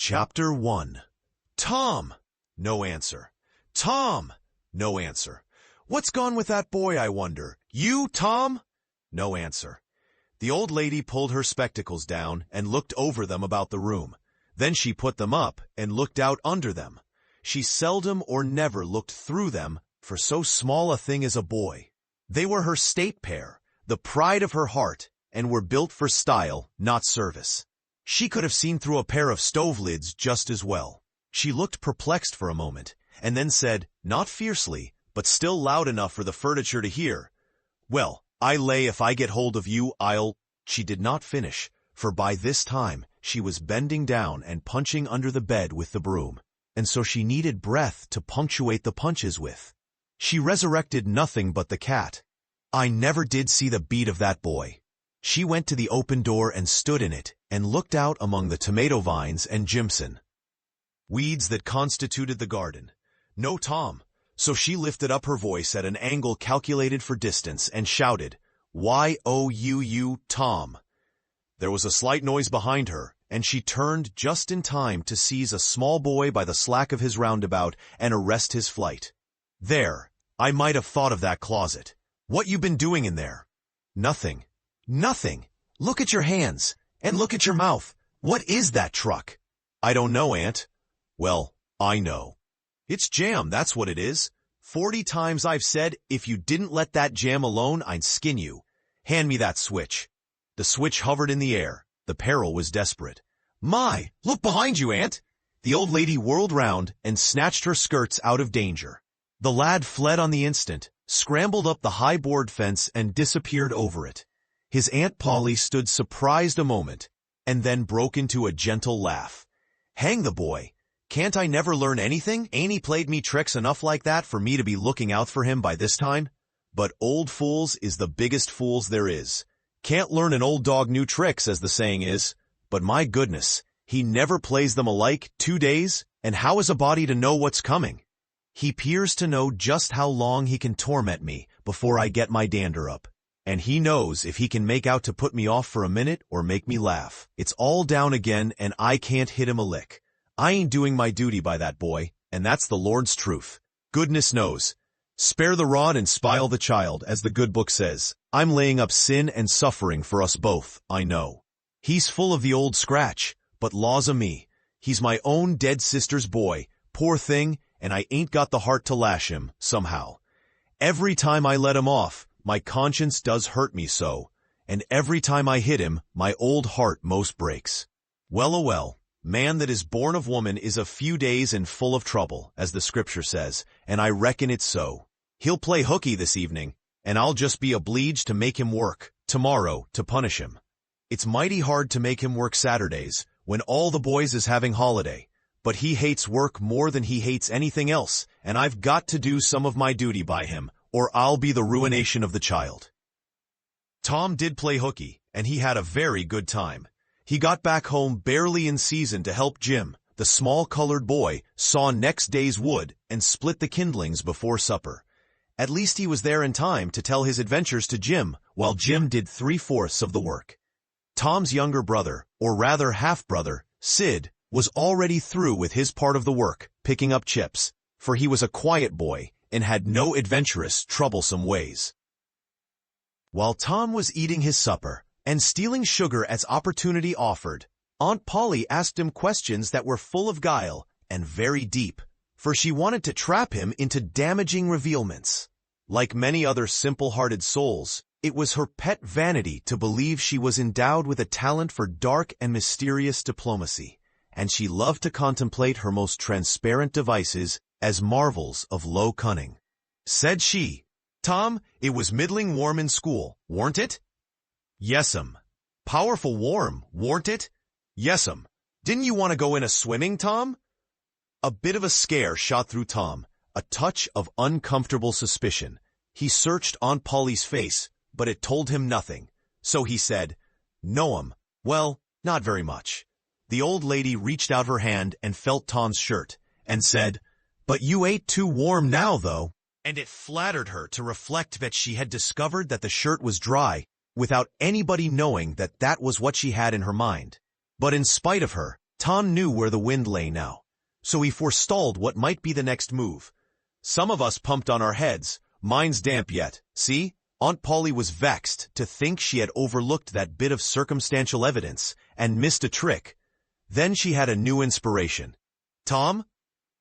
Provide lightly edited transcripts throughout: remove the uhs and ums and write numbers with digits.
Chapter 1. Tom! No answer. Tom! No answer. What's gone with that boy, I wonder? You, Tom? No answer. The old lady pulled her spectacles down and looked over them about the room. Then she put them up and looked out under them. She seldom or never looked through them for so small a thing as a boy. They were her state pair, the pride of her heart, and were built for style, not service. She could have seen through a pair of stove lids just as well. She looked perplexed for a moment, and then said, not fiercely, but still loud enough for the furniture to hear, "Well, I lay if I get hold of you, I'll—" She did not finish, for by this time she was bending down and punching under the bed with the broom, and so she needed breath to punctuate the punches with. She resurrected nothing but the cat. I never did see the beat of that boy. She went to the open door and stood in it, and looked out among the tomato vines and Jimson weeds that constituted the garden. No Tom. So she lifted up her voice at an angle calculated for distance and shouted, "Y-O-U-U, Tom." There was a slight noise behind her, and she turned just in time to seize a small boy by the slack of his roundabout and arrest his flight. "There, I might have thought of that closet. What you been doing in there?" "Nothing. Nothing. Look at your hands, and look at your mouth. What is that truck?" "I don't know, Aunt." "Well, I know. It's jam, that's what it is. 40 times I've said, if you didn't let that jam alone, I'd skin you. Hand me that switch." The switch hovered in the air. The peril was desperate. "My, look behind you, Aunt!" The old lady whirled round and snatched her skirts out of danger. The lad fled on the instant, scrambled up the high board fence and disappeared over it. His Aunt Polly stood surprised a moment, and then broke into a gentle laugh. "Hang the boy. Can't I never learn anything? Ain't he played me tricks enough like that for me to be looking out for him by this time? But old fools is the biggest fools there is. Can't learn an old dog new tricks, as the saying is. But my goodness, he never plays them alike 2 days, and how is a body to know what's coming? He peers to know just how long he can torment me before I get my dander up. And he knows if he can make out to put me off for a minute or make me laugh. It's all down again, and I can't hit him a lick. I ain't doing my duty by that boy, and that's the Lord's truth. Goodness knows. Spare the rod and spile the child, as the good book says. I'm laying up sin and suffering for us both, I know. He's full of the old scratch, but laws o' me, he's my own dead sister's boy, poor thing, and I ain't got the heart to lash him, somehow. Every time I let him off, my conscience does hurt me so, and every time I hit him, my old heart most breaks. Well, man that is born of woman is a few days and full of trouble, as the scripture says, and I reckon it's so. He'll play hooky this evening, and I'll just be obliged to make him work, tomorrow, to punish him. It's mighty hard to make him work Saturdays, when all the boys is having holiday, but he hates work more than he hates anything else, and I've got to do some of my duty by him, or I'll be the ruination of the child. Tom did play hooky, and he had a very good time. He got back home barely in season to help Jim, the small colored boy, saw next day's wood and split the kindlings before supper. At least he was there in time to tell his adventures to Jim, while Jim did 3/4 of the work. Tom's younger brother, or rather half-brother, Sid, was already through with his part of the work, picking up chips, for he was a quiet boy and had no adventurous, troublesome ways. While Tom was eating his supper, and stealing sugar as opportunity offered, Aunt Polly asked him questions that were full of guile and very deep, for she wanted to trap him into damaging revealments. Like many other simple-hearted souls, it was her pet vanity to believe she was endowed with a talent for dark and mysterious diplomacy, and she loved to contemplate her most transparent devices as marvels of low cunning. Said she, "Tom, it was middling warm in school, warn't it?" "Yes'm." "Powerful warm, warn't it?" "Yes'm." "Didn't you want to go in a swimming, Tom?" A bit of a scare shot through Tom, a touch of uncomfortable suspicion. He searched Aunt Polly's face, but it told him nothing. So he said, "No'm. Well, not very much." The old lady reached out her hand and felt Tom's shirt, and said, "But you ain't too warm now, though." And it flattered her to reflect that she had discovered that the shirt was dry, without anybody knowing that that was what she had in her mind. But in spite of her, Tom knew where the wind lay now, so he forestalled what might be the next move. Some of us pumped on our heads. Mine's damp yet, see? Aunt Polly was vexed to think she had overlooked that bit of circumstantial evidence and missed a trick. Then she had a new inspiration. Tom,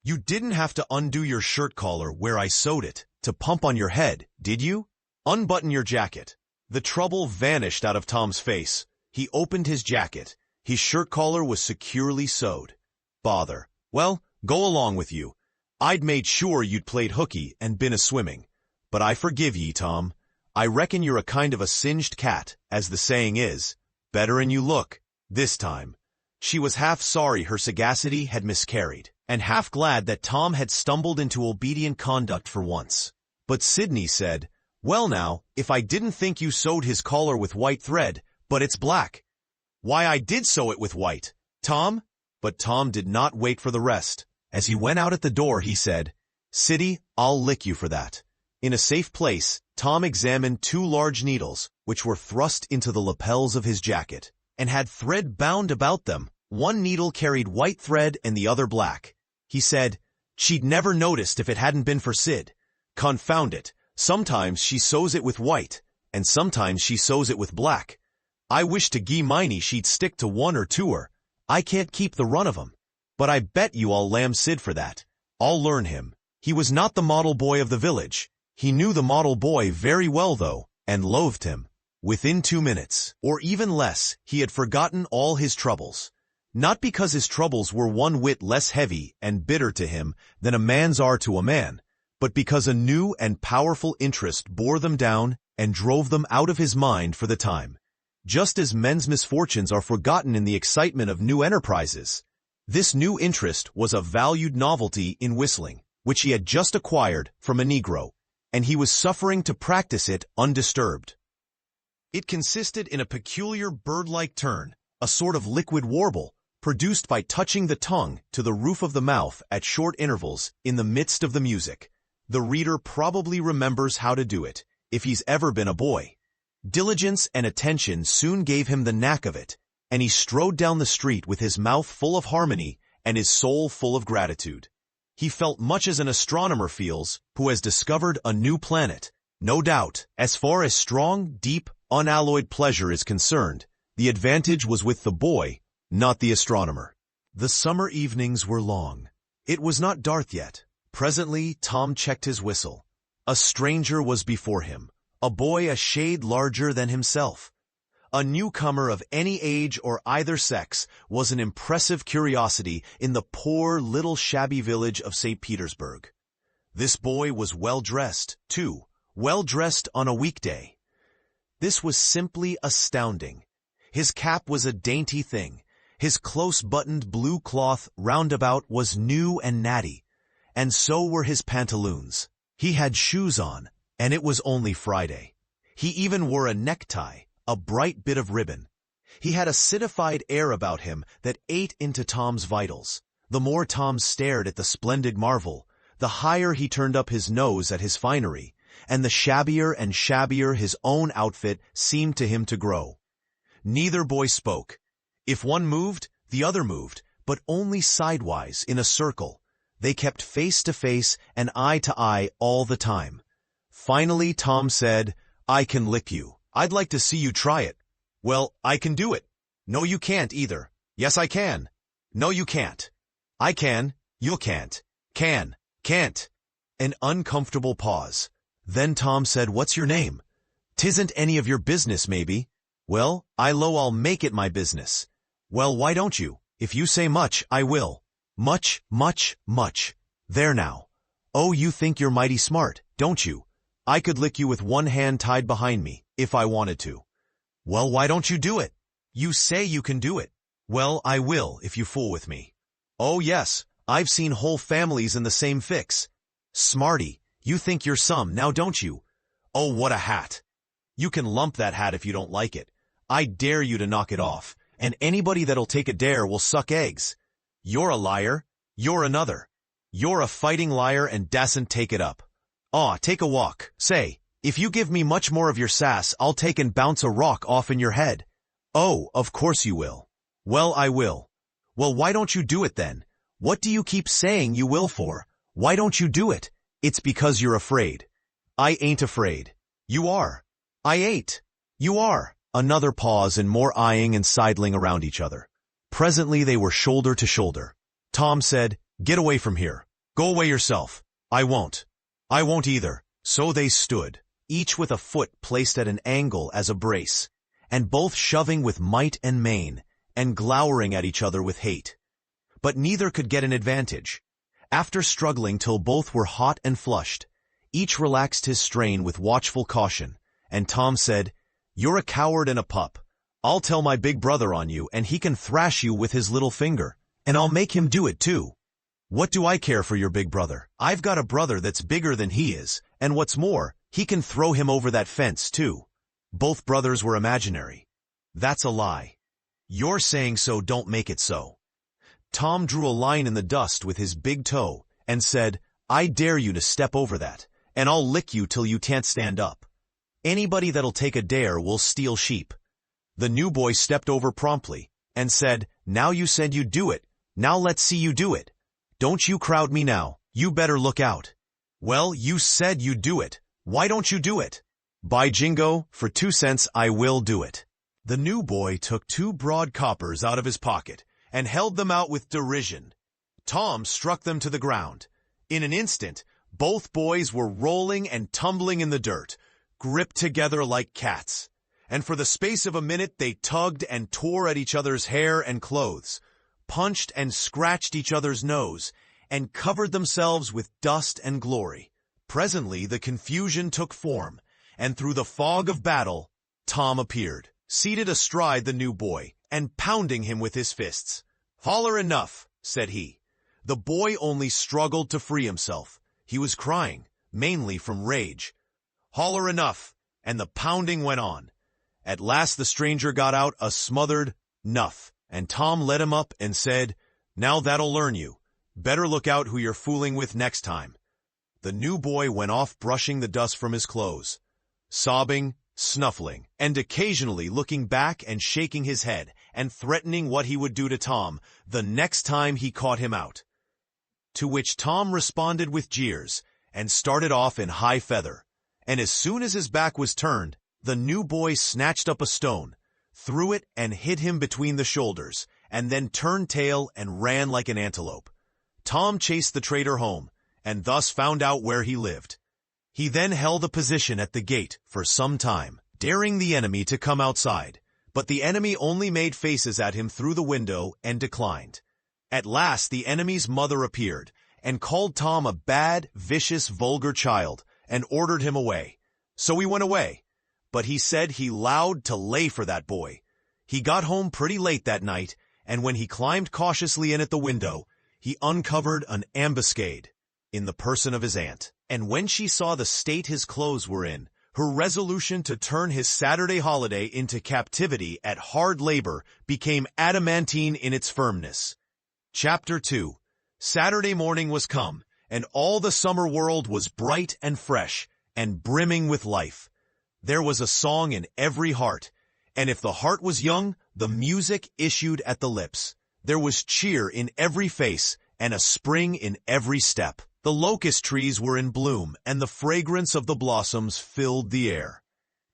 you didn't have to undo your shirt collar where I sewed it to pump on your head, did you? Unbutton your jacket. The trouble vanished out of Tom's face. He opened his jacket. His shirt collar was securely sewed. Bother. Well, go along with you. I'd made sure you'd played hooky and been a-swimming. But I forgive ye, Tom. I reckon you're a kind of a singed cat, as the saying is. Better'n you look, this time. She was half sorry her sagacity had miscarried, and half glad that Tom had stumbled into obedient conduct for once. But Sidney said, "Well now, if I didn't think you sewed his collar with white thread, but it's black." "Why, I did sew it with white, Tom." But Tom did not wait for the rest. As he went out at the door, he said, "Siddy, I'll lick you for that." In a safe place, Tom examined 2 large needles, which were thrust into the lapels of his jacket, and had thread bound about them. One needle carried white thread and the other black. He said, "She'd never noticed if it hadn't been for Sid. Confound it, sometimes she sews it with white, and sometimes she sews it with black. I wish to gee Miney she'd stick to one or twoer. I can't keep the run of 'em. But I bet you I'll lamb Sid for that. I'll learn him. He was not the model boy of the village. He knew the model boy very well, though, and loathed him. Within 2 minutes, or even less, he had forgotten all his troubles. Not because his troubles were one whit less heavy and bitter to him than a man's are to a man, but because a new and powerful interest bore them down and drove them out of his mind for the time. Just as men's misfortunes are forgotten in the excitement of new enterprises. This new interest was a valued novelty in whistling, which he had just acquired from a Negro, and he was suffering to practice it undisturbed. It consisted in a peculiar bird-like turn, a sort of liquid warble, produced by touching the tongue to the roof of the mouth at short intervals in the midst of the music. The reader probably remembers how to do it, if he's ever been a boy. Diligence and attention soon gave him the knack of it, and he strode down the street with his mouth full of harmony and his soul full of gratitude. He felt much as an astronomer feels who has discovered a new planet. No doubt, as far as strong, deep, unalloyed pleasure is concerned, the advantage was with the boy, not the astronomer. The summer evenings were long. It was not dark yet. Presently, Tom checked his whistle. A stranger was before him, a boy a shade larger than himself. A newcomer of any age or either sex was an impressive curiosity in the poor little shabby village of St. Petersburg. This boy was well-dressed, too, well-dressed on a weekday. This was simply astounding. His cap was a dainty thing. His close-buttoned blue cloth roundabout was new and natty, and so were his pantaloons. He had shoes on, and it was only Friday. He even wore a necktie, a bright bit of ribbon. He had a citified air about him that ate into Tom's vitals. The more Tom stared at the splendid marvel, the higher he turned up his nose at his finery, and the shabbier and shabbier his own outfit seemed to him to grow. Neither boy spoke. If one moved, the other moved, but only sidewise in a circle. They kept face to face and eye to eye all the time. Finally, Tom said, "I can lick you. I'd like to see you try it." "Well, I can do it." "No, you can't either." "Yes, I can." "No, you can't." "I can." "You can't." "Can." "Can't." An uncomfortable pause. Then Tom said, "What's your name?" "'Tisn't any of your business, maybe." "Well, I'll make it my business." "Well, why don't you? If you say much, I will." "Much, much, much." "There now." "Oh, you think you're mighty smart, don't you? I could lick you with one hand tied behind me, if I wanted to." "Well, why don't you do it? You say you can do it." "Well, I will, if you fool with me." "Oh, yes, I've seen whole families in the same fix." "Smarty, you think you're some, now don't you?" "Oh, what a hat." "You can lump that hat if you don't like it. I dare you to knock it off, and anybody that'll take a dare will suck eggs." "You're a liar." "You're another." "You're a fighting liar and dasn't take it up." "Aw, take a walk. Say, if you give me much more of your sass, I'll take and bounce a rock off in your head." "Oh, of course you will." "Well, I will." Well, why don't you do it then? What do you keep saying you will for? Why don't you do it? It's because you're afraid. I ain't afraid. You are. I ain't. You are. Another pause and more eyeing and sidling around each other. Presently they were shoulder to shoulder. Tom said, "Get away from here. Go away yourself." "I won't. I won't either." So they stood, each with a foot placed at an angle as a brace, and both shoving with might and main, and glowering at each other with hate. But neither could get an advantage. After struggling till both were hot and flushed, each relaxed his strain with watchful caution, and Tom said, "You're a coward and a pup. I'll tell my big brother on you, and he can thrash you with his little finger, and I'll make him do it too. What do I care for your big brother? I've got a brother that's bigger than he is, and what's more, he can throw him over that fence too." Both brothers were imaginary. "That's a lie. You're saying so, don't make it so." Tom drew a line in the dust with his big toe and said, "I dare you to step over that, and I'll lick you till you can't stand up. Anybody that'll take a dare will steal sheep." The new boy stepped over promptly and said, "Now you said you'd do it. Now let's see you do it. Don't you crowd me now. You better look out." "Well, you said you'd do it. Why don't you do it?" "By jingo, for 2 cents I will do it." The new boy took 2 broad coppers out of his pocket and held them out with derision. Tom struck them to the ground. In an instant, both boys were rolling and tumbling in the dirt, gripped together like cats. And for the space of a minute they tugged and tore at each other's hair and clothes, punched and scratched each other's nose, and covered themselves with dust and glory. Presently the confusion took form, and through the fog of battle, Tom appeared, seated astride the new boy, and pounding him with his fists. "Holler enough," said he. The boy only struggled to free himself. He was crying, mainly from rage. "Holler enough," and the pounding went on. At last the stranger got out a smothered "nuff," and Tom led him up and said, "Now that'll learn you. Better look out who you're fooling with next time." The new boy went off brushing the dust from his clothes, sobbing, snuffling, and occasionally looking back and shaking his head and threatening what he would do to Tom the next time he caught him out. To which Tom responded with jeers and started off in high feather, and as soon as his back was turned, the new boy snatched up a stone, threw it and hit him between the shoulders, and then turned tail and ran like an antelope. Tom chased the traitor home, and thus found out where he lived. He then held a position at the gate for some time, daring the enemy to come outside, but the enemy only made faces at him through the window and declined. At last the enemy's mother appeared, and called Tom a bad, vicious, vulgar child, and ordered him away. So he went away, but he said he lowed to lay for that boy. He got home pretty late that night, and when he climbed cautiously in at the window, he uncovered an ambuscade in the person of his aunt. And when she saw the state his clothes were in, her resolution to turn his Saturday holiday into captivity at hard labor became adamantine in its firmness. Chapter 2. Saturday morning was come, and all the summer world was bright and fresh, and brimming with life. There was a song in every heart, and if the heart was young, the music issued at the lips. There was cheer in every face, and a spring in every step. The locust trees were in bloom, and the fragrance of the blossoms filled the air.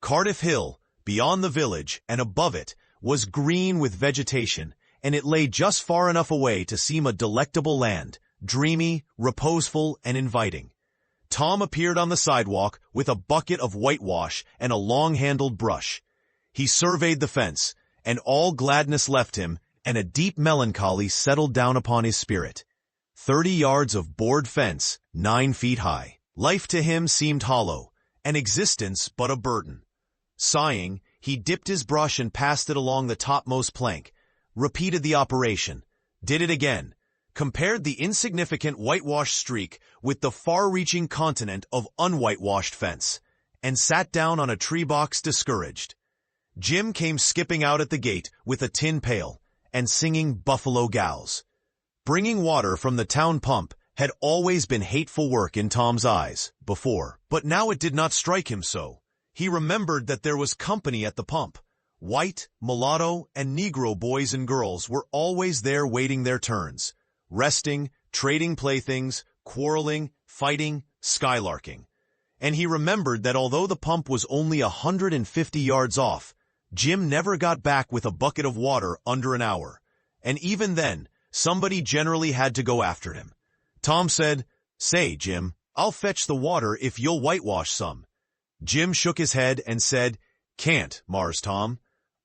Cardiff Hill, beyond the village and above it, was green with vegetation, and it lay just far enough away to seem a delectable land, dreamy, reposeful, and inviting. Tom appeared on the sidewalk with a bucket of whitewash and a long-handled brush. He surveyed the fence, and all gladness left him, and a deep melancholy settled down upon his spirit. 30 yards of board fence, 9 feet high. Life to him seemed hollow, and existence but a burden. Sighing, he dipped his brush and passed it along the topmost plank, repeated the operation, did it again, compared the insignificant whitewash streak with the far-reaching continent of unwhitewashed fence, and sat down on a tree box discouraged. Jim came skipping out at the gate with a tin pail, and singing Buffalo Gals. Bringing water from the town pump had always been hateful work in Tom's eyes before, but now it did not strike him so. He remembered that there was company at the pump. White, mulatto, and Negro boys and girls were always there waiting their turns, resting, trading playthings, quarreling, fighting, skylarking. And he remembered that although the pump was only 150 yards off, Jim never got back with a bucket of water under an hour. And even then, somebody generally had to go after him. Tom said, "Say, Jim, I'll fetch the water if you'll whitewash some." Jim shook his head and said, "Can't, Mars Tom.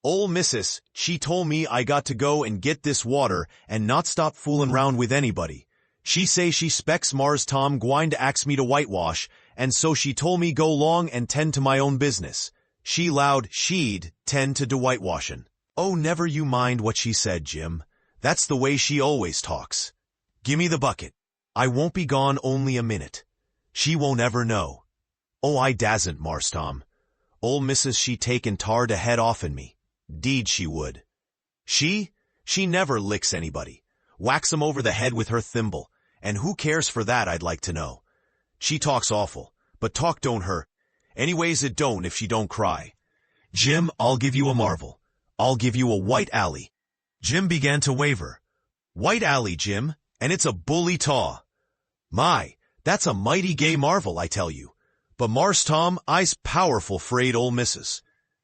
Ol' missus, she told me I got to go and get this water and not stop foolin' round with anybody. She say she spects Mars Tom gwine to ax me to whitewash, and so she told me go long and tend to my own business. She 'lowed she'd tend to de whitewashin'." "Oh, never you mind what she said, Jim. That's the way she always talks. Gimme the bucket. I won't be gone only a minute. She won't ever know." "Oh, I dasn't, Mars Tom. Ol' missus she taken tar to head off'n me. 'Deed she would. She never licks anybody. Whacks 'em over the head with her thimble, and who cares for that, I'd like to know. She talks awful, but talk don't hurt. Anyways it don't if she don't cry. Jim, I'll give you a marvel. I'll give you a white alley." Jim began to waver. "White alley, Jim, and it's a bully taw. My, that's a mighty gay marvel, I tell you. But Mars Tom, I's powerful 'fraid ol' missus.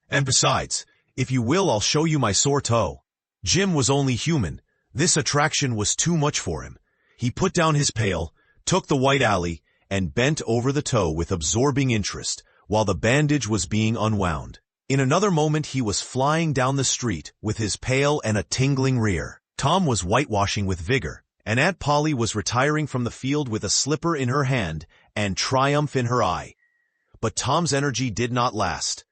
And besides, if you will, I'll show you my sore toe." Jim was only human. This attraction was too much for him. He put down his pail, took the white alley, and bent over the toe with absorbing interest while the bandage was being unwound. In another moment he was flying down the street with his pail and a tingling rear. Tom was whitewashing with vigor, and Aunt Polly was retiring from the field with a slipper in her hand and triumph in her eye. But Tom's energy did not last.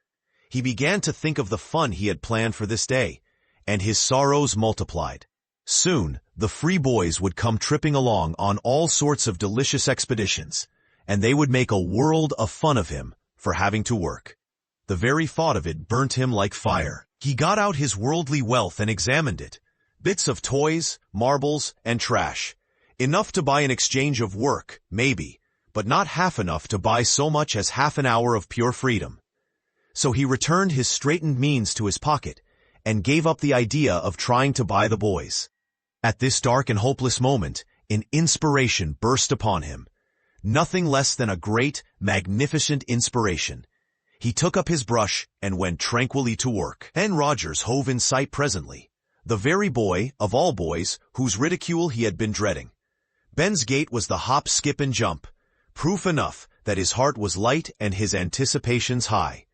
He began to think of the fun he had planned for this day, and his sorrows multiplied. Soon, the free boys would come tripping along on all sorts of delicious expeditions, and they would make a world of fun of him for having to work. The very thought of it burnt him like fire. He got out his worldly wealth and examined it. Bits of toys, marbles, and trash. Enough to buy an exchange of work, maybe, but not half enough to buy so much as half an hour of pure freedom. So he returned his straightened means to his pocket and gave up the idea of trying to buy the boys. At this dark and hopeless moment, an inspiration burst upon him. Nothing less than a great, magnificent inspiration. He took up his brush and went tranquilly to work. Ben Rogers hove in sight presently, the very boy, of all boys, whose ridicule he had been dreading. Ben's gait was the hop, skip, and jump, proof enough that his heart was light and his anticipations high.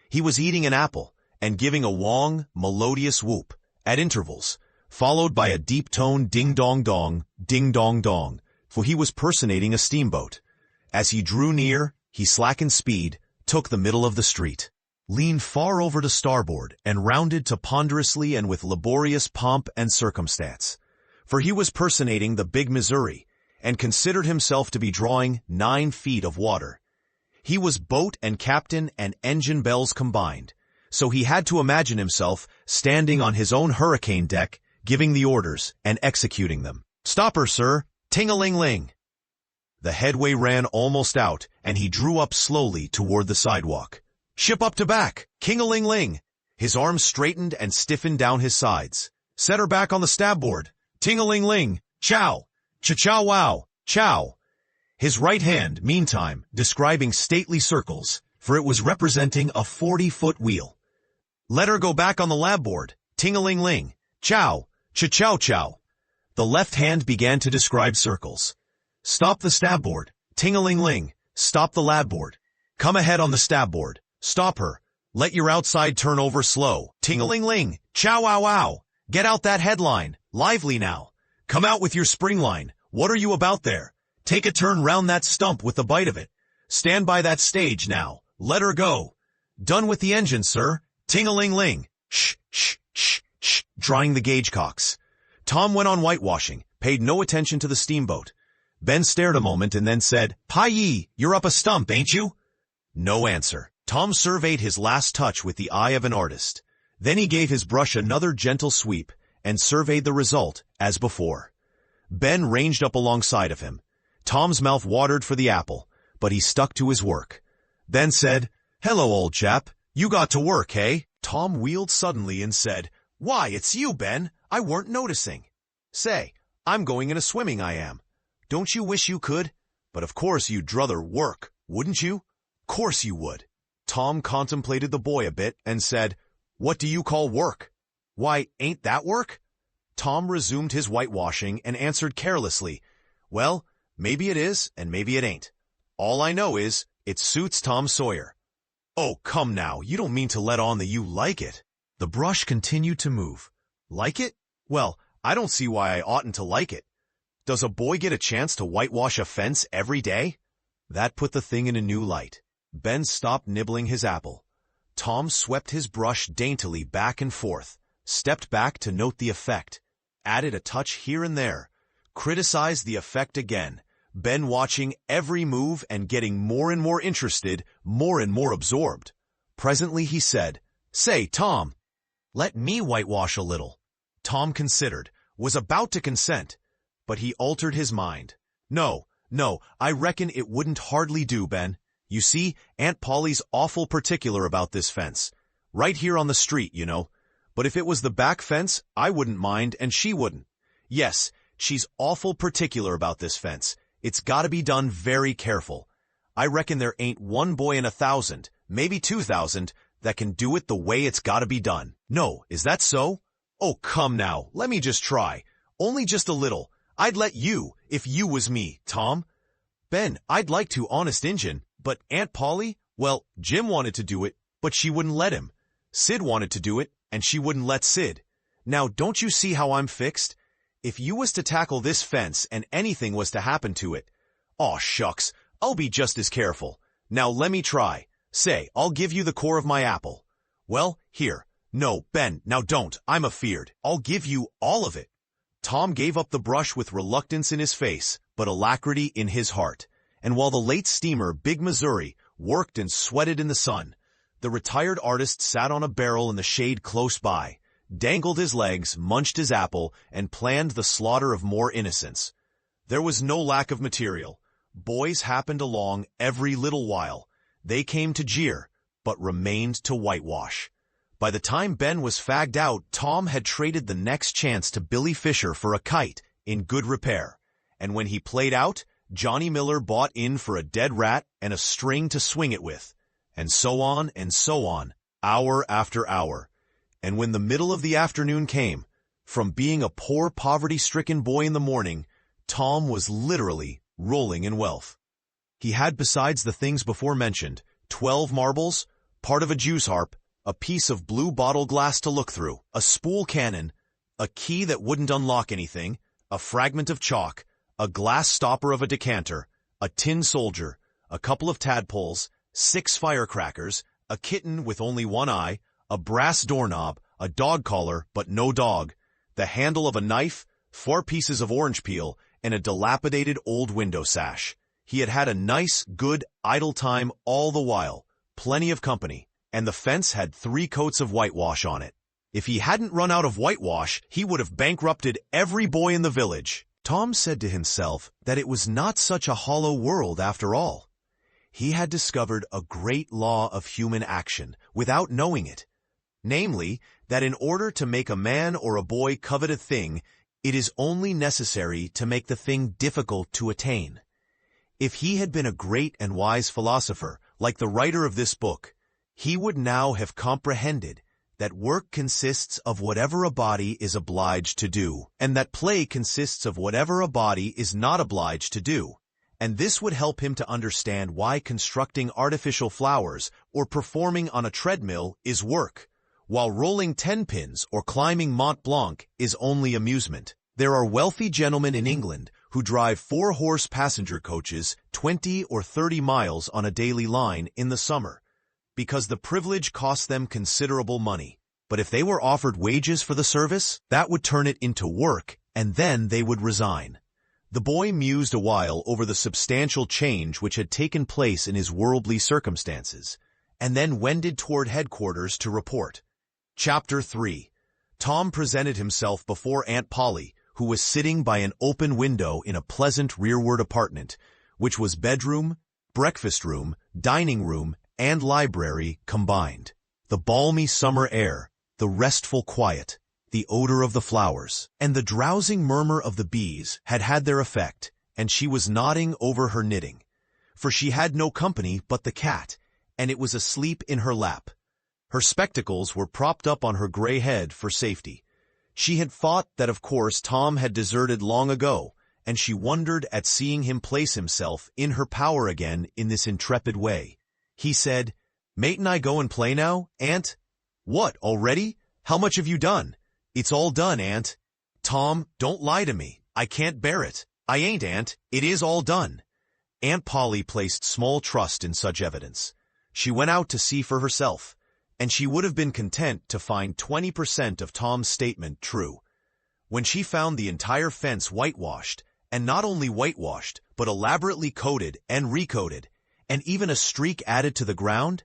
He was eating an apple and giving a long, melodious whoop, at intervals, followed by a deep-toned ding-dong-dong, ding-dong-dong, for he was personating a steamboat. As he drew near, he slackened speed, took the middle of the street, leaned far over to starboard, and rounded to ponderously and with laborious pomp and circumstance. For he was personating the Big Missouri, and considered himself to be drawing 9 feet of water. He was boat and captain and engine bells combined, so he had to imagine himself standing on his own hurricane deck, giving the orders and executing them. "Stop her, sir! Ting-a-ling-ling!" The headway ran almost out, and he drew up slowly toward the sidewalk. "Ship up to back! King-a-ling-ling!" His arms straightened and stiffened down his sides. "Set her back on the stabboard! Ting-a-ling-ling! Chow! Cha-chow-wow! Chow!" His right hand, meantime, describing stately circles, for it was representing a 40-foot wheel. "Let her go back on the labboard! Ting-a-ling-ling! Chow! Cha-chow-chow!" The left hand began to describe circles. "Stop the stabboard! Ting-a-ling-ling! Stop the labboard! Come ahead on the stabboard! Stop her! Let your outside turn over slow! Ting-a-ling-ling! Chow-wow-wow! Get out that headline! Lively now! Come out with your spring line! What are you about there? Take a turn round that stump with the bite of it! Stand by that stage now! Let her go! Done with the engine, sir! Ting-a-ling-ling! Shh, shh, shh, shh!" Drying the gauge cocks. Tom went on whitewashing, paid no attention to the steamboat. Ben stared a moment and then said, "Hi-yi, you're up a stump, ain't you?" No answer. Tom surveyed his last touch with the eye of an artist. Then he gave his brush another gentle sweep and surveyed the result as before. Ben ranged up alongside of him. Tom's mouth watered for the apple, but he stuck to his work. Then said, "Hello, old chap. You got to work, hey?" Tom wheeled suddenly and said, "Why, it's you, Ben. I weren't noticing. Say, I'm going in a swimming, I am. Don't you wish you could? But of course you'd druther work, wouldn't you? Course you would." Tom contemplated the boy a bit and said, "What do you call work?" "Why, ain't that work?" Tom resumed his whitewashing and answered carelessly, "Well, maybe it is and maybe it ain't. All I know is, it suits Tom Sawyer." "Oh, come now, you don't mean to let on that you like it." The brush continued to move. "Like it? Well, I don't see why I oughtn't to like it. Does a boy get a chance to whitewash a fence every day?" That put the thing in a new light. Ben stopped nibbling his apple. Tom swept his brush daintily back and forth, stepped back to note the effect, added a touch here and there, criticized the effect again, Ben watching every move and getting more and more interested, more and more absorbed. Presently he said, "Say, Tom, let me whitewash a little." Tom considered, was about to consent, but he altered his mind. No, I reckon it wouldn't hardly do, Ben. You see, Aunt Polly's awful particular about this fence. Right here on the street, you know. But if it was the back fence, I wouldn't mind and she wouldn't. Yes, she's awful particular about this fence. It's gotta be done very careful. I reckon there ain't one boy in 1,000, maybe 2,000, that can do it the way it's gotta be done. No, is that so? Oh, come now, let me just try. Only just a little. I'd let you, if you was me, Tom. Ben, I'd like to, honest Injun, but Aunt Polly, well, Jim wanted to do it, but she wouldn't let him. Sid wanted to do it, and she wouldn't let Sid. Now, don't you see how I'm fixed? If you was to tackle this fence and anything was to happen to it, aw shucks, I'll be just as careful. Now let me try. Say, I'll give you the core of my apple. Well, here. No, Ben, now don't, I'm afeard. I'll give you all of it. Tom gave up the brush with reluctance in his face, but alacrity in his heart. And while the late steamer, Big Missouri, worked and sweated in the sun, the retired artist sat on a barrel in the shade close by, dangled his legs, munched his apple, and planned the slaughter of more innocents. There was no lack of material. Boys happened along every little while. They came to jeer, but remained to whitewash. By the time Ben was fagged out, Tom had traded the next chance to Billy Fisher for a kite in good repair. And when he played out, Johnny Miller bought in for a dead rat and a string to swing it with. And so on, hour after hour. And when the middle of the afternoon came, from being a poor poverty-stricken boy in the morning, Tom was literally rolling in wealth. He had, besides the things before mentioned, 12 marbles, part of a juice harp, a piece of blue bottle glass to look through, a spool cannon, a key that wouldn't unlock anything, a fragment of chalk, a glass stopper of a decanter, a tin soldier, a couple of tadpoles, 6 firecrackers, a kitten with only one eye, a brass doorknob, a dog collar but no dog, the handle of a knife, 4 pieces of orange peel, and a dilapidated old window sash. He had had a nice, good, idle time all the while, plenty of company, and the fence had 3 coats of whitewash on it. If he hadn't run out of whitewash, he would have bankrupted every boy in the village. Tom said to himself that it was not such a hollow world after all. He had discovered a great law of human action without knowing it, namely, that in order to make a man or a boy covet a thing, it is only necessary to make the thing difficult to attain. If he had been a great and wise philosopher, like the writer of this book, he would now have comprehended that work consists of whatever a body is obliged to do, and that play consists of whatever a body is not obliged to do. And this would help him to understand why constructing artificial flowers or performing on a treadmill is work, while rolling 10 pins or climbing Mont Blanc is only amusement. There are wealthy gentlemen in England who drive 4-horse passenger coaches 20 or 30 miles on a daily line in the summer, because the privilege costs them considerable money. But if they were offered wages for the service, that would turn it into work, and then they would resign. The boy mused a while over the substantial change which had taken place in his worldly circumstances, and then wended toward headquarters to report. Chapter 3. Tom presented himself before Aunt Polly, who was sitting by an open window in a pleasant rearward apartment, which was bedroom, breakfast room, dining room, and library combined. The balmy summer air, the restful quiet, the odor of the flowers, and the drowsing murmur of the bees had had their effect, and she was nodding over her knitting. For she had no company but the cat, and it was asleep in her lap. Her spectacles were propped up on her gray head for safety. She had thought that of course Tom had deserted long ago, and she wondered at seeing him place himself in her power again in this intrepid way. He said, "Mayn't I go and play now, Aunt?" "What, already? How much have you done?" "It's all done, Aunt." "Tom, don't lie to me. I can't bear it." "I ain't, Aunt. It is all done." Aunt Polly placed small trust in such evidence. She went out to see for herself, and she would have been content to find 20% of Tom's statement true. When she found the entire fence whitewashed, and not only whitewashed, but elaborately coated and recoated, and even a streak added to the ground,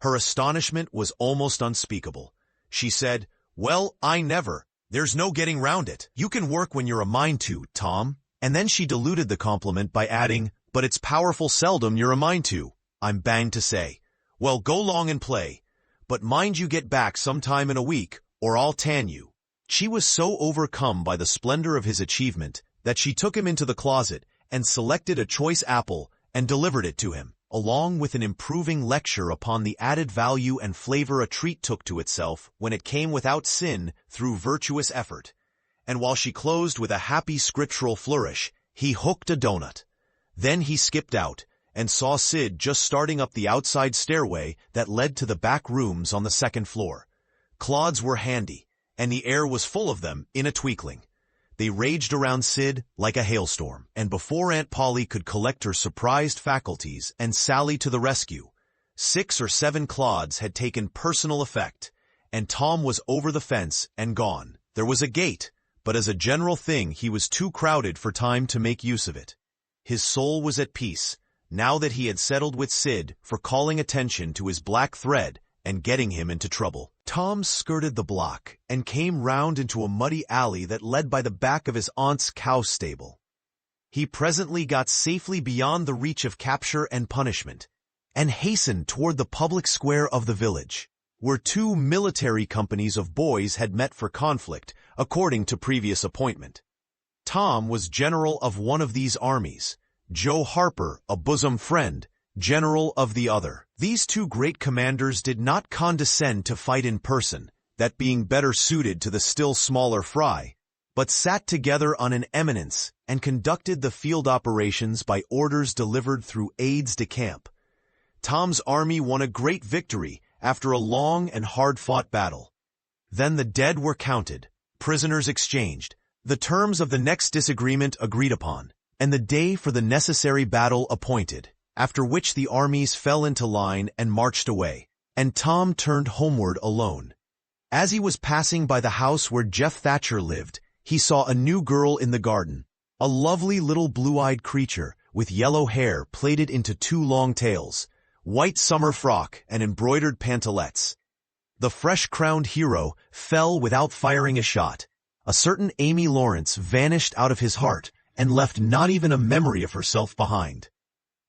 her astonishment was almost unspeakable. She said, "Well, I never. There's no getting round it. You can work when you're a mind to, Tom." And then she diluted the compliment by adding, "But it's powerful seldom you're a mind to, I'm banged to say. Well, go long and play. But mind you get back sometime in a week, or I'll tan you." She was so overcome by the splendor of his achievement that she took him into the closet and selected a choice apple and delivered it to him, along with an improving lecture upon the added value and flavor a treat took to itself when it came without sin through virtuous effort. And while she closed with a happy scriptural flourish, he hooked a donut. Then he skipped out and saw Sid just starting up the outside stairway that led to the back rooms on the second floor. Clods were handy, and the air was full of them in a twinkling. They raged around Sid like a hailstorm, and before Aunt Polly could collect her surprised faculties and sally to the rescue, 6 or 7 clods had taken personal effect, and Tom was over the fence and gone. There was a gate, but as a general thing he was too crowded for time to make use of it. His soul was at peace, now that he had settled with Sid for calling attention to his black thread and getting him into trouble. Tom skirted the block and came round into a muddy alley that led by the back of his aunt's cow stable. He presently got safely beyond the reach of capture and punishment, and hastened toward the public square of the village, where 2 military companies of boys had met for conflict, according to previous appointment. Tom was general of one of these armies, Joe Harper, a bosom friend, general of the other. These 2 great commanders did not condescend to fight in person, that being better suited to the still smaller fry, but sat together on an eminence and conducted the field operations by orders delivered through aides de camp. Tom's army won a great victory after a long and hard-fought battle. Then the dead were counted, prisoners exchanged, the terms of the next disagreement agreed upon, and the day for the necessary battle appointed, after which the armies fell into line and marched away, and Tom turned homeward alone. As he was passing by the house where Jeff Thatcher lived, he saw a new girl in the garden, a lovely little blue-eyed creature with yellow hair plaited into 2 long tails, white summer frock, and embroidered pantalettes. The fresh-crowned hero fell without firing a shot. A certain Amy Lawrence vanished out of his heart and left not even a memory of herself behind.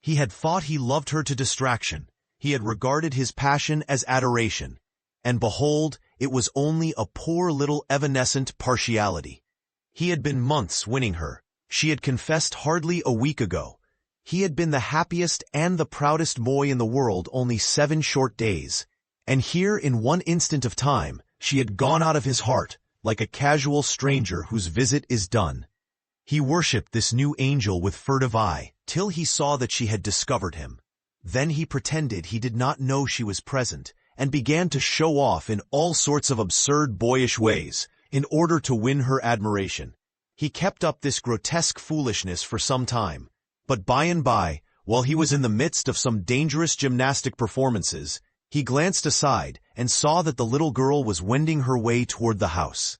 He had thought he loved her to distraction. He had regarded his passion as adoration. And behold, it was only a poor little evanescent partiality. He had been months winning her. She had confessed hardly a week ago. He had been the happiest and the proudest boy in the world only 7 short days. And here in one instant of time, she had gone out of his heart, like a casual stranger whose visit is done. He worshipped this new angel with furtive eye, till he saw that she had discovered him. Then he pretended he did not know she was present, and began to show off in all sorts of absurd boyish ways, in order to win her admiration. He kept up this grotesque foolishness for some time, but by and by, while he was in the midst of some dangerous gymnastic performances, he glanced aside and saw that the little girl was wending her way toward the house.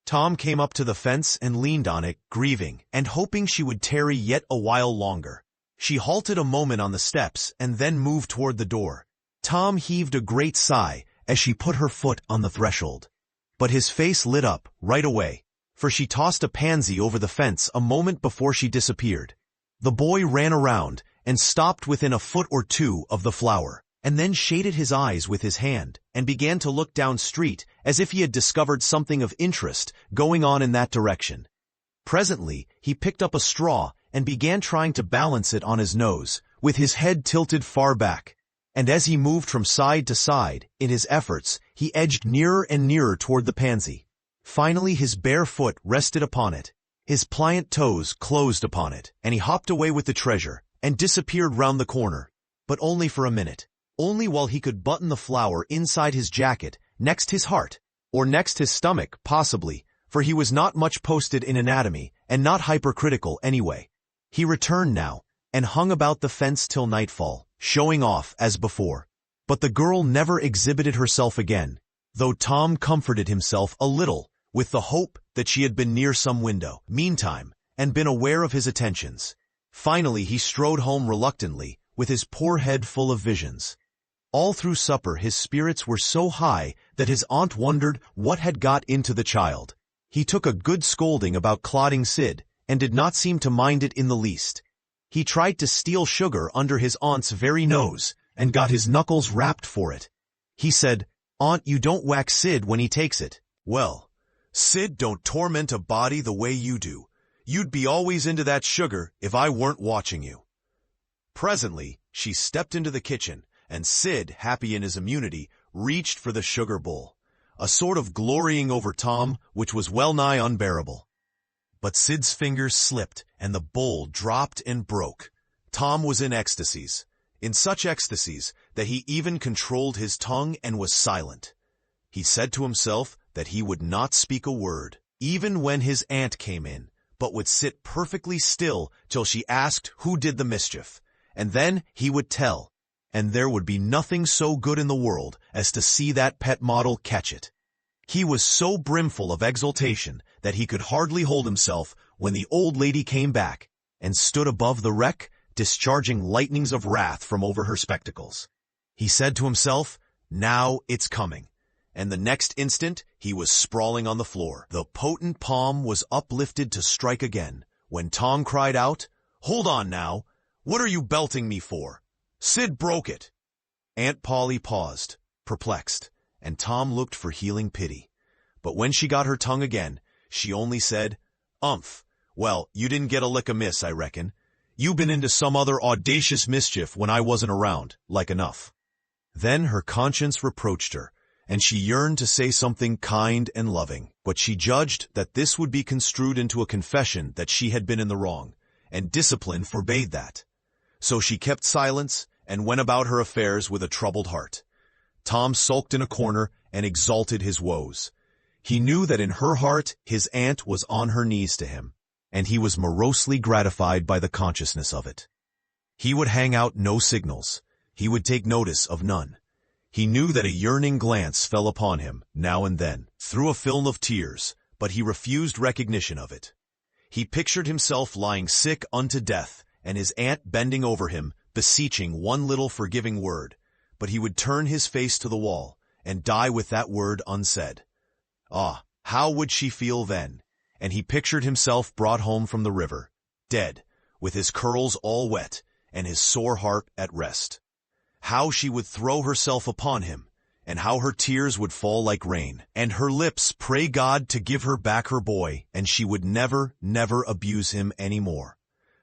Tom came up to the fence and leaned on it, grieving, and hoping she would tarry yet a while longer. She halted a moment on the steps and then moved toward the door. Tom heaved a great sigh as she put her foot on the threshold. But his face lit up right away, for she tossed a pansy over the fence a moment before she disappeared. The boy ran around and stopped within a foot or 2 of the flower. and then shaded his eyes with his hand and began to look down street as if he had discovered something of interest going on in that direction. Presently, he picked up a straw and began trying to balance it on his nose, with his head tilted far back. And as he moved from side to side, in his efforts, he edged nearer and nearer toward the pansy. Finally his bare foot rested upon it. His pliant toes closed upon it, and he hopped away with the treasure, and disappeared round the corner. But only for a minute. Only while he could button the flower inside his jacket, next his heart, or next his stomach, possibly, for he was not much posted in anatomy, and not hypercritical anyway. He returned now, and hung about the fence till nightfall, showing off as before. But the girl never exhibited herself again, though Tom comforted himself a little with the hope that she had been near some window, meantime, and been aware of his attentions. Finally he strode home reluctantly, with his poor head full of visions. All through supper his spirits were so high that his aunt wondered what had got into the child. He took a good scolding about clodding Sid, and did not seem to mind it in the least. He tried to steal sugar under his aunt's very nose, and got his knuckles rapped for it. He said, "Aunt, you don't whack Sid when he takes it." "Well, Sid don't torment a body the way you do. You'd be always into that sugar if I weren't watching you." Presently, she stepped into the kitchen, and Sid, happy in his immunity, reached for the sugar bowl, a sort of glorying over Tom which was well nigh unbearable. But Sid's fingers slipped, and the bowl dropped and broke. Tom was in ecstasies, in such ecstasies that he even controlled his tongue and was silent. He said to himself that he would not speak a word, even when his aunt came in, but would sit perfectly still till she asked who did the mischief, and then he would tell, and there would be nothing so good in the world as to see that pet model catch it. He was so brimful of exultation that he could hardly hold himself when the old lady came back, and stood above the wreck, discharging lightnings of wrath from over her spectacles. He said to himself, "Now it's coming," and the next instant he was sprawling on the floor. The potent palm was uplifted to strike again, when Tom cried out, "Hold on now! What are you belting me for? Sid broke it." Aunt Polly paused, perplexed, and Tom looked for healing pity. But when she got her tongue again, she only said, "Umph, well, you didn't get a lick amiss, I reckon. You been into some other audacious mischief when I wasn't around, like enough." Then her conscience reproached her, and she yearned to say something kind and loving, but she judged that this would be construed into a confession that she had been in the wrong, and discipline forbade that. So she kept silence and went about her affairs with a troubled heart. Tom sulked in a corner and exalted his woes. He knew that in her heart his aunt was on her knees to him, and he was morosely gratified by the consciousness of it. He would hang out no signals. He would take notice of none. He knew that a yearning glance fell upon him, now and then, through a film of tears, but he refused recognition of it. He pictured himself lying sick unto death, and his aunt bending over him, beseeching one little forgiving word, but he would turn his face to the wall, and die with that word unsaid. Ah, how would she feel then? And he pictured himself brought home from the river, dead, with his curls all wet, and his sore heart at rest. How she would throw herself upon him, and how her tears would fall like rain, and her lips pray God to give her back her boy, and she would never, never abuse him any more.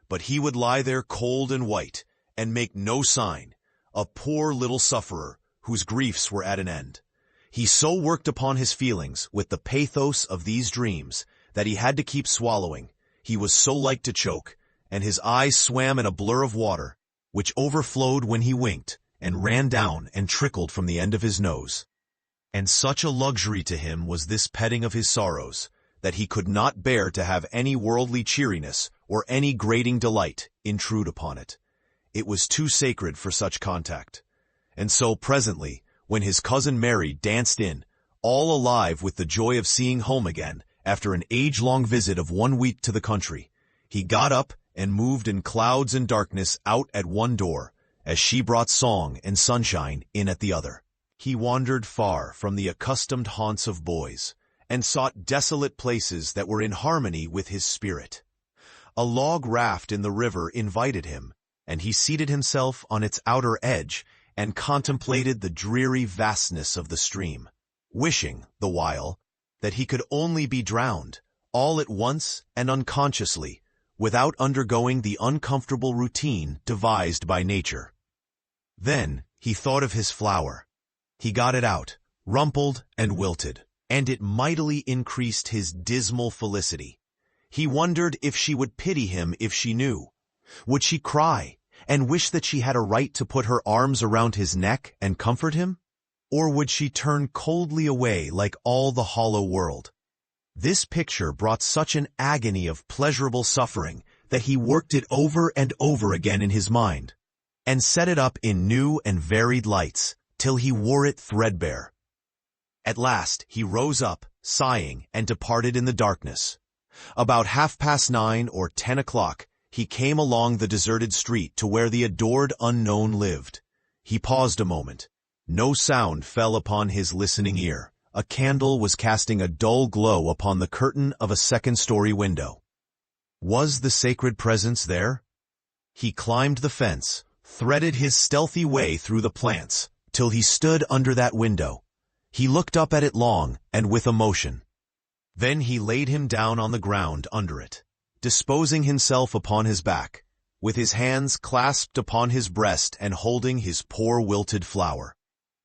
But he would lie there cold and white, and make no sign, a poor little sufferer, whose griefs were at an end. He so worked upon his feelings with the pathos of these dreams that he had to keep swallowing. He was so like to choke, and his eyes swam in a blur of water, which overflowed when he winked, and ran down and trickled from the end of his nose. And such a luxury to him was this petting of his sorrows, that he could not bear to have any worldly cheeriness or any grating delight intrude upon it. It was too sacred for such contact. And so presently, when his cousin Mary danced in, all alive with the joy of seeing home again, after an age-long visit of 1 week to the country, he got up and moved in clouds and darkness out at one door, as she brought song and sunshine in at the other. He wandered far from the accustomed haunts of boys, and sought desolate places that were in harmony with his spirit. A log raft in the river invited him, and he seated himself on its outer edge, and contemplated the dreary vastness of the stream, wishing, the while, that he could only be drowned, all at once and unconsciously, without undergoing the uncomfortable routine devised by nature. Then he thought of his flower. He got it out, rumpled and wilted, and it mightily increased his dismal felicity. He wondered if she would pity him if she knew. Would she cry and wish that she had a right to put her arms around his neck and comfort him? Or would she turn coldly away like all the hollow world? This picture brought such an agony of pleasurable suffering that he worked it over and over again in his mind, and set it up in new and varied lights, till he wore it threadbare. At last he rose up, sighing, and departed in the darkness. About 9:30 or 10 o'clock, he came along the deserted street to where the adored unknown lived. He paused a moment. No sound fell upon his listening ear. A candle was casting a dull glow upon the curtain of a second-story window. Was the sacred presence there? He climbed the fence, threaded his stealthy way through the plants, till he stood under that window. He looked up at it long and with emotion. Then he laid him down on the ground under it, disposing himself upon his back, with his hands clasped upon his breast and holding his poor wilted flower.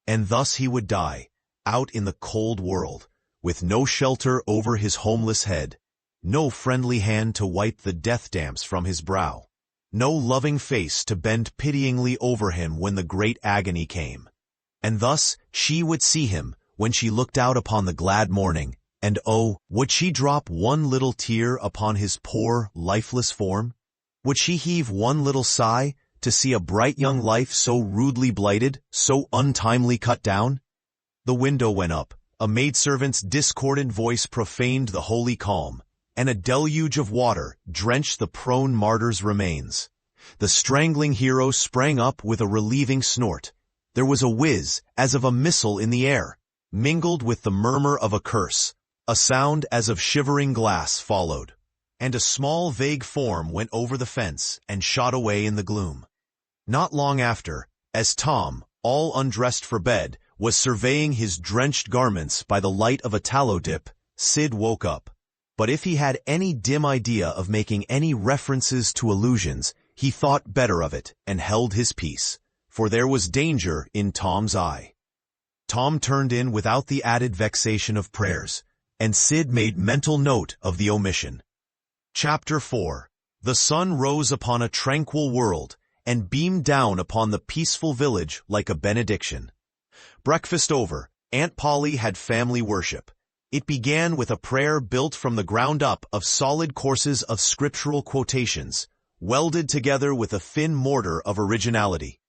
And thus he would die, out in the cold world, with no shelter over his homeless head, no friendly hand to wipe the death damps from his brow, no loving face to bend pityingly over him when the great agony came. And thus she would see him when she looked out upon the glad morning, and oh, would she drop one little tear upon his poor, lifeless form? Would she heave one little sigh to see a bright young life so rudely blighted, so untimely cut down? The window went up, a maidservant's discordant voice profaned the holy calm, and a deluge of water drenched the prone martyr's remains. The strangling hero sprang up with a relieving snort. There was a whiz as of a missile in the air, mingled with the murmur of a curse. A sound as of shivering glass followed, and a small vague form went over the fence and shot away in the gloom. Not long after, as Tom, all undressed for bed, was surveying his drenched garments by the light of a tallow dip, Sid woke up. But if he had any dim idea of making any references to illusions, he thought better of it and held his peace, for there was danger in Tom's eye. Tom turned in without the added vexation of prayers, and Sid made mental note of the omission. Chapter 4. The sun rose upon a tranquil world, and beamed down upon the peaceful village like a benediction. Breakfast over, Aunt Polly had family worship. It began with a prayer built from the ground up of solid courses of scriptural quotations, welded together with a thin mortar of originality.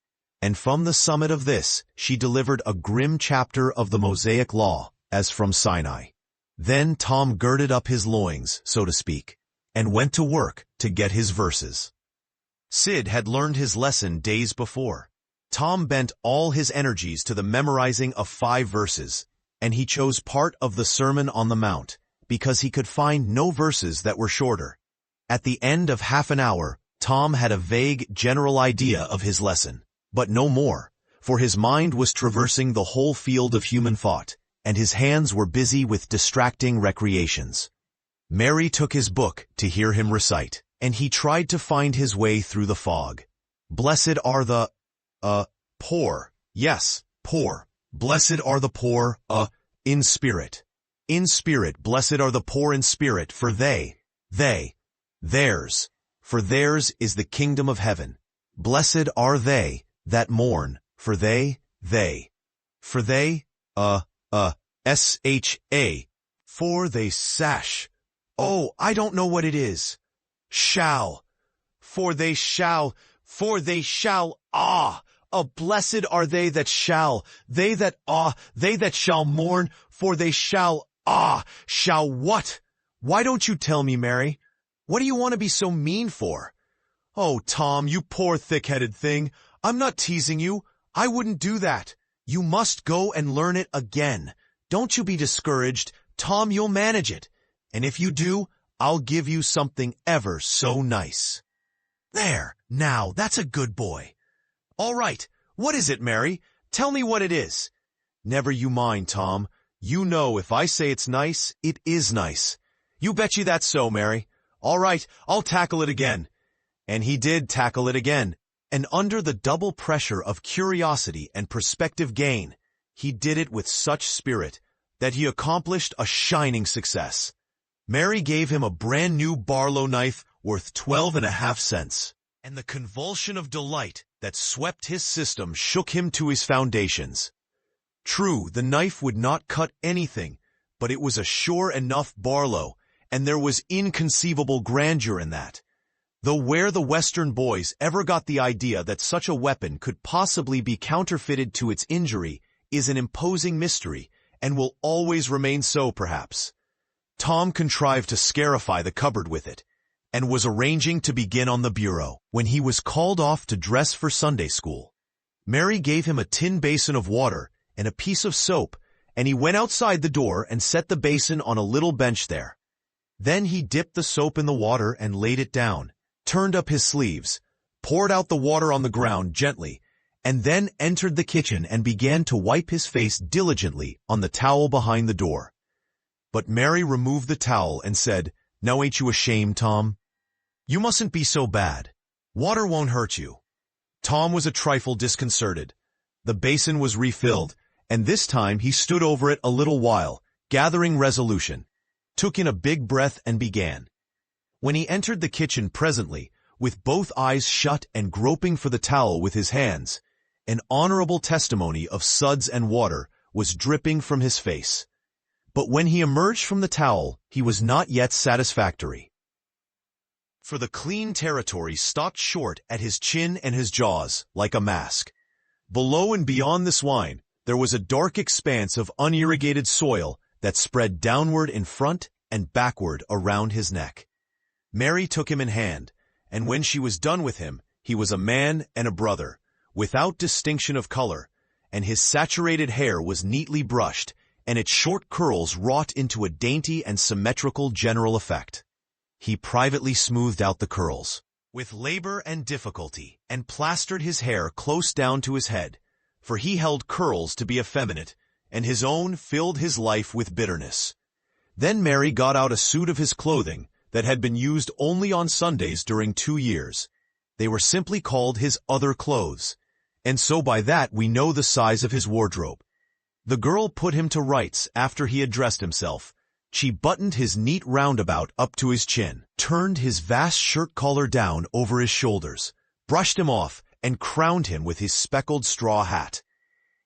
And from the summit of this, she delivered a grim chapter of the Mosaic Law, as from Sinai. Then Tom girded up his loins, so to speak, and went to work to get his verses. Sid had learned his lesson days before. Tom bent all his energies to the memorizing of 5 verses, and he chose part of the Sermon on the Mount, because he could find no verses that were shorter. At the end of half an hour, Tom had a vague, general idea of his lesson, but no more, for his mind was traversing the whole field of human thought, and his hands were busy with distracting recreations. Mary took his book to hear him recite, and he tried to find his way through the fog. Blessed are the, poor, yes, poor. Blessed are the poor, in spirit. In spirit, blessed are the poor in spirit, for theirs, for theirs is the kingdom of heaven. Blessed are they that mourn, for they, S-H-A, for they sash. Oh, I don't know what it is. For they shall, blessed are they that shall mourn, for they shall what? Why don't you tell me, Mary? What do you want to be so mean for? Oh, Tom, you poor thick-headed thing. I'm not teasing you. I wouldn't do that. You must go and learn it again. Don't you be discouraged. Tom, you'll manage it. And if you do, I'll give you something ever so nice. There, now, that's a good boy. All right, What is it, Mary? Tell me what it is. Never you mind, Tom. You know if I say it's nice, it is nice. You bet you that's so, Mary. All right, I'll tackle it again. And he did tackle it again. And under the double pressure of curiosity and prospective gain, he did it with such spirit that he accomplished a shining success. Mary gave him a brand new Barlow knife worth 12.5 cents. And the convulsion of delight that swept his system shook him to his foundations. True, the knife would not cut anything, but it was a sure enough Barlow, and there was inconceivable grandeur in that. Though where the Western boys ever got the idea that such a weapon could possibly be counterfeited to its injury is an imposing mystery, and will always remain so, perhaps. Tom contrived to scarify the cupboard with it, and was arranging to begin on the bureau, when he was called off to dress for Sunday school. Mary gave him a tin basin of water and a piece of soap, and he went outside the door and set the basin on a little bench there. Then he dipped the soap in the water and laid it down, turned up his sleeves, poured out the water on the ground gently, and then entered the kitchen and began to wipe his face diligently on the towel behind the door. But Mary removed the towel and said, "Now ain't you ashamed, Tom? You mustn't be so bad. Water won't hurt you." Tom was a trifle disconcerted. The basin was refilled, and this time he stood over it a little while, gathering resolution, took in a big breath and began. When he entered the kitchen presently, with both eyes shut and groping for the towel with his hands, an honorable testimony of suds and water was dripping from his face. But when he emerged from the towel, he was not yet satisfactory. For the clean territory stopped short at his chin and his jaws, like a mask. Below and beyond this line, there was a dark expanse of unirrigated soil that spread downward in front and backward around his neck. Mary took him in hand, and when she was done with him, he was a man and a brother, without distinction of color, and his saturated hair was neatly brushed, and its short curls wrought into a dainty and symmetrical general effect. He privately smoothed out the curls, with labor and difficulty, and plastered his hair close down to his head, for he held curls to be effeminate, and his own filled his life with bitterness. Then Mary got out a suit of his clothing that had been used only on Sundays during 2 years. They were simply called his other clothes, and so by that we know the size of his wardrobe. The girl put him to rights after he had dressed himself. She buttoned his neat roundabout up to his chin, turned his vast shirt collar down over his shoulders, brushed him off, and crowned him with his speckled straw hat.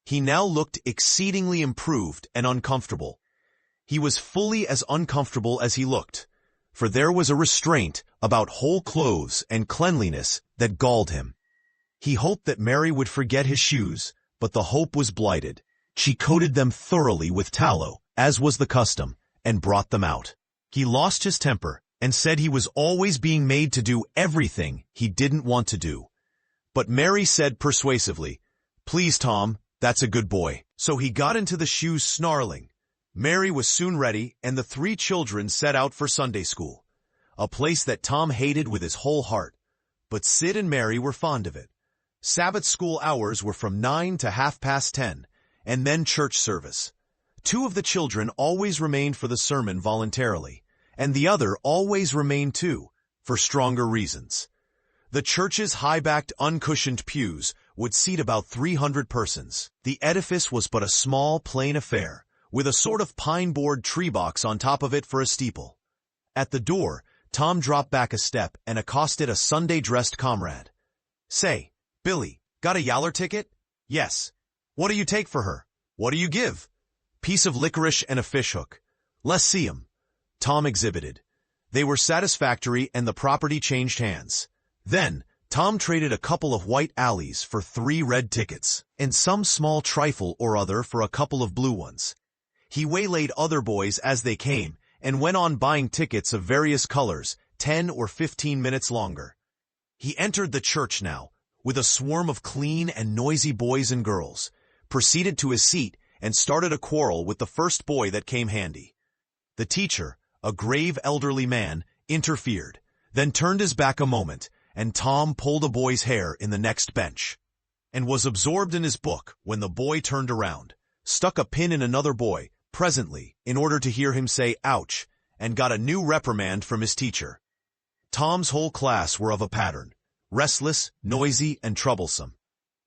He now looked exceedingly improved and uncomfortable. He was fully as uncomfortable as he looked, for there was a restraint about whole clothes and cleanliness that galled him. He hoped that Mary would forget his shoes, but the hope was blighted. She coated them thoroughly with tallow, as was the custom, and brought them out. He lost his temper, and said he was always being made to do everything he didn't want to do. But Mary said persuasively, "Please, Tom, that's a good boy." So he got into the shoes snarling. Mary was soon ready, and the 3 children set out for Sunday school, a place that Tom hated with his whole heart. But Sid and Mary were fond of it. Sabbath school hours were from 9 to 10:30, and then church service. 2 of the children always remained for the sermon voluntarily, and the other always remained too, for stronger reasons. The church's high-backed, uncushioned pews would seat about 300 persons. The edifice was but a small, plain affair, with a sort of pine-board tree box on top of it for a steeple. At the door, Tom dropped back a step and accosted a Sunday-dressed comrade. "Say, Billy, got a yaller ticket?" "Yes." "What do you take for her?" "What do you give?" "Piece of licorice and a fishhook." "Let's see 'em." Tom exhibited. They were satisfactory, and the property changed hands. Then, Tom traded a couple of white alleys for 3 red tickets, and some small trifle or other for a couple of blue ones. He waylaid other boys as they came, and went on buying tickets of various colors, 10 or 15 minutes longer. He entered the church now, with a swarm of clean and noisy boys and girls, proceeded to his seat, and started a quarrel with the first boy that came handy. The teacher, a grave elderly man, interfered, then turned his back a moment, and Tom pulled a boy's hair in the next bench. and was absorbed in his book when the boy turned around, stuck a pin in another boy, presently, in order to hear him say, "Ouch," and got a new reprimand from his teacher. Tom's whole class were of a pattern, restless, noisy, and troublesome.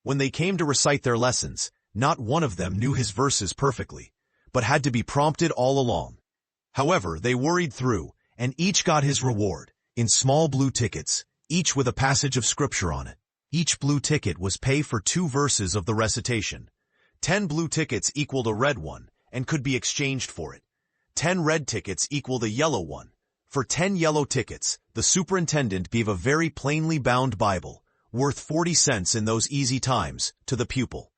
When they came to recite their lessons, not one of them knew his verses perfectly, but had to be prompted all along. However, they worried through, and each got his reward, in small blue tickets, each with a passage of scripture on it. Each blue ticket was pay for 2 verses of the recitation. 10 blue tickets equaled a red one, and could be exchanged for it. 10 red tickets equaled a yellow one. For 10 yellow tickets, the superintendent gave a very plainly bound Bible, worth 40 cents in those easy times, to the pupil.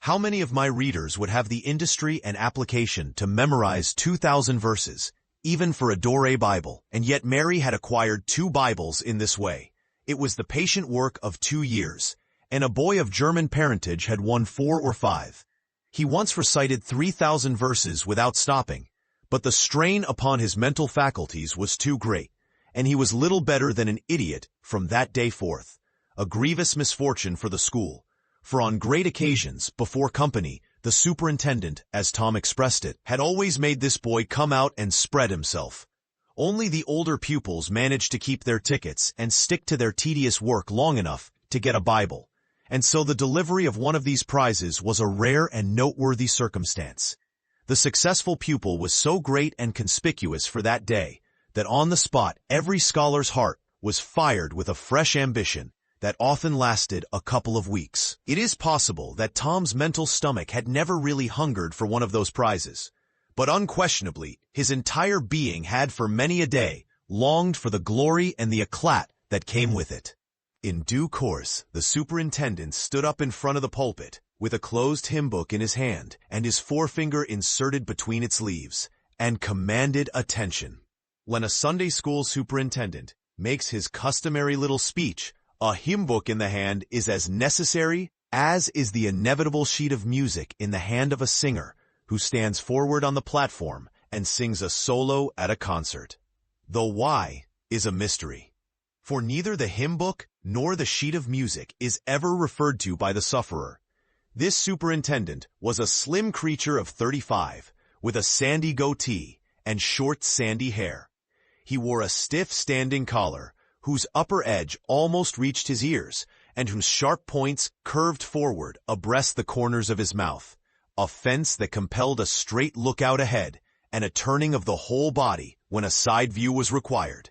How many of my readers would have the industry and application to memorize 2,000 verses, even for a Dore Bible? And yet Mary had acquired 2 Bibles in this way. It was the patient work of 2 years, and a boy of German parentage had won 4 or 5. He once recited 3,000 verses without stopping, but the strain upon his mental faculties was too great, and he was little better than an idiot from that day forth, a grievous misfortune for the school, for on great occasions, before company, the superintendent, as Tom expressed it, had always made this boy come out and spread himself. Only the older pupils managed to keep their tickets and stick to their tedious work long enough to get a Bible, and so the delivery of one of these prizes was a rare and noteworthy circumstance. The successful pupil was so great and conspicuous for that day that on the spot every scholar's heart was fired with a fresh ambition that often lasted a couple of weeks. It is possible that Tom's mental stomach had never really hungered for one of those prizes, but unquestionably his entire being had for many a day longed for the glory and the éclat that came with it. In due course, the superintendent stood up in front of the pulpit, with a closed hymn book in his hand and his forefinger inserted between its leaves, and commanded attention. When a Sunday school superintendent makes his customary little speech, a hymn book in the hand is as necessary as is the inevitable sheet of music in the hand of a singer who stands forward on the platform and sings a solo at a concert. The why is a mystery, for neither the hymn book nor the sheet of music is ever referred to by the sufferer. This superintendent was a slim creature of 35, with a sandy goatee and short sandy hair. He wore a stiff standing collar, whose upper edge almost reached his ears, and whose sharp points curved forward abreast the corners of his mouth, a fence that compelled a straight look out ahead, and a turning of the whole body when a side view was required.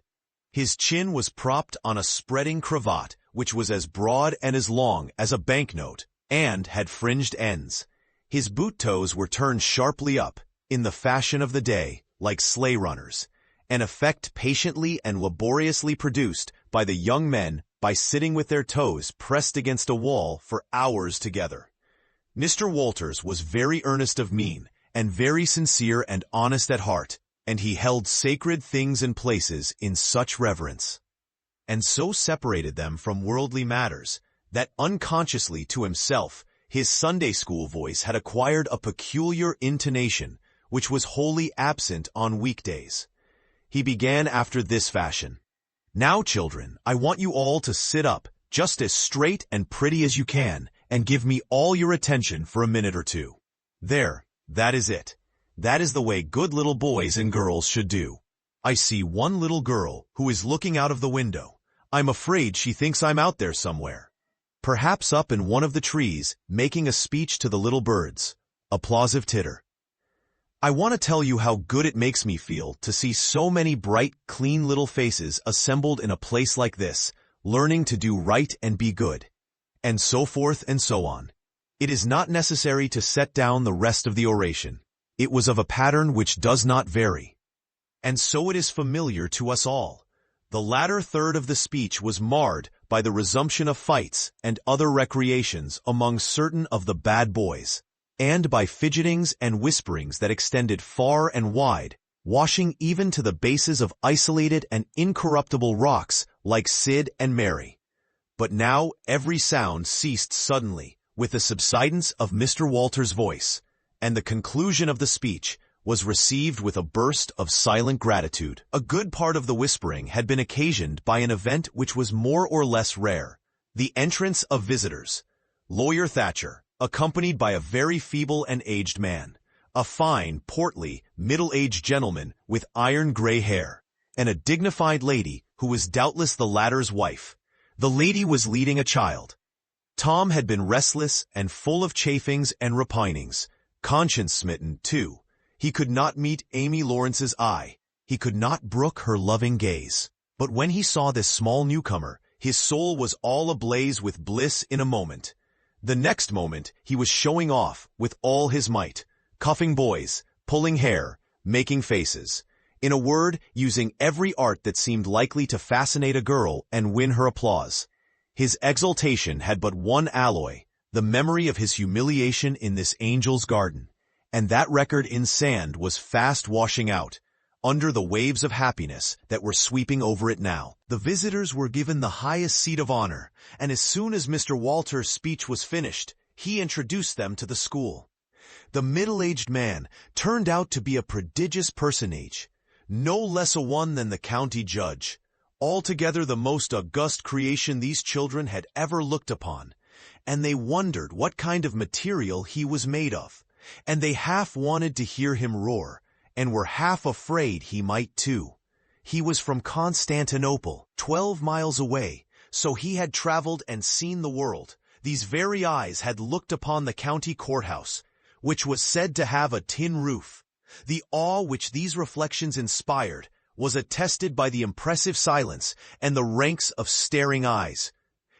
His chin was propped on a spreading cravat, which was as broad and as long as a banknote, and had fringed ends. His boot toes were turned sharply up, in the fashion of the day, like sleigh runners, an effect patiently and laboriously produced by the young men by sitting with their toes pressed against a wall for hours together. Mr. Walters was very earnest of mien, and very sincere and honest at heart, and he held sacred things and places in such reverence, and so separated them from worldly matters, that unconsciously to himself, his Sunday school voice had acquired a peculiar intonation which was wholly absent on weekdays. He began after this fashion. "Now, children, I want you all to sit up, just as straight and pretty as you can, and give me all your attention for a minute or two. There, that is it. That is the way good little boys and girls should do. I see one little girl who is looking out of the window. I'm afraid she thinks I'm out there somewhere. Perhaps up in one of the trees, making a speech to the little birds." Applausive titter. "I want to tell you how good it makes me feel to see so many bright, clean little faces assembled in a place like this, learning to do right and be good." And so forth and so on. It is not necessary to set down the rest of the oration. It was of a pattern which does not vary. And so it is familiar to us all. The latter third of the speech was marred by the resumption of fights and other recreations among certain of the bad boys, and by fidgetings and whisperings that extended far and wide, washing even to the bases of isolated and incorruptible rocks like Sid and Mary. But now every sound ceased suddenly with the subsidence of Mr. Walters' voice, and the conclusion of the speech was received with a burst of silent gratitude. A good part of the whispering had been occasioned by an event which was more or less rare, the entrance of visitors. Lawyer Thatcher, accompanied by a very feeble and aged man, a fine, portly, middle-aged gentleman with iron-gray hair, and a dignified lady who was doubtless the latter's wife. The lady was leading a child. Tom had been restless and full of chafings and repinings, conscience-smitten, too. He could not meet Amy Lawrence's eye. He could not brook her loving gaze. But when he saw this small newcomer, his soul was all ablaze with bliss in a moment. The next moment, he was showing off with all his might, cuffing boys, pulling hair, making faces. In a word, using every art that seemed likely to fascinate a girl and win her applause. His exultation had but one alloy, the memory of his humiliation in this angel's garden. And that record in sand was fast washing out, under the waves of happiness that were sweeping over it now. The visitors were given the highest seat of honor, and as soon as Mr. Walter's speech was finished, he introduced them to the school. The middle-aged man turned out to be a prodigious personage, no less a one than the county judge, altogether the most august creation these children had ever looked upon, and they wondered what kind of material he was made of, and they half wanted to hear him roar, and were half afraid he might too. He was from Constantinople, 12 miles away, so he had traveled and seen the world. These very eyes had looked upon the county courthouse, which was said to have a tin roof. The awe which these reflections inspired was attested by the impressive silence and the ranks of staring eyes.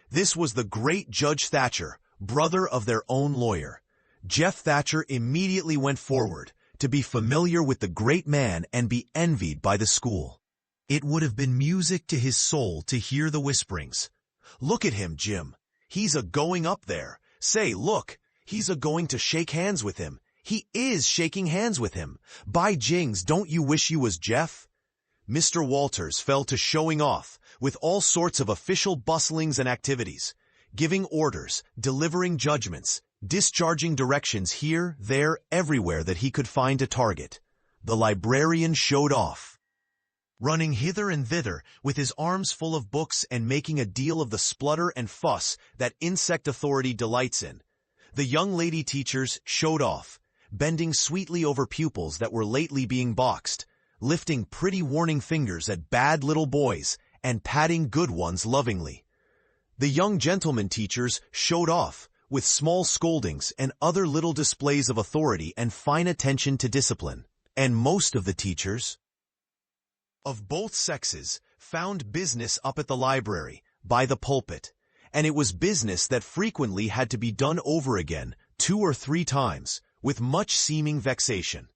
This was the great Judge Thatcher, brother of their own lawyer. Jeff Thatcher immediately went forward to be familiar with the great man and be envied by the school. It would have been music to his soul to hear the whisperings. "Look at him, Jim. He's a-going up there. Say, look, he's a-going to shake hands with him. He is shaking hands with him. By jings, don't you wish you was Jeff?" Mr. Walters fell to showing off with all sorts of official bustlings and activities, giving orders, delivering judgments, discharging directions here, there, everywhere that he could find a target. The librarian showed off, running hither and thither with his arms full of books and making a deal of the splutter and fuss that insect authority delights in. The young lady teachers showed off, bending sweetly over pupils that were lately being boxed, lifting pretty warning fingers at bad little boys and patting good ones lovingly. The young gentlemen teachers showed off with small scoldings and other little displays of authority and fine attention to discipline. And most of the teachers of both sexes found business up at the library, by the pulpit, and it was business that frequently had to be done over again 2 or 3 times, with much seeming vexation.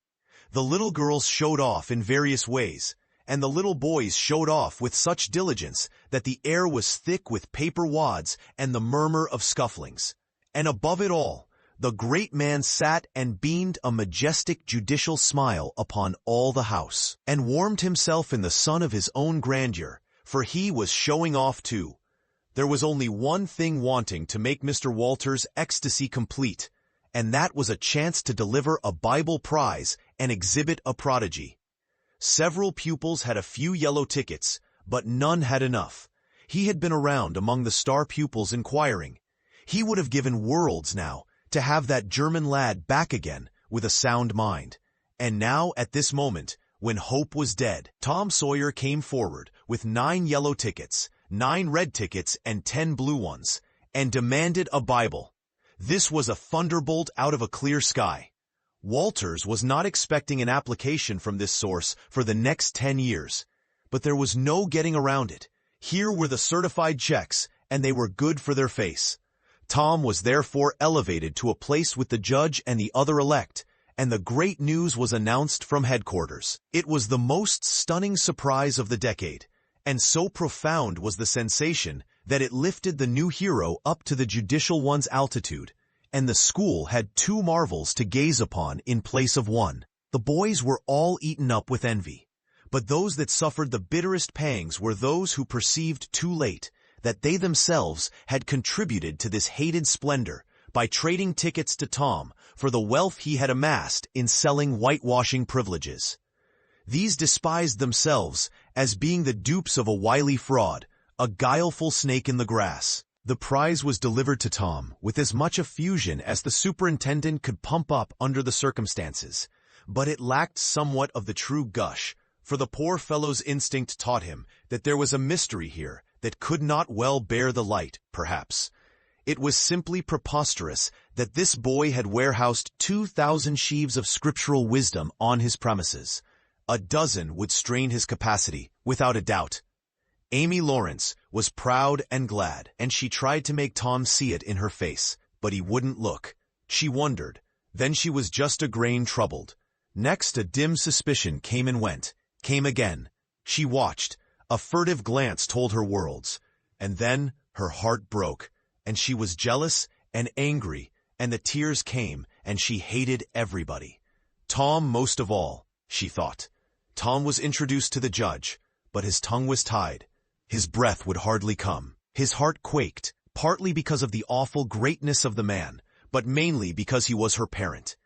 The little girls showed off in various ways, and the little boys showed off with such diligence that the air was thick with paper wads and the murmur of scufflings. And above it all, the great man sat and beamed a majestic judicial smile upon all the house, and warmed himself in the sun of his own grandeur, for he was showing off too. There was only one thing wanting to make Mr. Walter's ecstasy complete, and that was a chance to deliver a Bible prize and exhibit a prodigy. Several pupils had a few yellow tickets, but none had enough. He had been around among the star pupils inquiring. He would have given worlds now to have that German lad back again with a sound mind. And now, at this moment, when hope was dead, Tom Sawyer came forward with 9 yellow tickets, 9 red tickets, and 10 blue ones, and demanded a Bible. This was a thunderbolt out of a clear sky. Walters was not expecting an application from this source for the next 10 years, but there was no getting around it. Here were the certified checks, and they were good for their face. Tom was therefore elevated to a place with the judge and the other elect, and the great news was announced from headquarters. It was the most stunning surprise of the decade, and so profound was the sensation that it lifted the new hero up to the judicial one's altitude, and the school had 2 marvels to gaze upon in place of 1. The boys were all eaten up with envy, but those that suffered the bitterest pangs were those who perceived too late that they themselves had contributed to this hated splendor by trading tickets to Tom for the wealth he had amassed in selling whitewashing privileges. These despised themselves as being the dupes of a wily fraud, a guileful snake in the grass. The prize was delivered to Tom with as much effusion as the superintendent could pump up under the circumstances, but it lacked somewhat of the true gush, for the poor fellow's instinct taught him that there was a mystery here that could not well bear the light, perhaps. It was simply preposterous that this boy had warehoused 2,000 sheaves of scriptural wisdom on his premises. A dozen would strain his capacity, without a doubt. Amy Lawrence was proud and glad, and she tried to make Tom see it in her face, but he wouldn't look. She wondered. Then she was just a grain troubled. Next a dim suspicion came and went, came again. She watched. A furtive glance told her worlds. And then her heart broke, and she was jealous and angry, and the tears came, and she hated everybody. Tom most of all, she thought. Tom was introduced to the judge, but his tongue was tied. His breath would hardly come. His heart quaked, partly because of the awful greatness of the man, but mainly because he was her parent.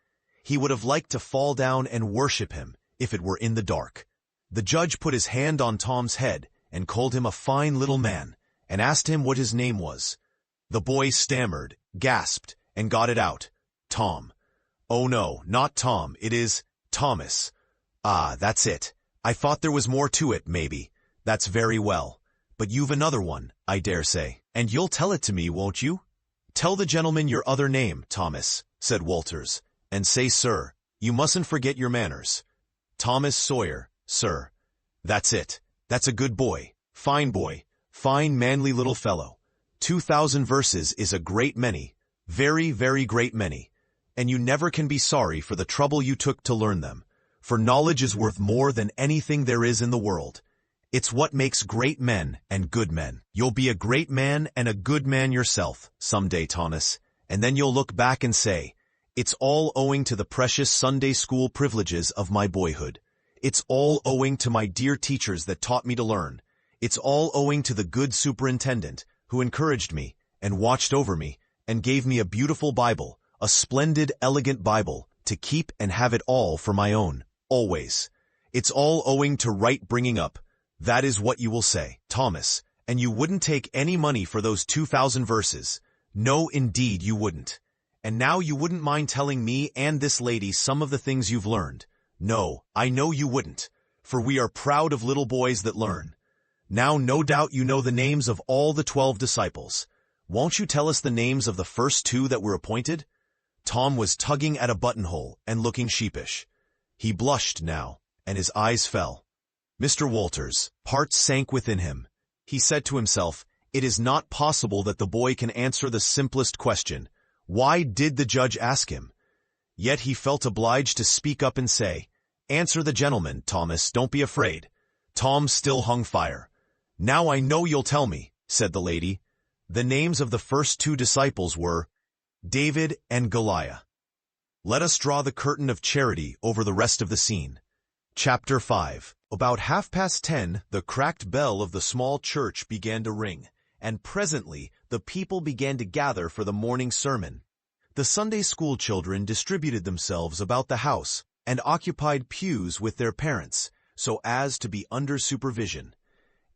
He would have liked to fall down and worship him, if it were in the dark. The judge put his hand on Tom's head and called him a fine little man, and asked him what his name was. The boy stammered, gasped, and got it out. Tom. Oh no, not Tom, it is Thomas. Ah, that's it. I thought there was more to it, maybe. That's very well. But you've another one, I dare say, and you'll tell it to me, won't you? Tell the gentleman your other name, Thomas, said Walters, and say, sir. You mustn't forget your manners. Thomas Sawyer, sir. That's it. That's a good boy, fine manly little fellow. 2,000 verses is a great many, very, very great many, and you never can be sorry for the trouble you took to learn them, for knowledge is worth more than anything there is in the world. It's what makes great men and good men. You'll be a great man and a good man yourself someday, Thomas, and then you'll look back and say, it's all owing to the precious Sunday school privileges of my boyhood. It's all owing to my dear teachers that taught me to learn. It's all owing to the good superintendent who encouraged me and watched over me and gave me a beautiful Bible, a splendid, elegant Bible, to keep and have it all for my own, always. It's all owing to right bringing up. That is what you will say, Thomas, and you wouldn't take any money for those 2,000 verses. No, indeed you wouldn't. And now you wouldn't mind telling me and this lady some of the things you've learned. No, I know you wouldn't, for we are proud of little boys that learn. Now no doubt you know the names of all the 12 disciples. Won't you tell us the names of the first 2 that were appointed? Tom was tugging at a buttonhole and looking sheepish. He blushed now, and his eyes fell. Mr. Walters' heart sank within him. He said to himself, it is not possible that the boy can answer the simplest question. Why did the judge ask him? Yet he felt obliged to speak up and say, answer the gentleman, Thomas, don't be afraid. Tom still hung fire. Now I know you'll tell me, said the lady. The names of the first 2 disciples were David and Goliath. Let us draw the curtain of charity over the rest of the scene. Chapter 5. About 10:30, the cracked bell of the small church began to ring, and presently the people began to gather for the morning sermon. The Sunday school children distributed themselves about the house and occupied pews with their parents, so as to be under supervision.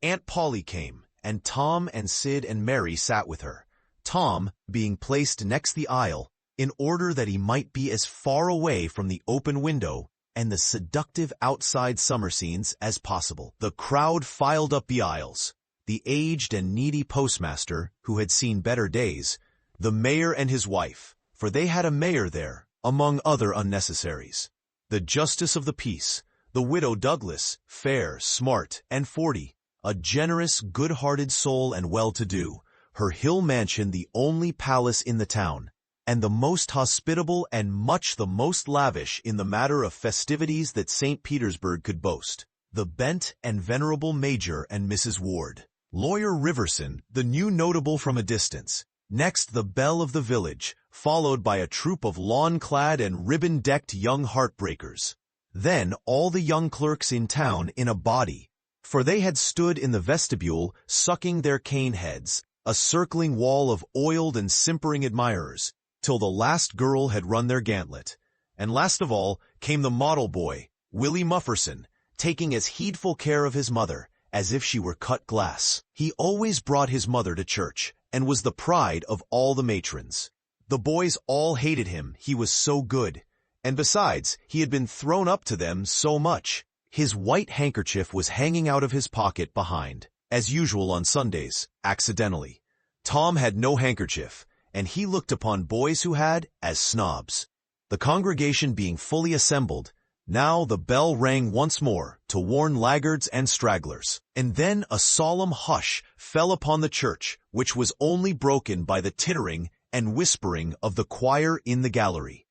Aunt Polly came, and Tom and Sid and Mary sat with her, Tom being placed next the aisle in order that he might be as far away from the open window and the seductive outside summer scenes as possible. The crowd filed up the aisles. The aged and needy postmaster, who had seen better days, the mayor and his wife, for they had a mayor there, among other unnecessaries, the justice of the peace, the widow Douglas, fair, smart, and 40, a generous, good-hearted soul and well-to-do, her hill mansion the only palace in the town, and the most hospitable and much the most lavish in the matter of festivities that St. Petersburg could boast, the bent and venerable Major and Mrs. Ward, Lawyer Riverson, the new notable from a distance, next the belle of the village, followed by a troop of lawn-clad and ribbon-decked young heartbreakers. Then all the young clerks in town in a body, for they had stood in the vestibule sucking their cane heads, a circling wall of oiled and simpering admirers, till the last girl had run their gauntlet. And last of all came the model boy, Willie Mufferson, taking as heedful care of his mother as if she were cut glass. He always brought his mother to church, and was the pride of all the matrons. The boys all hated him, he was so good, and besides, he had been thrown up to them so much. His white handkerchief was hanging out of his pocket behind, as usual on Sundays, accidentally. Tom had no handkerchief, and he looked upon boys who had as snobs. The congregation being fully assembled, now the bell rang once more to warn laggards and stragglers, and then a solemn hush fell upon the church, which was only broken by the tittering and whispering of the choir in the gallery.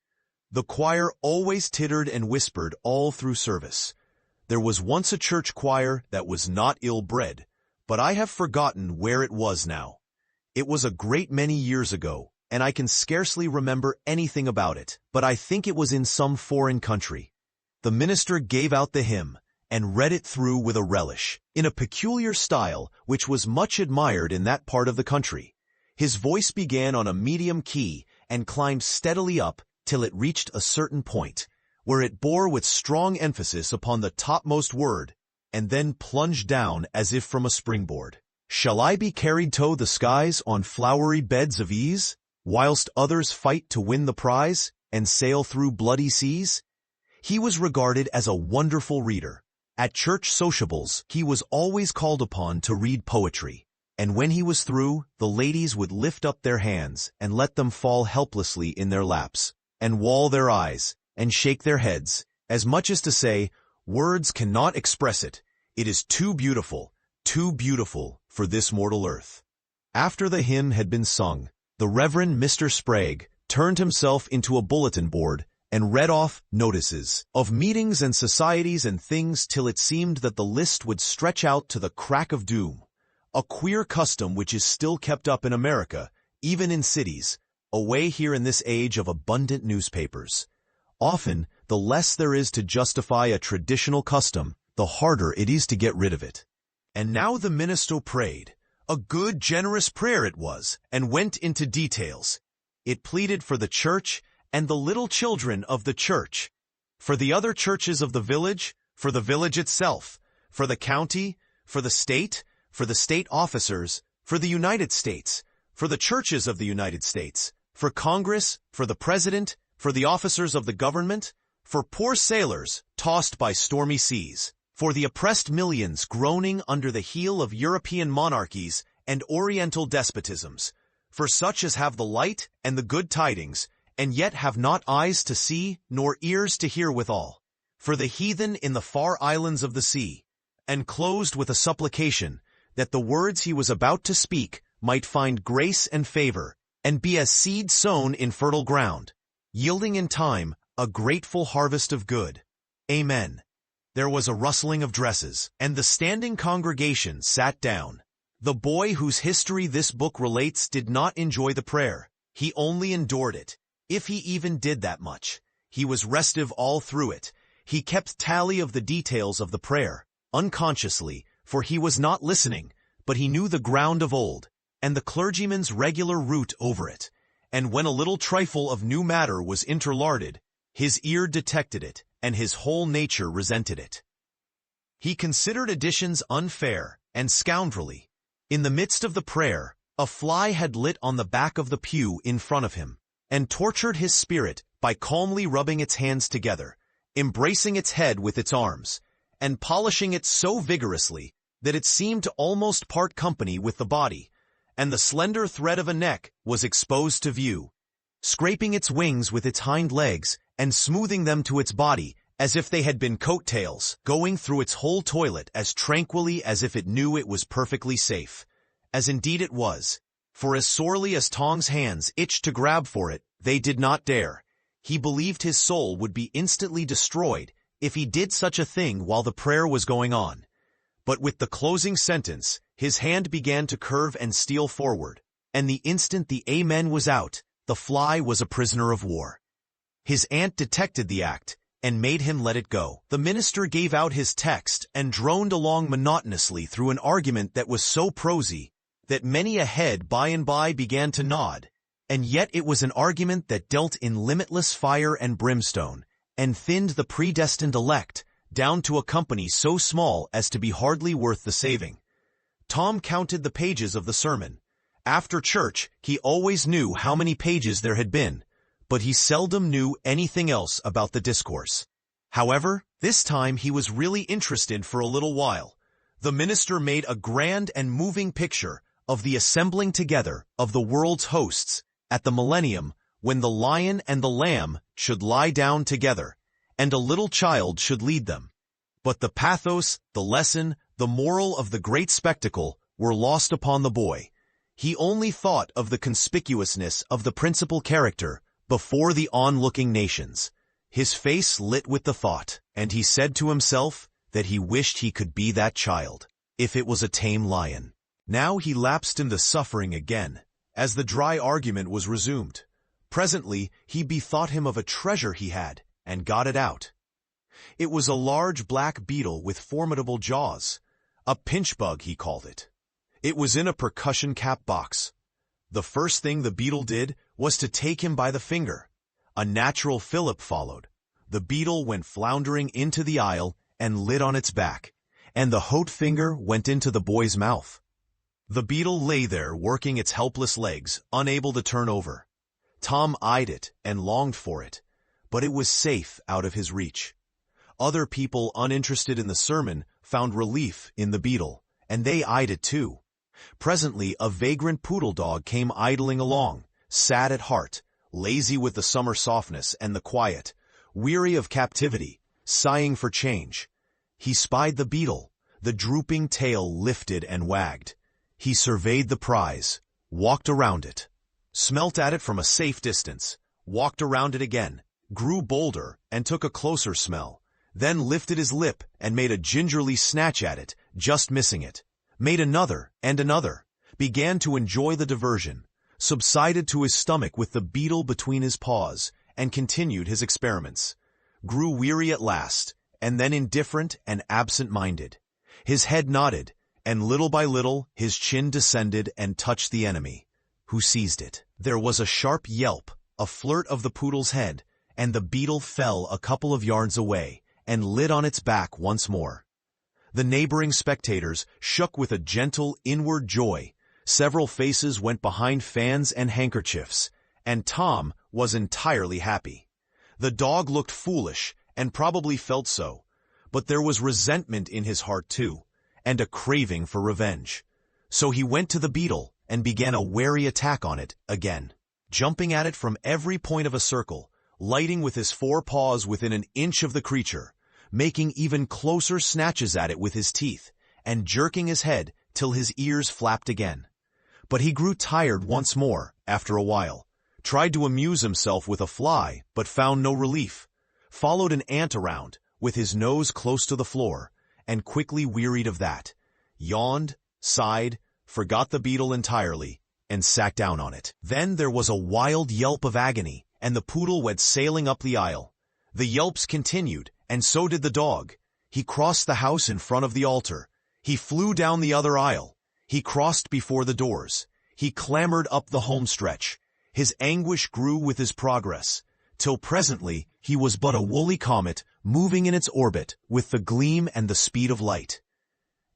The choir always tittered and whispered all through service. There was once a church choir that was not ill-bred, but I have forgotten where it was now. It was a great many years ago, and I can scarcely remember anything about it, but I think it was in some foreign country. The minister gave out the hymn, and read it through with a relish, in a peculiar style which was much admired in that part of the country. His voice began on a medium key, and climbed steadily up till it reached a certain point, where it bore with strong emphasis upon the topmost word, and then plunged down as if from a springboard. Shall I be carried to the skies on flowery beds of ease, whilst others fight to win the prize, and sail through bloody seas? He was regarded as a wonderful reader. At church sociables, he was always called upon to read poetry, and when he was through, the ladies would lift up their hands and let them fall helplessly in their laps, and wall their eyes, and shake their heads, as much as to say, words cannot express it. It is too beautiful for this mortal earth. After the hymn had been sung, the Reverend Mr. Sprague turned himself into a bulletin board and read off notices of meetings and societies and things till it seemed that the list would stretch out to the crack of doom. A queer custom which is still kept up in America, even in cities, away here in this age of abundant newspapers. Often, the less there is to justify a traditional custom, the harder it is to get rid of it. And now the minister prayed. A good, generous prayer it was, and went into details. It pleaded for the church and the little children of the church, for the other churches of the village, for the village itself, for the county, for the state officers, for the United States, for the churches of the United States, for Congress, for the president, for the officers of the government, for poor sailors tossed by stormy seas, for the oppressed millions groaning under the heel of European monarchies and Oriental despotisms, for such as have the light and the good tidings, and yet have not eyes to see nor ears to hear withal, for the heathen in the far islands of the sea, and closed with a supplication that the words he was about to speak might find grace and favor, and be as seed sown in fertile ground, yielding in time a grateful harvest of good. Amen. There was a rustling of dresses, and the standing congregation sat down. The boy whose history this book relates did not enjoy the prayer. He only endured it, if he even did that much. He was restive all through it. He kept tally of the details of the prayer, unconsciously, for he was not listening, but he knew the ground of old, and the clergyman's regular route over it. And when a little trifle of new matter was interlarded, his ear detected it, and his whole nature resented it. He considered additions unfair and scoundrelly. In the midst of the prayer, a fly had lit on the back of the pew in front of him, and tortured his spirit by calmly rubbing its hands together, embracing its head with its arms, and polishing it so vigorously that it seemed to almost part company with the body, and the slender thread of a neck was exposed to view, scraping its wings with its hind legs and smoothing them to its body as if they had been coat-tails, going through its whole toilet as tranquilly as if it knew it was perfectly safe, as indeed it was, for as sorely as Tom's hands itched to grab for it, they did not dare. He believed his soul would be instantly destroyed if he did such a thing while the prayer was going on. But with the closing sentence, his hand began to curve and steal forward, and the instant the amen was out, the fly was a prisoner of war. His aunt detected the act, and made him let it go. The minister gave out his text and droned along monotonously through an argument that was so prosy that many a head by and by began to nod, and yet it was an argument that dealt in limitless fire and brimstone, and thinned the predestined elect down to a company so small as to be hardly worth the saving. Tom counted the pages of the sermon, After church, he always knew how many pages there had been, but he seldom knew anything else about the discourse. However, this time he was really interested for a little while. The minister made a grand and moving picture of the assembling together of the world's hosts at the millennium, when the lion and the lamb should lie down together, and a little child should lead them. But the pathos, the lesson, the moral of the great spectacle were lost upon the boy. He only thought of the conspicuousness of the principal character before the onlooking nations. His face lit with the thought, and he said to himself that he wished he could be that child, if it was a tame lion. Now he lapsed into suffering again, as the dry argument was resumed. Presently he bethought him of a treasure he had, and got it out. It was a large black beetle with formidable jaws. A pinch-bug, he called it. It was in a percussion cap box. The first thing the beetle did was to take him by the finger. A natural fillip followed. The beetle went floundering into the aisle and lit on its back, and the haut finger went into the boy's mouth. The beetle lay there working its helpless legs, unable to turn over. Tom eyed it and longed for it, but it was safe out of his reach. Other people uninterested in the sermon found relief in the beetle, and they eyed it too. Presently a vagrant poodle dog came idling along, sad at heart, lazy with the summer softness and the quiet, weary of captivity, sighing for change. He spied the beetle. The drooping tail lifted and wagged. He surveyed the prize, walked around it, smelt at it from a safe distance, walked around it again, grew bolder and took a closer smell, then lifted his lip and made a gingerly snatch at it, just missing it, made another and another, began to enjoy the diversion, subsided to his stomach with the beetle between his paws, and continued his experiments, grew weary at last, and then indifferent and absent-minded. His head nodded, and little by little his chin descended and touched the enemy, who seized it. There was a sharp yelp, a flirt of the poodle's head, and the beetle fell a couple of yards away and lit on its back once more. The neighboring spectators shook with a gentle inward joy. Several faces went behind fans and handkerchiefs, and Tom was entirely happy. The dog looked foolish, and probably felt so, but there was resentment in his heart too, and a craving for revenge. So he went to the beetle and began a wary attack on it again, jumping at it from every point of a circle, lighting with his four paws within an inch of the creature, making even closer snatches at it with his teeth, and jerking his head till his ears flapped again. But he grew tired once more after a while, tried to amuse himself with a fly, but found no relief, followed an ant around, with his nose close to the floor, and quickly wearied of that, yawned, sighed, forgot the beetle entirely, and sat down on it. Then there was a wild yelp of agony, and the poodle went sailing up the aisle. The yelps continued, and so did the dog. He crossed the house in front of the altar. He flew down the other aisle. He crossed before the doors. He clambered up the home stretch. His anguish grew with his progress, till presently he was but a woolly comet moving in its orbit with the gleam and the speed of light.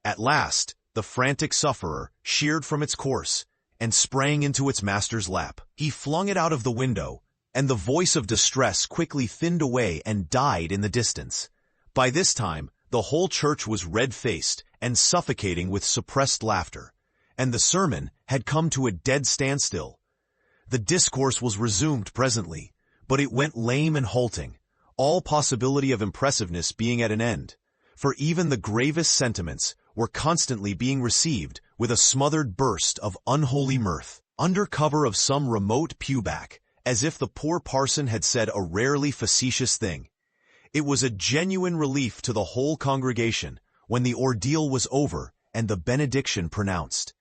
At last, the frantic sufferer sheered from its course and sprang into its master's lap. He flung it out of the window, and the voice of distress quickly thinned away and died in the distance. By this time, the whole church was red-faced and suffocating with suppressed laughter, and the sermon had come to a dead standstill. The discourse was resumed presently, but it went lame and halting, all possibility of impressiveness being at an end, for even the gravest sentiments were constantly being received with a smothered burst of unholy mirth, under cover of some remote pewback, as if the poor parson had said a rarely facetious thing. It was a genuine relief to the whole congregation when the ordeal was over and the benediction pronounced.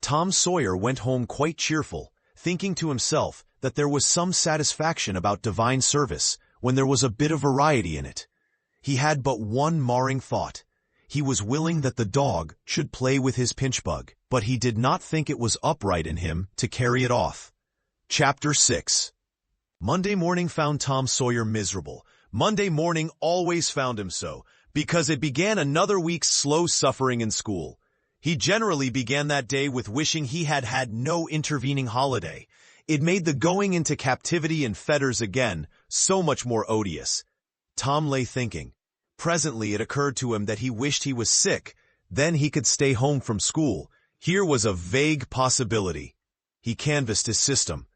Tom Sawyer went home quite cheerful, thinking to himself that there was some satisfaction about divine service when there was a bit of variety in it. He had but one marring thought. He was willing that the dog should play with his pinch-bug, but he did not think it was upright in him to carry it off. Chapter 6. Monday morning found Tom Sawyer miserable. Monday morning always found him so, because it began another week's slow suffering in school. He generally began that day with wishing he had had no intervening holiday. It made the going into captivity and fetters again so much more odious. Tom lay thinking. Presently it occurred to him that he wished he was sick. Then he could stay home from school. Here was a vague possibility. He canvassed his system.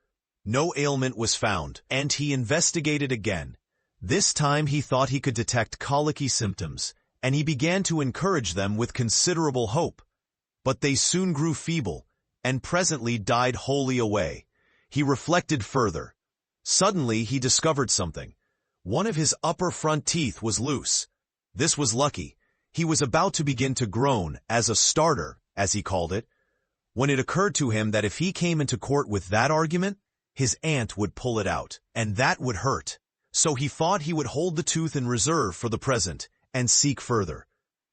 No ailment was found, and he investigated again. This time he thought he could detect colicky symptoms, and he began to encourage them with considerable hope. But they soon grew feeble, and presently died wholly away. He reflected further. Suddenly he discovered something. One of his upper front teeth was loose. This was lucky. He was about to begin to groan as a starter, as he called it, when it occurred to him that if he came into court with that argument, his aunt would pull it out, and that would hurt. So he thought he would hold the tooth in reserve for the present and seek further.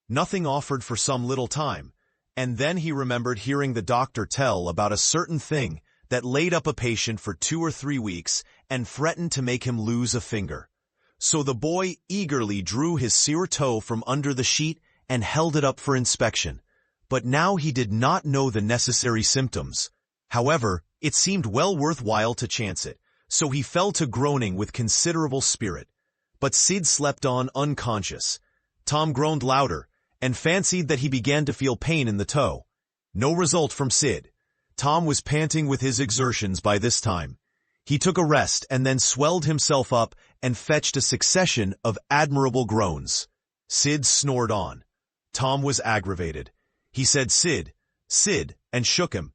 Nothing offered for some little time, and then he remembered hearing the doctor tell about a certain thing that laid up a patient for 2 or 3 weeks and threatened to make him lose a finger. So the boy eagerly drew his sere toe from under the sheet and held it up for inspection. But now he did not know the necessary symptoms. However, it seemed well worthwhile to chance it, so he fell to groaning with considerable spirit. But Sid slept on unconscious. Tom groaned louder, and fancied that he began to feel pain in the toe. No result from Sid. Tom was panting with his exertions by this time. He took a rest and then swelled himself up and fetched a succession of admirable groans. Sid snored on. Tom was aggravated. He said, "Sid, Sid," and shook him.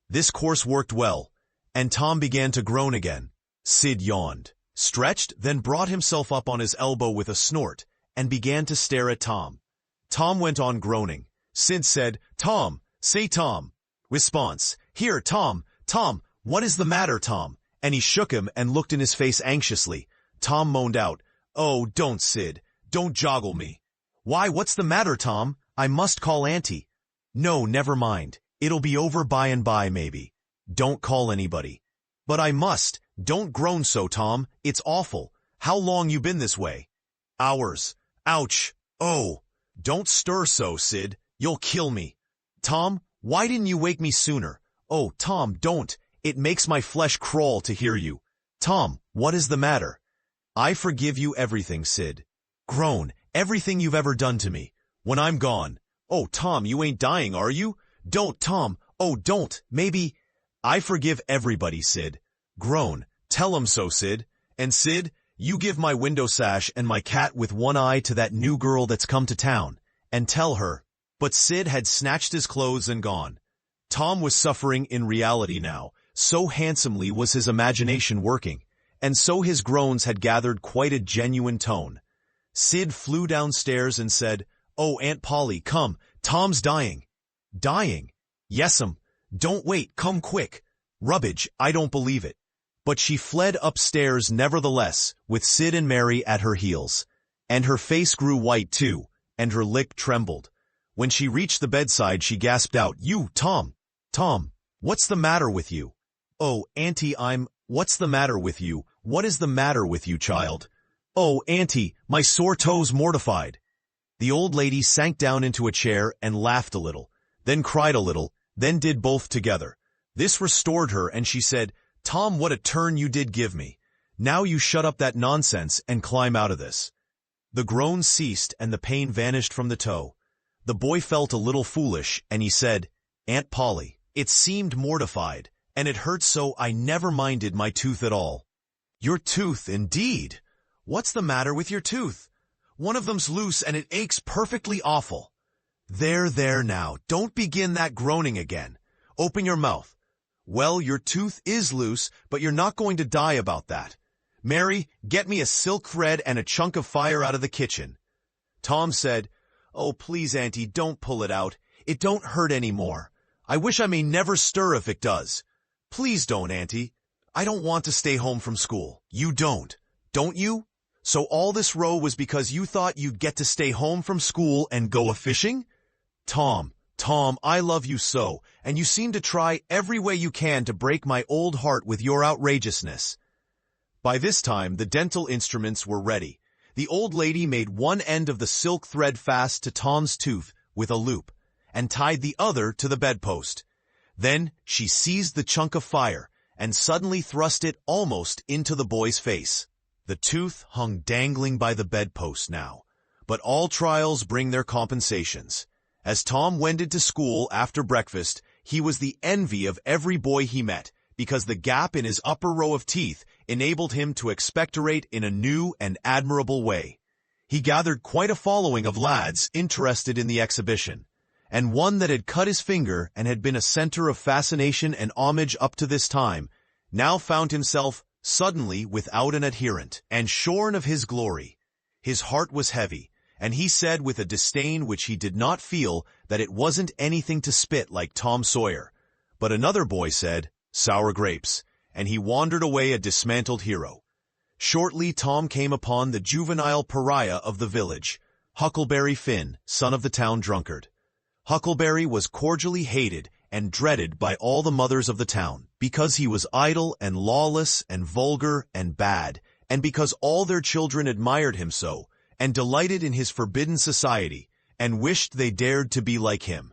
This course worked well, and Tom began to groan again. Sid yawned, stretched, then brought himself up on his elbow with a snort, and began to stare at Tom. Tom went on groaning. Sid said, "Tom, say Tom." Response, "Here, Tom, Tom, what is the matter, Tom?" And he shook him and looked in his face anxiously. Tom moaned out, "Oh, don't, Sid. Don't joggle me." "Why, what's the matter, Tom? I must call Auntie." "No, never mind. It'll be over by and by, maybe. Don't call anybody." "But I must. Don't groan so, Tom. It's awful. How long you been this way?" "Hours. Ouch. Oh." "Don't stir so, Sid. You'll kill me." "Tom, why didn't you wake me sooner?" "Oh, Tom, don't. It makes my flesh crawl to hear you." "Tom, what is the matter?" "I forgive you everything, Sid." "Groan, everything you've ever done to me. When I'm gone." "Oh, Tom, you ain't dying, are you?" "Don't, Tom. Oh, don't. Maybe." "I forgive everybody, Sid." "Groan, tell 'em so, Sid. And Sid, you give my window sash and my cat with one eye to that new girl that's come to town, and tell her." But Sid had snatched his clothes and gone. Tom was suffering in reality now. So handsomely was his imagination working, and so his groans had gathered quite a genuine tone. Sid flew downstairs and said, "Oh, Aunt Polly, come, Tom's dying." "Dying?" "Yes'm. Don't wait, come quick." "Rubbage, I don't believe it." But she fled upstairs nevertheless, with Sid and Mary at her heels. And her face grew white too, and her lip trembled. When she reached the bedside she gasped out, "You, Tom! Tom, what's the matter with you?" "Oh, Auntie, What's the matter with you? What is the matter with you, child?" "Oh, Auntie, my sore toe's mortified." The old lady sank down into a chair and laughed a little, then cried a little, then did both together. This restored her, and she said, "Tom, what a turn you did give me. Now you shut up that nonsense and climb out of this." The groans ceased and the pain vanished from the toe. The boy felt a little foolish, and he said, "Aunt Polly, it seemed mortified, and it hurt so I never minded my tooth at all." "Your tooth, indeed? What's the matter with your tooth?" "One of them's loose and it aches perfectly awful." There now, don't begin that groaning again. Open your mouth." "Well, your tooth is loose, but you're not going to die about that. Mary, get me a silk thread and a chunk of fire out of the kitchen." Tom said, "Oh, please, Auntie, don't pull it out. It don't hurt any more. I wish I may never stir if it does." "Please don't, Auntie. I don't want to stay home from school." "You don't you? So all this row was because you thought you'd get to stay home from school and go a-fishing?" Tom, I love you so, and you seem to try every way you can to break my old heart with your outrageousness." By this time the dental instruments were ready. The old lady made one end of the silk thread fast to Tom's tooth with a loop, and tied the other to the bedpost. Then she seized the chunk of fire and suddenly thrust it almost into the boy's face. The tooth hung dangling by the bedpost now, but all trials bring their compensations. As Tom wended to school after breakfast, he was the envy of every boy he met, because the gap in his upper row of teeth enabled him to expectorate in a new and admirable way. He gathered quite a following of lads interested in the exhibition, and one that had cut his finger and had been a center of fascination and homage up to this time, now found himself suddenly without an adherent, and shorn of his glory. His heart was heavy, and he said with a disdain which he did not feel that it wasn't anything to spit like Tom Sawyer. But another boy said, "Sour grapes," and he wandered away a dismantled hero. Shortly Tom came upon the juvenile pariah of the village, Huckleberry Finn, son of the town drunkard. Huckleberry was cordially hated and dreaded by all the mothers of the town, because he was idle and lawless and vulgar and bad, and because all their children admired him so, and delighted in his forbidden society, and wished they dared to be like him.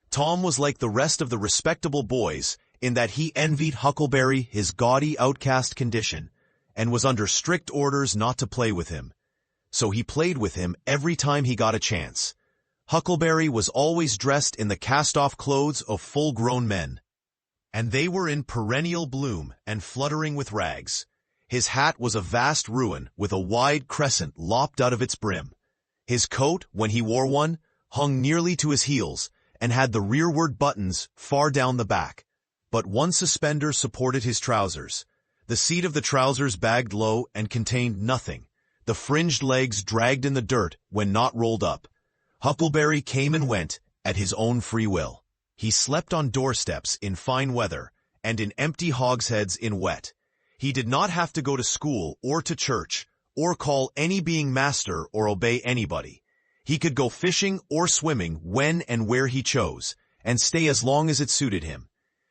Tom was like the rest of the respectable boys, in that he envied Huckleberry his gaudy outcast condition, and was under strict orders not to play with him. So he played with him every time he got a chance. Huckleberry was always dressed in the cast-off clothes of full-grown men, and they were in perennial bloom and fluttering with rags. His hat was a vast ruin with a wide crescent lopped out of its brim. His coat, when he wore one, hung nearly to his heels and had the rearward buttons far down the back. But one suspender supported his trousers. The seat of the trousers bagged low and contained nothing. The fringed legs dragged in the dirt when not rolled up. Huckleberry came and went at his own free will. He slept on doorsteps in fine weather and in empty hogsheads in wet. He did not have to go to school or to church, or call any being master or obey anybody. He could go fishing or swimming when and where he chose, and stay as long as it suited him.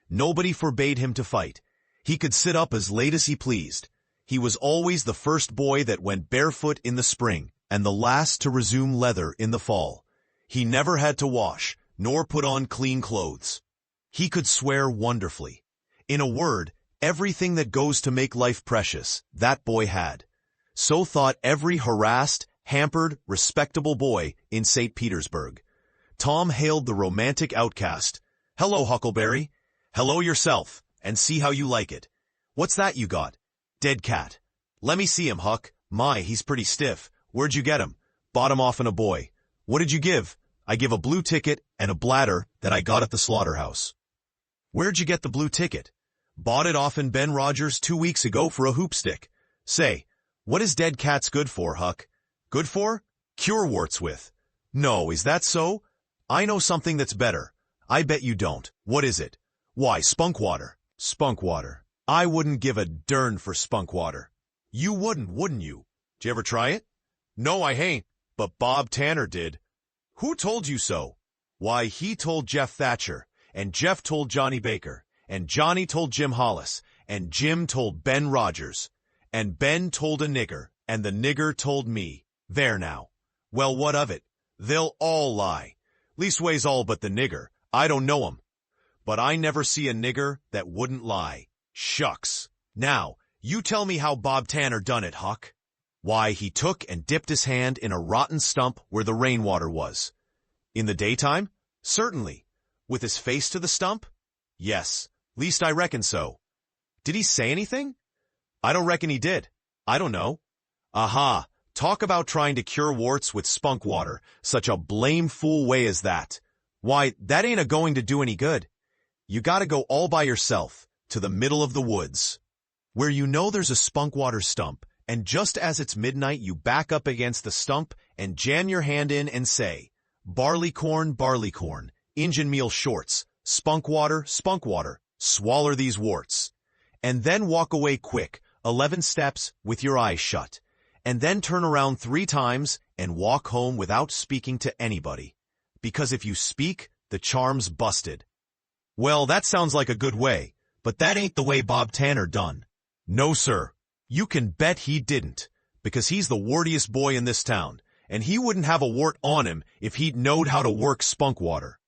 Nobody forbade him to fight. He could sit up as late as he pleased. He was always the first boy that went barefoot in the spring, and the last to resume leather in the fall. He never had to wash, nor put on clean clothes. He could swear wonderfully. In a word, everything that goes to make life precious, that boy had. So thought every harassed, hampered, respectable boy in St. Petersburg. Tom hailed the romantic outcast. "Hello, Huckleberry. Hello yourself, and see how you like it. What's that you got?" "Dead cat." "Let me see him, Huck. My, he's pretty stiff. Where'd you get him?" "Bought him off in a boy." "What did you give?" "I give a blue ticket and a bladder that I got at the slaughterhouse." "Where'd you get the blue ticket?" "Bought it off in Ben Rogers 2 weeks ago for a hoopstick." "Say, what is dead cats good for, Huck?" "Good for? Cure warts with." "No, is that so? I know something that's better." "I bet you don't. What is it?" "Why, spunk water." "Spunk water. I wouldn't give a dern for spunk water." "You wouldn't you? Did you ever try it?" "No, I hain't, but Bob Tanner did." "Who told you so?" "Why, he told Jeff Thatcher, and Jeff told Johnny Baker, and Johnny told Jim Hollis, and Jim told Ben Rogers, and Ben told a nigger, and the nigger told me. There now." "Well, what of it?" "They'll all lie. Leastways all but the nigger. I don't know 'em. But I never see a nigger that wouldn't lie." "Shucks. Now, you tell me how Bob Tanner done it, Huck." "Why, he took and dipped his hand in a rotten stump where the rainwater was." "In the daytime?" "Certainly." "With his face to the stump?" "Yes. Least I reckon so." "Did he say anything?" "I don't reckon he did. I don't know." "Aha. Talk about trying to cure warts with spunk water, such a blame fool way as that. Why, that ain't a-going to do any good. You gotta go all by yourself, to the middle of the woods, where you know there's a spunk water stump, and just as it's midnight you back up against the stump and jam your hand in and say, 'Barley corn, Injun meal shorts, spunk water, swaller these warts.' And then walk away quick, 11 steps, with your eyes shut. And then turn around 3 times and walk home without speaking to anybody. Because if you speak, the charm's busted." "Well, that sounds like a good way, but that ain't the way Bob Tanner done." "No, sir. You can bet he didn't, because he's the wartiest boy in this town, and he wouldn't have a wart on him if he'd knowed how to work spunk water.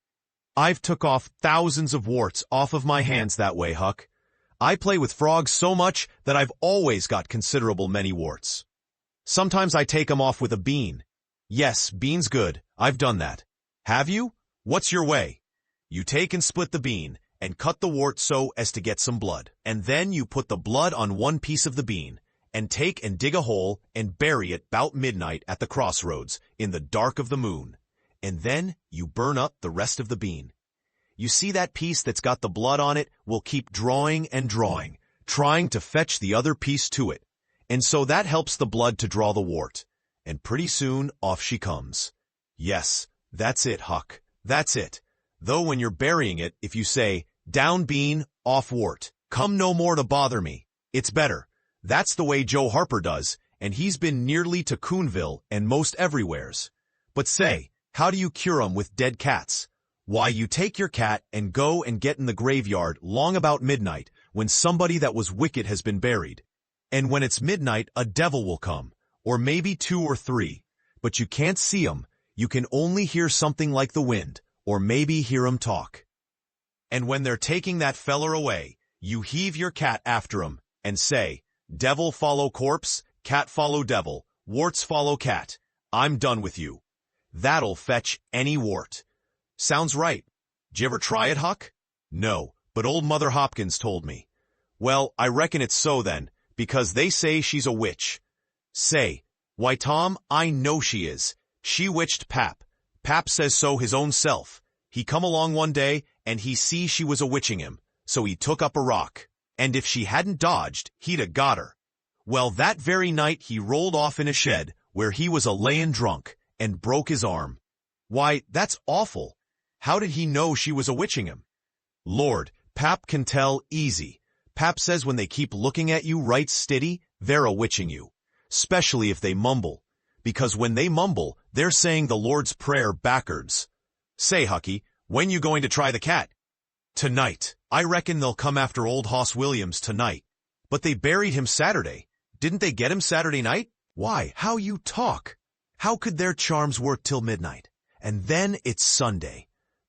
I've took off thousands of warts off of my hands that way, Huck. I play with frogs so much that I've always got considerable many warts. Sometimes I take 'em off with a bean. Yes, bean's good. I've done that. Have you? What's your way? You take and split the bean, and cut the wart so as to get some blood. And then you put the blood on one piece of the bean, and take and dig a hole and bury it 'bout midnight at the crossroads, in the dark of the moon. And then you burn up the rest of the bean. You see that piece that's got the blood on it will keep drawing and drawing, trying to fetch the other piece to it. And so that helps the blood to draw the wart. And pretty soon off she comes. Yes, that's it, Huck. That's it. Though when you're burying it, if you say, down bean, off wart, come no more to bother me, it's better. That's the way Joe Harper does, and he's been nearly to Coonville and most everywheres. But say, how do you cure 'em with dead cats? Why, you take your cat and go and get in the graveyard long about midnight, when somebody that was wicked has been buried. And when it's midnight, a devil will come, or maybe 2 or 3, but you can't see 'em. You can only hear something like the wind, or maybe hear 'em talk. And when they're taking that feller away, you heave your cat after 'em, and say, devil follow corpse, cat follow devil, warts follow cat. I'm done with you. That'll fetch any wart. Sounds right. Did you ever try it, Huck? No, but old Mother Hopkins told me. Well, I reckon it's so then, because they say she's a witch. Say, why, Tom, I know she is. She witched Pap. Pap says so his own self. He come along one day, and he see she was a-witching him, so he took up a rock. And if she hadn't dodged, he'd a got her. Well, that very night he rolled off in a shed, where he was a-layin' drunk, and broke his arm. Why, that's awful. How did he know she was a-witching him? Lord, Pap can tell easy. Pap says when they keep looking at you right stiddy, they're a-witching you. Specially if they mumble. Because when they mumble, they're saying the Lord's Prayer backwards. Say, Hucky, when you going to try the cat? Tonight. I reckon they'll come after old Hoss Williams tonight. But they buried him Saturday. Didn't they get him Saturday night? Why, how you talk. How could their charms work till midnight? And then it's Sunday.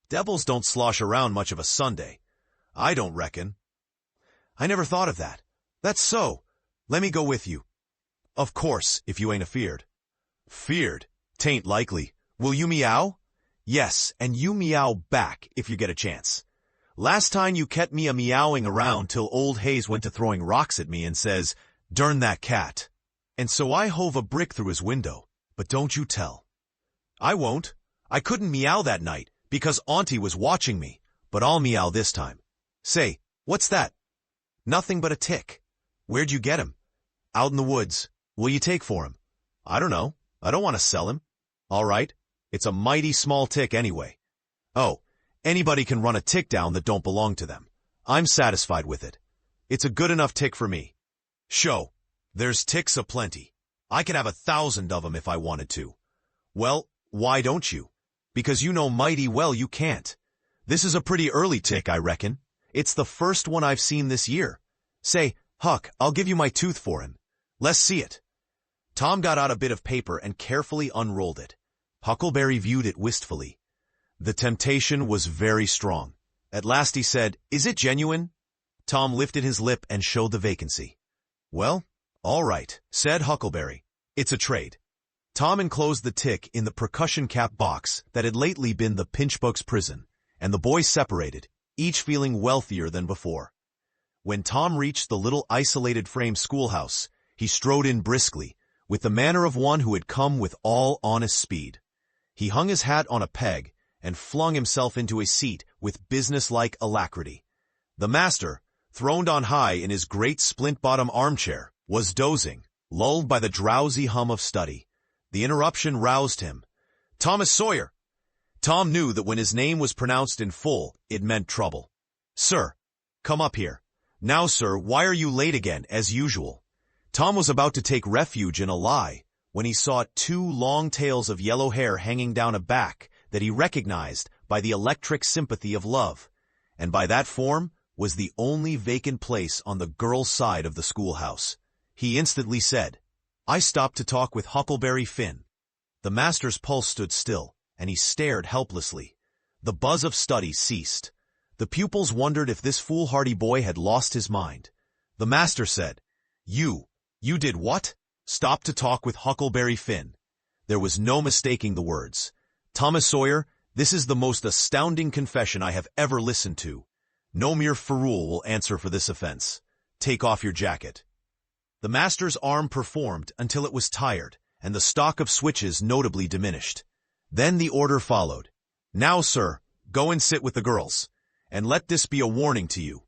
Devils don't slosh around much of a Sunday. I don't reckon. I never thought of that. That's so. Let me go with you. Of course, if you ain't afeard. Feared? 'Tain't likely. Will you meow? Yes, and you meow back if you get a chance. Last time you kept me a-meowing around till old Hayes went to throwing rocks at me and says, "Darn that cat." And so I hove a brick through his window, but don't you tell. I won't. I couldn't meow that night, because Auntie was watching me, but I'll meow this time. Say, what's that? Nothing but a tick. Where'd you get him? Out in the woods. Will you take for him? I don't know. I don't want to sell him. All right. It's a mighty small tick anyway. Oh, anybody can run a tick down that don't belong to them. I'm satisfied with it. It's a good enough tick for me. Sho, there's ticks aplenty. I could have 1,000 of 'em if I wanted to. Well, why don't you? Because you know mighty well you can't. This is a pretty early tick, I reckon. It's the first one I've seen this year. Say, Huck, I'll give you my tooth for him. Let's see it. Tom got out a bit of paper and carefully unrolled it. Huckleberry viewed it wistfully. The temptation was very strong. At last he said, "Is it genuine?" Tom lifted his lip and showed the vacancy. "Well, all right," said Huckleberry. "It's a trade." Tom enclosed the tick in the percussion cap box that had lately been the Pinchbug's prison, and the boys separated, each feeling wealthier than before. When Tom reached the little isolated frame schoolhouse, he strode in briskly, with the manner of one who had come with all honest speed. He hung his hat on a peg and flung himself into a seat with business-like alacrity. The master, throned on high in his great splint-bottom armchair, was dozing, lulled by the drowsy hum of study. The interruption roused him. "Thomas Sawyer!" Tom knew that when his name was pronounced in full, it meant trouble. "Sir, come up here. Now, sir, why are you late again, as usual?" Tom was about to take refuge in a lie, when he saw 2 long tails of yellow hair hanging down a back that he recognized by the electric sympathy of love, and by that form was the only vacant place on the girl's side of the schoolhouse. He instantly said, "I stopped to talk with Huckleberry Finn." The master's pulse stood still, and he stared helplessly. The buzz of study ceased. The pupils wondered if this foolhardy boy had lost his mind. The master said, You did what? Stop to talk with Huckleberry Finn. There was no mistaking the words. Thomas Sawyer, this is the most astounding confession I have ever listened to. No mere ferule will answer for this offense. Take off your jacket. The master's arm performed until it was tired, and the stock of switches notably diminished. Then the order followed. Now, sir, go and sit with the girls, and let this be a warning to you.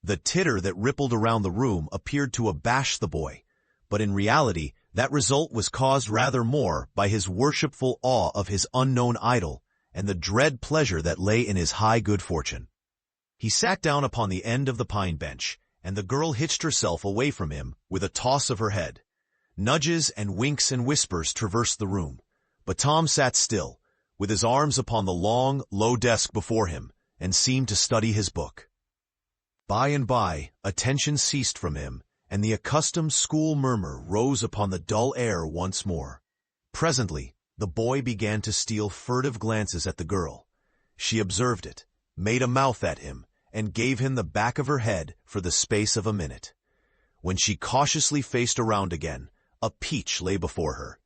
The titter that rippled around the room appeared to abash the boy, but in reality, that result was caused rather more by his worshipful awe of his unknown idol and the dread pleasure that lay in his high good fortune. He sat down upon the end of the pine bench, and the girl hitched herself away from him with a toss of her head. Nudges and winks and whispers traversed the room, but Tom sat still, with his arms upon the long, low desk before him, and seemed to study his book. By and by, attention ceased from him, and the accustomed school murmur rose upon the dull air once more. Presently, the boy began to steal furtive glances at the girl. She observed it, made a mouth at him, and gave him the back of her head for the space of a minute. When she cautiously faced around again, a peach lay before her.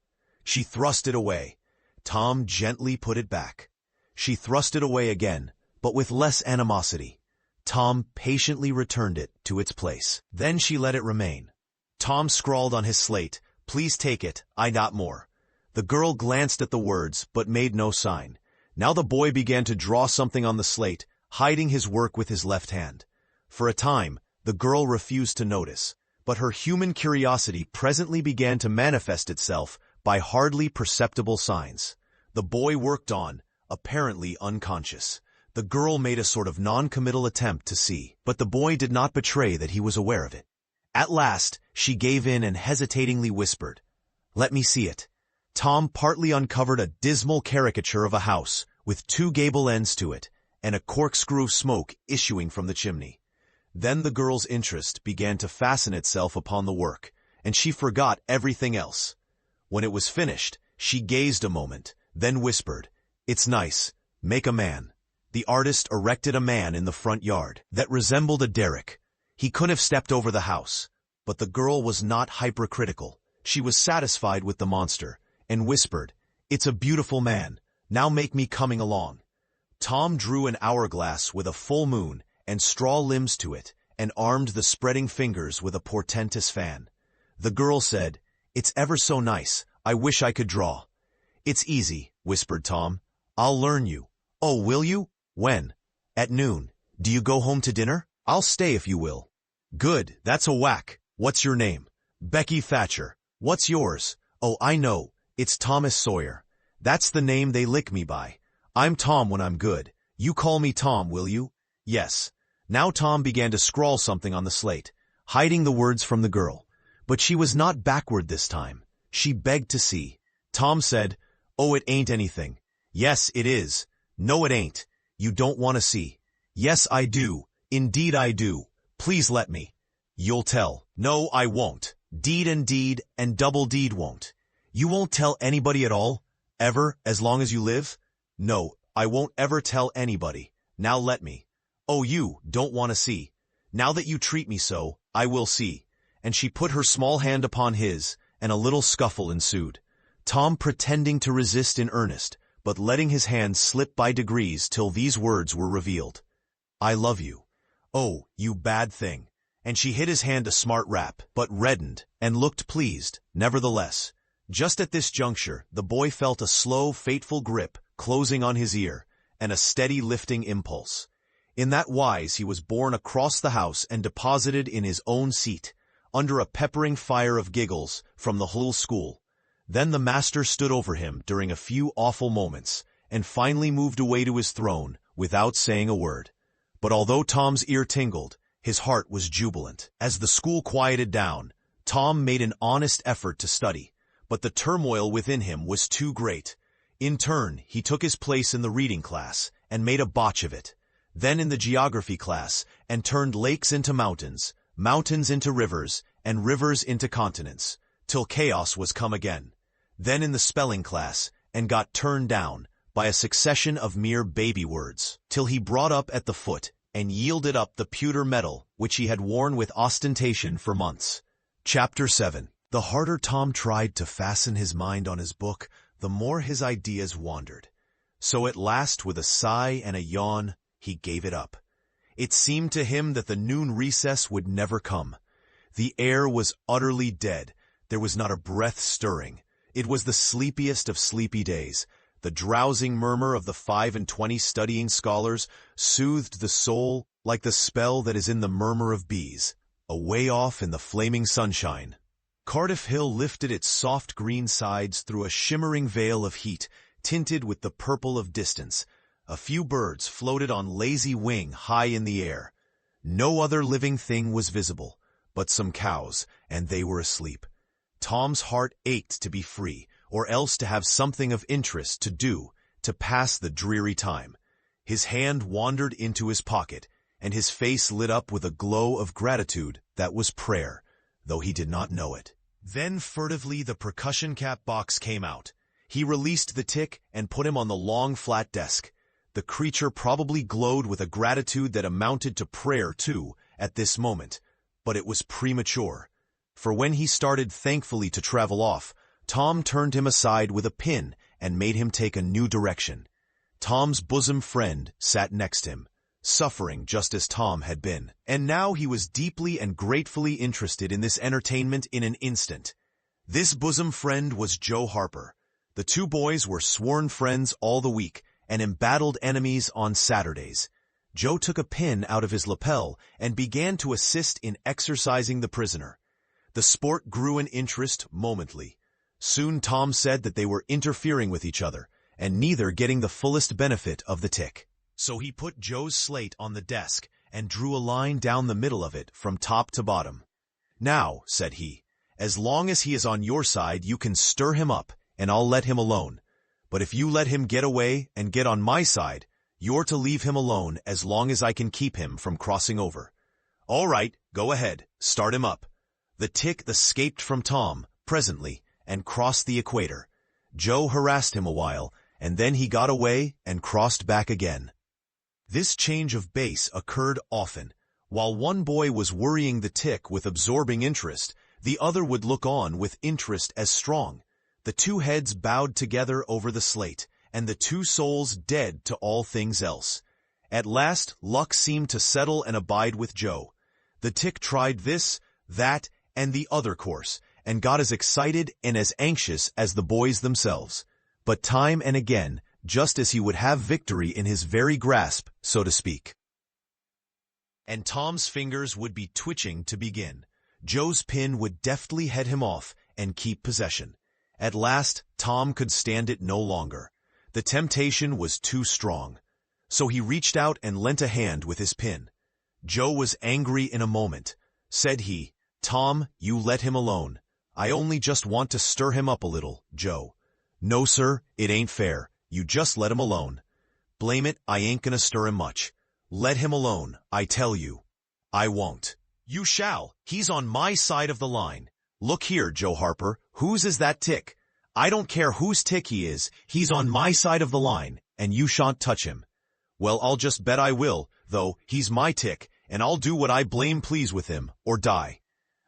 She thrust it away. Tom gently put it back. She thrust it away again, but with less animosity. Tom patiently returned it to its place. Then she let it remain. Tom scrawled on his slate, "Please take it, I got more." The girl glanced at the words, but made no sign. Now the boy began to draw something on the slate, hiding his work with his left hand. For a time, the girl refused to notice, but her human curiosity presently began to manifest itself by hardly perceptible signs. The boy worked on, apparently unconscious. The girl made a sort of non-committal attempt to see, but the boy did not betray that he was aware of it. At last, she gave in and hesitatingly whispered, "Let me see it." Tom partly uncovered a dismal caricature of a house, with two gable ends to it, and a corkscrew of smoke issuing from the chimney. Then the girl's interest began to fasten itself upon the work, and she forgot everything else. When it was finished, she gazed a moment, then whispered, "It's nice. Make a man." The artist erected a man in the front yard that resembled a derrick. He could have stepped over the house, but the girl was not hypercritical. She was satisfied with the monster, and whispered, "It's a beautiful man. Now make me coming along." Tom drew an hourglass with a full moon and straw limbs to it, and armed the spreading fingers with a portentous fan. The girl said, "It's ever so nice. I wish I could draw." "It's easy," whispered Tom. "I'll learn you." "Oh, will you? When?" "At noon. Do you go home to dinner?" "I'll stay if you will." "Good, that's a whack. What's your name?" "Becky Thatcher." "What's yours?" "Oh, I know. It's Thomas Sawyer. That's the name they lick me by. I'm Tom when I'm good. You call me Tom, will you?" "Yes." Now Tom began to scrawl something on the slate, hiding the words from the girl. But she was not backward this time. She begged to see. Tom said, "Oh, it ain't anything." "Yes, it is." "No, it ain't. You don't want to see." "Yes, I do. Indeed I do. Please let me." "You'll tell." "No, I won't. Deed and double deed won't." "You won't tell anybody at all? Ever, as long as you live?" "No, I won't ever tell anybody. Now let me." "Oh, you don't want to see. Now that you treat me so, I will see." And she put her small hand upon his, and a little scuffle ensued. Tom pretending to resist in earnest, but letting his hand slip by degrees till these words were revealed. "I love you." "Oh, you bad thing." And she hit his hand a smart rap, but reddened, and looked pleased, nevertheless. Just at this juncture, the boy felt a slow, fateful grip closing on his ear, and a steady lifting impulse. In that wise he was borne across the house and deposited in his own seat, under a peppering fire of giggles from the whole school. Then the master stood over him during a few awful moments, and finally moved away to his throne without saying a word. But although Tom's ear tingled, his heart was jubilant. As the school quieted down, Tom made an honest effort to study, but the turmoil within him was too great. In turn, he took his place in the reading class and made a botch of it, then in the geography class and turned lakes into mountains, mountains into rivers, and rivers into continents, till chaos was come again. Then in the spelling class, and got turned down, by a succession of mere baby words, till he brought up at the foot and yielded up the pewter medal which he had worn with ostentation for months. Chapter 7. The harder Tom tried to fasten his mind on his book, the more his ideas wandered. So at last, with a sigh and a yawn, he gave it up. It seemed to him that the noon recess would never come. The air was utterly dead. There was not a breath stirring. It was the sleepiest of sleepy days. The drowsing murmur of the 25 studying scholars soothed the soul like the spell that is in the murmur of bees. Away off in the flaming sunshine, Cardiff Hill lifted its soft green sides through a shimmering veil of heat, tinted with the purple of distance. A few birds floated on lazy wing high in the air. No other living thing was visible, but some cows, and they were asleep. Tom's heart ached to be free, or else to have something of interest to do, to pass the dreary time. His hand wandered into his pocket, and his face lit up with a glow of gratitude that was prayer, though he did not know it. Then furtively the percussion cap box came out. He released the tick and put him on the long flat desk. The creature probably glowed with a gratitude that amounted to prayer too, at this moment, but it was premature. For when he started thankfully to travel off, Tom turned him aside with a pin and made him take a new direction. Tom's bosom friend sat next him, suffering just as Tom had been, and now he was deeply and gratefully interested in this entertainment in an instant. This bosom friend was Joe Harper. The two boys were sworn friends all the week and embattled enemies on Saturdays. Joe took a pin out of his lapel and began to assist in exercising the prisoner. The sport grew in interest momently. Soon Tom said that they were interfering with each other, and neither getting the fullest benefit of the tick. So he put Joe's slate on the desk and drew a line down the middle of it from top to bottom. "Now," said he, "as long as he is on your side, you can stir him up, and I'll let him alone. But if you let him get away and get on my side, you're to leave him alone as long as I can keep him from crossing over." "All right, go ahead, start him up." The tick escaped from Tom, presently, and crossed the equator. Joe harassed him a while, and then he got away and crossed back again. This change of base occurred often. While one boy was worrying the tick with absorbing interest, the other would look on with interest as strong. The two heads bowed together over the slate, and the two souls dead to all things else. At last, luck seemed to settle and abide with Joe. The tick tried this, that, and the other course, and got as excited and as anxious as the boys themselves. But time and again, just as he would have victory in his very grasp, so to speak, and Tom's fingers would be twitching to begin, Joe's pin would deftly head him off and keep possession. At last, Tom could stand it no longer. The temptation was too strong. So he reached out and lent a hand with his pin. Joe was angry in a moment. Said he, "Tom, you let him alone. I only just want to stir him up a little, Joe." "No, sir, it ain't fair. You just let him alone." "Blame it, I ain't gonna stir him much. Let him alone, I tell you." "I won't." "You shall. He's on my side of the line. Look here, Joe Harper, whose is that tick? I don't care whose tick he is, he's on my side of the line, and you shan't touch him." "Well, I'll just bet I will, though, he's my tick, and I'll do what I blame please with him, or die."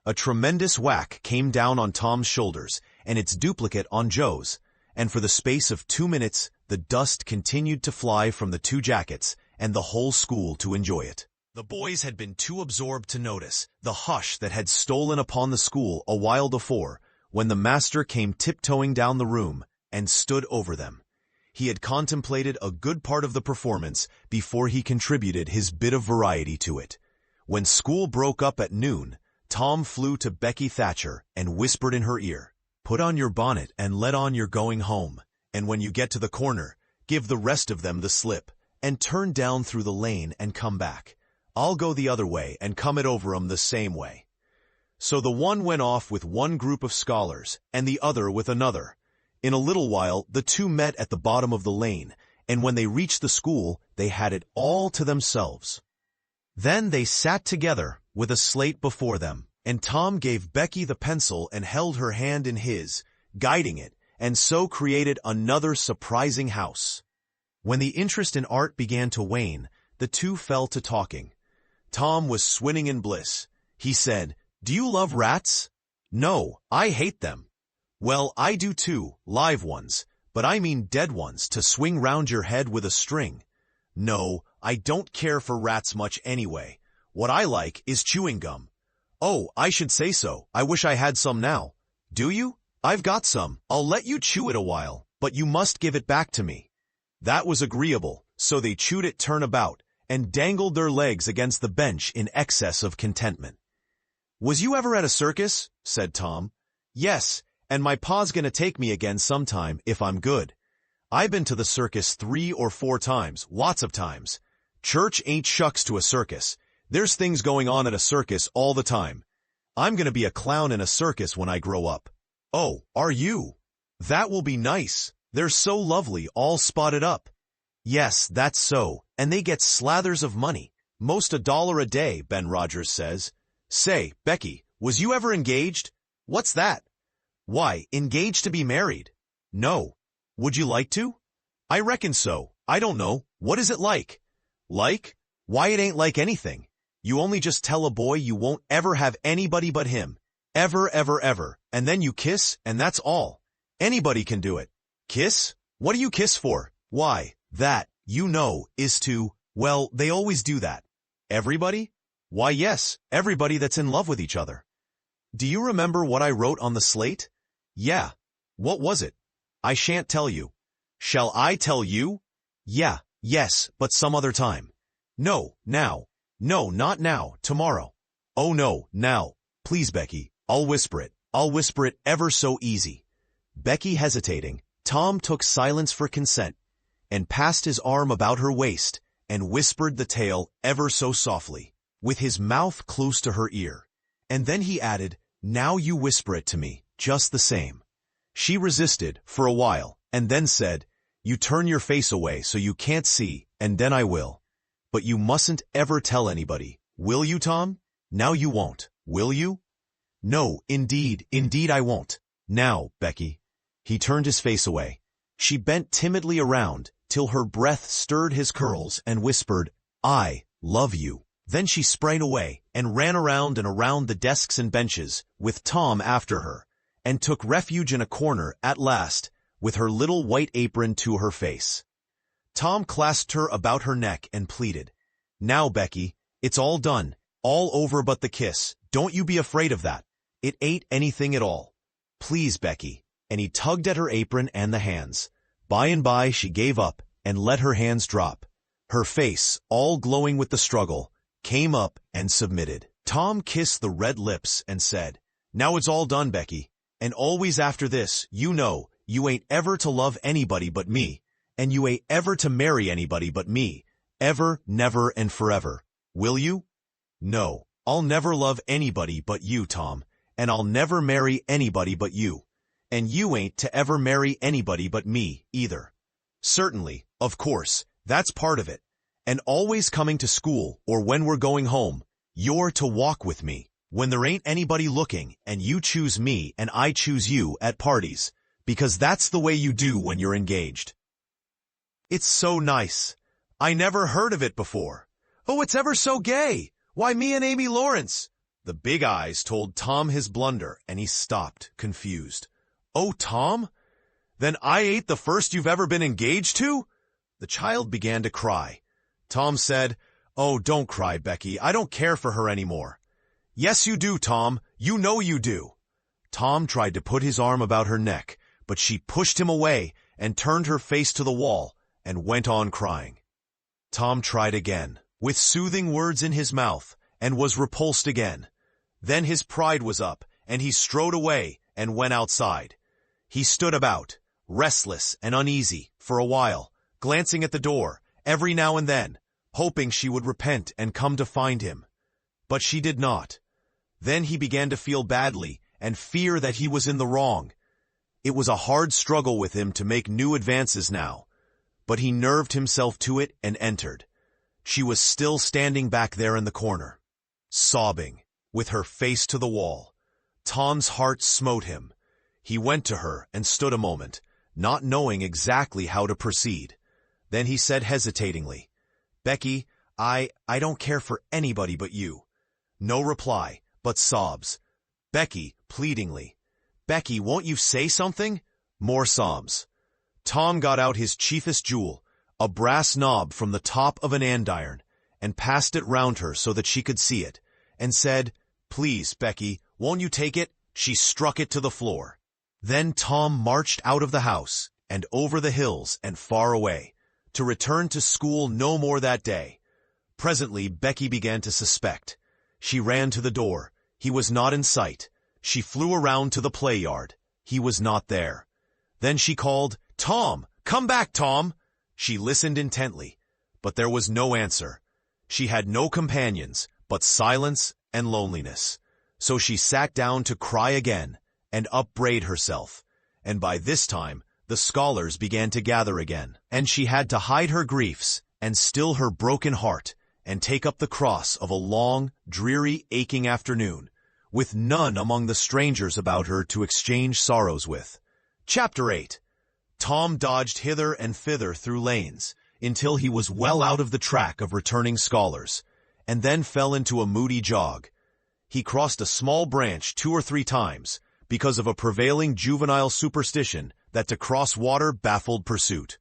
A tremendous whack came down on Tom's shoulders, and its duplicate on Joe's, and for the space of 2 minutes, the dust continued to fly from the two jackets, and the whole school to enjoy it. The boys had been too absorbed to notice the hush that had stolen upon the school a while before, when the master came tiptoeing down the room and stood over them. He had contemplated a good part of the performance before he contributed his bit of variety to it. When school broke up at noon, Tom flew to Becky Thatcher and whispered in her ear, "Put on your bonnet and let on you're going home, and when you get to the corner, give the rest of them the slip, and turn down through the lane and come back. I'll go the other way and come it over 'em the same way." So the one went off with one group of scholars, and the other with another. In a little while the two met at the bottom of the lane, and when they reached the school, they had it all to themselves. Then they sat together, with a slate before them, and Tom gave Becky the pencil and held her hand in his, guiding it, and so created another surprising house. When the interest in art began to wane, the two fell to talking. Tom was swinning in bliss. He said, "Do you love rats?" "No, I hate them." "Well, I do too, live ones, but I mean dead ones to swing round your head with a string." "No, I don't care for rats much anyway. What I like is chewing gum." "Oh, I should say so. I wish I had some now." "Do you? I've got some. I'll let you chew it a while, but you must give it back to me." That was agreeable, so they chewed it turnabout and dangled their legs against the bench in excess of contentment. "Was you ever at a circus?" said Tom. "Yes, and my pa's gonna take me again sometime if I'm good. I've been to the circus 3 or 4 times, lots of times. Church ain't shucks to a circus. There's things going on at a circus all the time. I'm gonna be a clown in a circus when I grow up." "Oh, are you? That will be nice. They're so lovely, all spotted up." "Yes, that's so, and they get slathers of money. Most $1 a day, Ben Rogers says. Say, Becky, was you ever engaged?" "What's that?" "Why, engaged to be married." "No. Would you like to?" "I reckon so. I don't know. What is it like?" "Like? Why, it ain't like anything. You only just tell a boy you won't ever have anybody but him. Ever, ever, ever. And then you kiss, and that's all. Anybody can do it." "Kiss? What do you kiss for?" "Why, that, you know, is to, well, they always do that." "Everybody?" "Why, yes, everybody that's in love with each other." "Do you remember what I wrote on the slate?" "Yeah." "What was it?" "I shan't tell you." "Shall I tell you?" "Yeah, yes, but some other time." "No, now." "No, not now, tomorrow." "Oh no, now. Please, Becky, I'll whisper it. I'll whisper it ever so easy." Becky hesitating, Tom took silence for consent, and passed his arm about her waist, and whispered the tale ever so softly, with his mouth close to her ear. And then he added, "Now you whisper it to me, just the same." She resisted for a while, and then said, "You turn your face away so you can't see, and then I will. But you mustn't ever tell anybody, will you, Tom? Now you won't, will you?" "No, indeed, indeed I won't. Now, Becky." He turned his face away. She bent timidly around, till her breath stirred his curls, and whispered, "I love you." Then she sprang away, and ran around and around the desks and benches, with Tom after her, and took refuge in a corner at last, with her little white apron to her face. Tom clasped her about her neck and pleaded, "Now, Becky, it's all done, all over but the kiss. Don't you be afraid of that. It ain't anything at all. Please, Becky." And he tugged at her apron and the hands. By and by she gave up, and let her hands drop. Her face, all glowing with the struggle, came up and submitted. Tom kissed the red lips and said, "Now it's all done, Becky. And always after this, you know, you ain't ever to love anybody but me, and you ain't ever to marry anybody but me, ever, never, and forever. Will you?" "No, I'll never love anybody but you, Tom, and I'll never marry anybody but you. And you ain't to ever marry anybody but me, either." "Certainly, of course, that's part of it. And always coming to school, or when we're going home, you're to walk with me, when there ain't anybody looking, and you choose me and I choose you at parties, because that's the way you do when you're engaged." "It's so nice. I never heard of it before. Oh, it's ever so gay. Why, me and Amy Lawrence." The big eyes told Tom his blunder, and he stopped, confused. "Oh, Tom? Then I ain't the first you've ever been engaged to?" The child began to cry. Tom said, "Oh, don't cry, Becky. I don't care for her anymore." "Yes, you do, Tom. You know you do." Tom tried to put his arm about her neck, but she pushed him away and turned her face to the wall and went on crying. Tom tried again, with soothing words in his mouth, and was repulsed again. Then his pride was up, and he strode away and went outside. He stood about, restless and uneasy, for a while, glancing at the door, every now and then, hoping she would repent and come to find him. But she did not. Then he began to feel badly and fear that he was in the wrong. It was a hard struggle with him to make new advances now, but he nerved himself to it and entered. She was still standing back there in the corner, sobbing, with her face to the wall. Tom's heart smote him. He went to her and stood a moment, not knowing exactly how to proceed. Then he said hesitatingly, "Becky, I don't care for anybody but you." No reply, but sobs. Becky, pleadingly, "Becky, won't you say something?" More sobs. Tom got out his chiefest jewel, a brass knob from the top of an andiron, and passed it round her so that she could see it, and said, "Please, Becky, won't you take it?" She struck it to the floor. Then Tom marched out of the house, and over the hills and far away, to return to school no more that day. Presently Becky began to suspect. She ran to the door. He was not in sight. She flew around to the play yard. He was not there. Then she called, "Tom! Come back, Tom!" She listened intently, but there was no answer. She had no companions, but silence and loneliness. So she sat down to cry again, and upbraid herself. And by this time, the scholars began to gather again, and she had to hide her griefs, and still her broken heart, and take up the cross of a long, dreary, aching afternoon, with none among the strangers about her to exchange sorrows with. Chapter 8. Tom dodged hither and thither through lanes, until he was well out of the track of returning scholars, and then fell into a moody jog. He crossed a small branch 2 or 3 times, because of a prevailing juvenile superstition that to cross water baffled pursuit.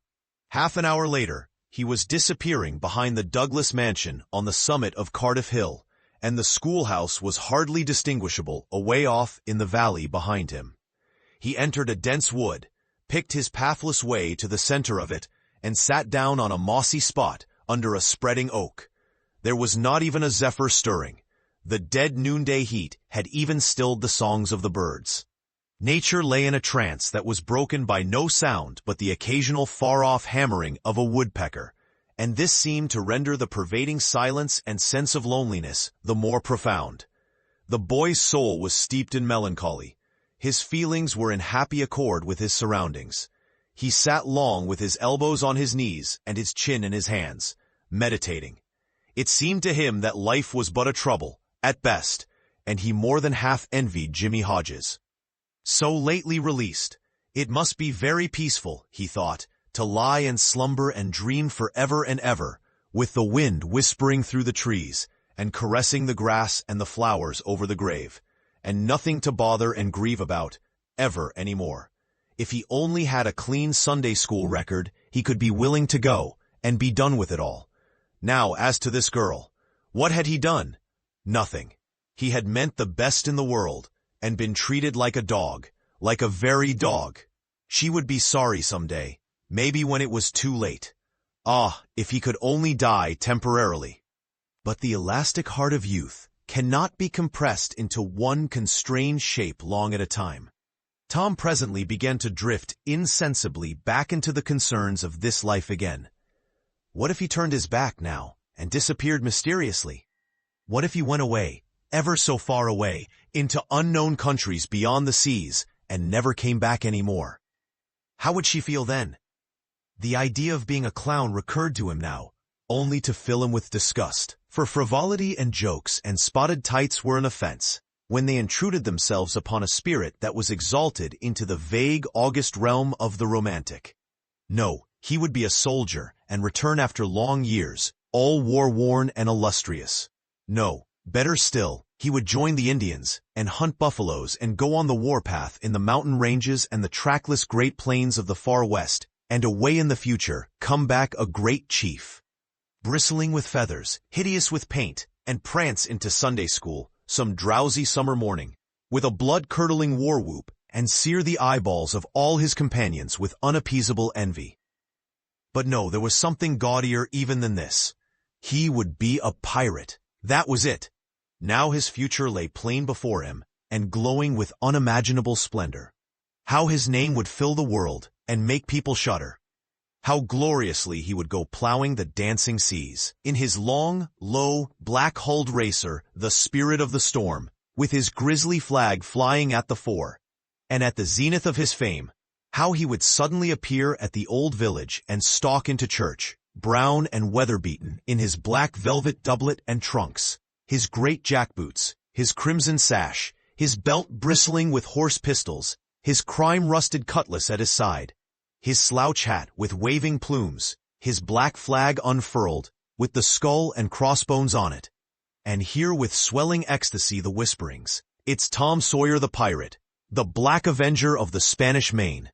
Half an hour later, he was disappearing behind the Douglas mansion on the summit of Cardiff Hill, and the schoolhouse was hardly distinguishable away off in the valley behind him. He entered a dense wood, picked his pathless way to the center of it, and sat down on a mossy spot under a spreading oak. There was not even a zephyr stirring. The dead noonday heat had even stilled the songs of the birds. Nature lay in a trance that was broken by no sound but the occasional far-off hammering of a woodpecker, and this seemed to render the pervading silence and sense of loneliness the more profound. The boy's soul was steeped in melancholy. His feelings were in happy accord with his surroundings. He sat long with his elbows on his knees and his chin in his hands, meditating. It seemed to him that life was but a trouble, at best, and he more than half envied Jimmy Hodges. So lately released, it must be very peaceful, he thought, to lie and slumber and dream forever and ever, with the wind whispering through the trees and caressing the grass and the flowers over the grave, and nothing to bother and grieve about, ever any more. If he only had a clean Sunday school record, he could be willing to go and be done with it all. Now, as to this girl, what had he done? Nothing. He had meant the best in the world, and been treated like a dog, like a very dog. She would be sorry someday, maybe when it was too late. Ah, if he could only die temporarily. But the elastic heart of youth cannot be compressed into one constrained shape long at a time. Tom presently began to drift insensibly back into the concerns of this life again. What if he turned his back now and disappeared mysteriously? What if he went away, ever so far away, into unknown countries beyond the seas, and never came back any more? How would she feel then? The idea of being a clown recurred to him now, only to fill him with disgust, for frivolity and jokes and spotted tights were an offense, when they intruded themselves upon a spirit that was exalted into the vague, august realm of the romantic. No, he would be a soldier, and return after long years, all war-worn and illustrious. No, better still, he would join the Indians, and hunt buffaloes and go on the warpath in the mountain ranges and the trackless great plains of the far west, and away in the future come back a great chief. Bristling with feathers, hideous with paint, and prance into Sunday school, some drowsy summer morning, with a blood-curdling war-whoop, and sear the eyeballs of all his companions with unappeasable envy. But no, there was something gaudier even than this. He would be a pirate. That was it. Now his future lay plain before him, and glowing with unimaginable splendor. How his name would fill the world, and make people shudder. How gloriously he would go plowing the dancing seas, in his long, low, black-hulled racer, the spirit of the storm, with his grisly flag flying at the fore. And at the zenith of his fame, how he would suddenly appear at the old village and stalk into church, brown and weather-beaten, in his black velvet doublet and trunks, his great jackboots, his crimson sash, his belt bristling with horse pistols, his crime-rusted cutlass at his side, his slouch hat with waving plumes, his black flag unfurled, with the skull and crossbones on it. And here with swelling ecstasy the whisperings, "It's Tom Sawyer the pirate, the Black Avenger of the Spanish Main."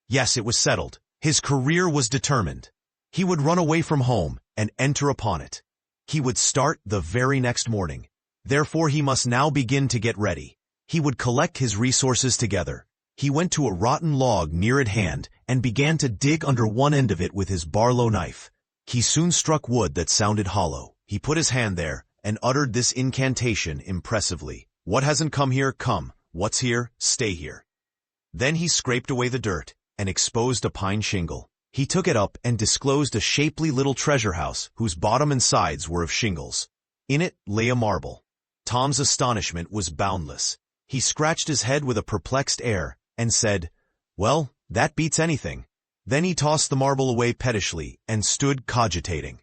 Yes, it was settled. His career was determined. He would run away from home and enter upon it. He would start the very next morning. Therefore he must now begin to get ready. He would collect his resources together. He went to a rotten log near at hand and began to dig under one end of it with his Barlow knife. He soon struck wood that sounded hollow. He put his hand there and uttered this incantation impressively. "What hasn't come here, come. What's here, stay here." Then he scraped away the dirt and exposed a pine shingle. He took it up and disclosed a shapely little treasure house whose bottom and sides were of shingles. In it lay a marble. Tom's astonishment was boundless. He scratched his head with a perplexed air and said, "Well, that beats anything." Then he tossed the marble away pettishly and stood cogitating.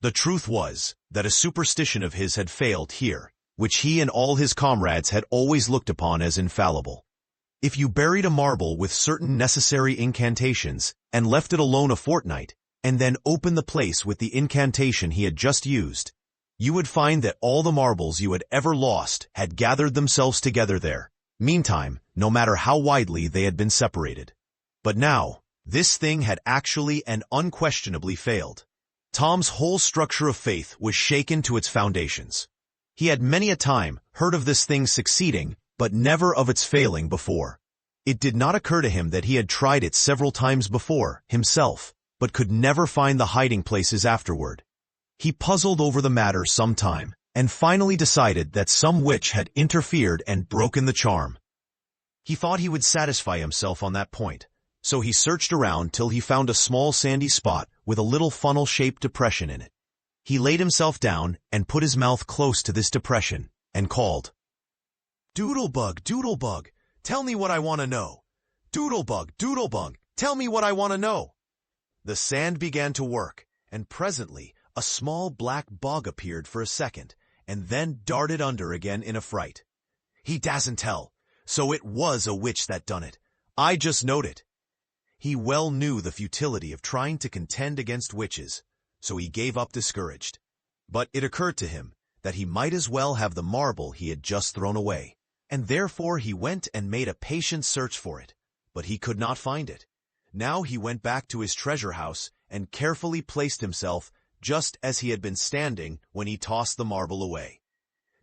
The truth was that a superstition of his had failed here, which he and all his comrades had always looked upon as infallible. If you buried a marble with certain necessary incantations and left it alone a fortnight, and then opened the place with the incantation he had just used, you would find that all the marbles you had ever lost had gathered themselves together there. Meantime, no matter how widely they had been separated. But now, this thing had actually and unquestionably failed. Tom's whole structure of faith was shaken to its foundations. He had many a time heard of this thing succeeding, but never of its failing before. It did not occur to him that he had tried it several times before, himself, but could never find the hiding places afterward. He puzzled over the matter some time, and finally decided that some witch had interfered and broken the charm. He thought he would satisfy himself on that point, so he searched around till he found a small sandy spot with a little funnel-shaped depression in it. He laid himself down and put his mouth close to this depression, and called, "Doodlebug, Doodlebug, tell me what I want to know. Doodlebug, Doodlebug, tell me what I want to know." The sand began to work, and presently a small black bug appeared for a second, and then darted under again in a fright. "He dasn't tell, so it was a witch that done it. I just knowed it." He well knew the futility of trying to contend against witches, so he gave up discouraged. But it occurred to him that he might as well have the marble he had just thrown away, and therefore he went and made a patient search for it, but he could not find it. Now he went back to his treasure house and carefully placed himself just as he had been standing when he tossed the marble away.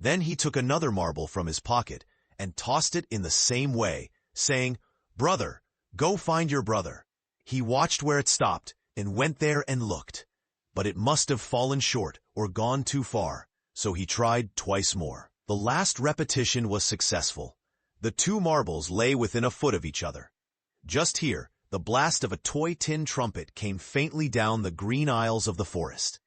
Then he took another marble from his pocket and tossed it in the same way, saying, "Brother, go find your brother." He watched where it stopped and went there and looked, but it must have fallen short or gone too far, so he tried twice more. The last repetition was successful. The two marbles lay within a foot of each other. Just here, the blast of a toy tin trumpet came faintly down the green aisles of the forest.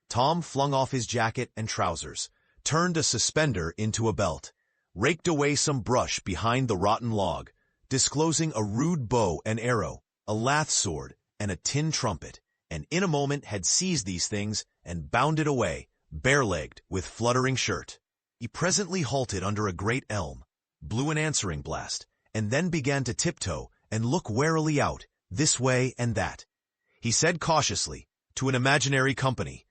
Tom flung off his jacket and trousers, turned a suspender into a belt, raked away some brush behind the rotten log, disclosing a rude bow and arrow, a lath sword, and a tin trumpet, and in a moment had seized these things and bounded away, bare-legged, with fluttering shirt. He presently halted under a great elm, blew an answering blast, and then began to tiptoe and look warily out, this way and that. He said cautiously, to an imaginary company,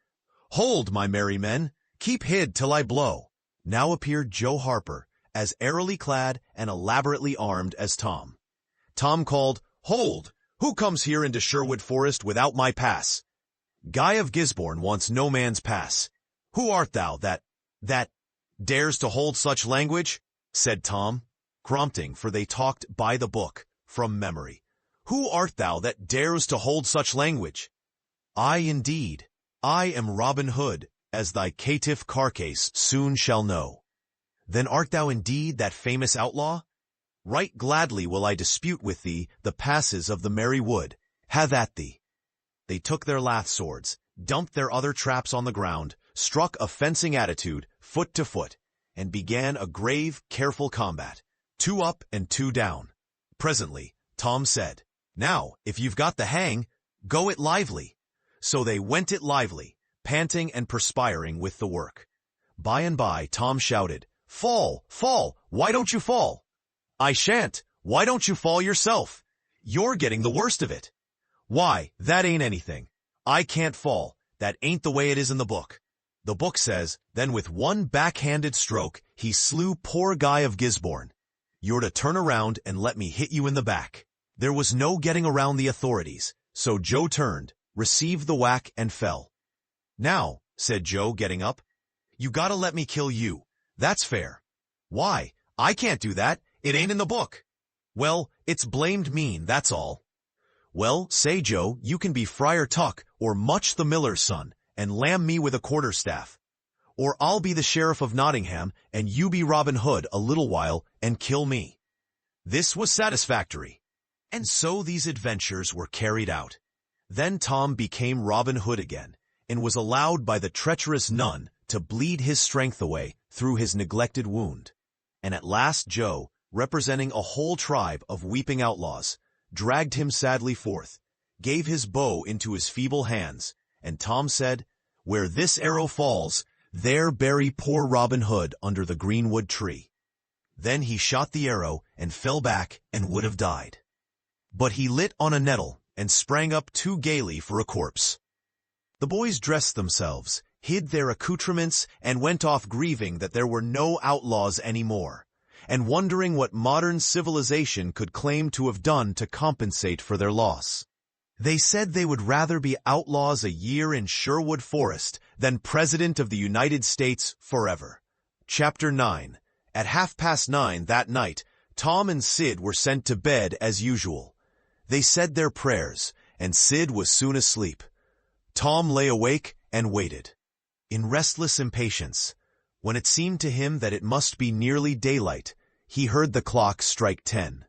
"Hold, my merry men, keep hid till I blow." Now appeared Joe Harper, as airily clad and elaborately armed as Tom. Tom called, "Hold! Who comes here into Sherwood Forest without my pass?" "Guy of Gisborne wants no man's pass." "Who art thou that dares to hold such language?" said Tom, prompting, for they talked by the book, from memory. "Who art thou that dares to hold such language?" "I indeed. I am Robin Hood, as thy caitiff carcase soon shall know." "Then art thou indeed that famous outlaw? Right gladly will I dispute with thee the passes of the merry wood. Have at thee." They took their lath swords, dumped their other traps on the ground, struck a fencing attitude, foot to foot, and began a grave, careful combat, two up and two down. Presently, Tom said, "Now, if you've got the hang, go it lively." So they went it lively, panting and perspiring with the work. By and by, Tom shouted, "Fall, fall, why don't you fall?" "I shan't, why don't you fall yourself? You're getting the worst of it." "Why, that ain't anything. I can't fall. That ain't the way it is in the book. The book says, then with one backhanded stroke, he slew poor Guy of Gisborne. You're to turn around and let me hit you in the back. There was no getting around the authorities, so Joe turned, received the whack, and fell. Now, said Joe, getting up, you gotta let me kill you. That's fair. Why? I can't do that. It ain't in the book. Well, it's blamed mean, that's all. Well, say, Joe, you can be Friar Tuck or Much the miller's son, and lamb me with a quarterstaff. Or I'll be the sheriff of Nottingham, and you be Robin Hood a little while, and kill me. This was satisfactory. And so these adventures were carried out. Then Tom became Robin Hood again, and was allowed by the treacherous nun to bleed his strength away through his neglected wound. And at last Joe, representing a whole tribe of weeping outlaws, dragged him sadly forth, gave his bow into his feeble hands, and Tom said, where this arrow falls, there bury poor Robin Hood under the greenwood tree. Then he shot the arrow and fell back and would have died. But he lit on a nettle and sprang up too gaily for a corpse. The boys dressed themselves, hid their accoutrements, and went off grieving that there were no outlaws any more, and wondering what modern civilization could claim to have done to compensate for their loss. They said they would rather be outlaws a year in Sherwood Forest than President of the United States forever. Chapter 9. At 9:30 that night, Tom and Sid were sent to bed as usual. They said their prayers, and Sid was soon asleep. Tom lay awake and waited, in restless impatience. When it seemed to him that it must be nearly daylight, he heard the clock strike 10.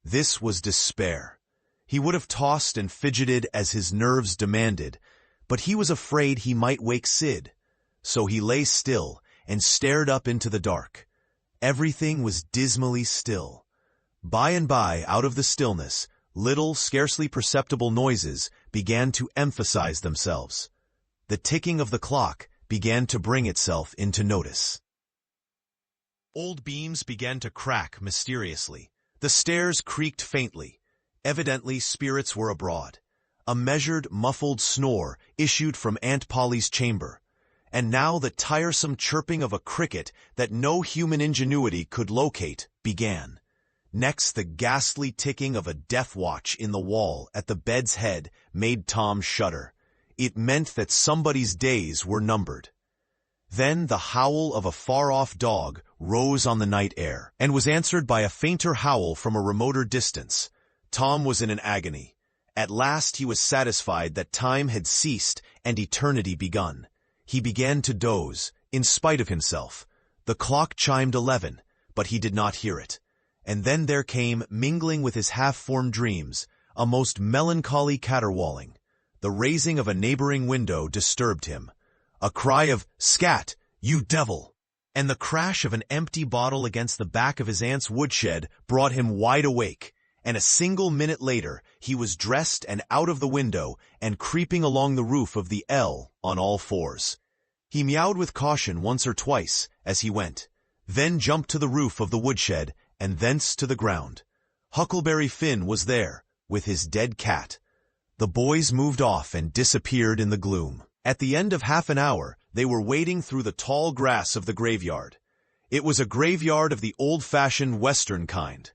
This was despair. He would have tossed and fidgeted as his nerves demanded, but he was afraid he might wake Sid. So he lay still and stared up into the dark. Everything was dismally still. By and by, out of the stillness, little, scarcely perceptible noises began to emphasize themselves. The ticking of the clock began to bring itself into notice. Old beams began to crack mysteriously. The stairs creaked faintly. Evidently, spirits were abroad. A measured, muffled snore issued from Aunt Polly's chamber. And now the tiresome chirping of a cricket that no human ingenuity could locate began. Next, the ghastly ticking of a death watch in the wall at the bed's head made Tom shudder. It meant that somebody's days were numbered. Then the howl of a far-off dog rose on the night air, and was answered by a fainter howl from a remoter distance. Tom was in an agony. At last he was satisfied that time had ceased and eternity begun. He began to doze, in spite of himself. The clock chimed 11, but he did not hear it. And then there came, mingling with his half-formed dreams, a most melancholy caterwauling. The raising of a neighboring window disturbed him. A cry of, "Scat, you devil!" and the crash of an empty bottle against the back of his aunt's woodshed brought him wide awake. And a single minute later, he was dressed and out of the window and creeping along the roof of the L on all fours. He meowed with caution once or twice as he went, then jumped to the roof of the woodshed and thence to the ground. Huckleberry Finn was there, with his dead cat. The boys moved off and disappeared in the gloom. At the end of half an hour, they were wading through the tall grass of the graveyard. It was a graveyard of the old-fashioned Western kind.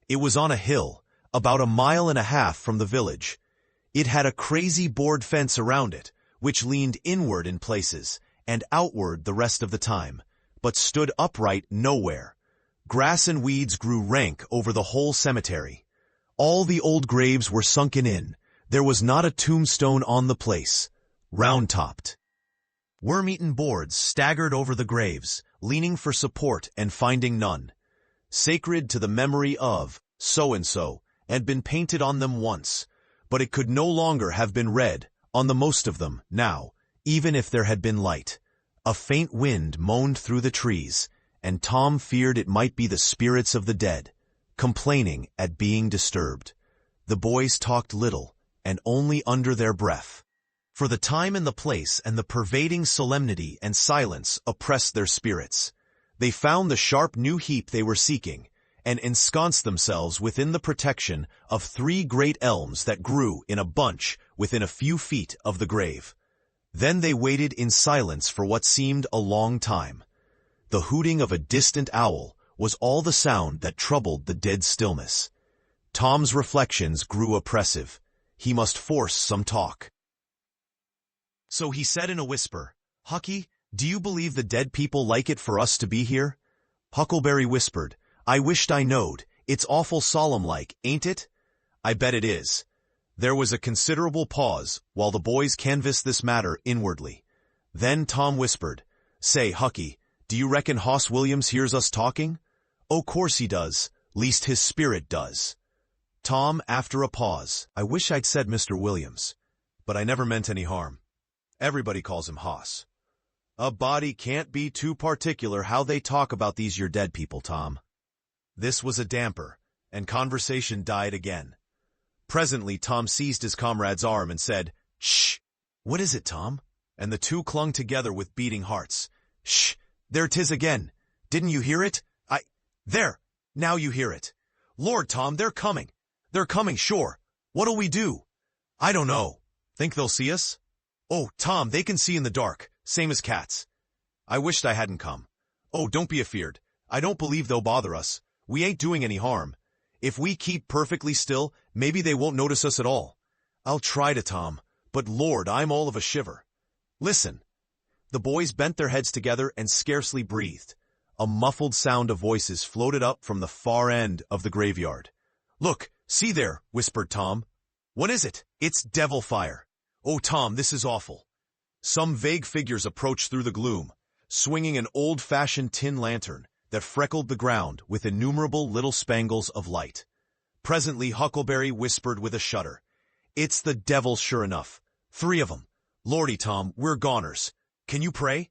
It was on a hill, about 1.5 miles from the village. It had a crazy board fence around it, which leaned inward in places, and outward the rest of the time, but stood upright nowhere. Grass and weeds grew rank over the whole cemetery. All the old graves were sunken in. There was not a tombstone on the place, round-topped. Worm-eaten boards staggered over the graves, leaning for support and finding none. Sacred to the memory of so-and-so had been painted on them once, but it could no longer have been read on the most of them now, even if there had been light. A faint wind moaned through the trees, and Tom feared it might be the spirits of the dead, complaining at being disturbed. The boys talked little, and only under their breath. For the time and the place and the pervading solemnity and silence oppressed their spirits. They found the sharp new heap they were seeking, and ensconced themselves within the protection of 3 great elms that grew in a bunch within a few feet of the grave. Then they waited in silence for what seemed a long time. The hooting of a distant owl was all the sound that troubled the dead stillness. Tom's reflections grew oppressive. He must force some talk. So he said in a whisper, "Hucky, do you believe the dead people like it for us to be here?" Huckleberry whispered, "I wished I knowed. It's awful solemn-like, ain't it?" "I bet it is." There was a considerable pause while the boys canvassed this matter inwardly. Then Tom whispered, "Say, Hucky, do you reckon Hoss Williams hears us talking?" "O' course he does, least his spirit does." Tom, after a pause, "I wish I'd said Mr. Williams, but I never meant any harm. Everybody calls him Hoss." "A body can't be too particular how they talk about these your dead people, Tom." This was a damper, and conversation died again. Presently Tom seized his comrade's arm and said, "Shh!" "What is it, Tom?" And the two clung together with beating hearts. "Shh! There 'tis again. Didn't you hear it? There! Now you hear it. Lord, Tom, they're coming. They're coming, sure. What'll we do?" "I don't know." "Think they'll see us?" "Oh, Tom, they can see in the dark, same as cats." "I wished I hadn't come." "Oh, don't be afeard. I don't believe they'll bother us. We ain't doing any harm. If we keep perfectly still, maybe they won't notice us at all." "I'll try to, Tom, but Lord, I'm all of a shiver." "Listen." The boys bent their heads together and scarcely breathed. A muffled sound of voices floated up from the far end of the graveyard. "Look, see there," whispered Tom. "What is it?" "It's devil fire." "Oh, Tom, this is awful." Some vague figures approached through the gloom, swinging an old-fashioned tin lantern that freckled the ground with innumerable little spangles of light. Presently Huckleberry whispered with a shudder, "It's the devil sure enough. 3 of 'em. Lordy, Tom, we're goners. Can you pray?"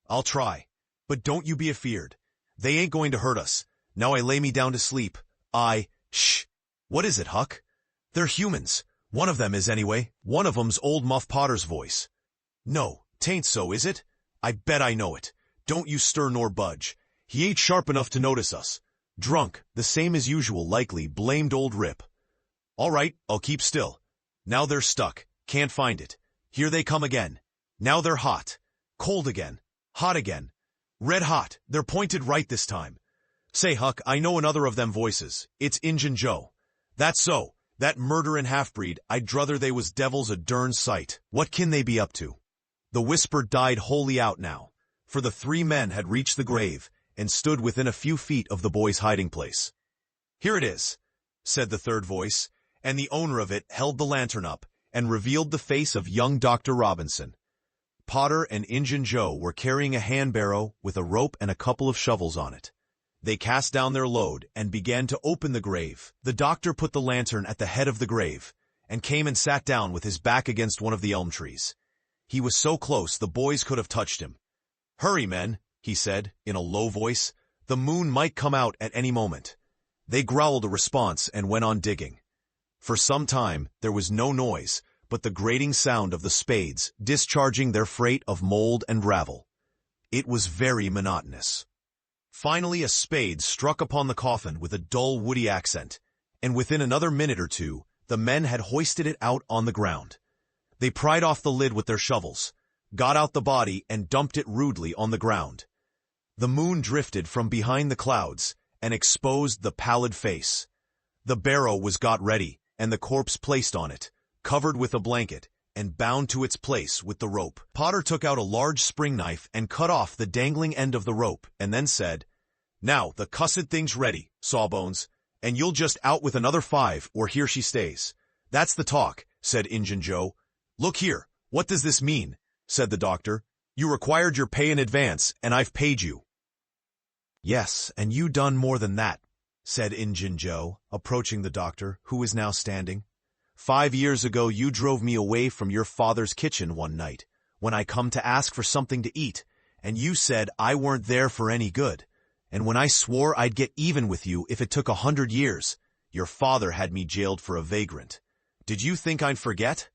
"I'll try. But don't you be afeard. They ain't going to hurt us. Now I lay me down to sleep. Shh. What is it, Huck?" "They're humans. One of them is anyway. One of 'em's old Muff Potter's voice." "No, 'tain't so, is it?" "I bet I know it. Don't you stir nor budge. He ain't sharp enough to notice us. Drunk, the same as usual likely, blamed old Rip." "All right, I'll keep still. Now they're stuck. Can't find it. Here they come again. Now they're hot. Cold again. Hot again. Red hot. They're pointed right this time. Say, Huck, I know another of them voices. It's Injun Joe." "That's so. That murderin' half-breed, I'd druther they was devils a dern sight. What can they be up to?" The whisper died wholly out now, for the 3 men had reached the grave and stood within a few feet of the boy's hiding place. "Here it is," said the third voice, and the owner of it held the lantern up and revealed the face of young Dr. Robinson. Potter and Injun Joe were carrying a hand-barrow with a rope and a couple of shovels on it. They cast down their load and began to open the grave. The doctor put the lantern at the head of the grave and came and sat down with his back against one of the elm trees. He was so close the boys could have touched him. "Hurry, men," he said in a low voice. "The moon might come out at any moment." They growled a response and went on digging. For some time there was no noise but the grating sound of the spades discharging their freight of mold and gravel. It was very monotonous. Finally a spade struck upon the coffin with a dull woody accent, and within another minute or two the men had hoisted it out on the ground. They pried off the lid with their shovels, got out the body and dumped it rudely on the ground. The moon drifted from behind the clouds and exposed the pallid face. The barrow was got ready and the corpse placed on it, covered with a blanket, and bound to its place with the rope. Potter took out a large spring knife and cut off the dangling end of the rope, and then said, "Now, the cussed thing's ready, Sawbones, and you'll just out with another 5, or here she stays." "That's the talk," said Injun Joe. "Look here, what does this mean?" said the doctor. "You required your pay in advance, and I've paid you." "Yes, and you done more than that," said Injun Joe, approaching the doctor, who was now standing. "5 years ago you drove me away from your father's kitchen one night, when I come to ask for something to eat, and you said I weren't there for any good. And when I swore I'd get even with you if it took 100 years, your father had me jailed for a vagrant. Did you think I'd forget?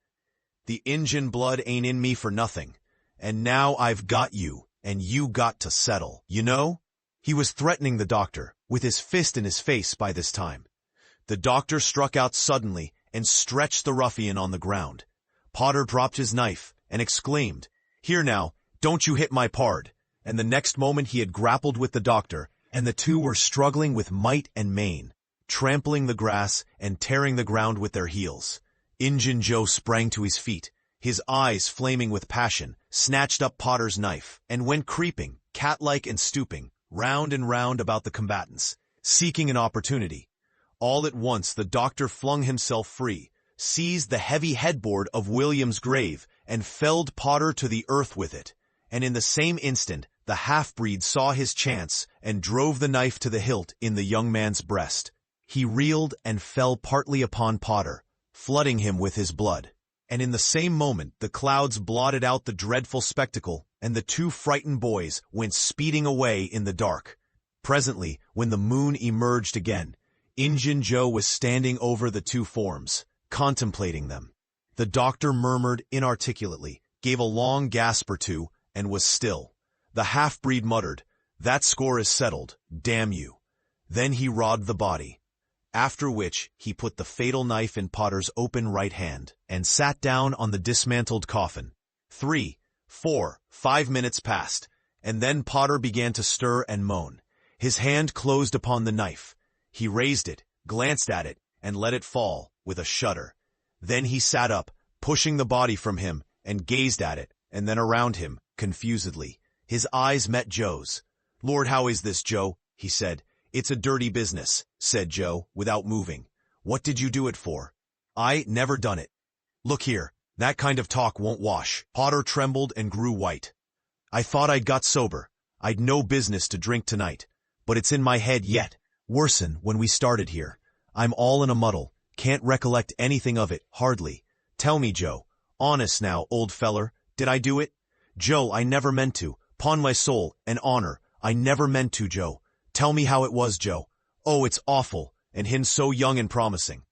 The Injun blood ain't in me for nothing, and now I've got you, and you got to settle, you know?" He was threatening the doctor, with his fist in his face by this time. The doctor struck out suddenly and stretched the ruffian on the ground. Potter dropped his knife and exclaimed, "Here now, don't you hit my pard." And the next moment he had grappled with the doctor, and the two were struggling with might and main, trampling the grass and tearing the ground with their heels. Injun Joe sprang to his feet, his eyes flaming with passion, snatched up Potter's knife, and went creeping, cat-like and stooping, round and round about the combatants, seeking an opportunity. All at once the doctor flung himself free, seized the heavy headboard of William's grave, and felled Potter to the earth with it. And in the same instant, the half-breed saw his chance and drove the knife to the hilt in the young man's breast. He reeled and fell partly upon Potter, flooding him with his blood. And in the same moment the clouds blotted out the dreadful spectacle, and the two frightened boys went speeding away in the dark. Presently, when the moon emerged again, Injun Joe was standing over the two forms, contemplating them. The doctor murmured inarticulately, gave a long gasp or two, and was still. The half-breed muttered, "That score is settled, damn you." Then he robbed the body. After which, he put the fatal knife in Potter's open right hand, and sat down on the dismantled coffin. 3, 4, 5 minutes passed, and then Potter began to stir and moan. His hand closed upon the knife. He raised it, glanced at it, and let it fall, with a shudder. Then he sat up, pushing the body from him, and gazed at it, and then around him, confusedly. His eyes met Joe's. "Lord, how is this, Joe?" he said. "It's a dirty business," said Joe, without moving. "What did you do it for?" "I never done it." "Look here, that kind of talk won't wash." Potter trembled and grew white. "I thought I'd got sober. I'd no business to drink tonight. But it's in my head yet. Worsen when we started here. I'm all in a muddle. Can't recollect anything of it, hardly. Tell me, Joe. Honest now, old feller, did I do it?" "Joe, I never meant to. 'Pon my soul and honor, I never meant to, Joe. Tell me how it was, Joe. Oh, it's awful, and him so young and promising."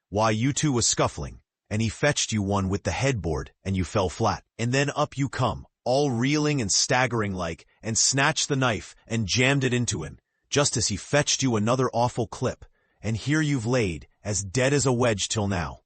"Why, you two was scuffling, and he fetched you one with the headboard, and you fell flat. And then up you come, all reeling and staggering like, and snatched the knife and jammed it into him, just as he fetched you another awful clip, and here you've laid, as dead as a wedge till now.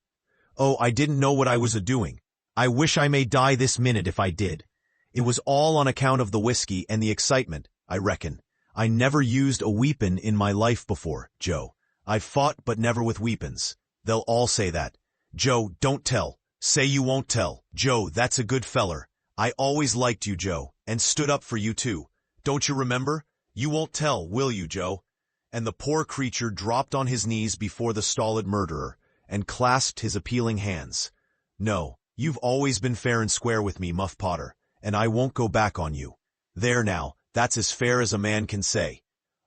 Oh, I didn't know what I was a-doing. I wish I may die this minute if I did. It was all on account of the whiskey and the excitement, I reckon. I never used a weepon in my life before, Joe. I've fought but never with weapons. They'll all say that. Joe, don't tell. Say you won't tell. Joe, that's a good feller. I always liked you, Joe, and stood up for you too. Don't you remember? You won't tell, will you, Joe?" And the poor creature dropped on his knees before the stolid murderer, and clasped his appealing hands. "No, you've always been fair and square with me, Muff Potter, and I won't go back on you. There now, that's as fair as a man can say.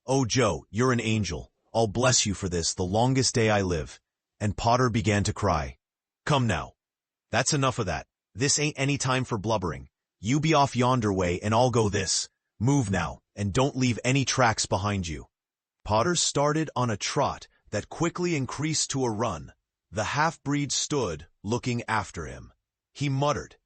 Oh, Joe, you're an angel. I'll bless you for this the longest day I live." And Potter began to cry. "Come now. That's enough of that. This ain't any time for blubbering. You be off yonder way and I'll go this. Move now, and don't leave any tracks behind you." Potter started on a trot that quickly increased to a run. The half-breed stood, looking after him. He muttered,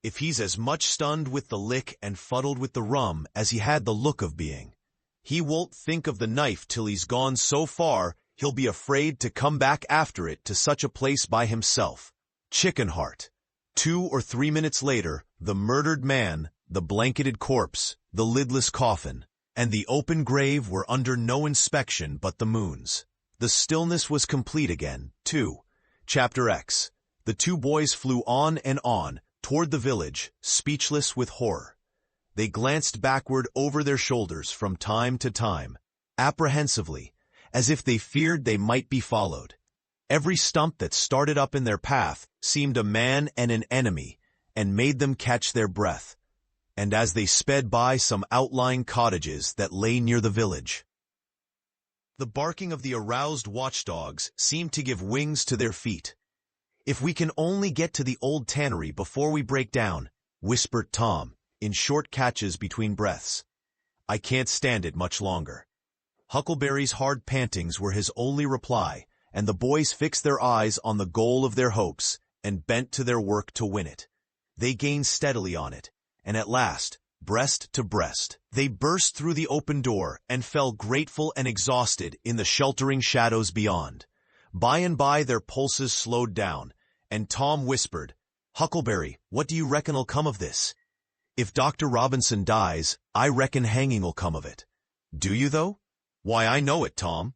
"If he's as much stunned with the lick and fuddled with the rum as he had the look of being, he won't think of the knife till he's gone so far he'll be afraid to come back after it to such a place by himself. Chicken heart." 2 or 3 minutes later, the murdered man, the blanketed corpse, the lidless coffin, and the open grave were under no inspection but the moon's. The stillness was complete again, too. Chapter X. The two boys flew on and on, toward the village, speechless with horror. They glanced backward over their shoulders from time to time, apprehensively, as if they feared they might be followed. Every stump that started up in their path seemed a man and an enemy, and made them catch their breath. And as they sped by some outlying cottages that lay near the village, the barking of the aroused watchdogs seemed to give wings to their feet. "If we can only get to the old tannery before we break down," whispered Tom, in short catches between breaths. "I can't stand it much longer." Huckleberry's hard pantings were his only reply, and the boys fixed their eyes on the goal of their hopes, and bent to their work to win it. They gained steadily on it, and at last, breast to breast. They burst through the open door and fell grateful and exhausted in the sheltering shadows beyond. By and by their pulses slowed down, and Tom whispered, "Huckleberry, what do you reckon'll come of this?" "If Dr. Robinson dies, I reckon hanging'll come of it." "Do you, though?" "Why, I know it, Tom."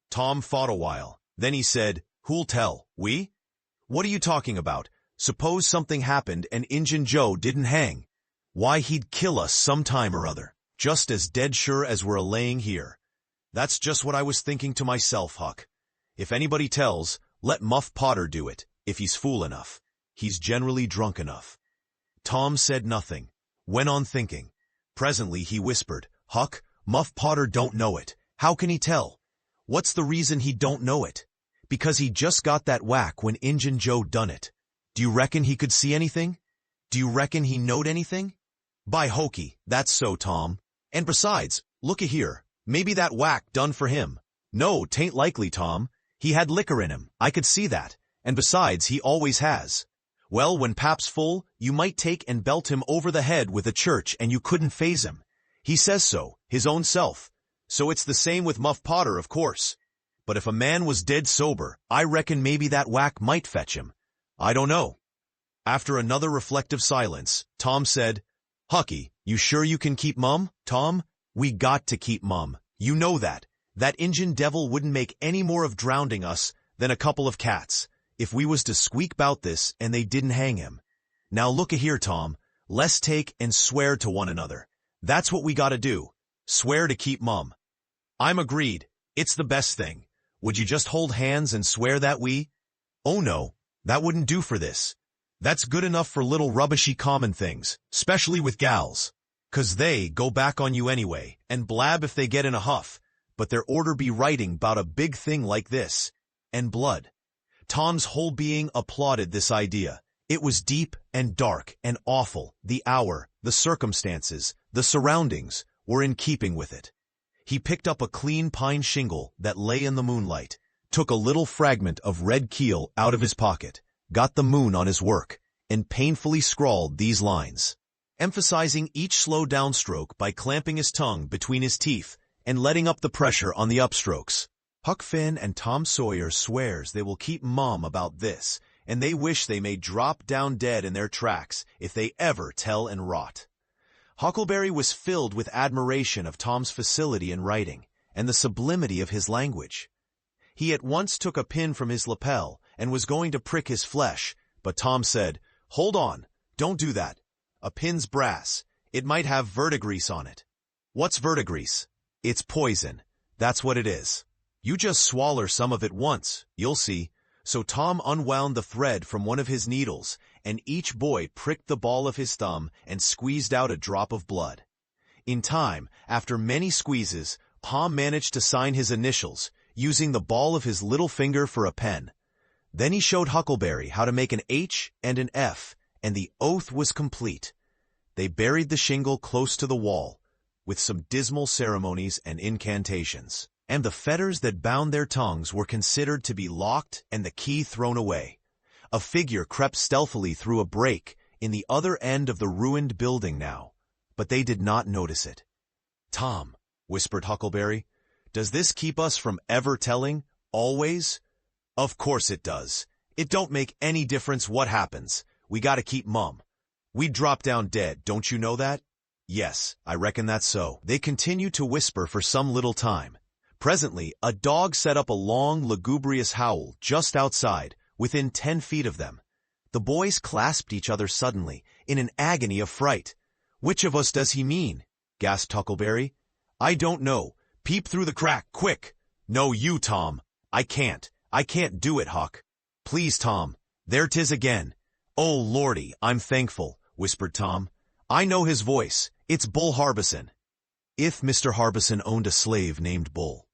Tom thought a while. Then he said, "Who'll tell, we?" "What are you talking about? Suppose something happened and Injun Joe didn't hang. Why, he'd kill us some time or other, just as dead sure as we're a-laying here." "That's just what I was thinking to myself, Huck. If anybody tells, let Muff Potter do it, if he's fool enough. He's generally drunk enough." Tom said nothing, went on thinking. Presently he whispered, "Huck, Muff Potter don't know it. How can he tell?" "What's the reason he don't know it?" "Because he just got that whack when Injun Joe done it." "Do you reckon he could see anything? Do you reckon he knowed anything?" "By hokey, that's so, Tom. And besides, look-a-here, maybe that whack done for him." "No, 'tain't likely, Tom. He had liquor in him, I could see that, and besides, he always has." "Well, when Pap's full, you might take and belt him over the head with a church and you couldn't faze him. He says so, his own self. So it's the same with Muff Potter, of course. But if a man was dead sober, I reckon maybe that whack might fetch him. I don't know." After another reflective silence, Tom said, "Hucky, you sure you can keep mum?" "Tom, we got to keep mum. You know that. That Injun devil wouldn't make any more of drowning us than a couple of cats, if we was to squeak 'bout this and they didn't hang him. Now look-a-here, Tom, let's take and swear to one another. That's what we gotta do. Swear to keep mum." "I'm agreed. It's the best thing. Would you just hold hands and swear that we—" "Oh no, that wouldn't do for this. That's good enough for little rubbishy common things, specially with gals. 'Cause they go back on you anyway, and blab if they get in a huff, but there orter be writing 'bout a big thing like this, and blood." Tom's whole being applauded this idea. It was deep and dark and awful. The hour, the circumstances, the surroundings were in keeping with it. He picked up a clean pine shingle that lay in the moonlight, took a little fragment of red keel out of his pocket, got the moon on his work, and painfully scrawled these lines, emphasizing each slow downstroke by clamping his tongue between his teeth and letting up the pressure on the upstrokes. "Huck Finn and Tom Sawyer swears they will keep mum about this, and they wish they may drop down dead in their tracks if they ever tell and rot." Huckleberry was filled with admiration of Tom's facility in writing and the sublimity of his language. He at once took a pin from his lapel and was going to prick his flesh, but Tom said, "Hold on, don't do that. A pin's brass. It might have verdigrease on it." "What's verdigrease?" "It's poison. That's what it is. You just swaller some of it once, you'll see." So Tom unwound the thread from one of his needles, and each boy pricked the ball of his thumb and squeezed out a drop of blood. In time, after many squeezes, Tom managed to sign his initials, using the ball of his little finger for a pen. Then he showed Huckleberry how to make an H and an F, and the oath was complete. They buried the shingle close to the wall, with some dismal ceremonies and incantations, and the fetters that bound their tongues were considered to be locked and the key thrown away. A figure crept stealthily through a break in the other end of the ruined building now, but they did not notice it. "Tom," whispered Huckleberry, "does this keep us from ever telling, always?" "Of course it does. It don't make any difference what happens. We gotta keep mum. We'd drop down dead, don't you know that?" "Yes, I reckon that's so." They continued to whisper for some little time. Presently, a dog set up a long, lugubrious howl just outside, within 10 feet of them. The boys clasped each other suddenly, in an agony of fright. "Which of us does he mean?" gasped Huckleberry. "I don't know. Peep through the crack, quick!" "No, you, Tom. I can't do it, Huck." "Please, Tom. There 'tis again." "Oh, Lordy, I'm thankful," whispered Tom. "I know his voice. It's Bull Harbison." If Mr. Harbison owned a slave named Bull,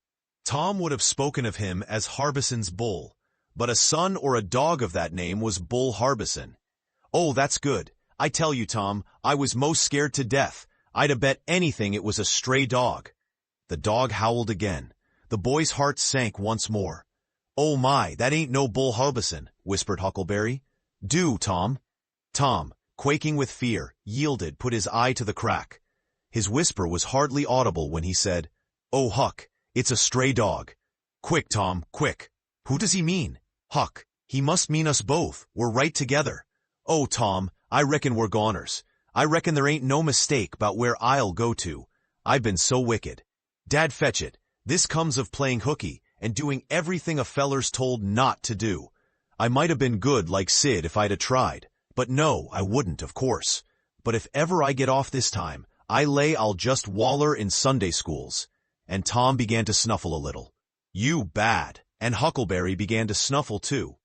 Tom would have spoken of him as Harbison's Bull, but a son or a dog of that name was Bull Harbison. "Oh, that's good. I tell you, Tom, I was most scared to death. I'd have bet anything it was a stray dog." The dog howled again. The boy's heart sank once more. "Oh my, that ain't no Bull Harbison," whispered Huckleberry. "Do, Tom." "Tom, quaking with fear, put his eye to the crack. His whisper was hardly audible when he said, "Oh, Huck, it's a stray dog. Quick, Tom, quick." "Who does he mean?" "Huck, he must mean us both. We're right together." "Oh, Tom, I reckon we're goners. I reckon there ain't no mistake 'bout where I'll go to. I've been so wicked. Dad, fetch it. This comes of playing hooky and doing everything a feller's told not to do. I might have been good like Sid if I'd a tried, but no, I wouldn't, of course. But if ever I get off this time, I lay I'll just waller in Sunday schools." And Tom began to snuffle a little. "You bad." And Huckleberry began to snuffle too.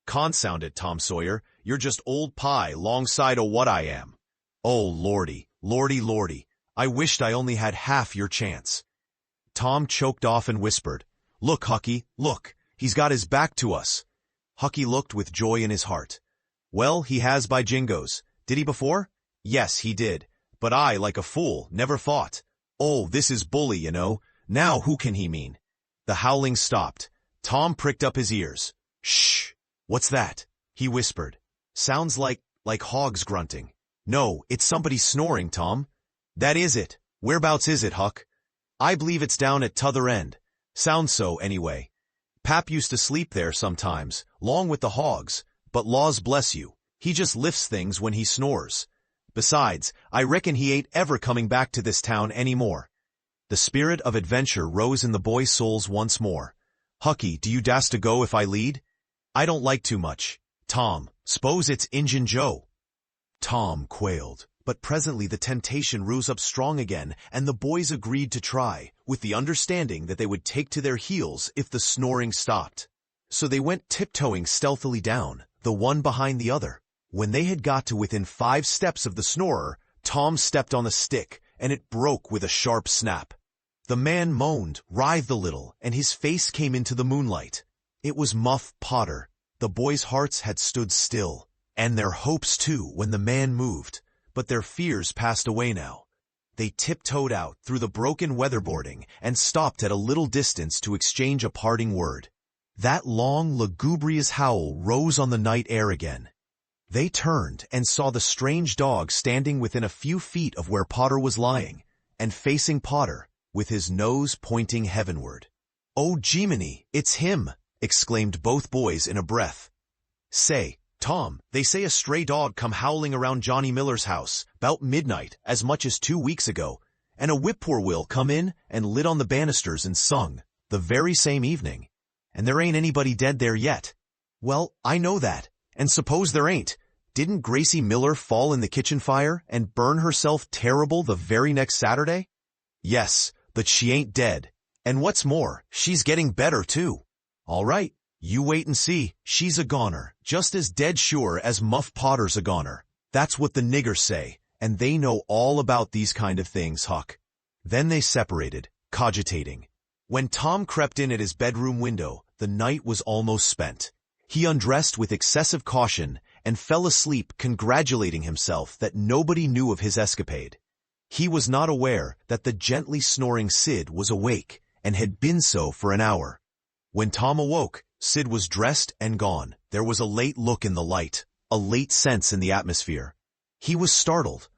"Consound it, Tom Sawyer, you're just old pie 'longside o' what I am. Oh, lordy, lordy, lordy, I wished I only had half your chance." Tom choked off and whispered, "Look, Hucky, look, he's got his back to us." Hucky looked with joy in his heart. "Well, he has by jingoes. Did he before?" "Yes, he did. But I, like a fool, never thought. Oh, this is bully, you know. Now who can he mean?" The howling stopped. Tom pricked up his ears. "Shh! What's that?" he whispered. "Sounds like hogs grunting." "No, it's somebody snoring, Tom." "That is it. Whereabouts is it, Huck?" "I believe it's down at t'other end. Sounds so, anyway. Pap used to sleep there sometimes, 'long with the hogs, but laws bless you, he just lifts things when he snores. Besides, I reckon he ain't ever coming back to this town any more." The spirit of adventure rose in the boys' souls once more. "Hucky, do you dast to go if I lead?" "I don't like too much. Tom, s'pose it's Injun Joe." Tom quailed, but presently the temptation rose up strong again, and the boys agreed to try, with the understanding that they would take to their heels if the snoring stopped. So they went tiptoeing stealthily down, the one behind the other. When they had got to within 5 steps of the snorer, Tom stepped on the stick, and it broke with a sharp snap. The man moaned, writhed a little, and his face came into the moonlight. It was Muff Potter. The boys' hearts had stood still, and their hopes too when the man moved, but their fears passed away now. They tiptoed out through the broken weatherboarding and stopped at a little distance to exchange a parting word. That long, lugubrious howl rose on the night air again. They turned and saw the strange dog standing within a few feet of where Potter was lying, and facing Potter, with his nose pointing heavenward. "Oh, Jiminy, it's him!" exclaimed both boys in a breath. "Say, Tom, they say a stray dog come howling around Johnny Miller's house, 'bout midnight, as much as 2 weeks ago, and a whippoorwill come in and lit on the banisters and sung, the very same evening. And there ain't anybody dead there yet." "Well, I know that, and suppose there ain't. Didn't Gracie Miller fall in the kitchen fire and burn herself terrible the very next Saturday?" "Yes, but she ain't dead. And what's more, she's getting better, too." "All right, you wait and see. She's a goner, just as dead sure as Muff Potter's a goner. That's what the niggers say, and they know all about these kind of things, Huck." Then they separated, cogitating. When Tom crept in at his bedroom window, the night was almost spent. He undressed with excessive caution and fell asleep congratulating himself that nobody knew of his escapade. He was not aware that the gently snoring Sid was awake and had been so for an hour. When Tom awoke, Sid was dressed and gone. There was a late look in the light, a late sense in the atmosphere. He was startled.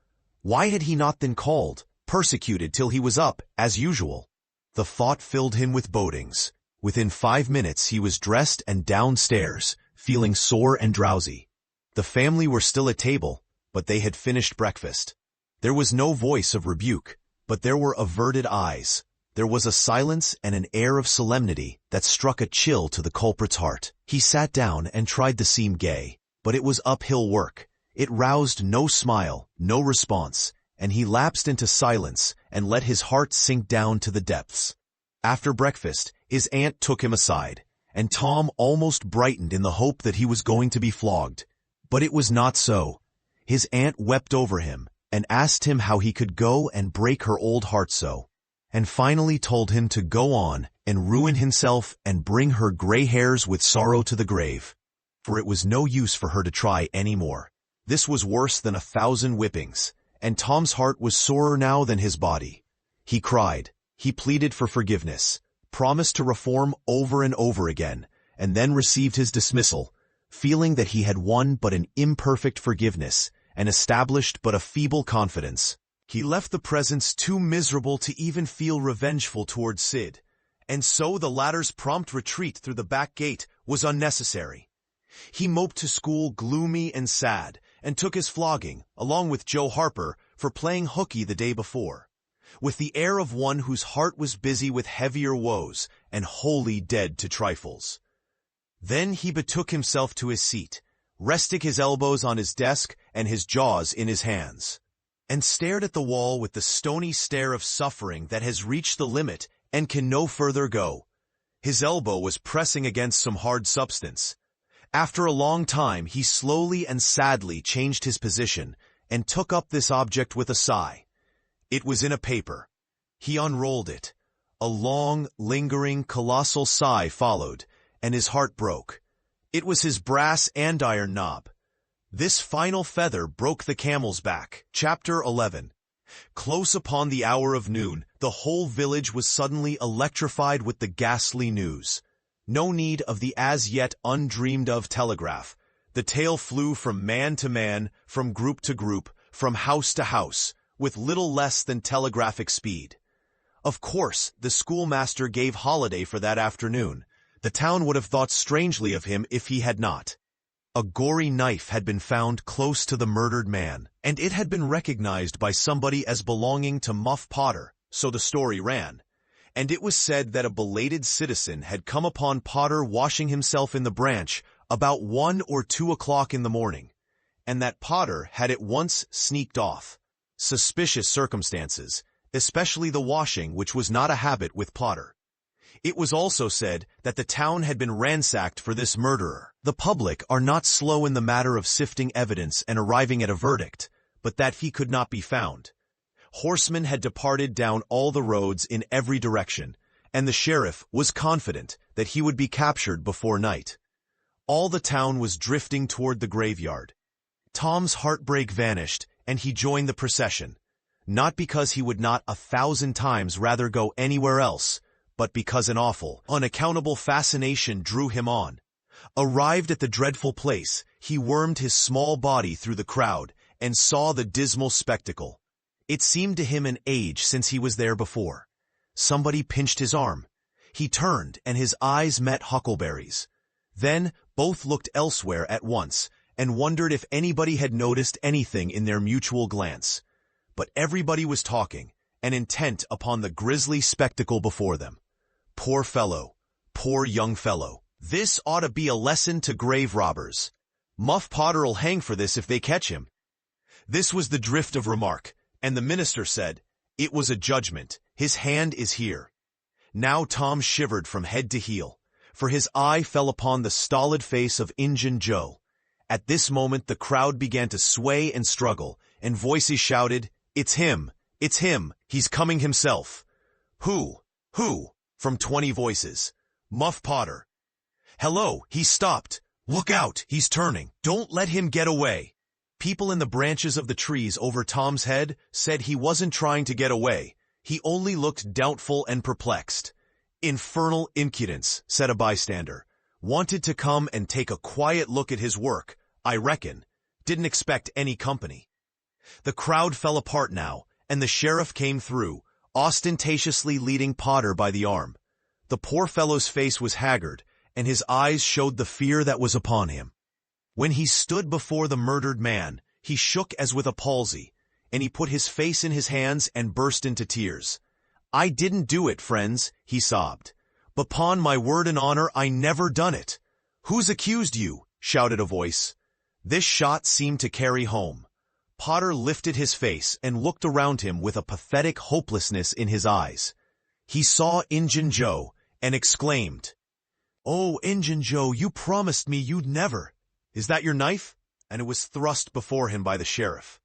Why had he not been called, persecuted till he was up, as usual? The thought filled him with bodings. Within 5 minutes he was dressed and downstairs, feeling sore and drowsy. The family were still at table, but they had finished breakfast. There was no voice of rebuke, but there were averted eyes. There was a silence and an air of solemnity that struck a chill to the culprit's heart. He sat down and tried to seem gay, but it was uphill work. It roused no smile, no response, and he lapsed into silence and let his heart sink down to the depths. After breakfast, his aunt took him aside, and Tom almost brightened in the hope that he was going to be flogged. But it was not so. His aunt wept over him and asked him how he could go and break her old heart so, and finally told him to go on and ruin himself and bring her gray hairs with sorrow to the grave. For it was no use for her to try any more. This was worse than 1,000 whippings, and Tom's heart was sorer now than his body. He cried, he pleaded for forgiveness, promised to reform over and over again, and then received his dismissal, feeling that he had won but an imperfect forgiveness, an established but a feeble confidence. He left the presence too miserable to even feel revengeful towards Sid, and so the latter's prompt retreat through the back gate was unnecessary. He moped to school gloomy and sad, and took his flogging, along with Joe Harper, for playing hooky the day before, with the air of one whose heart was busy with heavier woes and wholly dead to trifles. Then he betook himself to his seat, resting his elbows on his desk and his jaws in his hands, and stared at the wall with the stony stare of suffering that has reached the limit and can no further go. His elbow was pressing against some hard substance. After a long time, he slowly and sadly changed his position and took up this object with a sigh. It was in a paper. He unrolled it. A long, lingering, colossal sigh followed, and his heart broke. It was his brass andiron knob. This final feather broke the camel's back. Chapter 11. Close upon the hour of noon, the whole village was suddenly electrified with the ghastly news. No need of the as-yet undreamed-of telegraph. The tale flew from man to man, from group to group, from house to house, with little less than telegraphic speed. Of course, the schoolmaster gave holiday for that afternoon. The town would have thought strangely of him if he had not. A gory knife had been found close to the murdered man, and it had been recognized by somebody as belonging to Muff Potter, so the story ran. And it was said that a belated citizen had come upon Potter washing himself in the branch about 1 or 2 o'clock in the morning, and that Potter had at once sneaked off. Suspicious circumstances, especially the washing, which was not a habit with Potter. It was also said that the town had been ransacked for this murderer. The public are not slow in the matter of sifting evidence and arriving at a verdict, but that he could not be found. Horsemen had departed down all the roads in every direction, and the sheriff was confident that he would be captured before night. All the town was drifting toward the graveyard. Tom's heartbreak vanished, and he joined the procession, not because he would not 1,000 times rather go anywhere else, but because an awful, unaccountable fascination drew him on. Arrived at the dreadful place, he wormed his small body through the crowd and saw the dismal spectacle. It seemed to him an age since he was there before. Somebody pinched his arm. He turned, and his eyes met Huckleberry's. Then both looked elsewhere at once, and wondered if anybody had noticed anything in their mutual glance. But everybody was talking, and intent upon the grisly spectacle before them. Poor fellow, poor young fellow. This ought to be a lesson to grave robbers. Muff Potter'll hang for this if they catch him. This was the drift of remark, and the minister said, "It was a judgment. His hand is here." Now Tom shivered from head to heel, for his eye fell upon the stolid face of Injun Joe. At this moment the crowd began to sway and struggle, and voices shouted, "It's him! It's him! He's coming himself!" Who? Who? From 20 voices. Muff Potter. "Hello, he's stopped! Look out, he's turning! Don't let him get away!" People in the branches of the trees over Tom's head said he wasn't trying to get away. He only looked doubtful and perplexed. "Infernal impudence," said a bystander. "Wanted to come and take a quiet look at his work, I reckon. Didn't expect any company." The crowd fell apart now, and the sheriff came through, ostentatiously leading Potter by the arm. The poor fellow's face was haggard, and his eyes showed the fear that was upon him. When he stood before the murdered man, he shook as with a palsy, and he put his face in his hands and burst into tears. "I didn't do it, friends," he sobbed. "But 'pon my word and honor, I never done it." "Who's accused you?" shouted a voice. This shot seemed to carry home. Potter lifted his face and looked around him with a pathetic hopelessness in his eyes. He saw Injun Joe and exclaimed, "Oh, Injun Joe, you promised me you'd never. Is that your knife?" And it was thrust before him by the sheriff.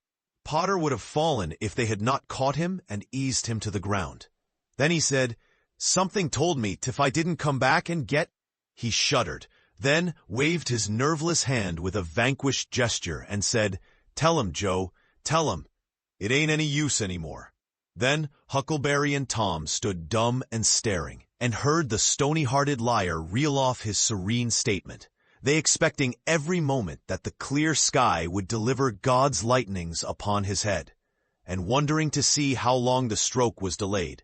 Potter would have fallen if they had not caught him and eased him to the ground. Then he said, "Something told me if I didn't come back and get—" He shuddered, then waved his nerveless hand with a vanquished gesture and said, "Tell him, Joe, tell him. It ain't any use anymore." Then Huckleberry and Tom stood dumb and staring, and heard the stony-hearted liar reel off his serene statement. they expecting every moment that the clear sky would deliver God's lightnings upon his head, and wondering to see how long the stroke was delayed.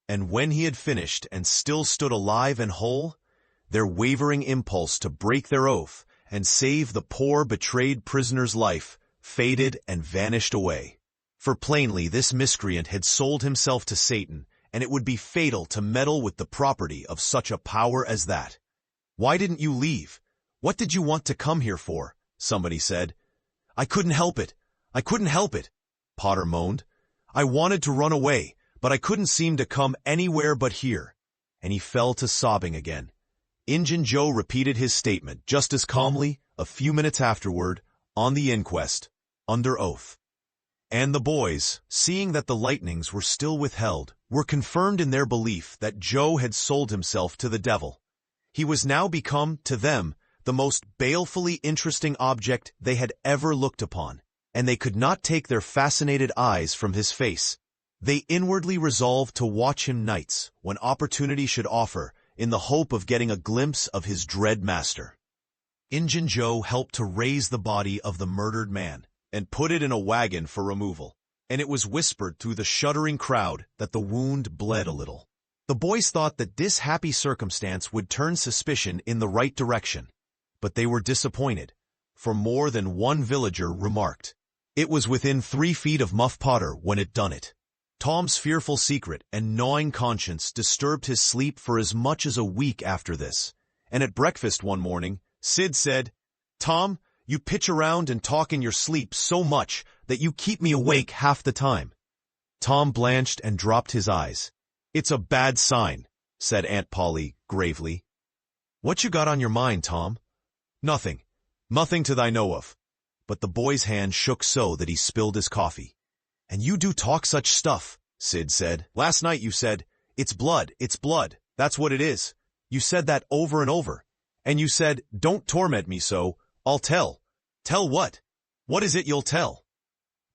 And when he had finished and still stood alive and whole, their wavering impulse to break their oath and save the poor betrayed prisoner's life faded and vanished away. For plainly this miscreant had sold himself to Satan, and it would be fatal to meddle with the property of such a power as that. "Why didn't you leave? What did you want to come here for?" somebody said. "I couldn't help it. I couldn't help it," Potter moaned. "I wanted to run away, but I couldn't seem to come anywhere but here." And he fell to sobbing again. Injun Joe repeated his statement just as calmly, a few minutes afterward, on the inquest, under oath. And the boys, seeing that the lightnings were still withheld, were confirmed in their belief that Joe had sold himself to the devil. He was now become, to them, the most balefully interesting object they had ever looked upon, and they could not take their fascinated eyes from his face. They inwardly resolved to watch him nights, when opportunity should offer, in the hope of getting a glimpse of his dread master. Injun Joe helped to raise the body of the murdered man, and put it in a wagon for removal, and it was whispered through the shuddering crowd that the wound bled a little. The boys thought that this happy circumstance would turn suspicion in the right direction, but they were disappointed, for more than one villager remarked, "It was within 3 feet of Muff Potter when it done it." Tom's fearful secret and gnawing conscience disturbed his sleep for as much as a week after this, and at breakfast one morning, Sid said, "Tom, you pitch around and talk in your sleep so much that you keep me awake half the time." Tom blanched and dropped his eyes. "It's a bad sign," said Aunt Polly gravely. "What you got on your mind, Tom?" "Nothing. Nothing to thy know of." But the boy's hand shook so that he spilled his coffee. "And you do talk such stuff," Sid said. "Last night you said, 'It's blood, it's blood, that's what it is.' You said that over and over. And you said, 'Don't torment me so, I'll tell.' Tell what? What is it you'll tell?"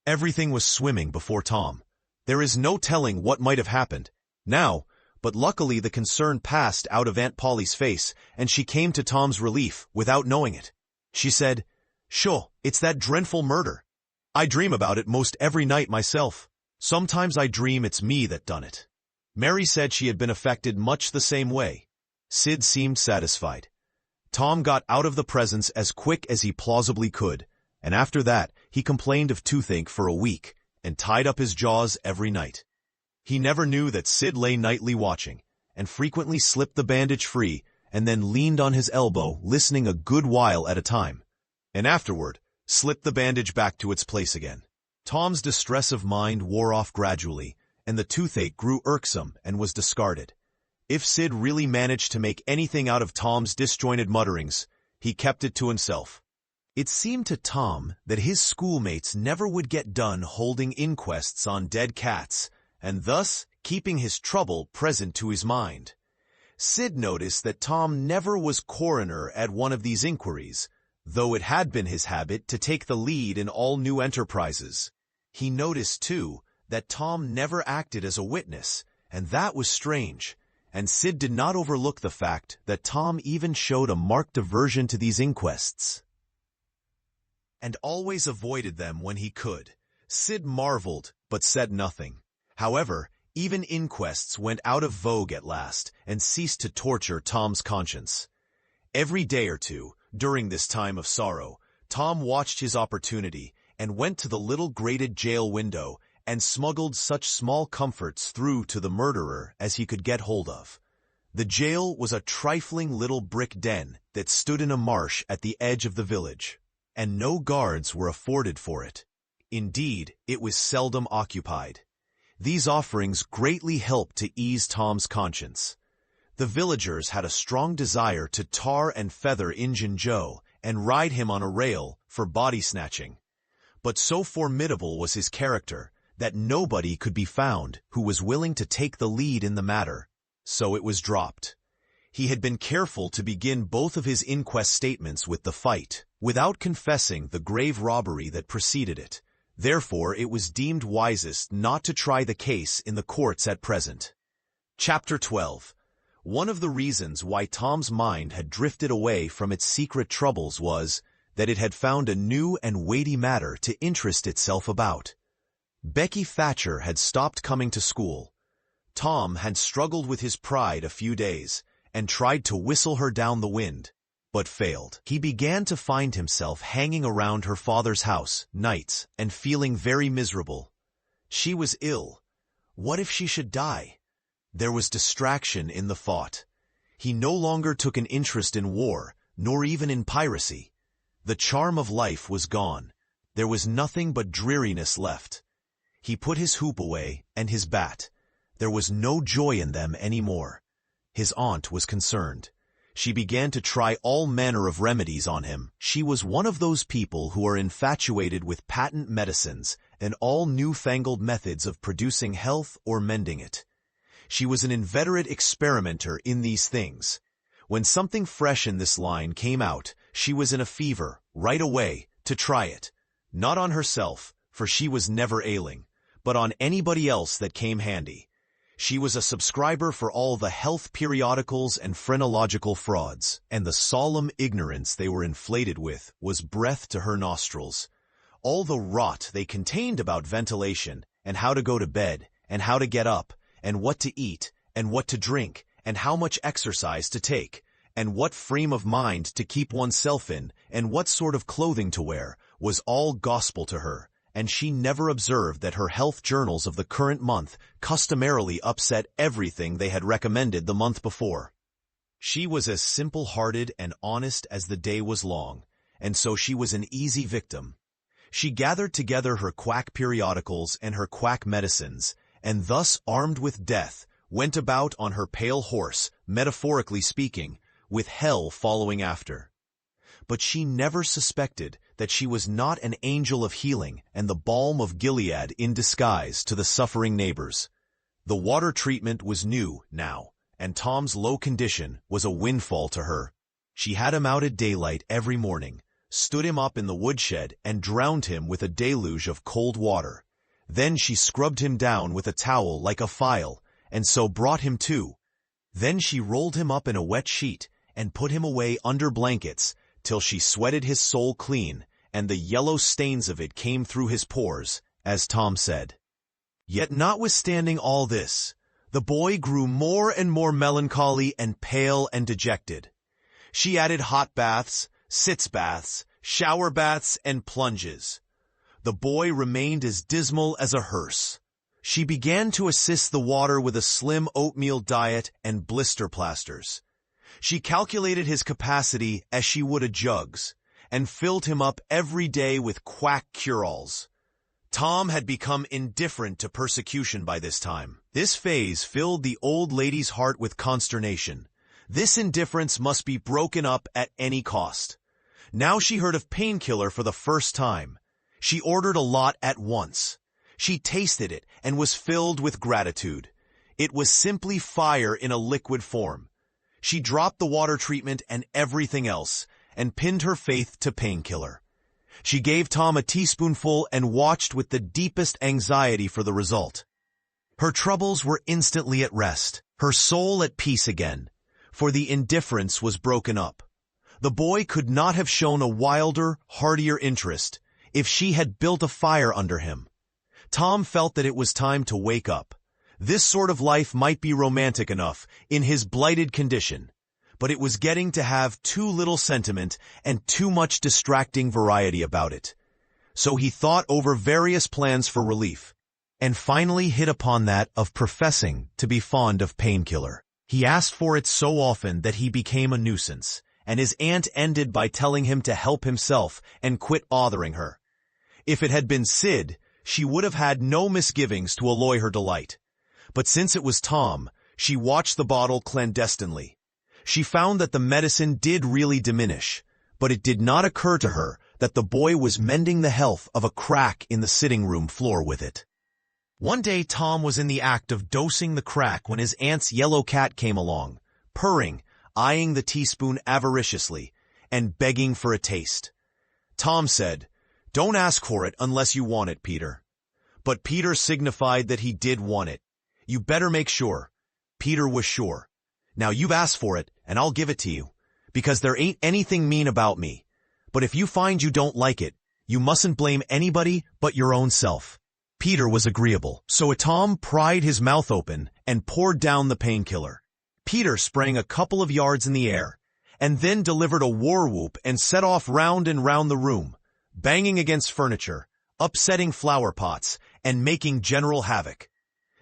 Everything was swimming before Tom. There is no telling what might have happened now, but luckily the concern passed out of Aunt Polly's face, and she came to Tom's relief without knowing it. She said, "Sure, it's that dreadful murder. I dream about it most every night myself. Sometimes I dream it's me that done it." Mary said she had been affected much the same way. Sid seemed satisfied. Tom got out of the presence as quick as he plausibly could, and after that he complained of toothache for a week, and tied up his jaws every night. He never knew that Sid lay nightly watching, and frequently slipped the bandage free, and then leaned on his elbow listening a good while at a time, and afterward slipped the bandage back to its place again. Tom's distress of mind wore off gradually, and the toothache grew irksome and was discarded. If Sid really managed to make anything out of Tom's disjointed mutterings, he kept it to himself. It seemed to Tom that his schoolmates never would get done holding inquests on dead cats, and thus keeping his trouble present to his mind. Sid noticed that Tom never was coroner at one of these inquiries, though it had been his habit to take the lead in all new enterprises. He noticed, too, that Tom never acted as a witness, and that was strange. And Sid did not overlook the fact that Tom even showed a marked aversion to these inquests, and always avoided them when he could. Sid marveled, but said nothing. However, even inquests went out of vogue at last, and ceased to torture Tom's conscience. Every day or two, during this time of sorrow, Tom watched his opportunity, and went to the little grated jail window, and smuggled such small comforts through to the murderer as he could get hold of. The jail was a trifling little brick den that stood in a marsh at the edge of the village, and no guards were afforded for it. Indeed, it was seldom occupied. These offerings greatly helped to ease Tom's conscience. The villagers had a strong desire to tar and feather Injun Joe and ride him on a rail for body snatching. But so formidable was his character that nobody could be found who was willing to take the lead in the matter, so it was dropped. He had been careful to begin both of his inquest statements with the fight, without confessing the grave robbery that preceded it. Therefore, it was deemed wisest not to try the case in the courts at present. Chapter 12. One of the reasons why Tom's mind had drifted away from its secret troubles was that it had found a new and weighty matter to interest itself about. Becky Thatcher had stopped coming to school. Tom had struggled with his pride a few days and tried to whistle her down the wind, but failed. He began to find himself hanging around her father's house nights and feeling very miserable. She was ill. What if she should die? There was distraction in the thought. He no longer took an interest in war, nor even in piracy. The charm of life was gone. There was nothing but dreariness left. He put his hoop away and his bat. There was no joy in them anymore. His aunt was concerned. She began to try all manner of remedies on him. She was one of those people who are infatuated with patent medicines and all newfangled methods of producing health or mending it. She was an inveterate experimenter in these things. When something fresh in this line came out, she was in a fever, right away, to try it. Not on herself, for she was never ailing, but on anybody else that came handy. She was a subscriber for all the health periodicals and phrenological frauds, and the solemn ignorance they were inflated with was breath to her nostrils. All the rot they contained about ventilation, and how to go to bed, and how to get up, and what to eat, and what to drink, and how much exercise to take, and what frame of mind to keep oneself in, and what sort of clothing to wear, was all gospel to her, and she never observed that her health journals of the current month customarily upset everything they had recommended the month before. She was as simple-hearted and honest as the day was long, and so she was an easy victim. She gathered together her quack periodicals and her quack medicines, and thus armed with death, went about on her pale horse, metaphorically speaking, with hell following after. But she never suspected that she was not an angel of healing and the balm of Gilead in disguise to the suffering neighbors. The water treatment was new now, and Tom's low condition was a windfall to her. She had him out at daylight every morning, stood him up in the woodshed and drowned him with a deluge of cold water. Then she scrubbed him down with a towel like a file, and so brought him to. Then she rolled him up in a wet sheet and put him away under blankets till she sweated his soul clean, and the yellow stains of it came through his pores, as Tom said. Yet notwithstanding all this, the boy grew more and more melancholy and pale and dejected. She added hot baths, sitz baths, shower baths, and plunges. The boy remained as dismal as a hearse. She began to assist the water with a slim oatmeal diet and blister plasters. She calculated his capacity as she would a jug's, and filled him up every day with quack cure-alls. Tom had become indifferent to persecution by this time. This phase filled the old lady's heart with consternation. This indifference must be broken up at any cost. Now she heard of painkiller for the first time. She ordered a lot at once. She tasted it and was filled with gratitude. It was simply fire in a liquid form. She dropped the water treatment and everything else, and pinned her faith to painkiller. She gave Tom a teaspoonful and watched with the deepest anxiety for the result. Her troubles were instantly at rest, her soul at peace again, for the indifference was broken up. The boy could not have shown a wilder, heartier interest if she had built a fire under him. Tom felt that it was time to wake up. This sort of life might be romantic enough in his blighted condition, but it was getting to have too little sentiment and too much distracting variety about it. So he thought over various plans for relief, and finally hit upon that of professing to be fond of painkiller. He asked for it so often that he became a nuisance, and his aunt ended by telling him to help himself and quit bothering her. If it had been Sid, she would have had no misgivings to alloy her delight. But since it was Tom, she watched the bottle clandestinely. She found that the medicine did really diminish, but it did not occur to her that the boy was mending the health of a crack in the sitting-room floor with it. One day Tom was in the act of dosing the crack when his aunt's yellow cat came along, purring, eyeing the teaspoon avariciously, and begging for a taste. Tom said, "Don't ask for it unless you want it, Peter." But Peter signified that he did want it. "You better make sure." Peter was sure. Now you've asked for it, and I'll give it to you, because there ain't anything mean about me. But if you find you don't like it, you mustn't blame anybody but your own self." Peter was agreeable, so Tom pried his mouth open and poured down the painkiller. Peter sprang a couple of yards in the air, and then delivered a war whoop and set off round and round the room, banging against furniture, upsetting flower pots, and making general havoc.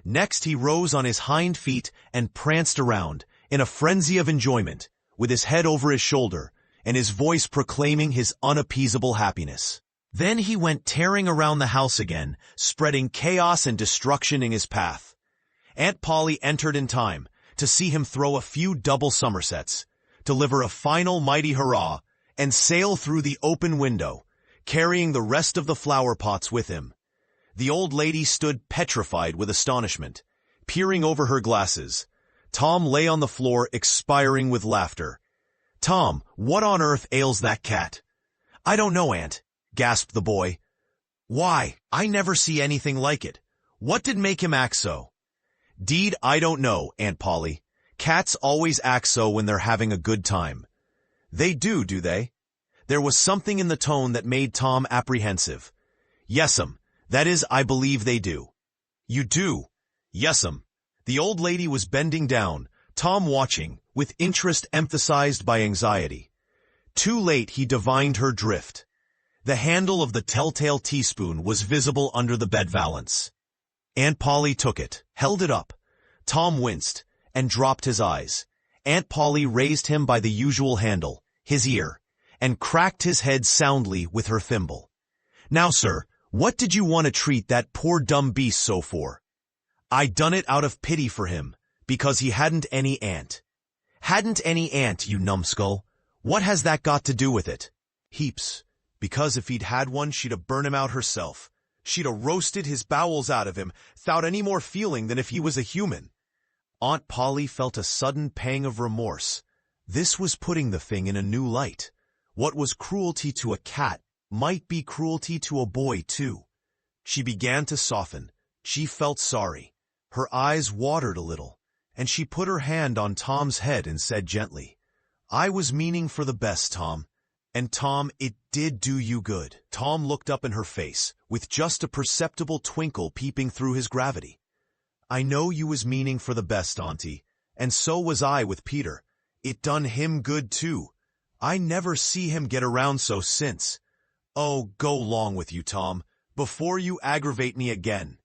Next he rose on his hind feet and pranced around, in a frenzy of enjoyment, with his head over his shoulder, and his voice proclaiming his unappeasable happiness. Then he went tearing around the house again, spreading chaos and destruction in his path. Aunt Polly entered in time to see him throw a few double somersets, deliver a final mighty hurrah, and sail through the open window, carrying the rest of the flower pots with him. The old lady stood petrified with astonishment, peering over her glasses. Tom lay on the floor expiring with laughter. "Tom, what on earth ails that cat?" "I don't know, Aunt," gasped the boy. "Why, I never see anything like it. What did make him act so?" "'Deed, I don't know, Aunt Polly. Cats always act so when they're having a good time." "They do they?" There was something in the tone that made Tom apprehensive. "Yes'm, that is, I believe they do." "You do?" "Yes'm." The old lady was bending down, Tom watching, with interest emphasized by anxiety. Too late he divined her drift. The handle of the telltale teaspoon was visible under the bed valance. Aunt Polly took it, held it up. Tom winced, and dropped his eyes. Aunt Polly raised him by the usual handle, his ear, and cracked his head soundly with her thimble. "Now, sir, what did you want to treat that poor dumb beast so for?" "I done it out of pity for him, because he hadn't any aunt." "Hadn't any aunt, you numbskull? What has that got to do with it?" "Heaps, because if he'd had one, she'd a burned him out herself. She'd a roasted his bowels out of him, 'thout any more feeling than if he was a human." Aunt Polly felt a sudden pang of remorse. This was putting the thing in a new light. What was cruelty to a cat might be cruelty to a boy, too. She began to soften. She felt sorry. Her eyes watered a little, and she put her hand on Tom's head and said gently, "I was meaning for the best, Tom. And Tom, it did do you good." Tom looked up in her face, with just a perceptible twinkle peeping through his gravity. "I know you was meaning for the best, Auntie, and so was I with Peter. It done him good, too. I never see him get around so since. Oh, go 'long with you, Tom, before you aggravate me again.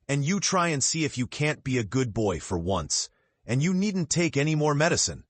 And you try and see if you can't be a good boy for once, and you needn't take any more medicine."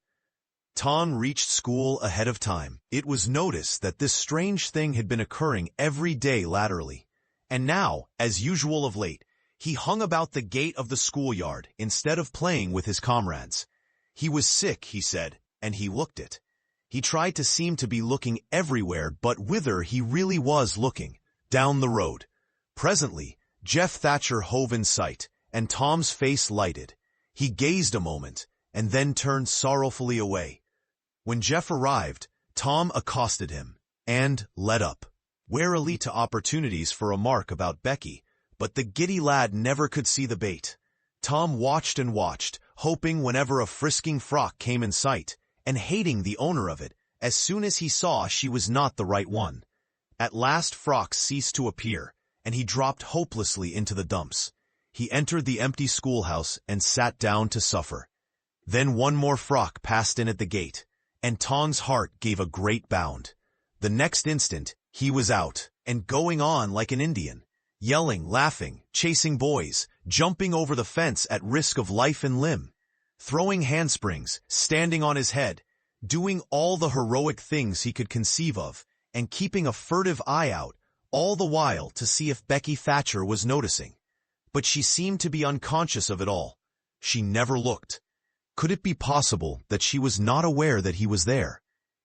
Tom reached school ahead of time. It was noticed that this strange thing had been occurring every day latterly, and now, as usual of late, he hung about the gate of the schoolyard instead of playing with his comrades. He was sick, he said, and he looked it. He tried to seem to be looking everywhere, but whither he really was looking, down the road. Presently, Jeff Thatcher hove in sight, and Tom's face lighted. He gazed a moment, and then turned sorrowfully away. When Jeff arrived, Tom accosted him, and led up, warily to opportunities for a remark about Becky, but the giddy lad never could see the bait. Tom watched and watched, hoping whenever a frisking frock came in sight, and hating the owner of it, as soon as he saw she was not the right one. At last frocks ceased to appear, and he dropped hopelessly into the dumps. He entered the empty schoolhouse and sat down to suffer. Then one more frock passed in at the gate, and Tom's heart gave a great bound. The next instant, he was out, and going on like an Indian, yelling, laughing, chasing boys, jumping over the fence at risk of life and limb, throwing handsprings, standing on his head, doing all the heroic things he could conceive of, and keeping a furtive eye out, all the while to see if Becky Thatcher was noticing. But she seemed to be unconscious of it all. She never looked. Could it be possible that she was not aware that he was there?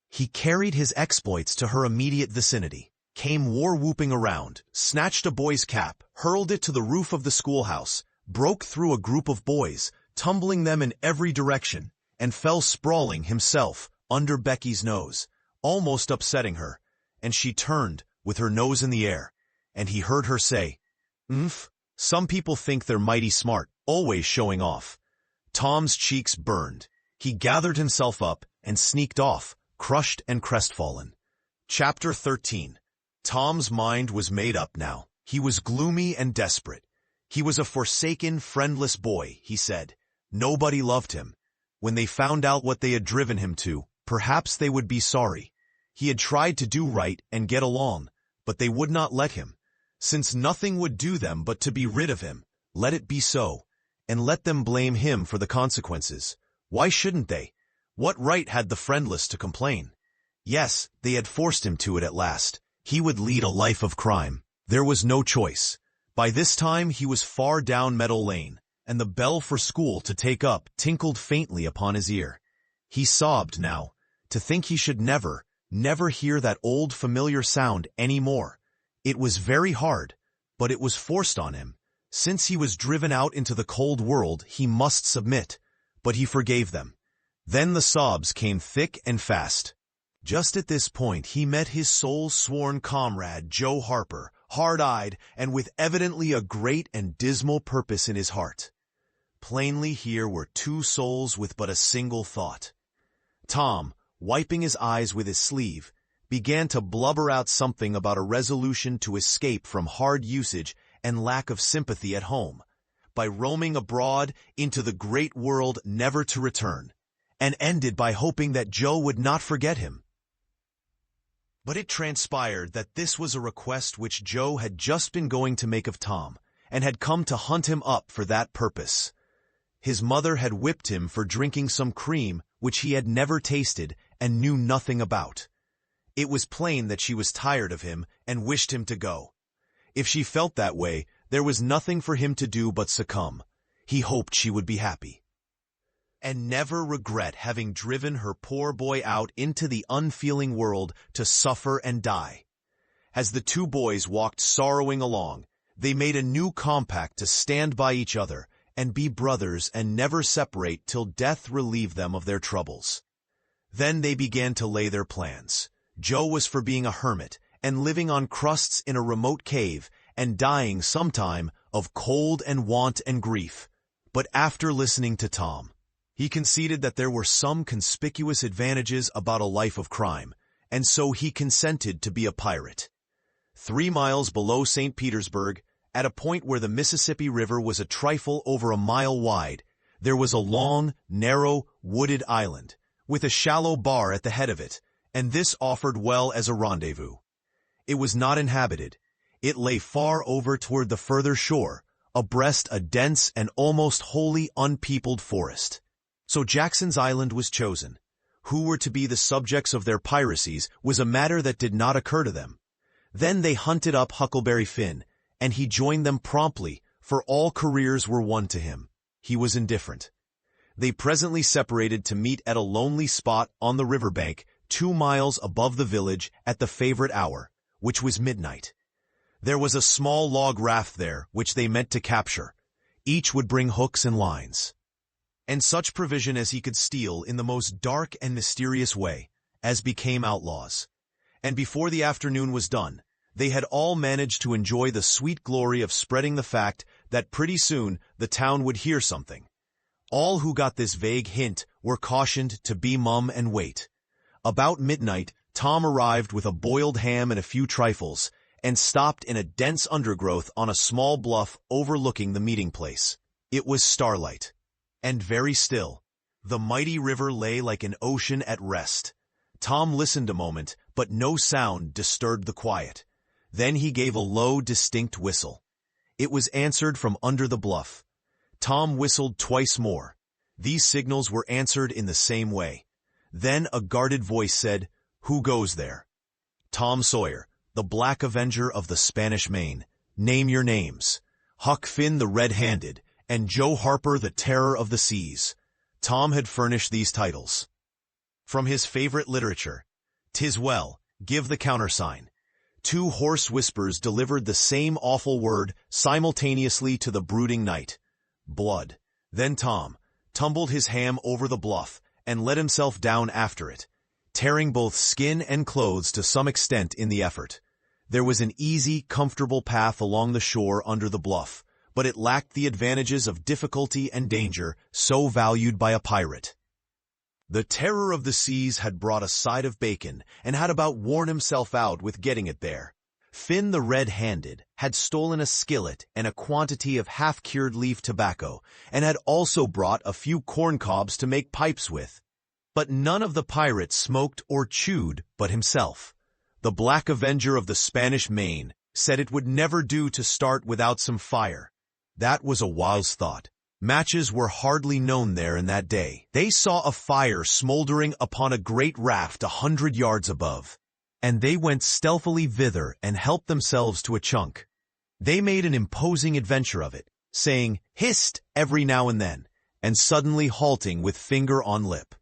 He carried his exploits to her immediate vicinity, came war-whooping around, snatched a boy's cap, hurled it to the roof of the schoolhouse, broke through a group of boys, tumbling them in every direction, and fell sprawling himself under Becky's nose, almost upsetting her, and she turned, with her nose in the air, and he heard her say, some people think they're mighty smart, always showing off." Tom's cheeks burned. He gathered himself up and sneaked off, crushed and crestfallen. Chapter 13. Tom's mind was made up now. He was gloomy and desperate. He was a forsaken, friendless boy, he said. Nobody loved him. When they found out what they had driven him to, perhaps they would be sorry. He had tried to do right and get along, but they would not let him. Since nothing would do them but to be rid of him, let it be so, and let them blame him for the consequences. Why shouldn't they? What right had the friendless to complain? Yes, they had forced him to it at last. He would lead a life of crime. There was no choice. By this time he was far down Meadow Lane, and the bell for school to take up tinkled faintly upon his ear. He sobbed now, to think he should never hear that old familiar sound any more. It was very hard, but it was forced on him. Since he was driven out into the cold world, he must submit, but he forgave them. Then the sobs came thick and fast. Just at this point he met his soul-sworn comrade, Joe Harper, hard-eyed and with evidently a great and dismal purpose in his heart. Plainly here were two souls with but a single thought. Tom, wiping his eyes with his sleeve, began to blubber out something about a resolution to escape from hard usage and lack of sympathy at home, by roaming abroad into the great world never to return, and ended by hoping that Joe would not forget him. But it transpired that this was a request which Joe had just been going to make of Tom, and had come to hunt him up for that purpose. His mother had whipped him for drinking some cream which he had never tasted and knew nothing about. It was plain that she was tired of him and wished him to go. If she felt that way, there was nothing for him to do but succumb. He hoped she would be happy, and never regret having driven her poor boy out into the unfeeling world to suffer and die. As the two boys walked sorrowing along, they made a new compact to stand by each other and be brothers and never separate till death relieved them of their troubles. Then they began to lay their plans. Joe was for being a hermit and living on crusts in a remote cave and dying sometime of cold and want and grief. But after listening to Tom, he conceded that there were some conspicuous advantages about a life of crime, and so he consented to be a pirate. 3 miles below St. Petersburg, at a point where the Mississippi River was a trifle over a mile wide, there was a long, narrow, wooded island, with a shallow bar at the head of it, and this offered well as a rendezvous. It was not inhabited. It lay far over toward the further shore, abreast a dense and almost wholly unpeopled forest. So Jackson's Island was chosen. Who were to be the subjects of their piracies was a matter that did not occur to them. Then they hunted up Huckleberry Finn, and he joined them promptly, for all careers were one to him. He was indifferent. They presently separated to meet at a lonely spot on the riverbank 2 miles above the village at the favorite hour, which was midnight. There was a small log raft there which they meant to capture. Each would bring hooks and lines, and such provision as he could steal in the most dark and mysterious way, as became outlaws. And before the afternoon was done, they had all managed to enjoy the sweet glory of spreading the fact that pretty soon the town would hear something. All who got this vague hint were cautioned to be mum and wait. About midnight, Tom arrived with a boiled ham and a few trifles, and stopped in a dense undergrowth on a small bluff overlooking the meeting place. It was starlight, and very still. The mighty river lay like an ocean at rest. Tom listened a moment, but no sound disturbed the quiet. Then he gave a low, distinct whistle. It was answered from under the bluff. Tom whistled twice more. These signals were answered in the same way. Then a guarded voice said, "Who goes there?" "Tom Sawyer, the Black Avenger of the Spanish Main. Name your names." "Huck Finn the Red-Handed," and "Joe Harper the Terror of the Seas." Tom had furnished these titles from his favorite literature. "'Tis well, give the countersign." 2 hoarse whispers delivered the same awful word simultaneously to the brooding night. Blood. Then Tom tumbled his ham over the bluff and let himself down after it, tearing both skin and clothes to some extent in the effort. There was an easy, comfortable path along the shore under the bluff, but it lacked the advantages of difficulty and danger so valued by a pirate. The terror of the seas had brought a side of bacon and had about worn himself out with getting it there. Finn the red-handed had stolen a skillet and a quantity of half-cured leaf tobacco, and had also brought a few corn cobs to make pipes with. But none of the pirates smoked or chewed but himself. The Black Avenger of the Spanish Main said it would never do to start without some fire. That was a wise thought. Matches were hardly known there in that day. They saw a fire smoldering upon a great raft 100 yards above, and they went stealthily thither and helped themselves to a chunk. They made an imposing adventure of it, saying "hist" every now and then, and suddenly halting with finger on lip,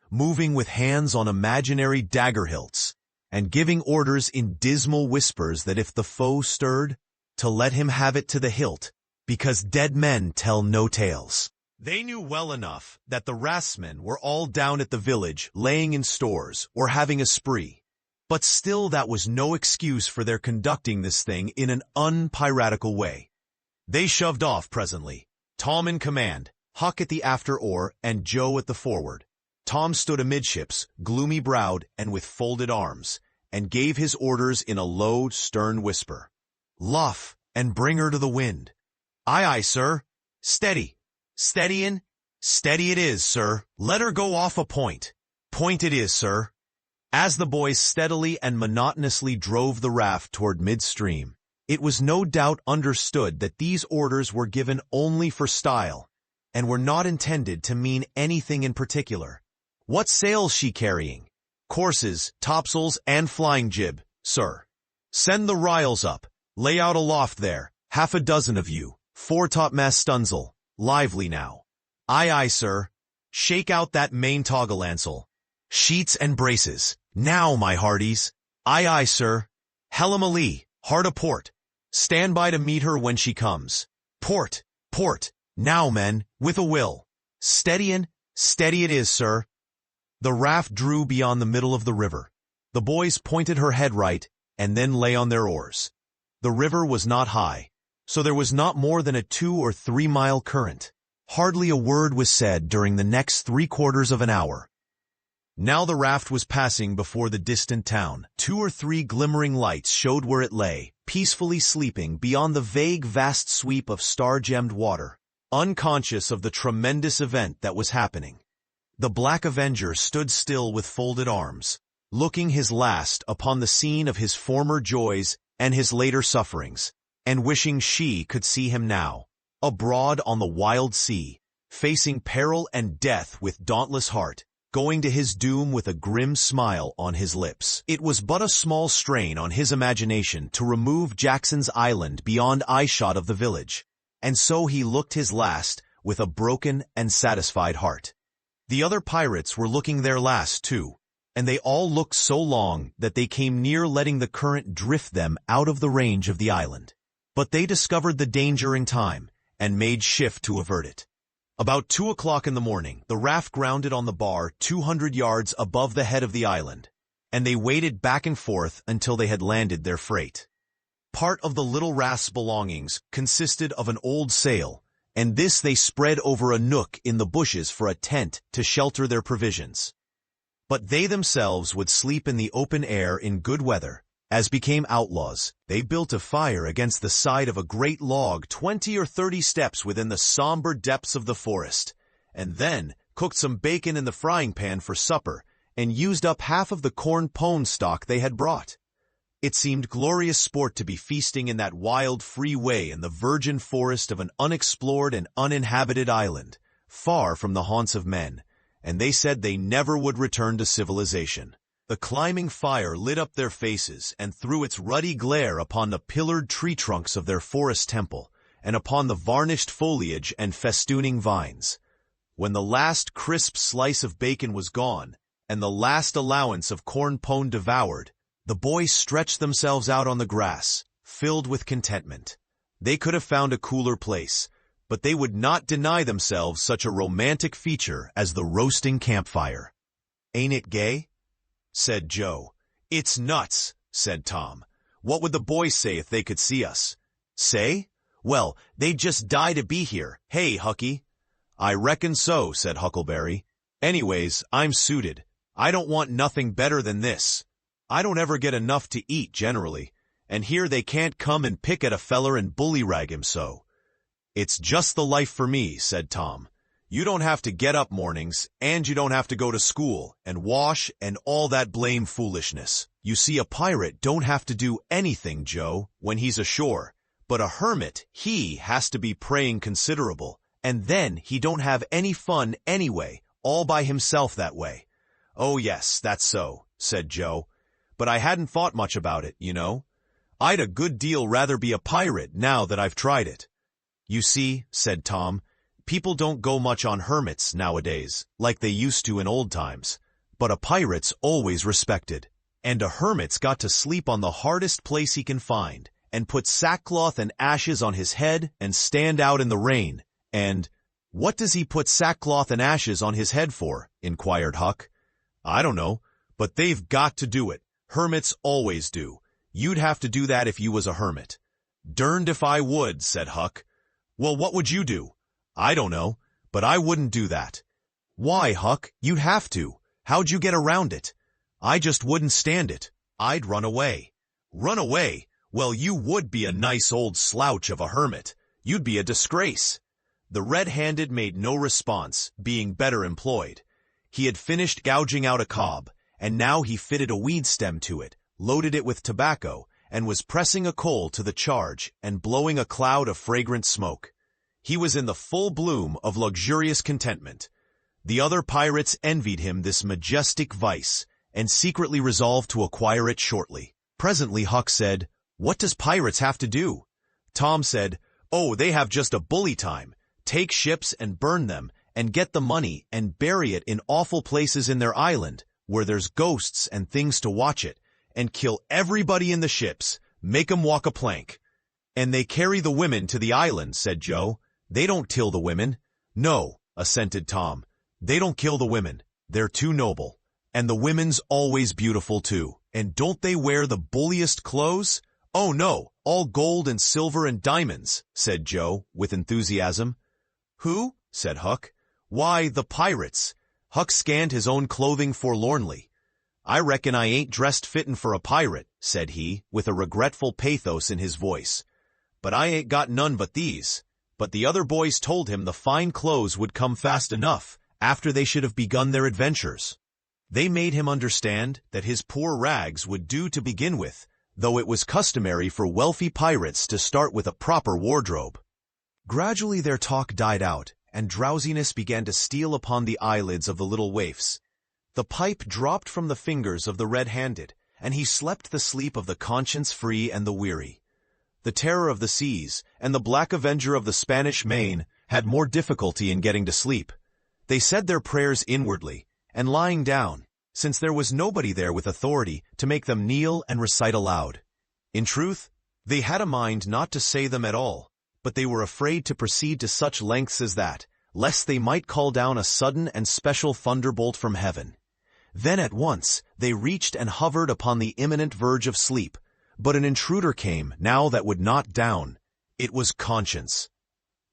moving with hands on imaginary dagger hilts, and giving orders in dismal whispers that if the foe stirred, to let him have it to the hilt, because dead men tell no tales. They knew well enough that the raftsmen were all down at the village laying in stores or having a spree, but still that was no excuse for their conducting this thing in an unpiratical way. They shoved off presently, Tom in command, Huck at the after oar, and Joe at the forward. Tom stood amidships, gloomy-browed and with folded arms, and gave his orders in a low, stern whisper. "Luff, and bring her to the wind." "Aye, aye, sir." "Steady. Steadyin'." "Steady it is, sir." "Let her go off a point." "Point it is, sir." As the boys steadily and monotonously drove the raft toward midstream, it was no doubt understood that these orders were given only for style, and were not intended to mean anything in particular. "What sail's she carrying?" "Courses, topsails, and flying jib, sir." "Send the riles up. Lay out aloft there, 6 of you. Foretopmast stunsail. Lively now." "Aye, aye, sir." "Shake out that main toggelansail. Sheets and braces. Now, my hearties." "Aye, aye, sir." "Helm a lee, hard a port. Stand by to meet her when she comes." "Port, port. Now, men, with a will." "Steadyin'." "Steady it is, sir." The raft drew beyond the middle of the river. The boys pointed her head right, and then lay on their oars. The river was not high, so there was not more than a 2 or 3 mile current. Hardly a word was said during the next 3/4 of an hour. Now the raft was passing before the distant town. 2 or 3 glimmering lights showed where it lay, peacefully sleeping beyond the vague vast sweep of star-gemmed water, unconscious of the tremendous event that was happening. The Black Avenger stood still with folded arms, looking his last upon the scene of his former joys and his later sufferings, and wishing she could see him now, abroad on the wild sea, facing peril and death with dauntless heart, going to his doom with a grim smile on his lips. It was but a small strain on his imagination to remove Jackson's Island beyond eyeshot of the village, and so he looked his last with a broken and satisfied heart. The other pirates were looking their last, too, and they all looked so long that they came near letting the current drift them out of the range of the island. But they discovered the danger in time, and made shift to avert it. About 2 o'clock in the morning, the raft grounded on the bar 200 yards above the head of the island, and they waded back and forth until they had landed their freight. Part of the little raft's belongings consisted of an old sail, and this they spread over a nook in the bushes for a tent to shelter their provisions. But they themselves would sleep in the open air in good weather. As became outlaws, they built a fire against the side of a great log 20 or 30 steps within the somber depths of the forest, and then cooked some bacon in the frying pan for supper, and used up half of the corn pone stock they had brought. It seemed glorious sport to be feasting in that wild, free way in the virgin forest of an unexplored and uninhabited island, far from the haunts of men, and they said they never would return to civilization. The climbing fire lit up their faces and threw its ruddy glare upon the pillared tree trunks of their forest temple, and upon the varnished foliage and festooning vines. When the last crisp slice of bacon was gone, and the last allowance of corn pone devoured, the boys stretched themselves out on the grass, filled with contentment. They could have found a cooler place, but they would not deny themselves such a romantic feature as the roasting campfire. "Ain't it gay?" said Joe. "It's nuts," said Tom. "What would the boys say if they could see us?" "Say? Well, they'd just die to be here. Hey, Hucky?" "I reckon so," said Huckleberry. Anyways, I'm suited. I don't want nothing better than this. I don't ever get enough to eat generally, and here they can't come and pick at a feller and bullyrag him so. It's just the life for me, said Tom. You don't have to get up mornings, and you don't have to go to school, and wash, and all that blame foolishness. You see, a pirate don't have to do anything, Joe, when he's ashore. But a hermit, he has to be praying considerable, and then he don't have any fun anyway, all by himself that way. Oh yes, that's so, said Joe. But I hadn't thought much about it, you know. I'd a good deal rather be a pirate now that I've tried it. You see, said Tom, people don't go much on hermits nowadays, like they used to in old times. But a pirate's always respected. And a hermit's got to sleep on the hardest place he can find, and put sackcloth and ashes on his head and stand out in the rain. And, what does he put sackcloth and ashes on his head for? Inquired Huck. I don't know, but they've got to do it. Hermits always do. You'd have to do that if you was a hermit. Derned if I would, said Huck. Well, what would you do? I don't know, but I wouldn't do that. Why, Huck? You'd have to. How'd you get around it? I just wouldn't stand it. I'd run away. Run away? Well, you would be a nice old slouch of a hermit. You'd be a disgrace. The red-handed made no response, being better employed. He had finished gouging out a cob, and now he fitted a weed stem to it, loaded it with tobacco, and was pressing a coal to the charge and blowing a cloud of fragrant smoke. He was in the full bloom of luxurious contentment. The other pirates envied him this majestic vice, and secretly resolved to acquire it shortly. Presently Huck said, What does pirates have to do? Tom said, Oh, they have just a bully time. Take ships and burn them, and get the money and bury it in awful places in their island, where there's ghosts and things to watch it, and kill everybody in the ships, make 'em walk a plank. And they carry the women to the island, said Joe. They don't kill the women. No, assented Tom. They don't kill the women. They're too noble. And the women's always beautiful too. And don't they wear the bulliest clothes? Oh no, all gold and silver and diamonds, said Joe, with enthusiasm. Who? Said Huck. Why, the pirates. Huck scanned his own clothing forlornly. I reckon I ain't dressed fittin' for a pirate, said he, with a regretful pathos in his voice. But I ain't got none but these. But the other boys told him the fine clothes would come fast enough, after they should have begun their adventures. They made him understand that his poor rags would do to begin with, though it was customary for wealthy pirates to start with a proper wardrobe. Gradually their talk died out, and drowsiness began to steal upon the eyelids of the little waifs. The pipe dropped from the fingers of the red-handed, and he slept the sleep of the conscience-free and the weary. The terror of the seas, and the black avenger of the Spanish Main, had more difficulty in getting to sleep. They said their prayers inwardly, and lying down, since there was nobody there with authority to make them kneel and recite aloud. In truth, they had a mind not to say them at all, but they were afraid to proceed to such lengths as that, lest they might call down a sudden and special thunderbolt from heaven. Then at once they reached and hovered upon the imminent verge of sleep, but an intruder came now that would not down. It was conscience.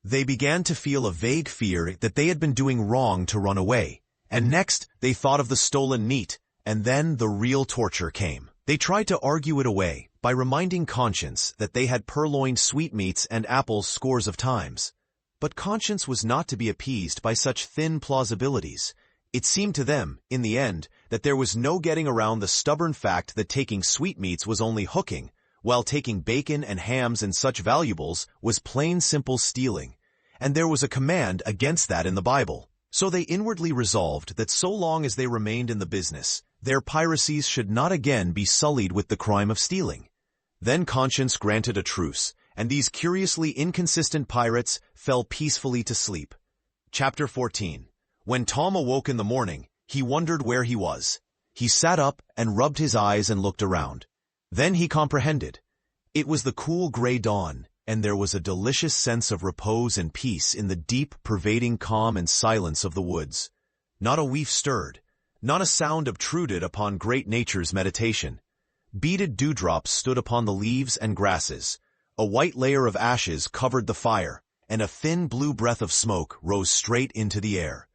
They began to feel a vague fear that they had been doing wrong to run away, and next they thought of the stolen meat, and then the real torture came. They tried to argue it away by reminding conscience that they had purloined sweetmeats and apples scores of times. But conscience was not to be appeased by such thin plausibilities. It seemed to them, in the end, that there was no getting around the stubborn fact that taking sweetmeats was only hooking, while taking bacon and hams and such valuables was plain simple stealing. And there was a command against that in the Bible. So they inwardly resolved that so long as they remained in the business, their piracies should not again be sullied with the crime of stealing. Then conscience granted a truce, and these curiously inconsistent pirates fell peacefully to sleep. Chapter 14. When Tom awoke in the morning, he wondered where he was. He sat up and rubbed his eyes and looked around. Then he comprehended. It was the cool gray dawn, and there was a delicious sense of repose and peace in the deep, pervading calm and silence of the woods. Not a leaf stirred, not a sound obtruded upon great nature's meditation. Beaded dewdrops stood upon the leaves and grasses. A white layer of ashes covered the fire, and a thin blue breath of smoke rose straight into the air.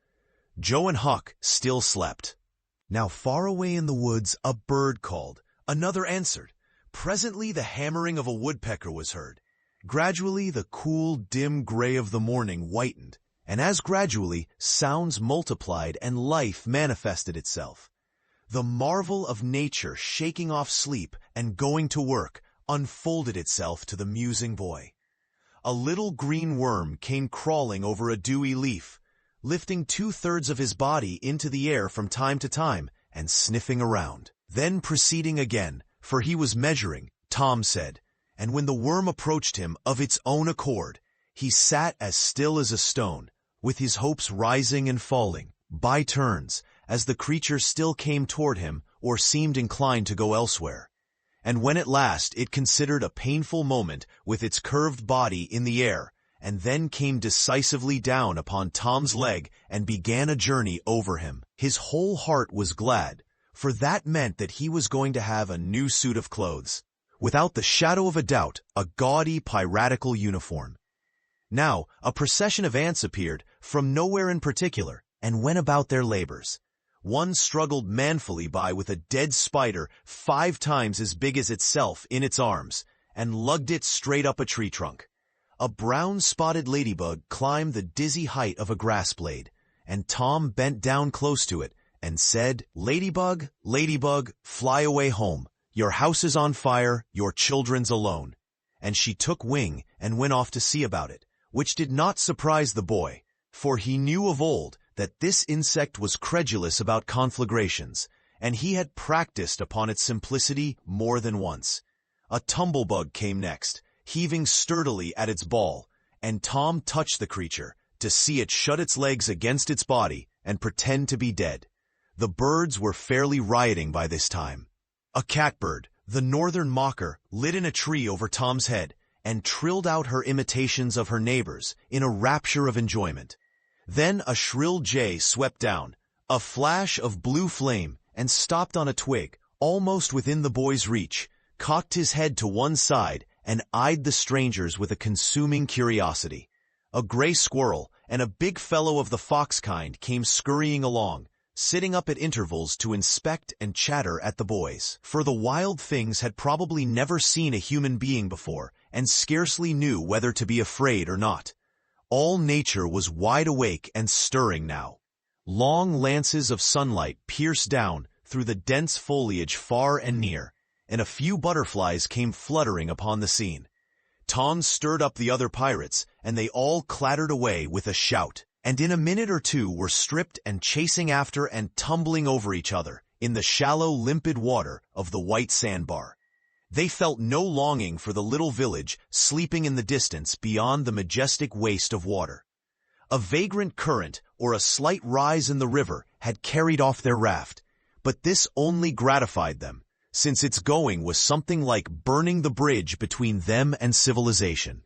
Joe and Huck still slept. Now far away in the woods a bird called. Another answered. Presently the hammering of a woodpecker was heard. Gradually the cool, dim gray of the morning whitened, and as gradually sounds multiplied and life manifested itself. The marvel of nature shaking off sleep and going to work unfolded itself to the musing boy. A little green worm came crawling over a dewy leaf, lifting 2/3 of his body into the air from time to time and sniffing around. Then proceeding again, for he was measuring, Tom said, and when the worm approached him of its own accord, he sat as still as a stone, with his hopes rising and falling, by turns, as the creature still came toward him or seemed inclined to go elsewhere. And when at last it considered a painful moment with its curved body in the air, and then came decisively down upon Tom's leg and began a journey over him, his whole heart was glad, for that meant that he was going to have a new suit of clothes. Without the shadow of a doubt, a gaudy piratical uniform. Now, a procession of ants appeared, from nowhere in particular, and went about their labors. One struggled manfully by with a dead spider 5 times as big as itself in its arms, and lugged it straight up a tree trunk. A brown-spotted ladybug climbed the dizzy height of a grass blade, and Tom bent down close to it and said, "Ladybug, ladybug, fly away home. Your house is on fire, your children's alone." And she took wing and went off to see about it, which did not surprise the boy, for he knew of old that this insect was credulous about conflagrations, and he had practiced upon its simplicity more than once. A tumblebug came next, heaving sturdily at its ball, and Tom touched the creature to see it shut its legs against its body and pretend to be dead. The birds were fairly rioting by this time. A catbird, the northern mocker, lit in a tree over Tom's head and trilled out her imitations of her neighbors in a rapture of enjoyment. Then a shrill jay swept down, a flash of blue flame, and stopped on a twig, almost within the boy's reach, cocked his head to one side, and eyed the strangers with a consuming curiosity. A gray squirrel and a big fellow of the fox kind came scurrying along, sitting up at intervals to inspect and chatter at the boys, for the wild things had probably never seen a human being before, and scarcely knew whether to be afraid or not. All nature was wide awake and stirring now. Long lances of sunlight pierced down through the dense foliage far and near, and a few butterflies came fluttering upon the scene. Tom stirred up the other pirates, and they all clattered away with a shout, and in a minute or two were stripped and chasing after and tumbling over each other in the shallow, limpid water of the white sandbar. They felt no longing for the little village sleeping in the distance beyond the majestic waste of water. A vagrant current or a slight rise in the river had carried off their raft, but this only gratified them, since its going was something like burning the bridge between them and civilization.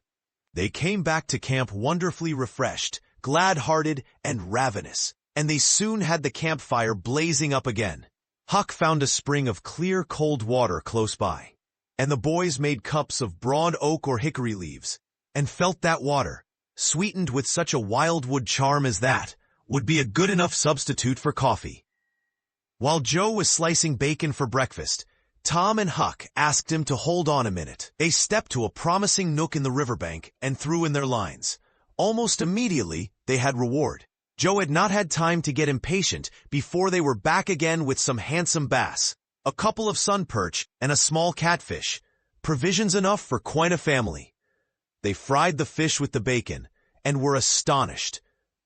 They came back to camp wonderfully refreshed, glad-hearted, and ravenous, and they soon had the campfire blazing up again. Huck found a spring of clear, cold water close by, and the boys made cups of broad oak or hickory leaves, and felt that water, sweetened with such a wildwood charm as that, would be a good enough substitute for coffee. While Joe was slicing bacon for breakfast, Tom and Huck asked him to hold on a minute. They stepped to a promising nook in the riverbank and threw in their lines. Almost immediately, they had reward. Joe had not had time to get impatient before they were back again with some handsome bass, a couple of sun perch, and a small catfish, provisions enough for quite a family. They fried the fish with the bacon, and were astonished,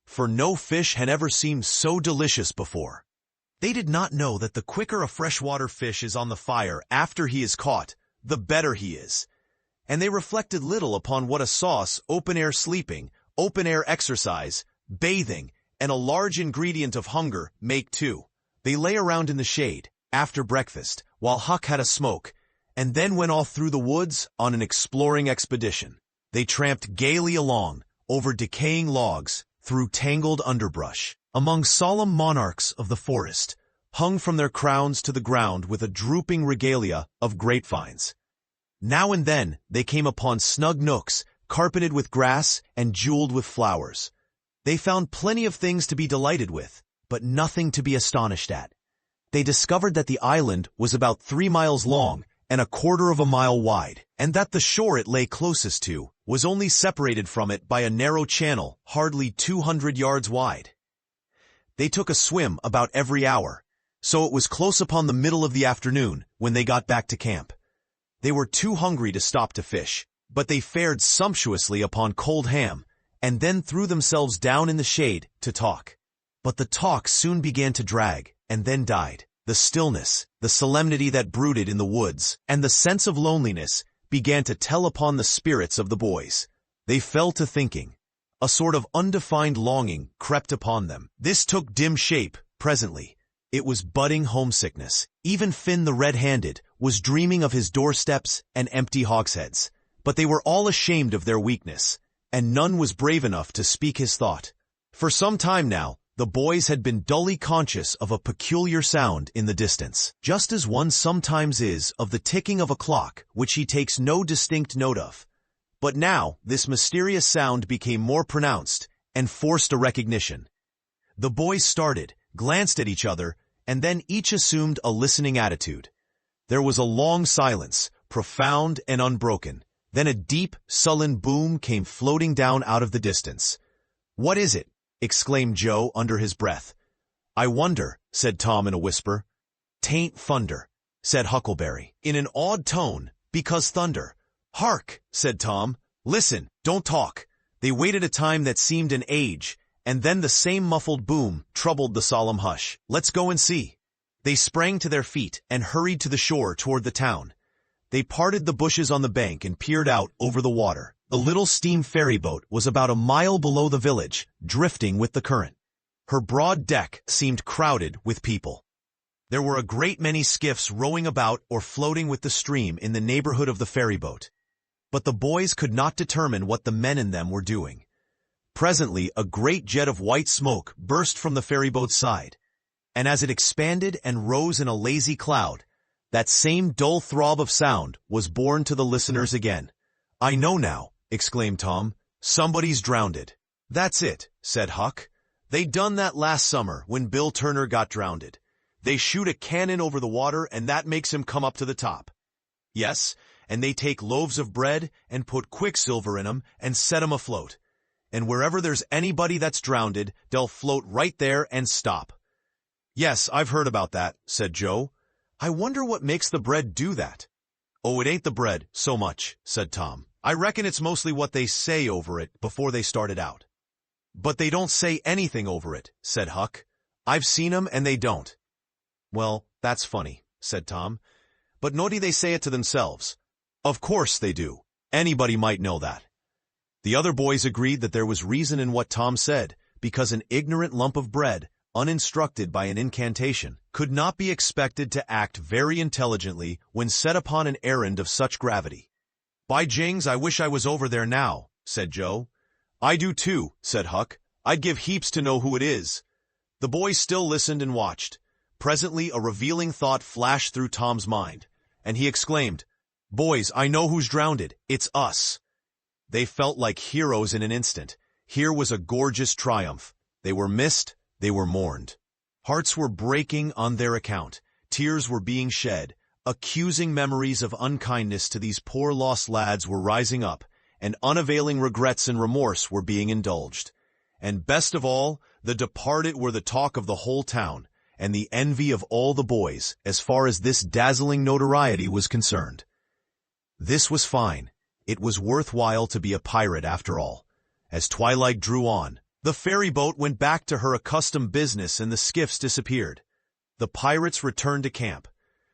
for no fish had ever seemed so delicious before. They did not know that the quicker a freshwater fish is on the fire after he is caught, the better he is. And they reflected little upon what a sauce open-air sleeping, open-air exercise, bathing, and a large ingredient of hunger make too. They lay around in the shade, after breakfast, while Huck had a smoke, and then went off through the woods on an exploring expedition. They tramped gaily along, over decaying logs, through tangled underbrush, among solemn monarchs of the forest, hung from their crowns to the ground with a drooping regalia of grapevines. Now and then they came upon snug nooks, carpeted with grass and jeweled with flowers. They found plenty of things to be delighted with, but nothing to be astonished at. They discovered that the island was about 3 miles long and 1/4 of a mile wide, and that the shore it lay closest to was only separated from it by a narrow channel hardly 200 yards wide. They took a swim about every hour, so it was close upon the middle of the afternoon when they got back to camp. They were too hungry to stop to fish, but they fared sumptuously upon cold ham, and then threw themselves down in the shade to talk. But the talk soon began to drag, and then died. The stillness, the solemnity that brooded in the woods, and the sense of loneliness began to tell upon the spirits of the boys. They fell to thinking. A sort of undefined longing crept upon them. This took dim shape, presently. It was budding homesickness. Even Finn the red-handed was dreaming of his doorsteps and empty hogsheads. But they were all ashamed of their weakness, and none was brave enough to speak his thought. For some time now, the boys had been dully conscious of a peculiar sound in the distance, just as one sometimes is of the ticking of a clock which he takes no distinct note of. But now this mysterious sound became more pronounced and forced a recognition. The boys started, glanced at each other, and then each assumed a listening attitude. There was a long silence, profound and unbroken. Then a deep, sullen boom came floating down out of the distance. "What is it?" exclaimed Joe under his breath. "I wonder," said Tom in a whisper. "'Tain't thunder," said Huckleberry, in an awed tone, "because thunder." "Hark," said Tom. "Listen, don't talk." They waited a time that seemed an age, and then the same muffled boom troubled the solemn hush. "Let's go and see." They sprang to their feet and hurried to the shore toward the town. They parted the bushes on the bank and peered out over the water. The little steam ferry boat was about a mile below the village, drifting with the current. Her broad deck seemed crowded with people. There were a great many skiffs rowing about or floating with the stream in the neighborhood of the ferry boat. But the boys could not determine what the men in them were doing. Presently a great jet of white smoke burst from the ferryboat's side, and as it expanded and rose in a lazy cloud, that same dull throb of sound was borne to the listeners again. "I know now," exclaimed Tom. "Somebody's drownded." "That's it," said Huck. "They done that last summer when Bill Turner got drownded. They shoot a cannon over the water and that makes him come up to the top. Yes, and they take loaves of bread and put quicksilver in 'em and set 'em afloat. And wherever there's anybody that's drownded, they'll float right there and stop." "Yes, I've heard about that," said Joe. "I wonder what makes the bread do that." "Oh, it ain't the bread so much," said Tom. "I reckon it's mostly what they say over it before they started out." "But they don't say anything over it," said Huck. "I've seen 'em and they don't." "Well, that's funny," said Tom. "But nobody they say it to themselves." "Of course they do. Anybody might know that." The other boys agreed that there was reason in what Tom said, because an ignorant lump of bread, uninstructed by an incantation, could not be expected to act very intelligently when set upon an errand of such gravity. "By jings, I wish I was over there now," said Joe. "I do too," said Huck. "I'd give heaps to know who it is." The boys still listened and watched. Presently a revealing thought flashed through Tom's mind, and he exclaimed, "Boys, I know who's drownded. It's us." They felt like heroes in an instant. Here was a gorgeous triumph. They were missed, they were mourned. Hearts were breaking on their account. Tears were being shed. Accusing memories of unkindness to these poor lost lads were rising up, and unavailing regrets and remorse were being indulged. And best of all, the departed were the talk of the whole town, and the envy of all the boys, as far as this dazzling notoriety was concerned. This was fine. It was worthwhile to be a pirate after all. As twilight drew on, the ferry boat went back to her accustomed business and the skiffs disappeared. The pirates returned to camp.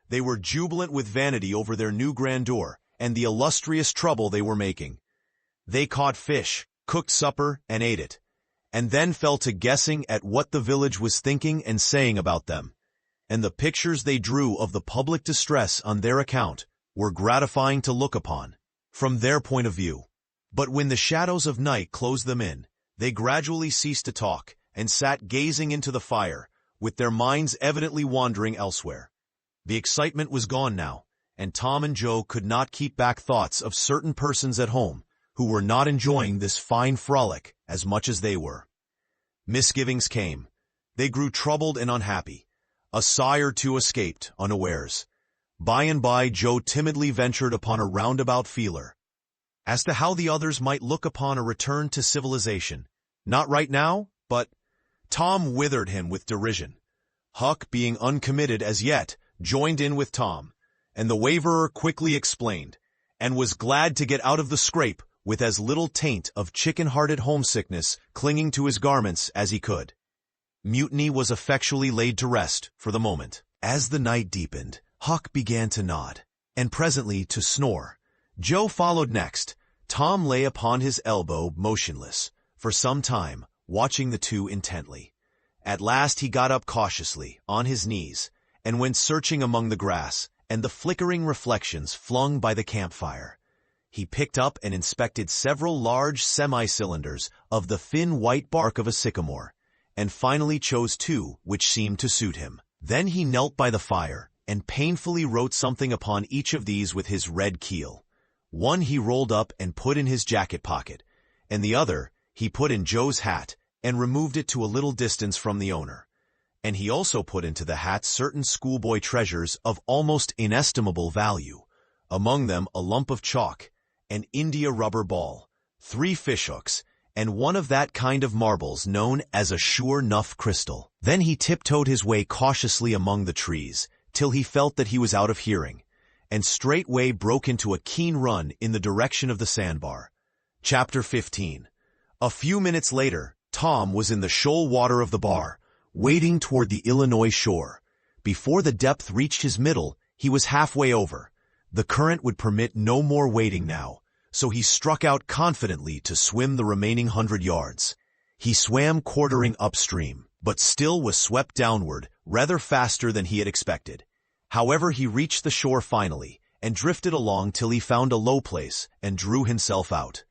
They were jubilant with vanity over their new grandeur and the illustrious trouble they were making. They caught fish, cooked supper, and ate it, and then fell to guessing at what the village was thinking and saying about them. And the pictures they drew of the public distress on their account were gratifying to look upon, from their point of view. But when the shadows of night closed them in, they gradually ceased to talk and sat gazing into the fire, with their minds evidently wandering elsewhere. The excitement was gone now, and Tom and Joe could not keep back thoughts of certain persons at home who were not enjoying this fine frolic as much as they were. Misgivings came. They grew troubled and unhappy. A sigh or two escaped, unawares. By and by Joe timidly ventured upon a roundabout feeler as to how the others might look upon a return to civilization. Not right now, but Tom withered him with derision. Huck, being uncommitted as yet, joined in with Tom, and the waverer quickly explained, and was glad to get out of the scrape with as little taint of chicken-hearted homesickness clinging to his garments as he could. Mutiny was effectually laid to rest for the moment. As the night deepened, Huck began to nod, and presently to snore. Joe followed next. Tom lay upon his elbow motionless, for some time, watching the two intently. At last he got up cautiously, on his knees, and went searching among the grass and the flickering reflections flung by the campfire. He picked up and inspected several large semi-cylinders of the thin white bark of a sycamore, and finally chose two which seemed to suit him. Then he knelt by the fire and painfully wrote something upon each of these with his red keel. One he rolled up and put in his jacket pocket, and the other he put in Joe's hat and removed it to a little distance from the owner. And he also put into the hat certain schoolboy treasures of almost inestimable value, among them a lump of chalk, an India rubber ball, 3 fishhooks, and one of that kind of marbles known as a sure nuff crystal. Then he tiptoed his way cautiously among the trees, till he felt that he was out of hearing, and straightway broke into a keen run in the direction of the sandbar. Chapter 15. A few minutes later, Tom was in the shoal water of the bar, wading toward the Illinois shore. Before the depth reached his middle, he was halfway over. The current would permit no more wading now, so he struck out confidently to swim the remaining 100 yards. He swam quartering upstream, but still was swept downward, rather faster than he had expected. However, he reached the shore finally, and drifted along till he found a low place, and drew himself out.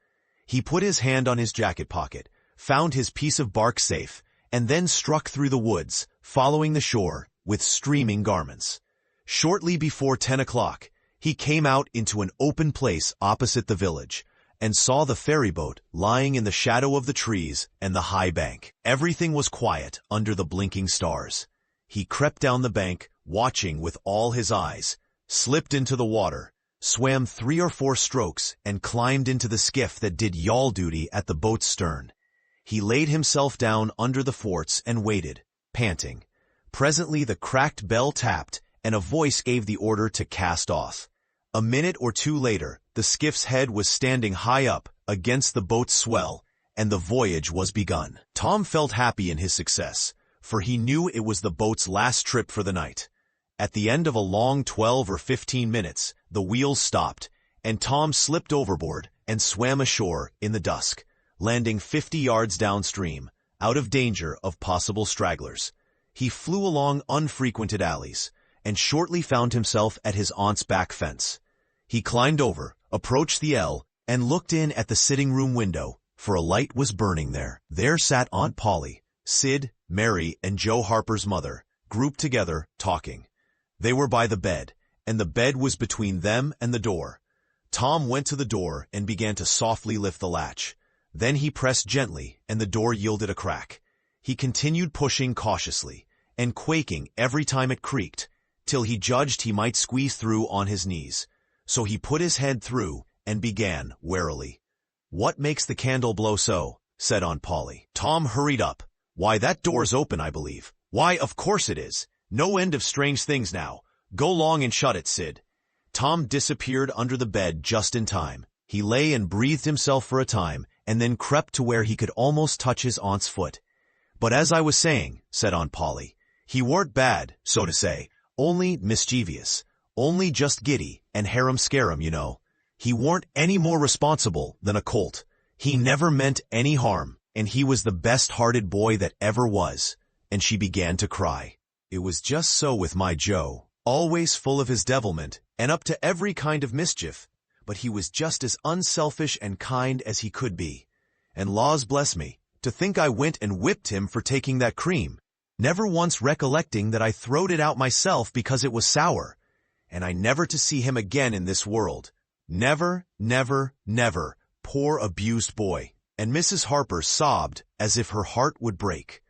He put his hand on his jacket pocket, found his piece of bark safe, and then struck through the woods, following the shore, with streaming garments. Shortly before 10 o'clock, he came out into an open place opposite the village, and saw the ferryboat lying in the shadow of the trees and the high bank. Everything was quiet under the blinking stars. He crept down the bank, watching with all his eyes, slipped into the water, swam 3 or 4 strokes, and climbed into the skiff that did yawl duty at the boat's stern. He laid himself down under the thwarts and waited, panting. Presently the cracked bell tapped, and a voice gave the order to cast off. A minute or two later, the skiff's head was standing high up against the boat's swell, and the voyage was begun. Tom felt happy in his success, for he knew it was the boat's last trip for the night. At the end of a long 12 or 15 minutes, the wheels stopped, and Tom slipped overboard and swam ashore in the dusk, landing 50 yards downstream, out of danger of possible stragglers. He flew along unfrequented alleys, and shortly found himself at his aunt's back fence. He climbed over, approached the L, and looked in at the sitting-room window, for a light was burning there. There sat Aunt Polly, Sid, Mary, and Joe Harper's mother, grouped together, talking. They were by the bed, and the bed was between them and the door. Tom went to the door and began to softly lift the latch. Then he pressed gently, and the door yielded a crack. He continued pushing cautiously, and quaking every time it creaked, till he judged he might squeeze through on his knees. So he put his head through, and began, warily. "What makes the candle blow so?" said Aunt Polly. Tom hurried up. "Why, that door's open, I believe." "Why, of course it is. No end of strange things now. Go long and shut it, Sid." Tom disappeared under the bed just in time. He lay and breathed himself for a time, and then crept to where he could almost touch his aunt's foot. "But as I was saying," said Aunt Polly, "he weren't bad, so to say, only mischievous, only just giddy, and harum-scarum, you know. He weren't any more responsible than a colt. He never meant any harm, and he was the best-hearted boy that ever was." And she began to cry. "It was just so with my Joe, always full of his devilment, and up to every kind of mischief, but he was just as unselfish and kind as he could be. And laws bless me, to think I went and whipped him for taking that cream, never once recollecting that I throwed it out myself because it was sour, and I never to see him again in this world. Never, never, never, poor abused boy." And Mrs. Harper sobbed as if her heart would break.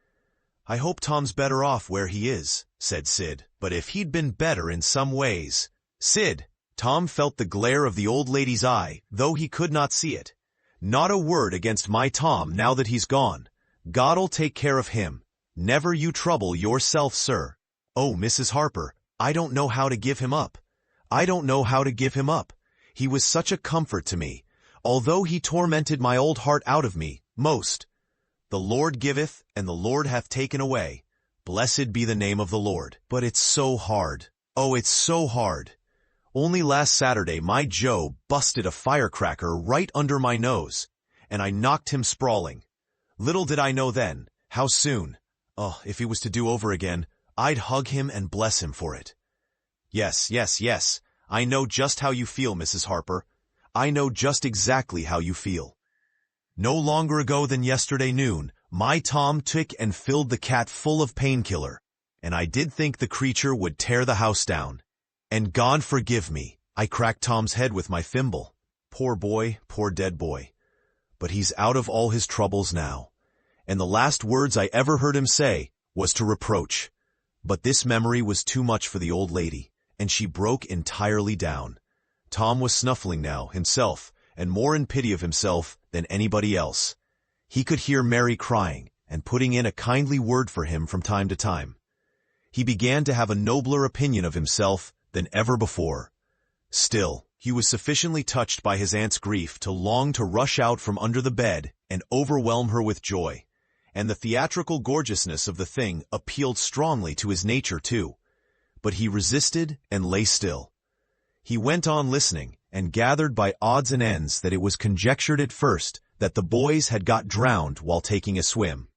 "I hope Tom's better off where he is," said Sid. "But if he'd been better in some ways—" "Sid!" Tom felt the glare of the old lady's eye, though he could not see it. "Not a word against my Tom now that he's gone. God'll take care of him. Never you trouble yourself, sir." "Oh, Mrs. Harper, I don't know how to give him up. I don't know how to give him up. He was such a comfort to me, although he tormented my old heart out of me, most. The Lord giveth, and the Lord hath taken away. Blessed be the name of the Lord. But it's so hard. Oh, it's so hard. Only last Saturday my Joe busted a firecracker right under my nose, and I knocked him sprawling. Little did I know then, how soon. Oh, if he was to do over again, I'd hug him and bless him for it." "Yes, yes, yes. I know just how you feel, Mrs. Harper. I know just exactly how you feel. No longer ago than yesterday noon, my Tom took and filled the cat full of painkiller, and I did think the creature would tear the house down. And God forgive me, I cracked Tom's head with my thimble. Poor boy, poor dead boy. But he's out of all his troubles now. And the last words I ever heard him say was to reproach. But this memory was too much for the old lady, and she broke entirely down. Tom was snuffling now, himself, and more in pity of himself than anybody else. He could hear Mary crying and putting in a kindly word for him from time to time. He began to have a nobler opinion of himself than ever before. Still, he was sufficiently touched by his aunt's grief to long to rush out from under the bed and overwhelm her with joy, and the theatrical gorgeousness of the thing appealed strongly to his nature too. But he resisted and lay still. He went on listening, and gathered by odds and ends that it was conjectured at first that the boys had got drowned while taking a swim.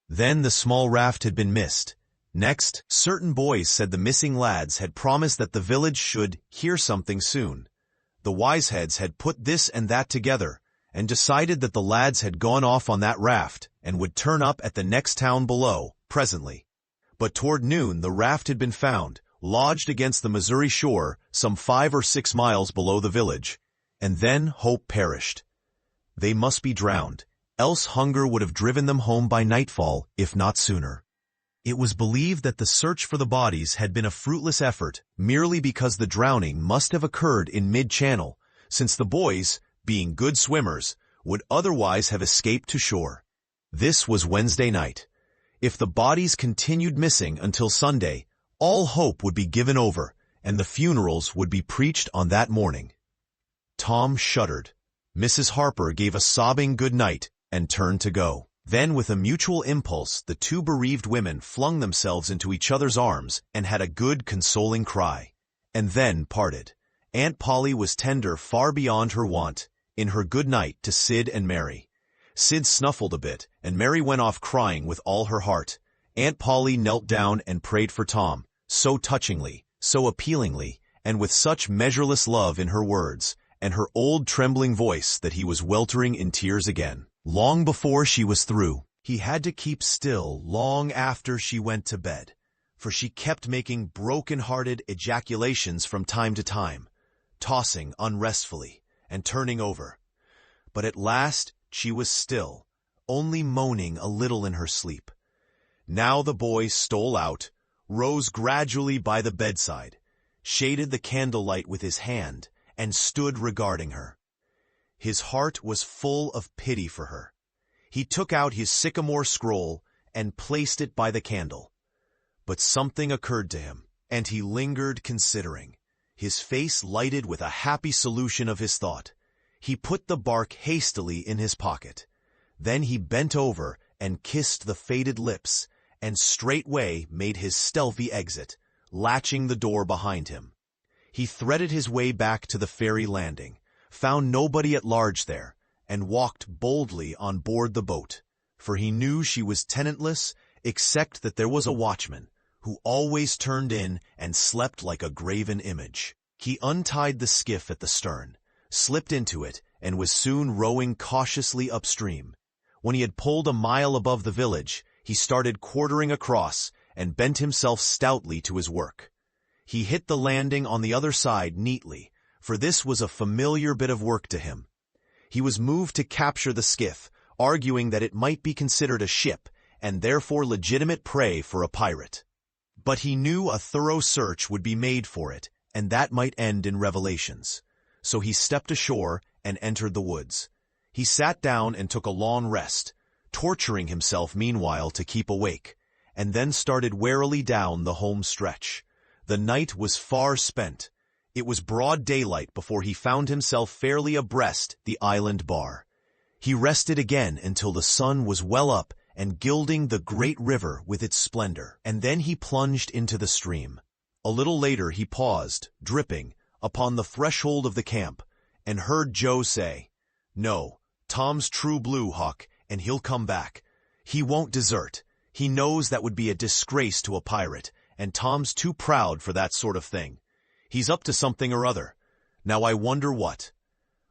Then the small raft had been missed. Next, certain boys said the missing lads had promised that the village should hear something soon. The wiseheads had put this and that together, and decided that the lads had gone off on that raft, and would turn up at the next town below, presently. But toward noon the raft had been found, lodged against the Missouri shore, some 5 or 6 miles below the village, and then hope perished. They must be drowned, else hunger would have driven them home by nightfall, if not sooner. It was believed that the search for the bodies had been a fruitless effort, merely because the drowning must have occurred in mid-channel, since the boys, being good swimmers, would otherwise have escaped to shore. This was Wednesday night. If the bodies continued missing until Sunday, all hope would be given over, and the funerals would be preached on that morning. Tom shuddered. Mrs. Harper gave a sobbing good night and turned to go. Then, with a mutual impulse, the two bereaved women flung themselves into each other's arms and had a good, consoling cry, and then parted. Aunt Polly was tender far beyond her wont, in her good night to Sid and Mary. Sid snuffled a bit, and Mary went off crying with all her heart. Aunt Polly knelt down and prayed for Tom, so touchingly, so appealingly, and with such measureless love in her words, and her old trembling voice that he was weltering in tears again. Long before she was through, he had to keep still long after she went to bed, for she kept making broken-hearted ejaculations from time to time, tossing unrestfully and turning over. But at last she was still, only moaning a little in her sleep. Now the boy stole out, rose gradually by the bedside, shaded the candlelight with his hand, and stood regarding her. His heart was full of pity for her. He took out his sycamore scroll and placed it by the candle. But something occurred to him, and he lingered considering, his face lighted with a happy solution of his thought. He put the bark hastily in his pocket. Then he bent over and kissed the faded lips, and straightway made his stealthy exit, latching the door behind him. He threaded his way back to the ferry landing, found nobody at large there, and walked boldly on board the boat, for he knew she was tenantless, except that there was a watchman, who always turned in and slept like a graven image. He untied the skiff at the stern, slipped into it, and was soon rowing cautiously upstream. When he had pulled a mile above the village, he started quartering across, and bent himself stoutly to his work. He hit the landing on the other side neatly, for this was a familiar bit of work to him. He was moved to capture the skiff, arguing that it might be considered a ship, and therefore legitimate prey for a pirate. But he knew a thorough search would be made for it, and that might end in revelations. So he stepped ashore and entered the woods. He sat down and took a long rest, torturing himself meanwhile to keep awake, and then started warily down the home stretch. The night was far spent. It was broad daylight before he found himself fairly abreast the island bar. He rested again until the sun was well up and gilding the great river with its splendor, and then he plunged into the stream. A little later he paused, dripping, upon the threshold of the camp, and heard Joe say, "No, Tom's true blue, Huck, and he'll come back. He won't desert. He knows that would be a disgrace to a pirate, and Tom's too proud for that sort of thing. He's up to something or other. Now I wonder what."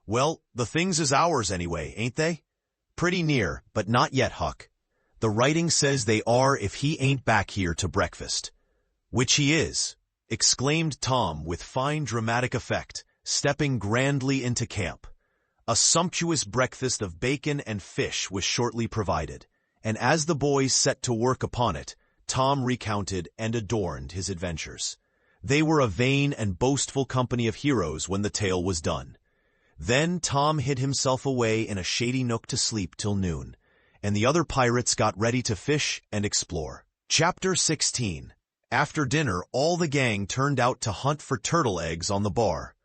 "Well, the things is ours anyway, ain't they?" "Pretty near, but not yet, Huck. The writing says they are if he ain't back here to breakfast." "Which he is," exclaimed Tom with fine dramatic effect, stepping grandly into camp. A sumptuous breakfast of bacon and fish was shortly provided, and as the boys set to work upon it, Tom recounted and adorned his adventures. They were a vain and boastful company of heroes when the tale was done. Then Tom hid himself away in a shady nook to sleep till noon, and the other pirates got ready to fish and explore. Chapter 16. After dinner, all the gang turned out to hunt for turtle eggs on the bar.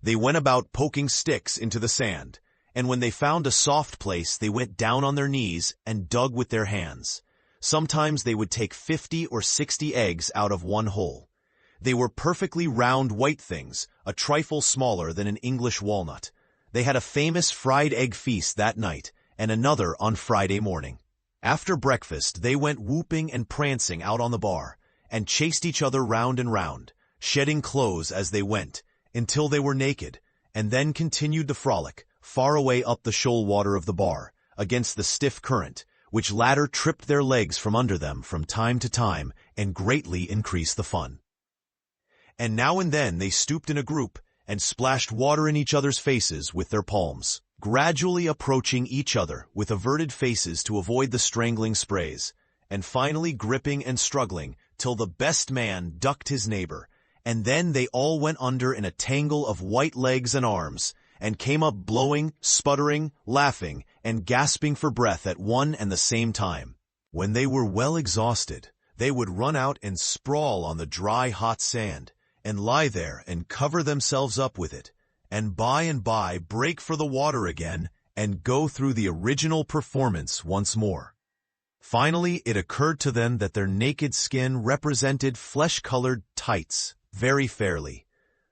They went about poking sticks into the sand, and when they found a soft place, they went down on their knees and dug with their hands. Sometimes they would take 50 or 60 eggs out of one hole. They were perfectly round white things, a trifle smaller than an English walnut. They had a famous fried egg feast that night, and another on Friday morning. After breakfast, they went whooping and prancing out on the bar, and chased each other round and round, shedding clothes as they went, until they were naked, and then continued the frolic, far away up the shoal water of the bar, against the stiff current, which latter tripped their legs from under them from time to time, and greatly increased the fun. And now and then they stooped in a group, and splashed water in each other's faces with their palms, gradually approaching each other with averted faces to avoid the strangling sprays, and finally gripping and struggling till the best man ducked his neighbor, and then they all went under in a tangle of white legs and arms, and came up blowing, sputtering, laughing, and gasping for breath at one and the same time. When they were well exhausted, they would run out and sprawl on the dry, hot sand, and lie there and cover themselves up with it, and by break for the water again and go through the original performance once more. Finally, it occurred to them that their naked skin represented flesh-colored tights very fairly,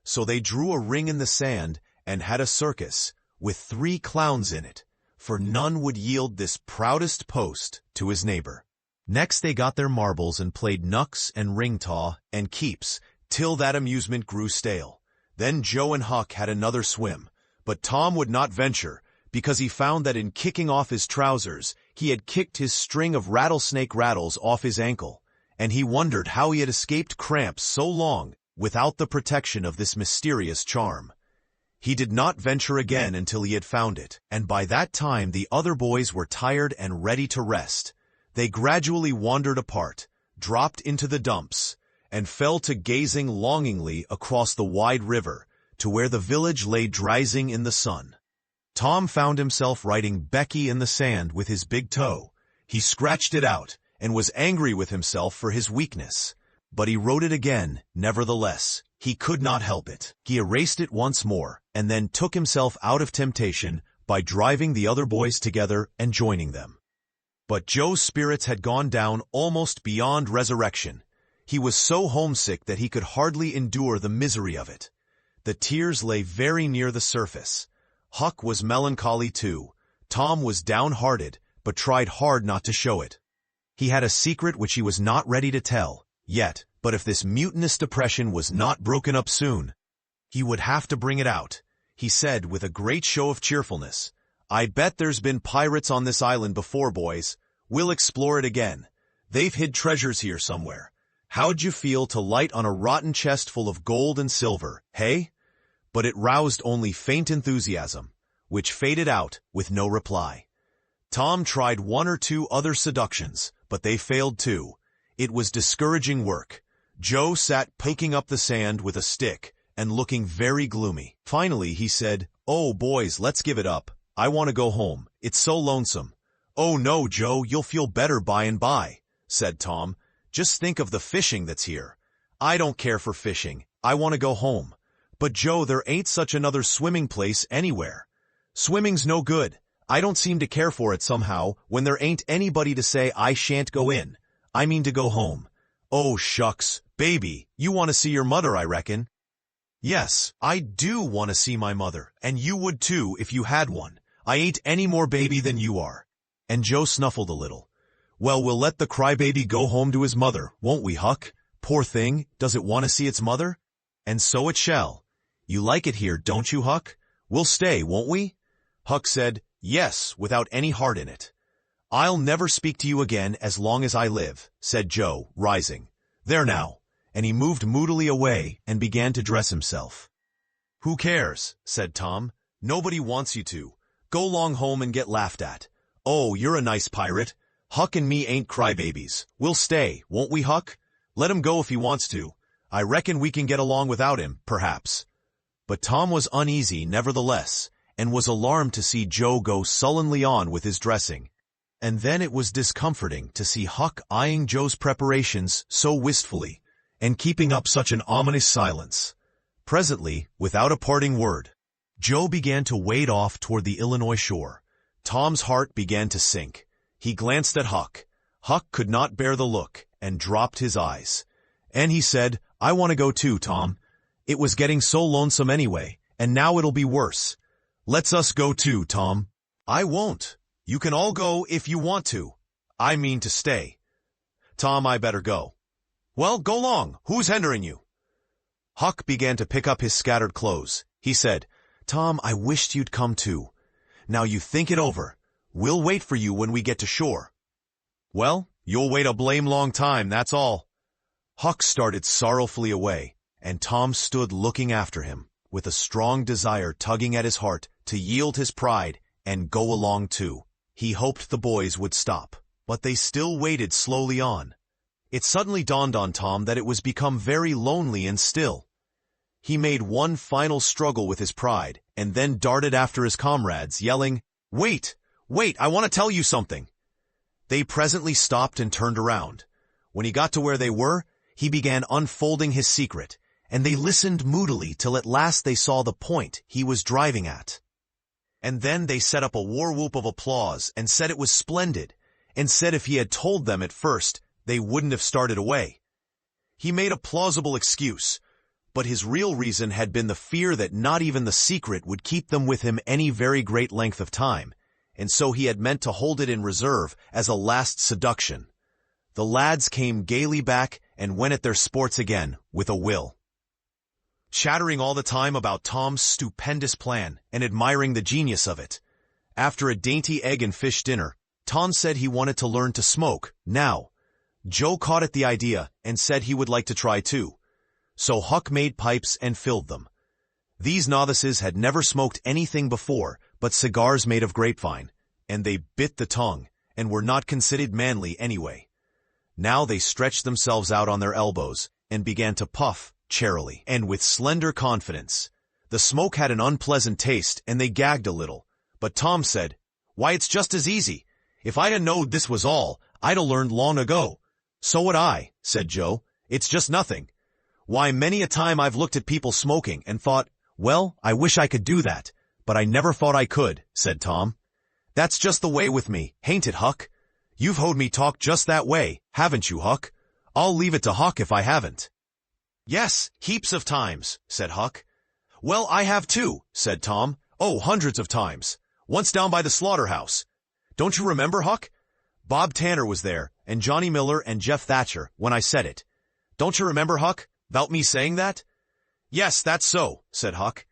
so they drew a ring in the sand and had a circus with 3 clowns in it, for none would yield this proudest post to his neighbor. Next they got their marbles and played knucks and ring-taw and keeps, till that amusement grew stale. Then Joe and Huck had another swim, but Tom would not venture, because he found that in kicking off his trousers, he had kicked his string of rattlesnake rattles off his ankle, and he wondered how he had escaped cramps so long without the protection of this mysterious charm. He did not venture again until he had found it, and by that time the other boys were tired and ready to rest. They gradually wandered apart, dropped into the dumps, and fell to gazing longingly across the wide river to where the village lay drowsing in the sun. Tom found himself writing Becky in the sand with his big toe. He scratched it out and was angry with himself for his weakness, but he wrote it again nevertheless. He could not help it. He erased it once more, and then took himself out of temptation by driving the other boys together and joining them. But Joe's spirits had gone down almost beyond resurrection. He was so homesick that he could hardly endure the misery of it. The tears lay very near the surface. Huck was melancholy too. Tom was downhearted, but tried hard not to show it. He had a secret which he was not ready to tell yet, but if this mutinous depression was not broken up soon, he would have to bring it out. He said with a great show of cheerfulness, "I bet there's been pirates on this island before, boys. We'll explore it again. They've hid treasures here somewhere. How'd you feel to light on a rotten chest full of gold and silver, hey?" But it roused only faint enthusiasm, which faded out with no reply. Tom tried 1 or 2 other seductions, but they failed too. It was discouraging work. Joe sat poking up the sand with a stick and looking very gloomy. Finally, he said, "Oh, boys, let's give it up. I want to go home. It's so lonesome." "Oh no, Joe, you'll feel better by and by," said Tom. "Just think of the fishing that's here." "I don't care for fishing. I want to go home." "But Joe, there ain't such another swimming place anywhere." "Swimming's no good. I don't seem to care for it somehow when there ain't anybody to say I shan't go in. I mean to go home." "Oh, shucks, baby, you want to see your mother, I reckon." "Yes, I do want to see my mother, and you would too if you had one. I ain't any more baby than you are." And Joe snuffled a little. "Well, we'll let the crybaby go home to his mother, won't we, Huck? Poor thing, does it want to see its mother? And so it shall. You like it here, don't you, Huck? We'll stay, won't we?" Huck said, "Yes," without any heart in it. "I'll never speak to you again as long as I live," said Joe, rising. "There now." And he moved moodily away and began to dress himself. "Who cares?" said Tom. "Nobody wants you to. Go long home and get laughed at." "Oh, you're a nice pirate. Huck and me ain't crybabies. We'll stay, won't we, Huck? Let him go if he wants to. I reckon we can get along without him, perhaps." But Tom was uneasy nevertheless, and was alarmed to see Joe go sullenly on with his dressing. And then it was discomforting to see Huck eyeing Joe's preparations so wistfully, and keeping up such an ominous silence. Presently, without a parting word, Joe began to wade off toward the Illinois shore. Tom's heart began to sink. He glanced at Huck. Huck could not bear the look, and dropped his eyes. And he said, "I want to go too, Tom. It was getting so lonesome anyway, and now it'll be worse. Let's us go too, Tom." "I won't. You can all go if you want to. I mean to stay." "Tom, I better go." "Well, go long. Who's hindering you?" Huck began to pick up his scattered clothes. He said, "Tom, I wished you'd come too. Now you think it over. We'll wait for you when we get to shore." "Well, you'll wait a blame long time, that's all." Huck started sorrowfully away, and Tom stood looking after him, with a strong desire tugging at his heart to yield his pride and go along too. He hoped the boys would stop, but they still waded slowly on. It suddenly dawned on Tom that it was become very lonely and still. He made one final struggle with his pride, and then darted after his comrades, yelling, "Wait! Wait! I want to tell you something!" They presently stopped and turned around. When he got to where they were, he began unfolding his secret, and they listened moodily till at last they saw the point he was driving at. And then they set up a war whoop of applause and said it was splendid, and said if he had told them at first, they wouldn't have started away. He made a plausible excuse, but his real reason had been the fear that not even the secret would keep them with him any very great length of time, and so he had meant to hold it in reserve as a last seduction. The lads came gaily back and went at their sports again with a will, chattering all the time about Tom's stupendous plan and admiring the genius of it. After a dainty egg and fish dinner, Tom said he wanted to learn to smoke now. Joe caught at the idea and said he would like to try too. So Huck made pipes and filled them. These novices had never smoked anything before but cigars made of grapevine, and they bit the tongue, and were not considered manly anyway. Now they stretched themselves out on their elbows, and began to puff, charily, and with slender confidence. The smoke had an unpleasant taste, and they gagged a little, but Tom said, "Why, it's just as easy. If I'd knowed this was all, I'd 'a' learned long ago." "So would I," said Joe. "It's just nothing. Why, many a time I've looked at people smoking and thought, well, I wish I could do that, but I never thought I could," said Tom. "That's just the way with me, hain't it, Huck? You've heard me talk just that way, haven't you, Huck? I'll leave it to Huck if I haven't." "Yes, heaps of times," said Huck. "Well, I have too," said Tom. "Oh, hundreds of times. Once down by the slaughterhouse. Don't you remember, Huck? Bob Tanner was there, and Johnny Miller and Jeff Thatcher, when I said it. Don't you remember, Huck, 'bout me saying that?" "Yes, that's so," said Huck.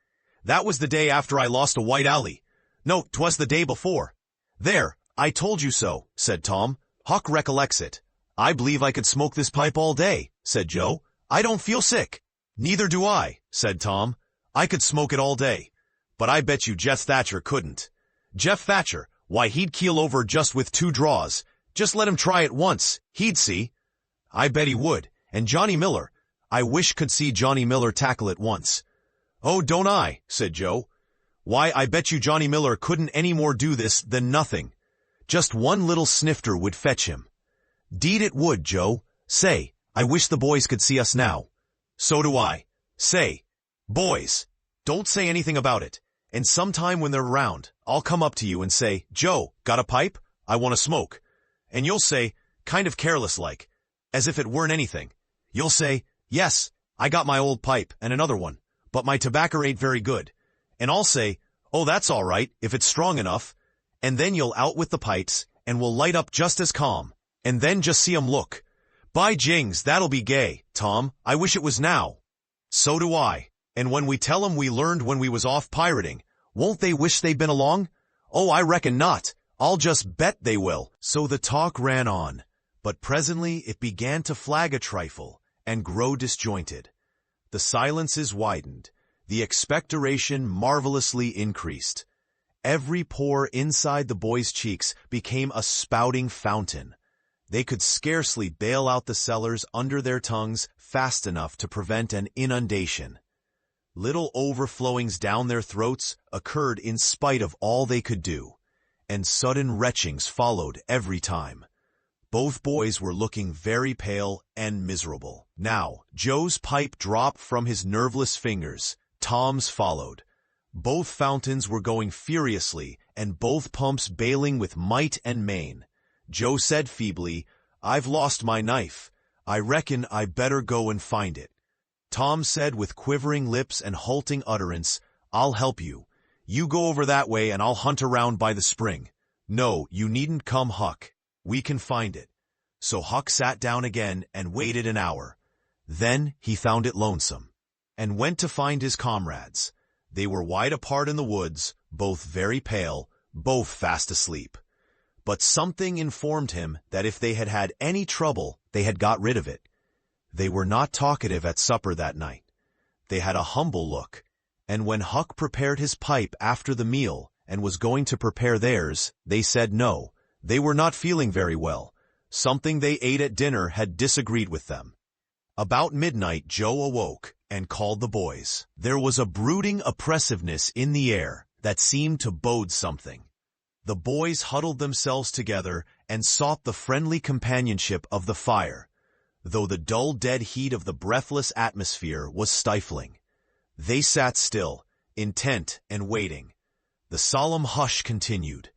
"That was the day after I lost a white alley. No, 'twas the day before." "There, I told you so," said Tom. "Huck recollects it." "I believe I could smoke this pipe all day," said Joe. "I don't feel sick." "Neither do I," said Tom. "I could smoke it all day. But I bet you Jeff Thatcher couldn't. Jeff Thatcher, why, he'd keel over just with 2 draws. Just let him try it once. He'd see. I bet he would. And Johnny Miller, I wish could see Johnny Miller tackle it once. Oh, don't I, said Joe. Why, I bet you Johnny Miller couldn't any more do this than nothing. Just one little snifter would fetch him. Deed it would, Joe. Say, I wish the boys could see us now. So do I. Say, boys, don't say anything about it. And sometime when they're around, I'll come up to you and say, Joe, got a pipe? I want to smoke. And you'll say, kind of careless-like, as if it weren't anything. You'll say, yes, I got my old pipe and another one, but my tobacco ain't very good. And I'll say, oh, that's all right, if it's strong enough. And then you'll out with the pipes, and we'll light up just as calm. And then just see 'em look. By jings, that'll be gay, Tom. I wish it was now. So do I. And when we tell 'em we learned when we was off pirating, won't they wish they'd been along? Oh, I reckon not. I'll just bet they will. So the talk ran on, but presently it began to flag a trifle and grow disjointed. The silences widened. The expectoration marvelously increased. Every pore inside the boys' cheeks became a spouting fountain. They could scarcely bail out the cellars under their tongues fast enough to prevent an inundation. Little overflowings down their throats occurred in spite of all they could do, and sudden retchings followed every time. Both boys were looking very pale and miserable. Now, Joe's pipe dropped from his nerveless fingers. Tom's followed. Both fountains were going furiously, and both pumps bailing with might and main. Joe said feebly, I've lost my knife. I reckon I better go and find it. Tom said with quivering lips and halting utterance, I'll help you. You go over that way and I'll hunt around by the spring. No, you needn't come, Huck. We can find it. So Huck sat down again and waited an hour. Then he found it lonesome, and went to find his comrades. They were wide apart in the woods, both very pale, both fast asleep. But something informed him that if they had had any trouble, they had got rid of it. They were not talkative at supper that night. They had a humble look, and when Huck prepared his pipe after the meal and was going to prepare theirs, they said no, they were not feeling very well. Something they ate at dinner had disagreed with them. About midnight Joe awoke and called the boys. There was a brooding oppressiveness in the air that seemed to bode something. The boys huddled themselves together and sought the friendly companionship of the fire, though the dull dead heat of the breathless atmosphere was stifling. They sat still, intent and waiting. The solemn hush continued.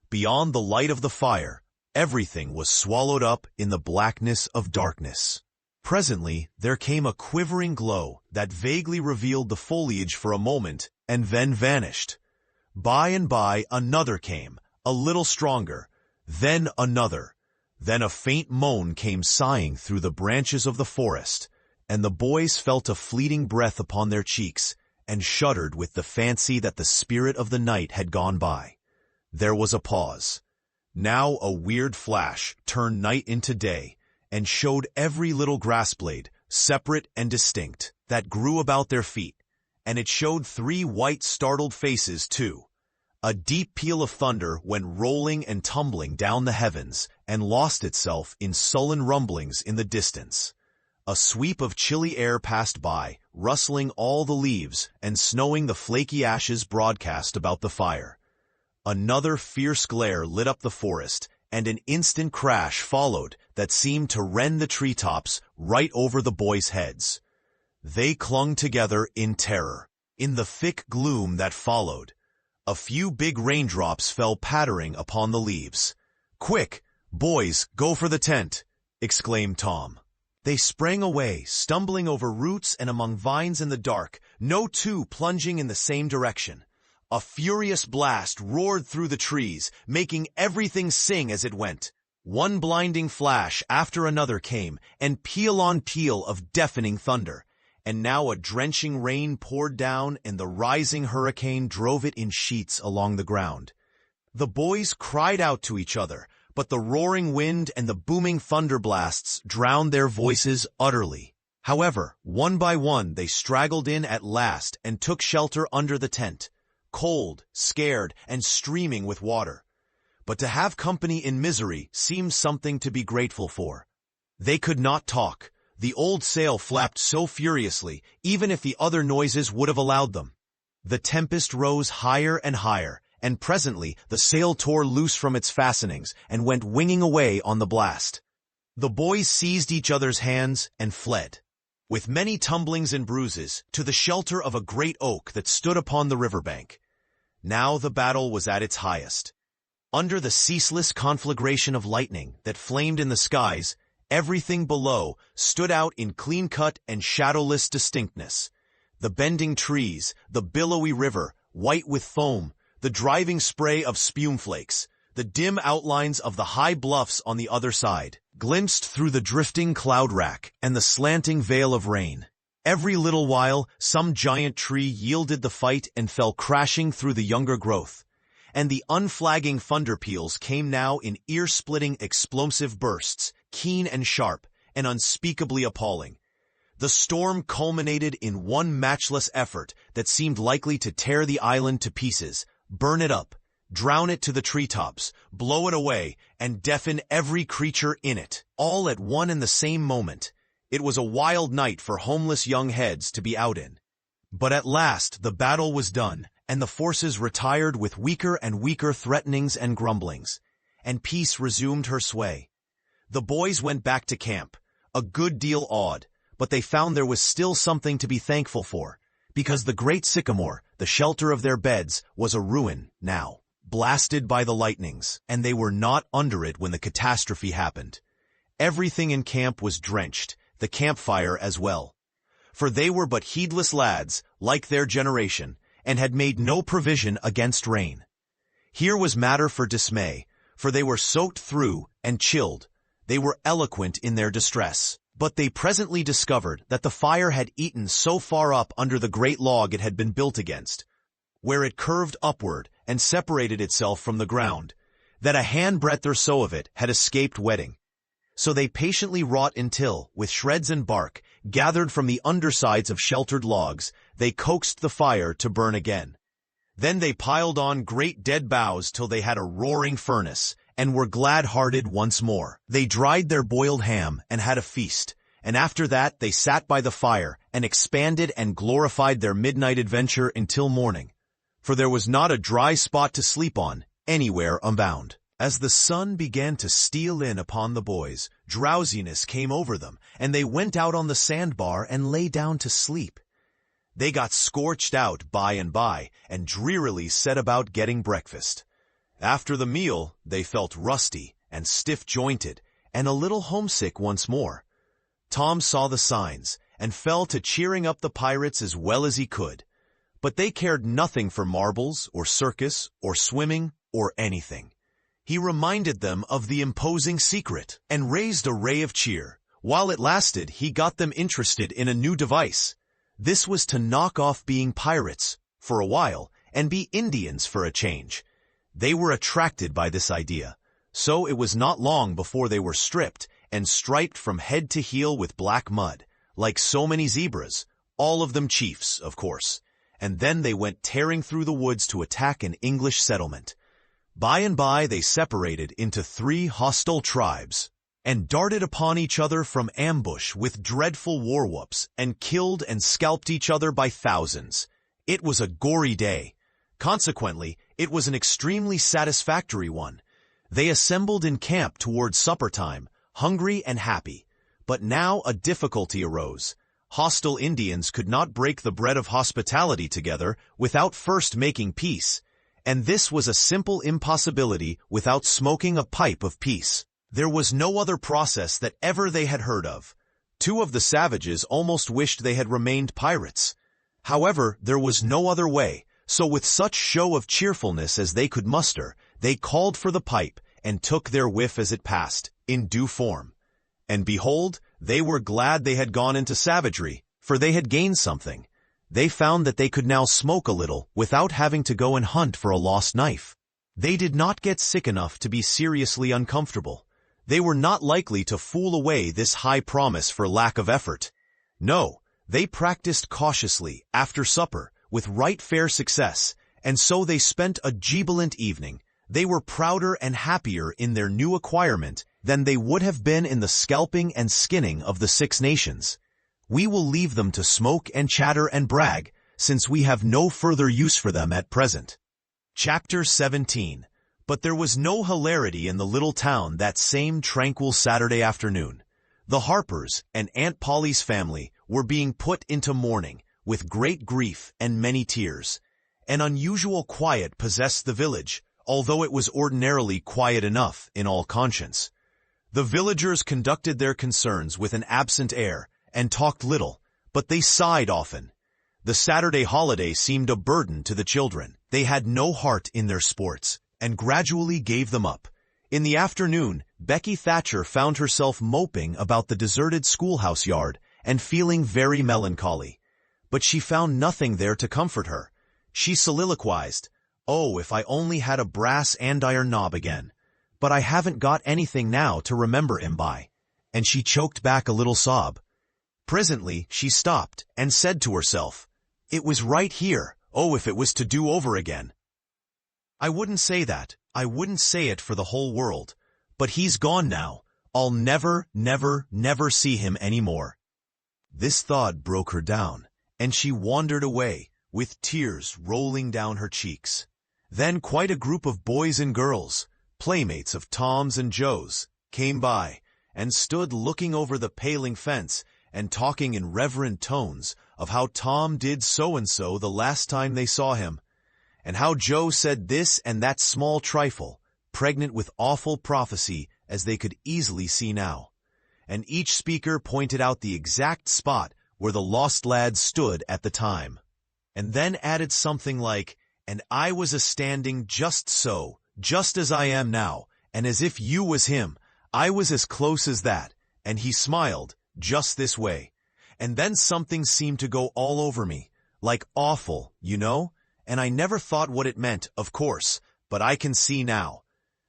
Beyond the light of the fire, everything was swallowed up in the blackness of darkness. Presently, there came a quivering glow that vaguely revealed the foliage for a moment and then vanished. By and by, another came, a little stronger, then another. Then a faint moan came sighing through the branches of the forest, and the boys felt a fleeting breath upon their cheeks and shuddered with the fancy that the spirit of the night had gone by. There was a pause. Now a weird flash turned night into day and showed every little grass blade, separate and distinct, that grew about their feet, and it showed 3 white startled faces too. A deep peal of thunder went rolling and tumbling down the heavens and lost itself in sullen rumblings in the distance. A sweep of chilly air passed by, rustling all the leaves and snowing the flaky ashes broadcast about the fire. Another fierce glare lit up the forest, and an instant crash followed that seemed to rend the treetops right over the boys' heads. They clung together in terror. In the thick gloom that followed, a few big raindrops fell pattering upon the leaves. "Quick, boys, go for the tent!" exclaimed Tom. They sprang away, stumbling over roots and among vines in the dark, no two plunging in the same direction. A furious blast roared through the trees, making everything sing as it went. One blinding flash after another came, and peal on peal of deafening thunder. And now a drenching rain poured down, and the rising hurricane drove it in sheets along the ground. The boys cried out to each other, but the roaring wind and the booming thunder blasts drowned their voices utterly. However, one by one they straggled in at last and took shelter under the tent, cold, scared, and streaming with water. but to have company in misery seemed something to be grateful for. They could not talk. The old sail flapped so furiously, even if the other noises would have allowed them. The tempest rose higher and higher, and presently the sail tore loose from its fastenings and went winging away on the blast. The boys seized each other's hands and fled, with many tumblings and bruises, to the shelter of a great oak that stood upon the riverbank. Now the battle was at its highest. Under the ceaseless conflagration of lightning that flamed in the skies, everything below stood out in clean-cut and shadowless distinctness. The bending trees, the billowy river, white with foam, the driving spray of spumeflakes, the dim outlines of the high bluffs on the other side, glimpsed through the drifting cloud rack and the slanting veil of rain. Every little while, some giant tree yielded the fight and fell crashing through the younger growth, and the unflagging thunder peals came now in ear-splitting explosive bursts, keen and sharp, and unspeakably appalling. The storm culminated in one matchless effort that seemed likely to tear the island to pieces, burn it up, drown it to the treetops, blow it away, and deafen every creature in it, all at one and the same moment. It was a wild night for homeless young heads to be out in. But at last the battle was done, and the forces retired with weaker and weaker threatenings and grumblings, and peace resumed her sway. The boys went back to camp, a good deal awed, but they found there was still something to be thankful for, because the great sycamore, the shelter of their beds, was a ruin now, blasted by the lightnings, and they were not under it when the catastrophe happened. Everything in camp was drenched, the campfire as well. For they were but heedless lads, like their generation, and had made no provision against rain. Here was matter for dismay, for they were soaked through and chilled. They were eloquent in their distress, but they presently discovered that the fire had eaten so far up under the great log it had been built against, where it curved upward and separated itself from the ground, that a handbreadth or so of it had escaped wetting. So they patiently wrought until, with shreds and bark, gathered from the undersides of sheltered logs, they coaxed the fire to burn again. Then they piled on great dead boughs till they had a roaring furnace, and were glad-hearted once more. They dried their boiled ham and had a feast, and after that they sat by the fire and expanded and glorified their midnight adventure until morning, for there was not a dry spot to sleep on, anywhere abound. As the sun began to steal in upon the boys, drowsiness came over them, and they went out on the sandbar and lay down to sleep. They got scorched out by and by, and drearily set about getting breakfast. After the meal, they felt rusty and stiff-jointed, and a little homesick once more. Tom saw the signs, and fell to cheering up the pirates as well as he could. But they cared nothing for marbles, or circus, or swimming, or anything. He reminded them of the imposing secret, and raised a ray of cheer. While it lasted, he got them interested in a new device. This was to knock off being pirates, for a while, and be Indians for a change. They were attracted by this idea, so it was not long before they were stripped and striped from head to heel with black mud, like so many zebras, all of them chiefs, of course, and then they went tearing through the woods to attack an English settlement. By and by they separated into 3 hostile tribes, and darted upon each other from ambush with dreadful war-whoops, and killed and scalped each other by thousands. It was a gory day. Consequently, it was an extremely satisfactory one. They assembled in camp toward supper time, hungry and happy. But now a difficulty arose. Hostile Indians could not break the bread of hospitality together without first making peace, and this was a simple impossibility without smoking a pipe of peace. There was no other process that ever they had heard of. 2 of the savages almost wished they had remained pirates. However, there was no other way, so with such show of cheerfulness as they could muster, they called for the pipe and took their whiff as it passed, in due form. And behold, they were glad they had gone into savagery, for they had gained something. They found that they could now smoke a little without having to go and hunt for a lost knife. They did not get sick enough to be seriously uncomfortable. They were not likely to fool away this high promise for lack of effort. No, they practiced cautiously after supper with right fair success, and so they spent a jubilant evening. They were prouder and happier in their new acquirement than they would have been in the scalping and skinning of the Six Nations. We will leave them to smoke and chatter and brag, since we have no further use for them at present. Chapter 17. But there was no hilarity in the little town that same tranquil Saturday afternoon. The Harpers and Aunt Polly's family were being put into mourning, with great grief and many tears. An unusual quiet possessed the village, although it was ordinarily quiet enough in all conscience. The villagers conducted their concerns with an absent air, and talked little, but they sighed often. The Saturday holiday seemed a burden to the children. They had no heart in their sports, and gradually gave them up. In the afternoon, Becky Thatcher found herself moping about the deserted schoolhouse yard and feeling very melancholy. But she found nothing there to comfort her. She soliloquized, "Oh, if I only had a brass andiron knob again. But I haven't got anything now to remember him by." And she choked back a little sob. Presently she stopped and said to herself, "It was right here. Oh, if it was to do over again." I wouldn't say that. I wouldn't say it for the whole world. But he's gone now. I'll never, never, never see him any more. This thought broke her down, and she wandered away, with tears rolling down her cheeks. Then quite a group of boys and girls, playmates of Tom's and Joe's, came by, and stood looking over the paling fence and talking in reverent tones of how Tom did so-and-so the last time they saw him, and how Joe said this and that small trifle, pregnant with awful prophecy as they could easily see now. And each speaker pointed out the exact spot where the lost lad stood at the time, and then added something like, "And I was a-standing just so, just as I am now, and as if you was him, I was as close as that, and he smiled, just this way. And then something seemed to go all over me, like awful, you know, and I never thought what it meant, of course, but I can see now."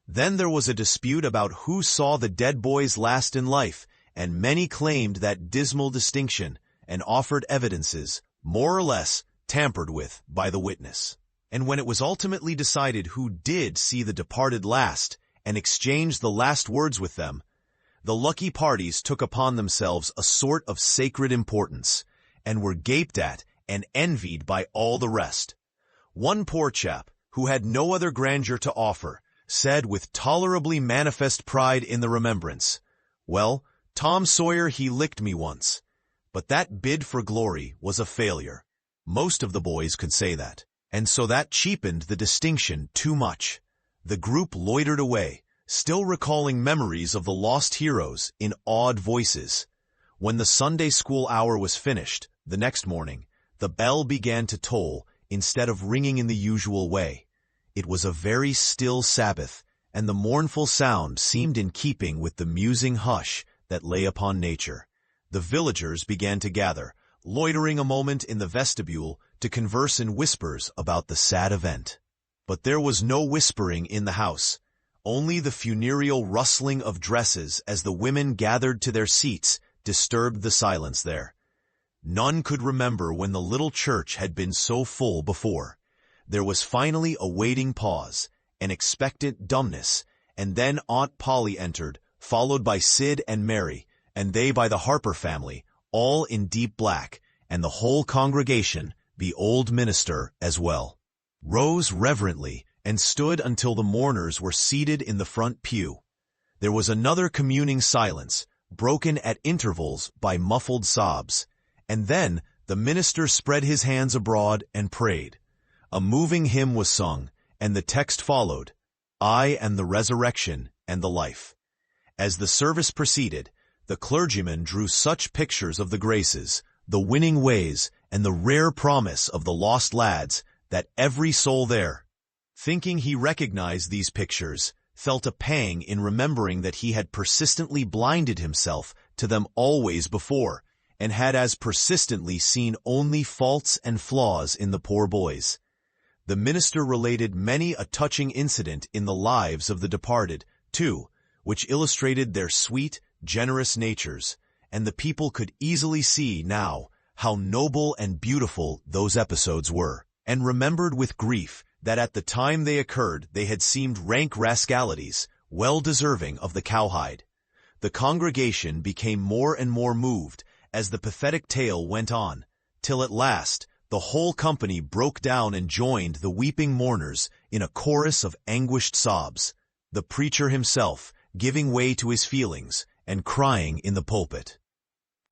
Then there was a dispute about who saw the dead boys last in life, and many claimed that dismal distinction, and offered evidences, more or less, tampered with by the witness. And when it was ultimately decided who did see the departed last, and exchanged the last words with them, the lucky parties took upon themselves a sort of sacred importance, and were gaped at and envied by all the rest. One poor chap, who had no other grandeur to offer, said with tolerably manifest pride in the remembrance, "Well, Tom Sawyer he licked me once." But that bid for glory was a failure. Most of the boys could say that, and so that cheapened the distinction too much. The group loitered away, still recalling memories of the lost heroes in awed voices. When the Sunday school hour was finished, the next morning, the bell began to toll instead of ringing in the usual way. It was a very still Sabbath, and the mournful sound seemed in keeping with the musing hush that lay upon nature. The villagers began to gather, loitering a moment in the vestibule to converse in whispers about the sad event. But there was no whispering in the house, only the funereal rustling of dresses as the women gathered to their seats disturbed the silence there. None could remember when the little church had been so full before. There was finally a waiting pause, an expectant dumbness, and then Aunt Polly entered, followed by Sid and Mary, and they by the Harper family, all in deep black, and the whole congregation, the old minister as well, rose reverently and stood until the mourners were seated in the front pew. There was another communing silence, broken at intervals by muffled sobs, and then the minister spread his hands abroad and prayed. A moving hymn was sung, and the text followed, "I am the resurrection and the life." As the service proceeded, the clergyman drew such pictures of the graces, the winning ways, and the rare promise of the lost lads, that every soul there, thinking he recognized these pictures, felt a pang in remembering that he had persistently blinded himself to them always before, and had as persistently seen only faults and flaws in the poor boys. The minister related many a touching incident in the lives of the departed, too, which illustrated their sweet, generous natures, and the people could easily see now how noble and beautiful those episodes were, and remembered with grief that at the time they occurred they had seemed rank rascalities, well deserving of the cowhide. The congregation became more and more moved as the pathetic tale went on, till at last the whole company broke down and joined the weeping mourners in a chorus of anguished sobs, the preacher himself giving way to his feelings and crying in the pulpit.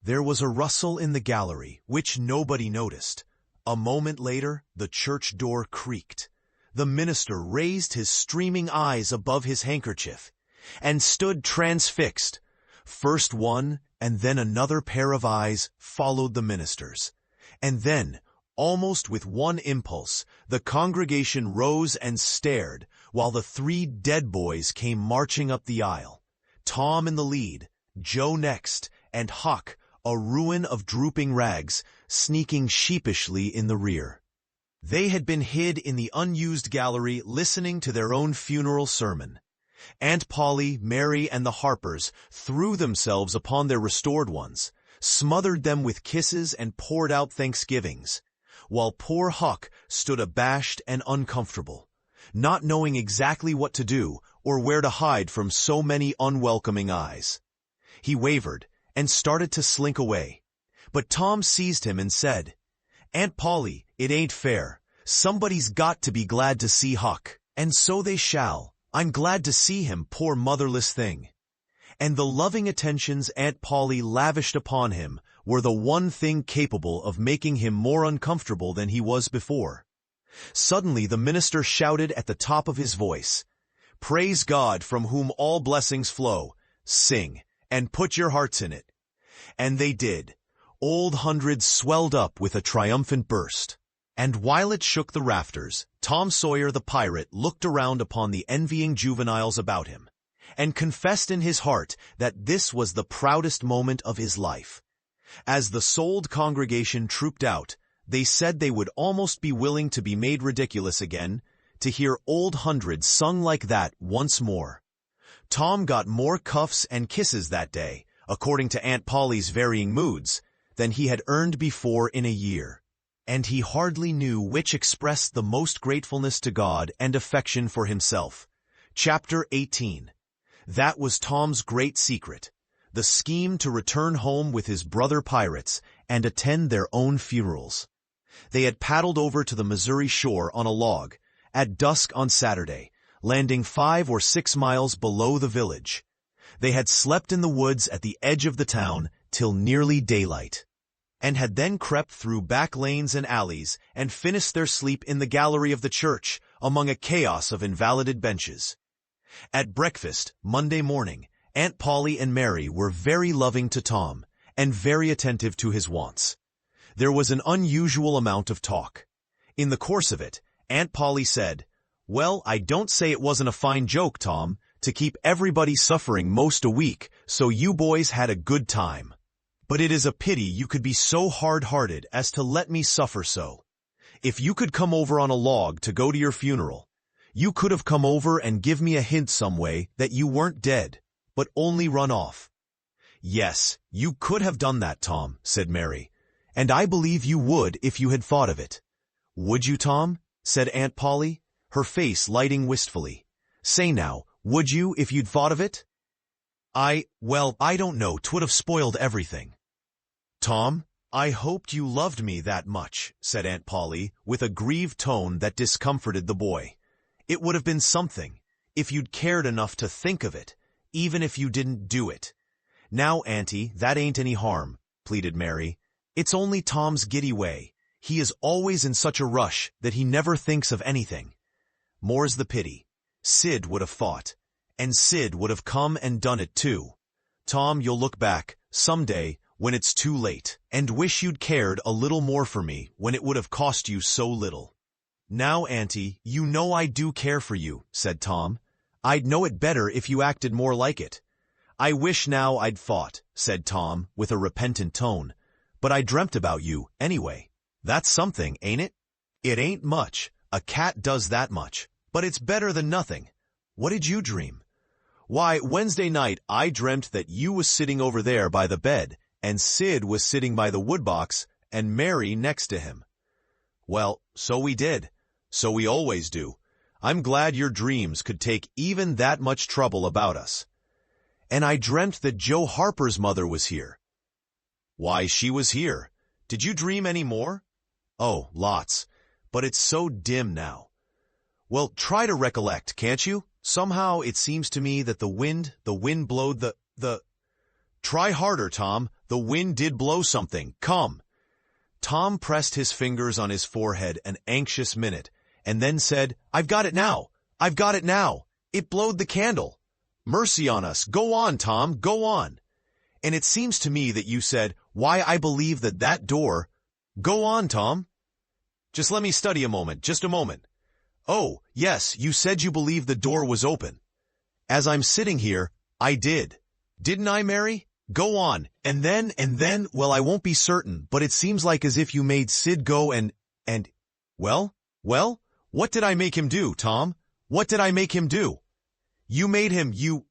There was a rustle in the gallery, which nobody noticed. A moment later, the church door creaked. The minister raised his streaming eyes above his handkerchief and stood transfixed. First one and then another pair of eyes followed the minister's. And then, almost with one impulse, the congregation rose and stared while the three dead boys came marching up the aisle. Tom in the lead, Joe next, and Huck, a ruin of drooping rags, sneaking sheepishly in the rear. They had been hid in the unused gallery listening to their own funeral sermon. Aunt Polly, Mary, and the Harpers threw themselves upon their restored ones, smothered them with kisses and poured out thanksgivings, while poor Huck stood abashed and uncomfortable, not knowing exactly what to do or where to hide from so many unwelcoming eyes. He wavered and started to slink away, but Tom seized him and said, "Aunt Polly, it ain't fair. Somebody's got to be glad to see Huck, and so they shall. I'm glad to see him, poor motherless thing." And the loving attentions Aunt Polly lavished upon him were the one thing capable of making him more uncomfortable than he was before. Suddenly the minister shouted at the top of his voice, "Praise God from whom all blessings flow. Sing, and put your hearts in it." And they did. Old Hundred swelled up with a triumphant burst. And while it shook the rafters, Tom Sawyer the pirate looked around upon the envying juveniles about him, and confessed in his heart that this was the proudest moment of his life. As the souled congregation trooped out, they said they would almost be willing to be made ridiculous again, to hear Old Hundred sung like that once more. Tom got more cuffs and kisses that day, according to Aunt Polly's varying moods, than he had earned before in a year. And he hardly knew which expressed the most gratefulness to God and affection for himself. Chapter 18. That was Tom's great secret, the scheme to return home with his brother pirates and attend their own funerals. They had paddled over to the Missouri shore on a log, at dusk on Saturday, landing 5 or 6 miles below the village. They had slept in the woods at the edge of the town till nearly daylight, and had then crept through back lanes and alleys and finished their sleep in the gallery of the church among a chaos of invalided benches. At breakfast, Monday morning, Aunt Polly and Mary were very loving to Tom and very attentive to his wants. There was an unusual amount of talk. In the course of it, Aunt Polly said, "Well, I don't say it wasn't a fine joke, Tom, to keep everybody suffering most a week, so you boys had a good time. But it is a pity you could be so hard-hearted as to let me suffer so. If you could come over on a log to go to your funeral, you could have come over and give me a hint some way that you weren't dead, but only run off." "Yes, you could have done that, Tom," said Mary, "and I believe you would if you had thought of it." "Would you, Tom?" said Aunt Polly, her face lighting wistfully. "Say now, would you if you'd thought of it?" Well, I don't know, 'twould have spoiled everything." "Tom, I hoped you loved me that much," said Aunt Polly, with a grieved tone that discomforted the boy. "It would have been something, if you'd cared enough to think of it, even if you didn't do it." "Now, Auntie, that ain't any harm," pleaded Mary. "It's only Tom's giddy way. He is always in such a rush that he never thinks of anything. More's the pity. Sid would have thought, and Sid would have come and done it too. Tom, you'll look back, some day, when it's too late, and wish you'd cared a little more for me when it would have cost you so little." "Now, Auntie, you know I do care for you," said Tom. "I'd know it better if you acted more like it." "I wish now I'd thought," said Tom, with a repentant tone. "But I dreamt about you, anyway. That's something, ain't it?" "It ain't much. A cat does that much. But it's better than nothing. What did you dream?" "Why, Wednesday night I dreamt that you was sitting over there by the bed, and Sid was sitting by the woodbox, and Mary next to him." "Well, so we did. So we always do. I'm glad your dreams could take even that much trouble about us. And I dreamt that Joe Harper's mother was here. Why, she was here. Did you dream any more? Oh, lots. But it's so dim now. Well, try to recollect, can't you? Somehow it seems to me that the wind blowed the... Try harder, Tom. The wind did blow something. Come. Tom pressed his fingers on his forehead an anxious minute, and then said, I've got it now. I've got it now. It blowed the candle. Mercy on us. Go on, Tom. Go on. And it seems to me that you said, why, I believe that door... Go on, Tom. Just let me study a moment. Just a moment. Oh, yes, you said you believed the door was open. As I'm sitting here, I did. Didn't I, Mary? Go on. And then, well, I won't be certain, but it seems like as if you made Sid go and, well, what did I make him do, Tom? What did I make him do? You made him, you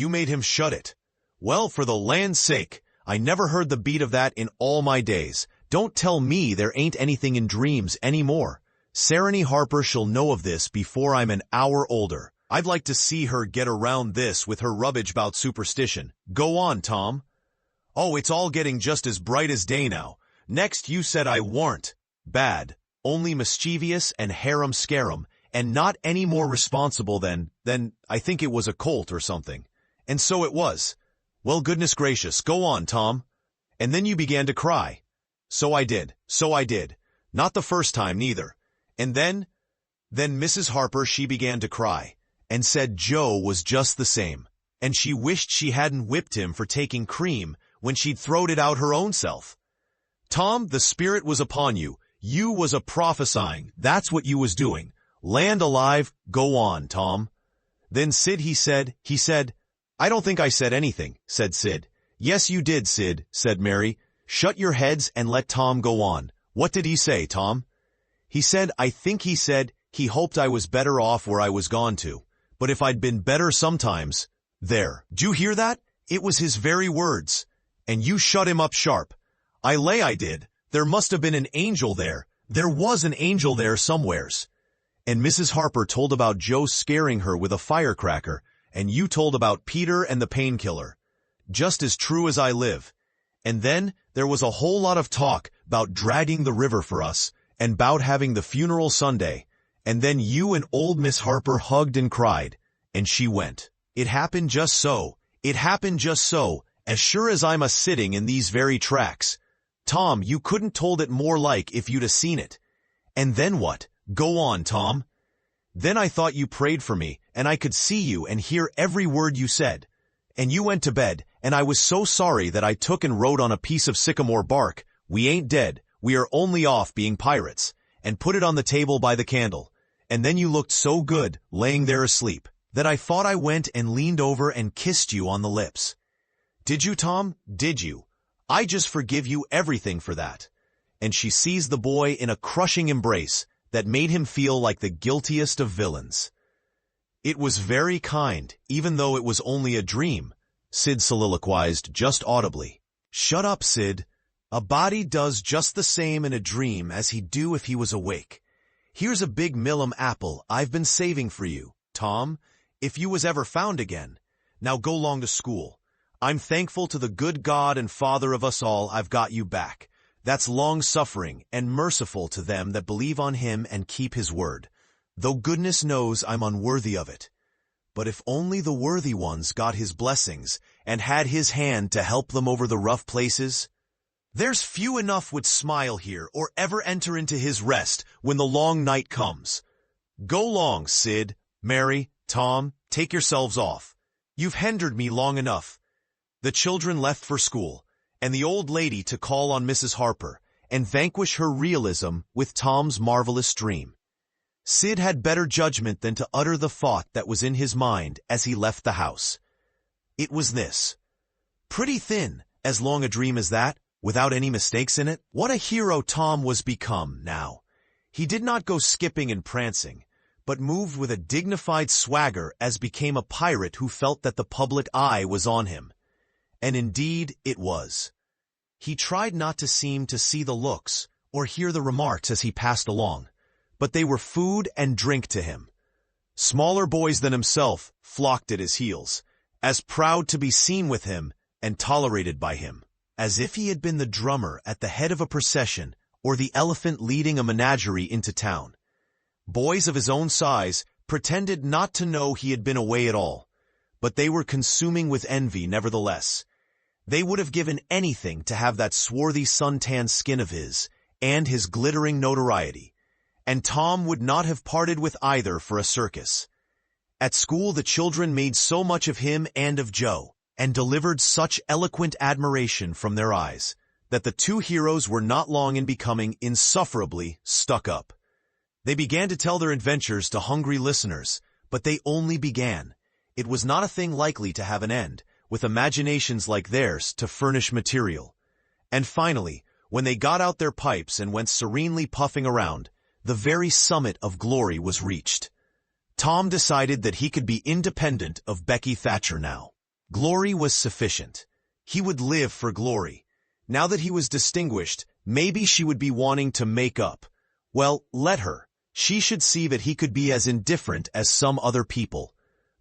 made him shut it. Well, for the land's sake, I never heard the beat of that in all my days. Don't tell me there ain't anything in dreams anymore. Serenity Harper shall know of this before I'm an hour older. I'd like to see her get around this with her rubbish about superstition. Go on, Tom. Oh, it's all getting just as bright as day now. Next you said I warn't bad, only mischievous and harum-scarum, and not any more responsible than I think it was a colt or something. And so it was. Well, goodness gracious, go on, Tom. And then you began to cry. So I did. Not the first time, neither. And then Mrs. Harper, she began to cry, and said Joe was just the same, and she wished she hadn't whipped him for taking cream when she'd throwed it out her own self. Tom, the Spirit was upon you. You was a prophesying. That's what you was doing. Land alive, go on, Tom. Then Sid, he said, I don't think I said anything, said Sid. Yes, you did, Sid, said Mary. Shut your heads and let Tom go on. What did he say, Tom? He said, I think he said, he hoped I was better off where I was gone to. But if I'd been better sometimes, there. D'you hear that? It was his very words. And you shut him up sharp. I lay I did. There must have been an angel there. There was an angel there somewheres. And Mrs. Harper told about Joe scaring her with a firecracker, and you told about Peter and the painkiller. Just as true as I live. And then there was a whole lot of talk about dragging the river for us, and about having the funeral Sunday. And then you and old Miss Harper hugged and cried, and she went. It happened just so. It happened just so, as sure as I'm a-sitting in these very tracks. Tom, you couldn't told it more like if you'd a-seen it. And then what? Go on, Tom. Then I thought you prayed for me, and I could see you and hear every word you said. And you went to bed, and I was so sorry that I took and wrote on a piece of sycamore bark, we ain't dead, we are only off being pirates, and put it on the table by the candle. And then you looked so good, laying there asleep, that I thought I went and leaned over and kissed you on the lips. Did you, Tom? Did you? I just forgive you everything for that. And she seized the boy in a crushing embrace that made him feel like the guiltiest of villains. It was very kind, even though it was only a dream, Sid soliloquized just audibly. Shut up, Sid. A body does just the same in a dream as he'd do if he was awake. Here's a big Millam apple I've been saving for you, Tom, if you was ever found again. Now go long to school. I'm thankful to the good God and Father of us all I've got you back. That's long-suffering and merciful to them that believe on him and keep his word, though goodness knows I'm unworthy of it. But if only the worthy ones got his blessings and had his hand to help them over the rough places, there's few enough would smile here or ever enter into his rest when the long night comes. Go long, Sid, Mary, Tom, take yourselves off. You've hindered me long enough. The children left for school, and the old lady to call on Mrs. Harper and vanquish her realism with Tom's marvelous dream. Sid had better judgment than to utter the thought that was in his mind as he left the house. It was this. Pretty thin, as long a dream as that, without any mistakes in it. What a hero Tom was become now. He did not go skipping and prancing, but moved with a dignified swagger as became a pirate who felt that the public eye was on him. And indeed it was. He tried not to seem to see the looks or hear the remarks as he passed along, but they were food and drink to him. Smaller boys than himself flocked at his heels, as proud to be seen with him and tolerated by him, as if he had been the drummer at the head of a procession or the elephant leading a menagerie into town. Boys of his own size pretended not to know he had been away at all, but they were consuming with envy nevertheless. They would have given anything to have that swarthy suntan skin of his and his glittering notoriety, and Tom would not have parted with either for a circus. At school the children made so much of him and of Joe, and delivered such eloquent admiration from their eyes, that the two heroes were not long in becoming insufferably stuck up. They began to tell their adventures to hungry listeners, but they only began. It was not a thing likely to have an end, with imaginations like theirs to furnish material. And finally, when they got out their pipes and went serenely puffing around, the very summit of glory was reached. Tom decided that he could be independent of Becky Thatcher now. Glory was sufficient. He would live for glory. Now that he was distinguished, maybe she would be wanting to make up. Well, let her. She should see that he could be as indifferent as some other people.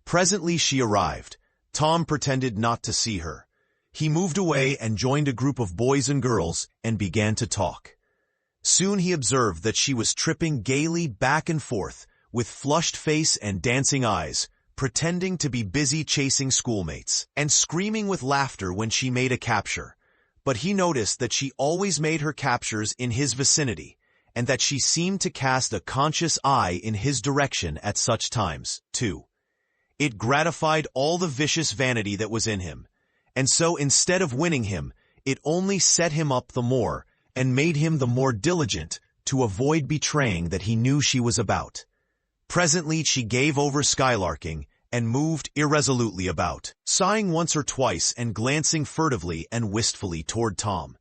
Presently she arrived. Tom pretended not to see her. He moved away and joined a group of boys and girls and began to talk. Soon he observed that she was tripping gaily back and forth, with flushed face and dancing eyes, pretending to be busy chasing schoolmates, and screaming with laughter when she made a capture. But he noticed that she always made her captures in his vicinity, and that she seemed to cast a conscious eye in his direction at such times, too. It gratified all the vicious vanity that was in him, and so instead of winning him, it only set him up the more, and made him the more diligent to avoid betraying that he knew she was about. Presently she gave over skylarking, and moved irresolutely about, sighing once or twice and glancing furtively and wistfully toward Tom.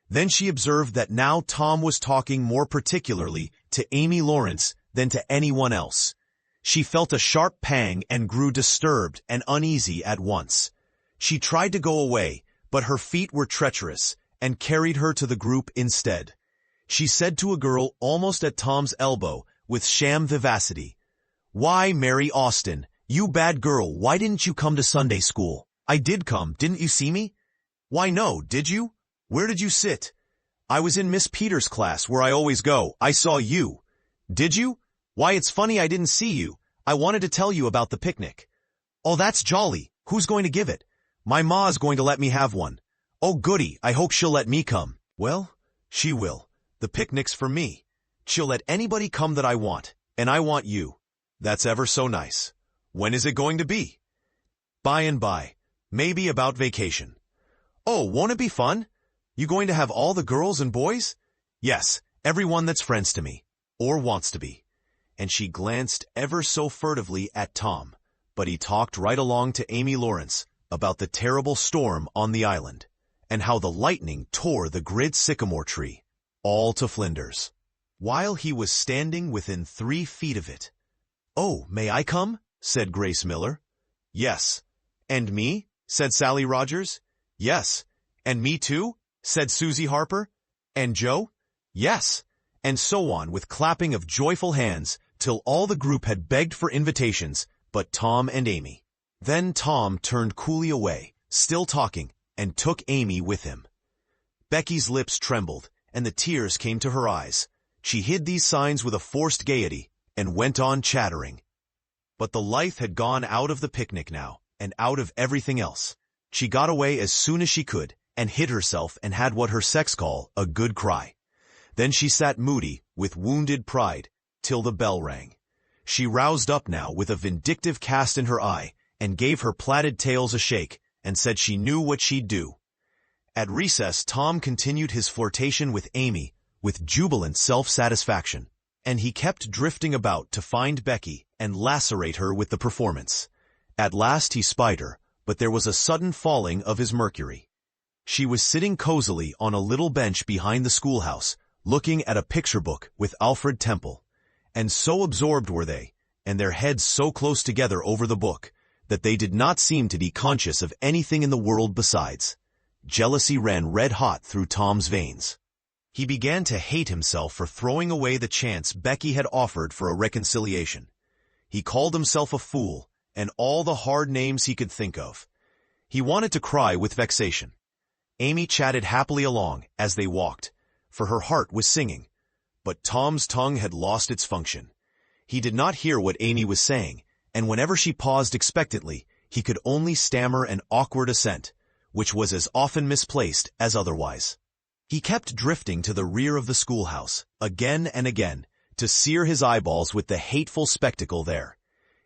Then she observed that now Tom was talking more particularly to Amy Lawrence than to anyone else. She felt a sharp pang and grew disturbed and uneasy at once. She tried to go away, but her feet were treacherous, and carried her to the group instead. She said to a girl almost at Tom's elbow, with sham vivacity, "Why, Mary Austin, you bad girl, why didn't you come to Sunday school?" "I did come, didn't you see me?" "Why no, did you? Where did you sit?" "I was in Miss Peters' class, where I always go. I saw you." "Did you? Why, it's funny I didn't see you. I wanted to tell you about the picnic." "Oh, that's jolly. Who's going to give it?" "My ma's going to let me have one." "Oh, goody, I hope she'll let me come." "Well, she will. The picnic's for me. She'll let anybody come that I want, and I want you." "That's ever so nice. When is it going to be?" "By and by. Maybe about vacation." "Oh, won't it be fun? You going to have all the girls and boys?" "Yes, everyone that's friends to me, or wants to be." And she glanced ever so furtively at Tom, but he talked right along to Amy Lawrence about the terrible storm on the island, and how the lightning tore the great sycamore tree, all to flinders, while he was standing within 3 feet of it. "Oh, may I come?" said Grace Miller. "Yes." "And me?" said Sally Rogers. "Yes." "And me too?" said Susie Harper. "And Joe?" "Yes." And so on with clapping of joyful hands, till all the group had begged for invitations, but Tom and Amy. Then Tom turned coolly away, still talking, and took Amy with him. Becky's lips trembled, and the tears came to her eyes. She hid these signs with a forced gaiety, and went on chattering. But the life had gone out of the picnic now, and out of everything else. She got away as soon as she could, and hid herself and had what her sex call a good cry. Then she sat moody, with wounded pride, till the bell rang. She roused up now with a vindictive cast in her eye, and gave her plaited tails a shake, and said she knew what she'd do. At recess Tom continued his flirtation with Amy, with jubilant self-satisfaction, and he kept drifting about to find Becky and lacerate her with the performance. At last he spied her, but there was a sudden falling of his mercury. She was sitting cozily on a little bench behind the schoolhouse, looking at a picture book with Alfred Temple, and so absorbed were they, and their heads so close together over the book, that they did not seem to be conscious of anything in the world besides. Jealousy ran red-hot through Tom's veins. He began to hate himself for throwing away the chance Becky had offered for a reconciliation. He called himself a fool, and all the hard names he could think of. He wanted to cry with vexation. Amy chatted happily along as they walked, for her heart was singing. But Tom's tongue had lost its function. He did not hear what Amy was saying, and whenever she paused expectantly, he could only stammer an awkward assent, which was as often misplaced as otherwise. He kept drifting to the rear of the schoolhouse, again and again, to sear his eyeballs with the hateful spectacle there.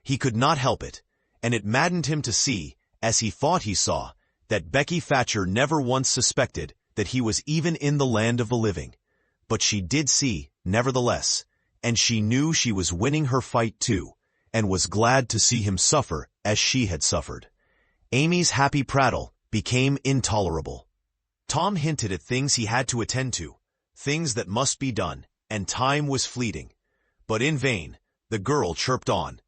He could not help it, and it maddened him to see, as he thought he saw, that Becky Thatcher never once suspected that he was even in the land of the living. But she did see, nevertheless, and she knew she was winning her fight too, and was glad to see him suffer as she had suffered. Amy's happy prattle became intolerable. Tom hinted at things he had to attend to, things that must be done, and time was fleeting. But in vain, the girl chirped on.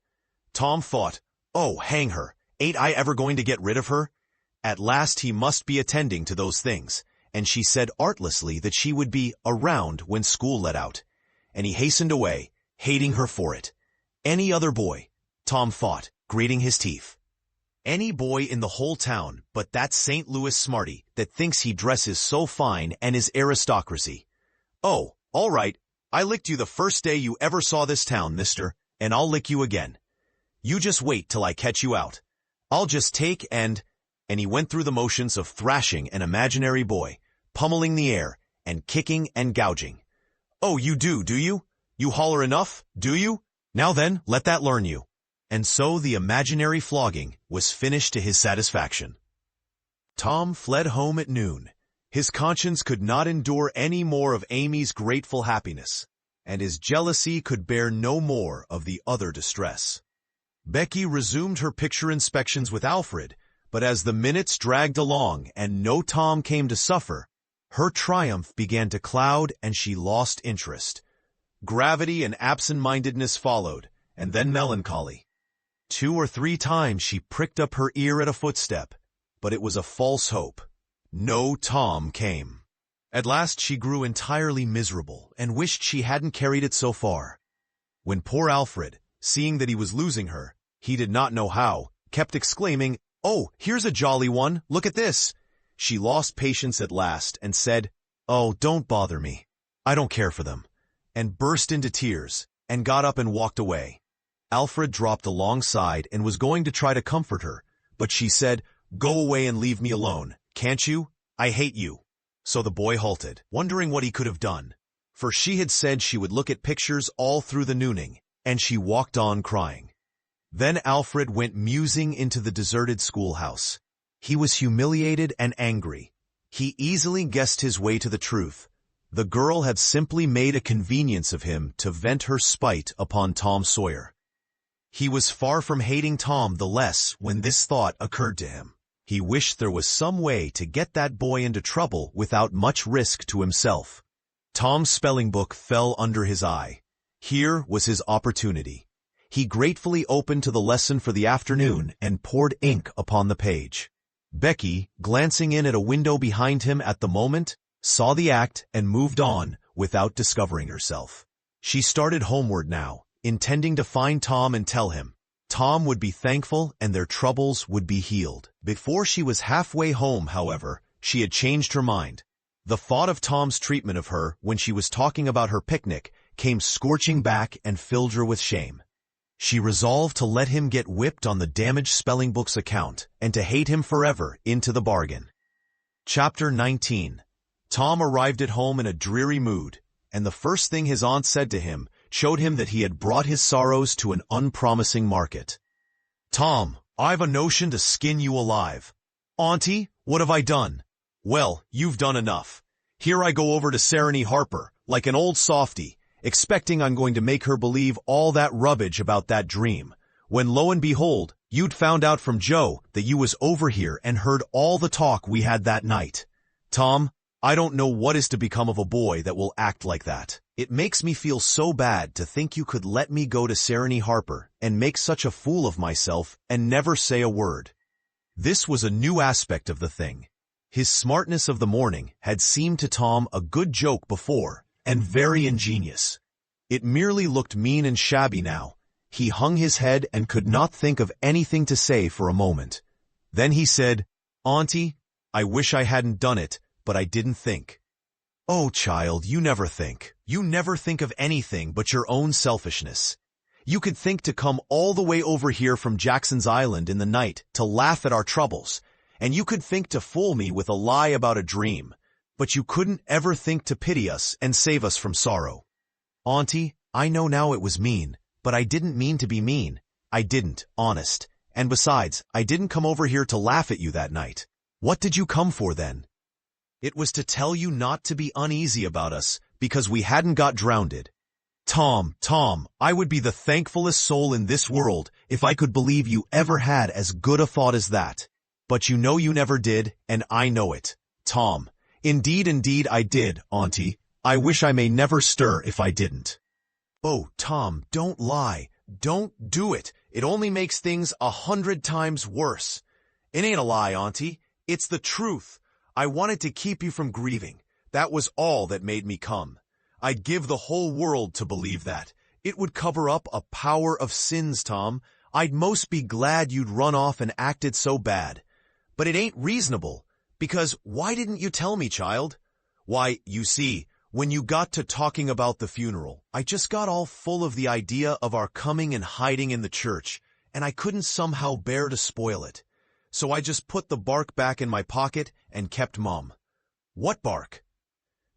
Tom thought, oh, hang her, ain't I ever going to get rid of her? At last he must be attending to those things, and she said artlessly that she would be around when school let out. And he hastened away, hating her for it. Any other boy, Tom thought, grating his teeth. Any boy in the whole town but that St. Louis smarty that thinks he dresses so fine and is aristocracy. Oh, all right, I licked you the first day you ever saw this town, mister, and I'll lick you again. You just wait till I catch you out. I'll just take and he went through the motions of thrashing an imaginary boy, pummeling the air, and kicking and gouging. Oh, you do you? You holler enough, do you? Now then, let that learn you. And so the imaginary flogging was finished to his satisfaction. Tom fled home at noon. His conscience could not endure any more of Amy's grateful happiness, and his jealousy could bear no more of the other distress. Becky resumed her picture inspections with Alfred, but as the minutes dragged along and no Tom came to suffer, her triumph began to cloud and she lost interest. Gravity and absent-mindedness followed, and then melancholy. 2 or 3 times she pricked up her ear at a footstep, but it was a false hope. No Tom came. At last she grew entirely miserable and wished she hadn't carried it so far. When poor Alfred, seeing that he was losing her, he did not know how, kept exclaiming, "Oh, here's a jolly one, look at this!" She lost patience at last and said, "Oh, don't bother me. I don't care for them," and burst into tears, and got up and walked away. Alfred dropped alongside and was going to try to comfort her, but she said, "Go away and leave me alone, can't you? I hate you." So the boy halted, wondering what he could have done, for she had said she would look at pictures all through the nooning, and she walked on crying. Then Alfred went musing into the deserted schoolhouse. He was humiliated and angry. He easily guessed his way to the truth. The girl had simply made a convenience of him to vent her spite upon Tom Sawyer. He was far from hating Tom the less when this thought occurred to him. He wished there was some way to get that boy into trouble without much risk to himself. Tom's spelling book fell under his eye. Here was his opportunity. He gratefully opened to the lesson for the afternoon and poured ink upon the page. Becky, glancing in at a window behind him at the moment, saw the act and moved on without discovering herself. She started homeward now, intending to find Tom and tell him. Tom would be thankful and their troubles would be healed. Before she was halfway home, however, she had changed her mind. The thought of Tom's treatment of her when she was talking about her picnic came scorching back and filled her with shame. She resolved to let him get whipped on the damaged spelling book's account and to hate him forever into the bargain. Chapter 19. Tom arrived at home in a dreary mood, and the first thing his aunt said to him showed him that he had brought his sorrows to an unpromising market. "Tom, I've a notion to skin you alive." "Auntie, what have I done?" "Well, you've done enough. Here I go over to Sarah Harper, like an old softy, expecting I'm going to make her believe all that rubbish about that dream, when lo and behold, you'd found out from Joe that you was over here and heard all the talk we had that night. Tom, I don't know what is to become of a boy that will act like that. It makes me feel so bad to think you could let me go to Sarah Harper and make such a fool of myself and never say a word." This was a new aspect of the thing. His smartness of the morning had seemed to Tom a good joke before, and very ingenious. It merely looked mean and shabby now. He hung his head and could not think of anything to say for a moment. Then he said, "Auntie, I wish I hadn't done it, but I didn't think." "Oh, child, you never think. You never think of anything but your own selfishness. You could think to come all the way over here from Jackson's Island in the night to laugh at our troubles, and you could think to fool me with a lie about a dream, but you couldn't ever think to pity us and save us from sorrow. Auntie, I know now it was mean, but I didn't mean to be mean. I didn't, honest. And besides, I didn't come over here to laugh at you that night. What did you come for then?" "It was to tell you not to be uneasy about us, because we hadn't got drowned." Tom, I would be the thankfulest soul in this world if I could believe you ever had as good a thought as that. But you know you never did, and I know it. Tom, indeed I did, Auntie. I wish I may never stir if I didn't." "Oh, Tom, don't lie. Don't do it. It only makes things 100 times worse." "It ain't a lie, Auntie. It's the truth. I wanted to keep you from grieving. That was all that made me come. I'd give the whole world to believe that. It would cover up a power of sins, Tom. I'd most be glad you'd run off and acted so bad. But it ain't reasonable, because why didn't you tell me, child?" "Why, you see, when you got to talking about the funeral, I just got all full of the idea of our coming and hiding in the church, and I couldn't somehow bear to spoil it. So I just put the bark back in my pocket and kept mum." "What bark?"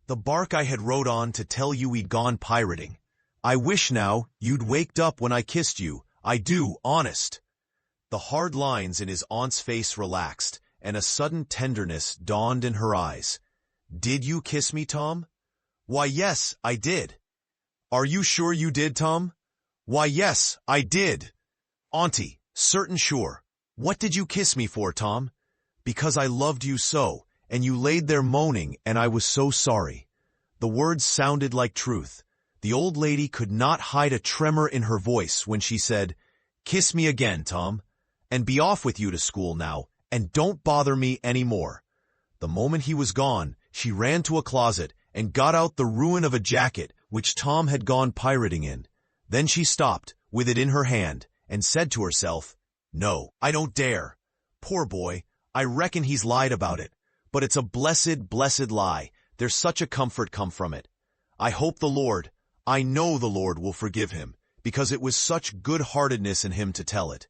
"The bark I had wrote on to tell you we'd gone pirating. I wish now you'd waked up when I kissed you. I do, honest." The hard lines in his aunt's face relaxed, and a sudden tenderness dawned in her eyes. "Did you kiss me, Tom?" "Why, yes, I did." "Are you sure you did, Tom?" "Why, yes, I did." "Auntie, certain sure. What did you kiss me for, Tom?" "Because I loved you so, and you laid there moaning, and I was so sorry." The words sounded like truth. The old lady could not hide a tremor in her voice when she said, "Kiss me again, Tom, and be off with you to school now, and don't bother me any more." The moment he was gone, she ran to a closet and got out the ruin of a jacket which Tom had gone pirating in. Then she stopped, with it in her hand, and said to herself, "No, I don't dare. Poor boy, I reckon he's lied about it. But it's a blessed, blessed lie. There's such a comfort come from it. I hope the Lord, I know the Lord will forgive him, because it was such good-heartedness in him to tell it.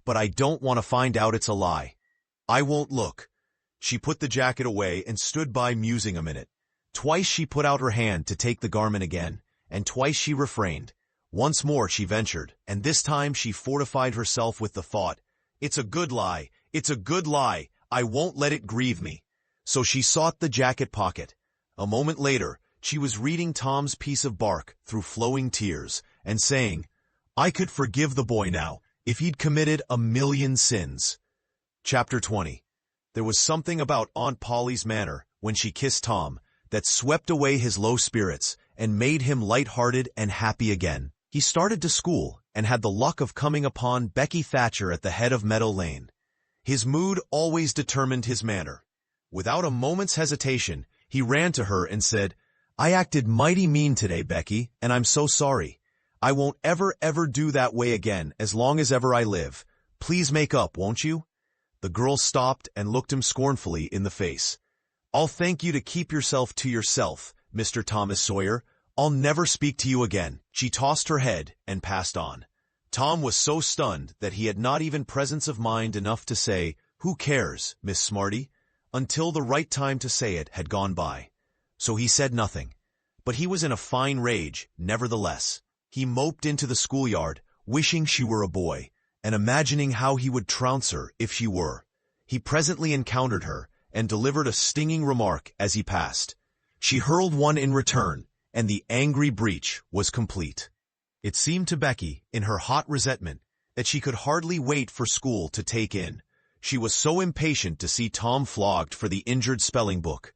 But I don't want to find out it's a lie. I won't look." She put the jacket away and stood by musing a minute. Twice she put out her hand to take the garment again, and twice she refrained. Once more she ventured, and this time she fortified herself with the thought, "It's a good lie. It's a good lie. I won't let it grieve me." So she sought the jacket pocket. A moment later, she was reading Tom's piece of bark through flowing tears, and saying, "I could forgive the boy now, if he'd committed 1,000,000 sins." Chapter 20. There was something about Aunt Polly's manner, when she kissed Tom, that swept away his low spirits, and made him light-hearted and happy again. He started to school, and had the luck of coming upon Becky Thatcher at the head of Meadow Lane. His mood always determined his manner. Without a moment's hesitation, he ran to her and said, "I acted mighty mean today, Becky, and I'm so sorry. I won't ever do that way again as long as ever I live. Please make up, won't you?" The girl stopped and looked him scornfully in the face. "I'll thank you to keep yourself to yourself, Mr. Thomas Sawyer. I'll never speak to you again." She tossed her head and passed on. Tom was so stunned that he had not even presence of mind enough to say, "Who cares, Miss Smarty?" until the right time to say it had gone by. So he said nothing. But he was in a fine rage, nevertheless. He moped into the schoolyard, wishing she were a boy, and imagining how he would trounce her if she were. He presently encountered her, and delivered a stinging remark as he passed. She hurled one in return, and the angry breach was complete. It seemed to Becky, in her hot resentment, that she could hardly wait for school to take in. She was so impatient to see Tom flogged for the injured spelling book.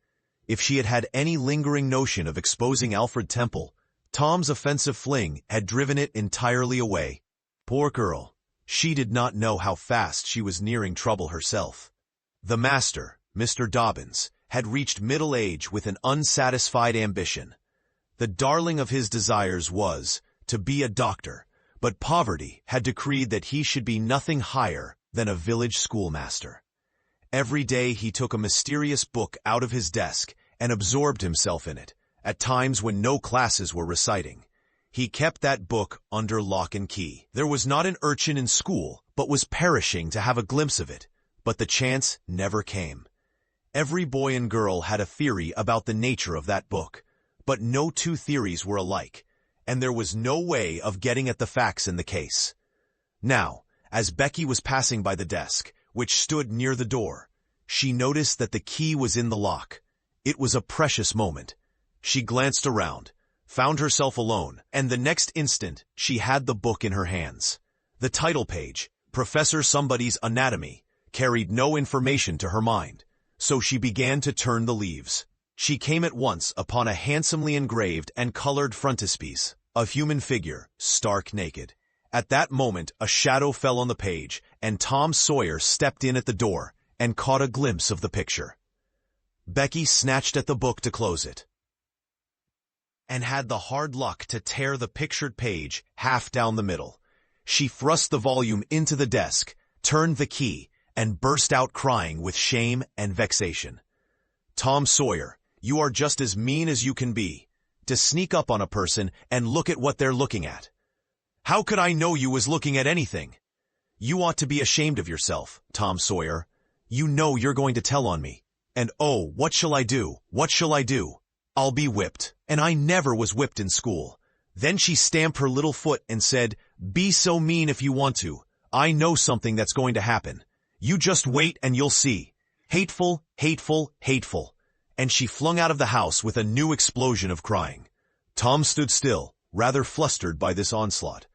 If she had had any lingering notion of exposing Alfred Temple, Tom's offensive fling had driven it entirely away. Poor girl, she did not know how fast she was nearing trouble herself. The master, Mr. Dobbins, had reached middle age with an unsatisfied ambition. The darling of his desires was to be a doctor, but poverty had decreed that he should be nothing higher than a village schoolmaster. Every day he took a mysterious book out of his desk and absorbed himself in it, at times when no classes were reciting. He kept that book under lock and key. There was not an urchin in school but was perishing to have a glimpse of it, but the chance never came. Every boy and girl had a theory about the nature of that book, but no two theories were alike, and there was no way of getting at the facts in the case. Now, as Becky was passing by the desk, which stood near the door, she noticed that the key was in the lock. It was a precious moment. She glanced around, found herself alone, and the next instant she had the book in her hands. The title page, Professor Somebody's Anatomy, carried no information to her mind, so she began to turn the leaves. She came at once upon a handsomely engraved and colored frontispiece, a human figure, stark naked. At that moment a shadow fell on the page, and Tom Sawyer stepped in at the door and caught a glimpse of the picture. Becky snatched at the book to close it, and had the hard luck to tear the pictured page half down the middle. She thrust the volume into the desk, turned the key, and burst out crying with shame and vexation. Tom Sawyer, you are just as mean as you can be, to sneak up on a person and look at what they're looking at. How could I know you was looking at anything? You ought to be ashamed of yourself, Tom Sawyer. You know you're going to tell on me. And oh, what shall I do? What shall I do? I'll be whipped. And I never was whipped in school. Then she stamped her little foot and said, be so mean if you want to. I know something that's going to happen. You just wait and you'll see. Hateful, hateful, hateful. And she flung out of the house with a new explosion of crying. Tom stood still, rather flustered by this onslaught.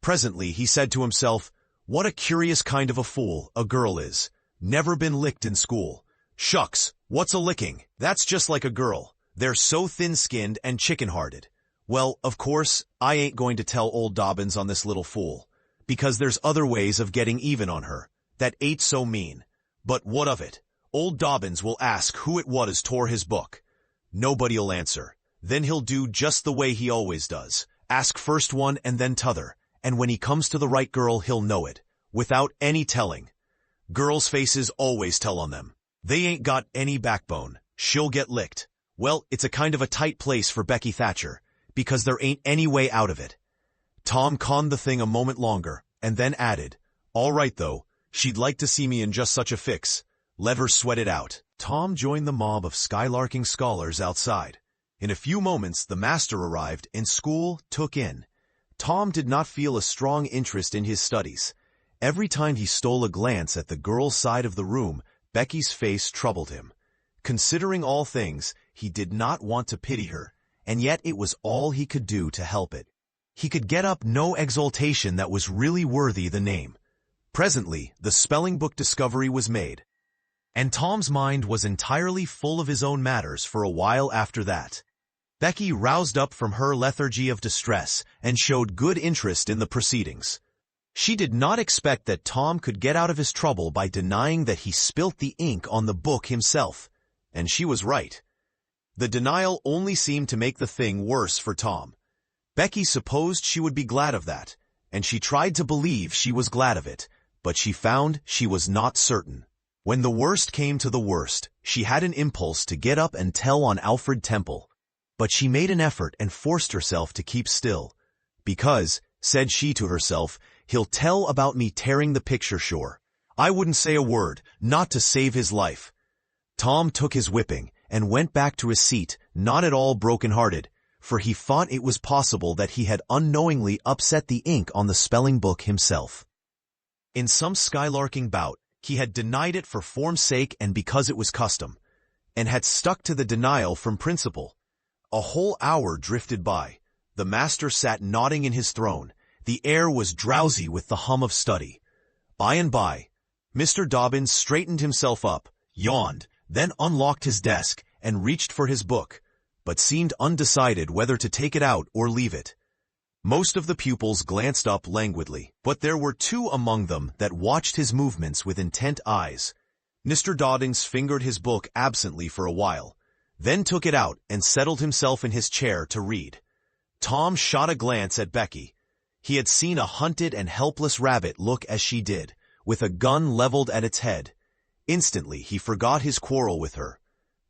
Presently he said to himself, what a curious kind of a fool a girl is. Never been licked in school. Shucks, what's a licking? That's just like a girl. They're so thin-skinned and chicken-hearted. Well, of course, I ain't going to tell old Dobbins on this little fool, because there's other ways of getting even on her that ain't so mean. But what of it? Old Dobbins will ask who it was tore his book. Nobody'll answer. Then he'll do just the way he always does. Ask first one and then t'other, and when he comes to the right girl he'll know it, without any telling. Girls' faces always tell on them. They ain't got any backbone. She'll get licked. Well, it's a kind of a tight place for Becky Thatcher, because there ain't any way out of it. Tom conned the thing a moment longer, and then added, all right though, she'd like to see me in just such a fix. Let her sweat it out. Tom joined the mob of skylarking scholars outside. In a few moments the master arrived and school took in. Tom did not feel a strong interest in his studies. Every time he stole a glance at the girl's side of the room, Becky's face troubled him. Considering all things, he did not want to pity her, and yet it was all he could do to help it. He could get up no exultation that was really worthy the name. Presently, the spelling book discovery was made, and Tom's mind was entirely full of his own matters for a while after that. Becky roused up from her lethargy of distress and showed good interest in the proceedings. She did not expect that Tom could get out of his trouble by denying that he spilt the ink on the book himself, and she was right. The denial only seemed to make the thing worse for Tom. Becky supposed she would be glad of that, and she tried to believe she was glad of it, but she found she was not certain. When the worst came to the worst, she had an impulse to get up and tell on Alfred Temple, but she made an effort and forced herself to keep still, because, said she to herself, he'll tell about me tearing the picture sure. I wouldn't say a word, not to save his life. Tom took his whipping and went back to his seat, not at all broken-hearted, for he thought it was possible that he had unknowingly upset the ink on the spelling book himself. In some skylarking bout, he had denied it for form's sake and because it was custom, and had stuck to the denial from principle. A whole hour drifted by. The master sat nodding in his throne. The air was drowsy with the hum of study. By and by, Mr. Dobbins straightened himself up, yawned, then unlocked his desk and reached for his book, but seemed undecided whether to take it out or leave it. Most of the pupils glanced up languidly, but there were two among them that watched his movements with intent eyes. Mr. Doddings fingered his book absently for a while, then took it out and settled himself in his chair to read. Tom shot a glance at Becky. He had seen a hunted and helpless rabbit look as she did, with a gun leveled at its head. Instantly, he forgot his quarrel with her.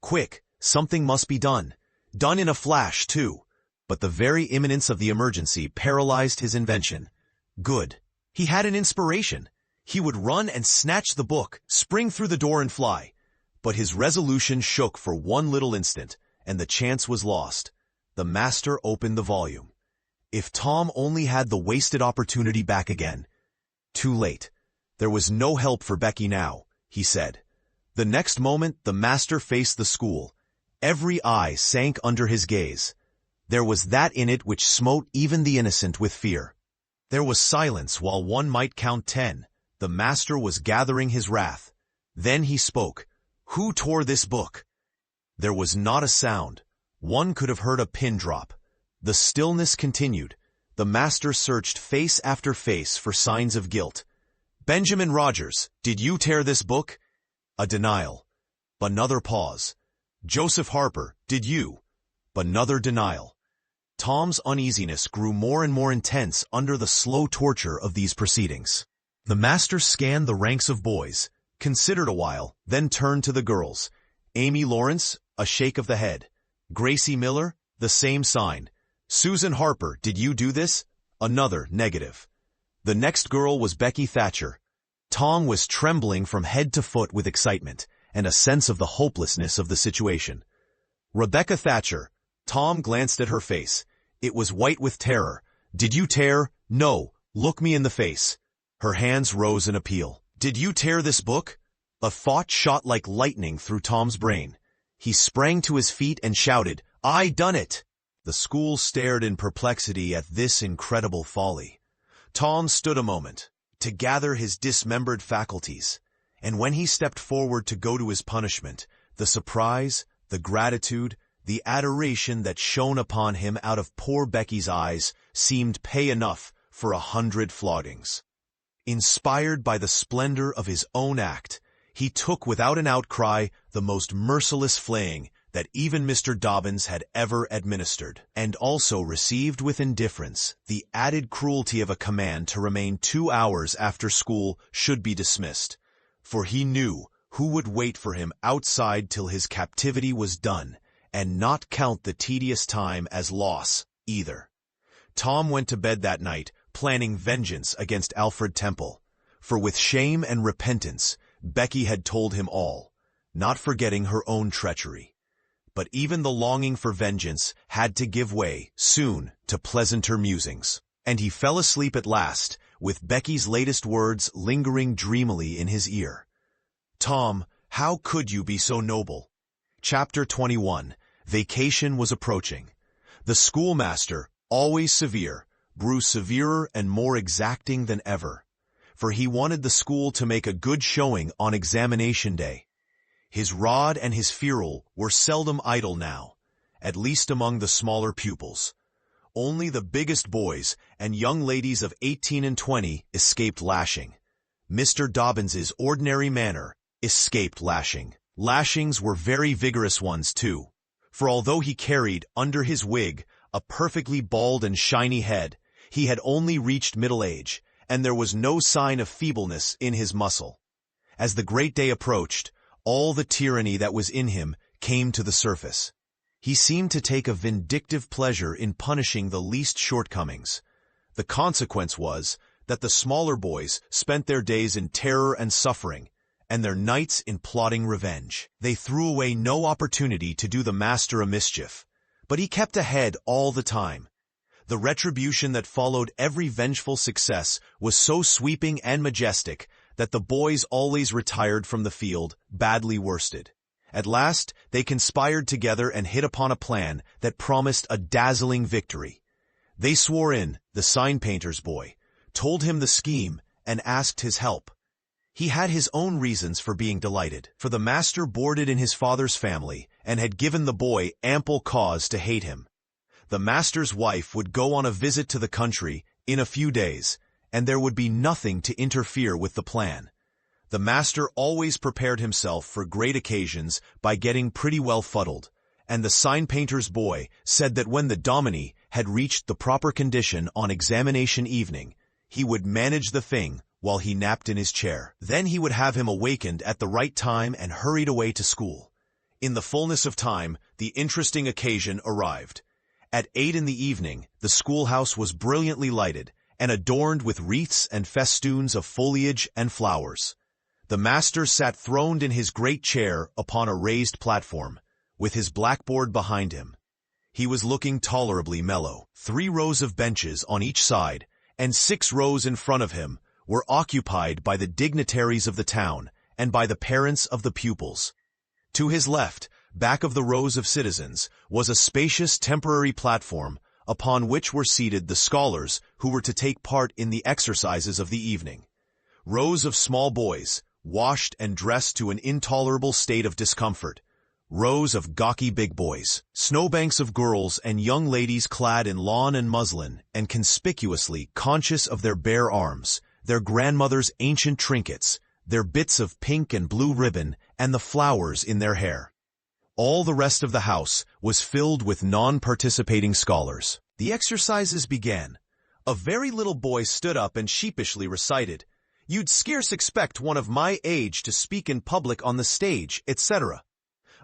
Quick, something must be done. Done in a flash, too. But the very imminence of the emergency paralyzed his invention. Good. He had an inspiration. He would run and snatch the book, spring through the door and fly. But his resolution shook for one little instant, and the chance was lost. The master opened the volume. If Tom only had the wasted opportunity back again. Too late. There was no help for Becky now, he said. The next moment, the master faced the school. Every eye sank under his gaze. There was that in it which smote even the innocent with fear. There was silence while one might count 10. The master was gathering his wrath. Then he spoke. Who tore this book? There was not a sound. One could have heard a pin drop. The stillness continued. The master searched face after face for signs of guilt. Benjamin Rogers, did you tear this book? A denial. Another pause. Joseph Harper, did you? Another denial. Tom's uneasiness grew more and more intense under the slow torture of these proceedings. The master scanned the ranks of boys, considered a while, then turned to the girls. Amy Lawrence, a shake of the head. Gracie Miller, the same sign. Susan Harper, did you do this? Another negative. The next girl was Becky Thatcher. Tom was trembling from head to foot with excitement and a sense of the hopelessness of the situation. Rebecca Thatcher. Tom glanced at her face. It was white with terror. Did you tear? No. Look me in the face. Her hands rose in appeal. Did you tear this book? A thought shot like lightning through Tom's brain. He sprang to his feet and shouted, I done it! The school stared in perplexity at this incredible folly. Tom stood a moment, to gather his dismembered faculties, and when he stepped forward to go to his punishment, the surprise, the gratitude, the adoration that shone upon him out of poor Becky's eyes seemed pay enough for 100 floggings. Inspired by the splendor of his own act, he took without an outcry the most merciless flaying that even Mr. Dobbins had ever administered, and also received with indifference the added cruelty of a command to remain 2 hours after school should be dismissed, for he knew who would wait for him outside till his captivity was done, and not count the tedious time as loss, either. Tom went to bed that night, planning vengeance against Alfred Temple, for with shame and repentance, Becky had told him all, not forgetting her own treachery. But even the longing for vengeance had to give way, soon, to pleasanter musings, and he fell asleep at last, with Becky's latest words lingering dreamily in his ear. Tom, how could you be so noble? Chapter 21. Vacation was approaching. The schoolmaster, always severe, grew severer and more exacting than ever, for he wanted the school to make a good showing on examination day. His rod and his ferule were seldom idle now, at least among the smaller pupils. Only the biggest boys and young ladies of 18 and 20 escaped lashing. Mr. Dobbins's ordinary manner escaped lashing. Lashings were very vigorous ones, too, for although he carried, under his wig, a perfectly bald and shiny head, he had only reached middle age, and there was no sign of feebleness in his muscle. As the great day approached, all the tyranny that was in him came to the surface. He seemed to take a vindictive pleasure in punishing the least shortcomings. The consequence was that the smaller boys spent their days in terror and suffering, and their nights in plotting revenge. They threw away no opportunity to do the master a mischief, but he kept ahead all the time. The retribution that followed every vengeful success was so sweeping and majestic that the boys always retired from the field, badly worsted. At last, they conspired together and hit upon a plan that promised a dazzling victory. They swore in, the sign-painter's boy, told him the scheme, and asked his help. He had his own reasons for being delighted, for the master boarded in his father's family and had given the boy ample cause to hate him. The master's wife would go on a visit to the country in a few days, and there would be nothing to interfere with the plan. The master always prepared himself for great occasions by getting pretty well fuddled, and the sign-painter's boy said that when the dominie had reached the proper condition on examination evening, he would manage the thing while he napped in his chair. Then he would have him awakened at the right time and hurried away to school. In the fullness of time, the interesting occasion arrived. At 8 in the evening, the schoolhouse was brilliantly lighted and adorned with wreaths and festoons of foliage and flowers. The master sat throned in his great chair upon a raised platform, with his blackboard behind him. He was looking tolerably mellow. 3 rows of benches on each side, and 6 rows in front of him, were occupied by the dignitaries of the town and by the parents of the pupils. To his left, back of the rows of citizens, was a spacious temporary platform upon which were seated the scholars who were to take part in the exercises of the evening. Rows of small boys, washed and dressed to an intolerable state of discomfort. Rows of gawky big boys, snowbanks of girls and young ladies clad in lawn and muslin and conspicuously conscious of their bare arms, their grandmother's ancient trinkets, their bits of pink and blue ribbon, and the flowers in their hair. All the rest of the house was filled with non-participating scholars. The exercises began. A very little boy stood up and sheepishly recited, "You'd scarce expect one of my age to speak in public on the stage," etc.,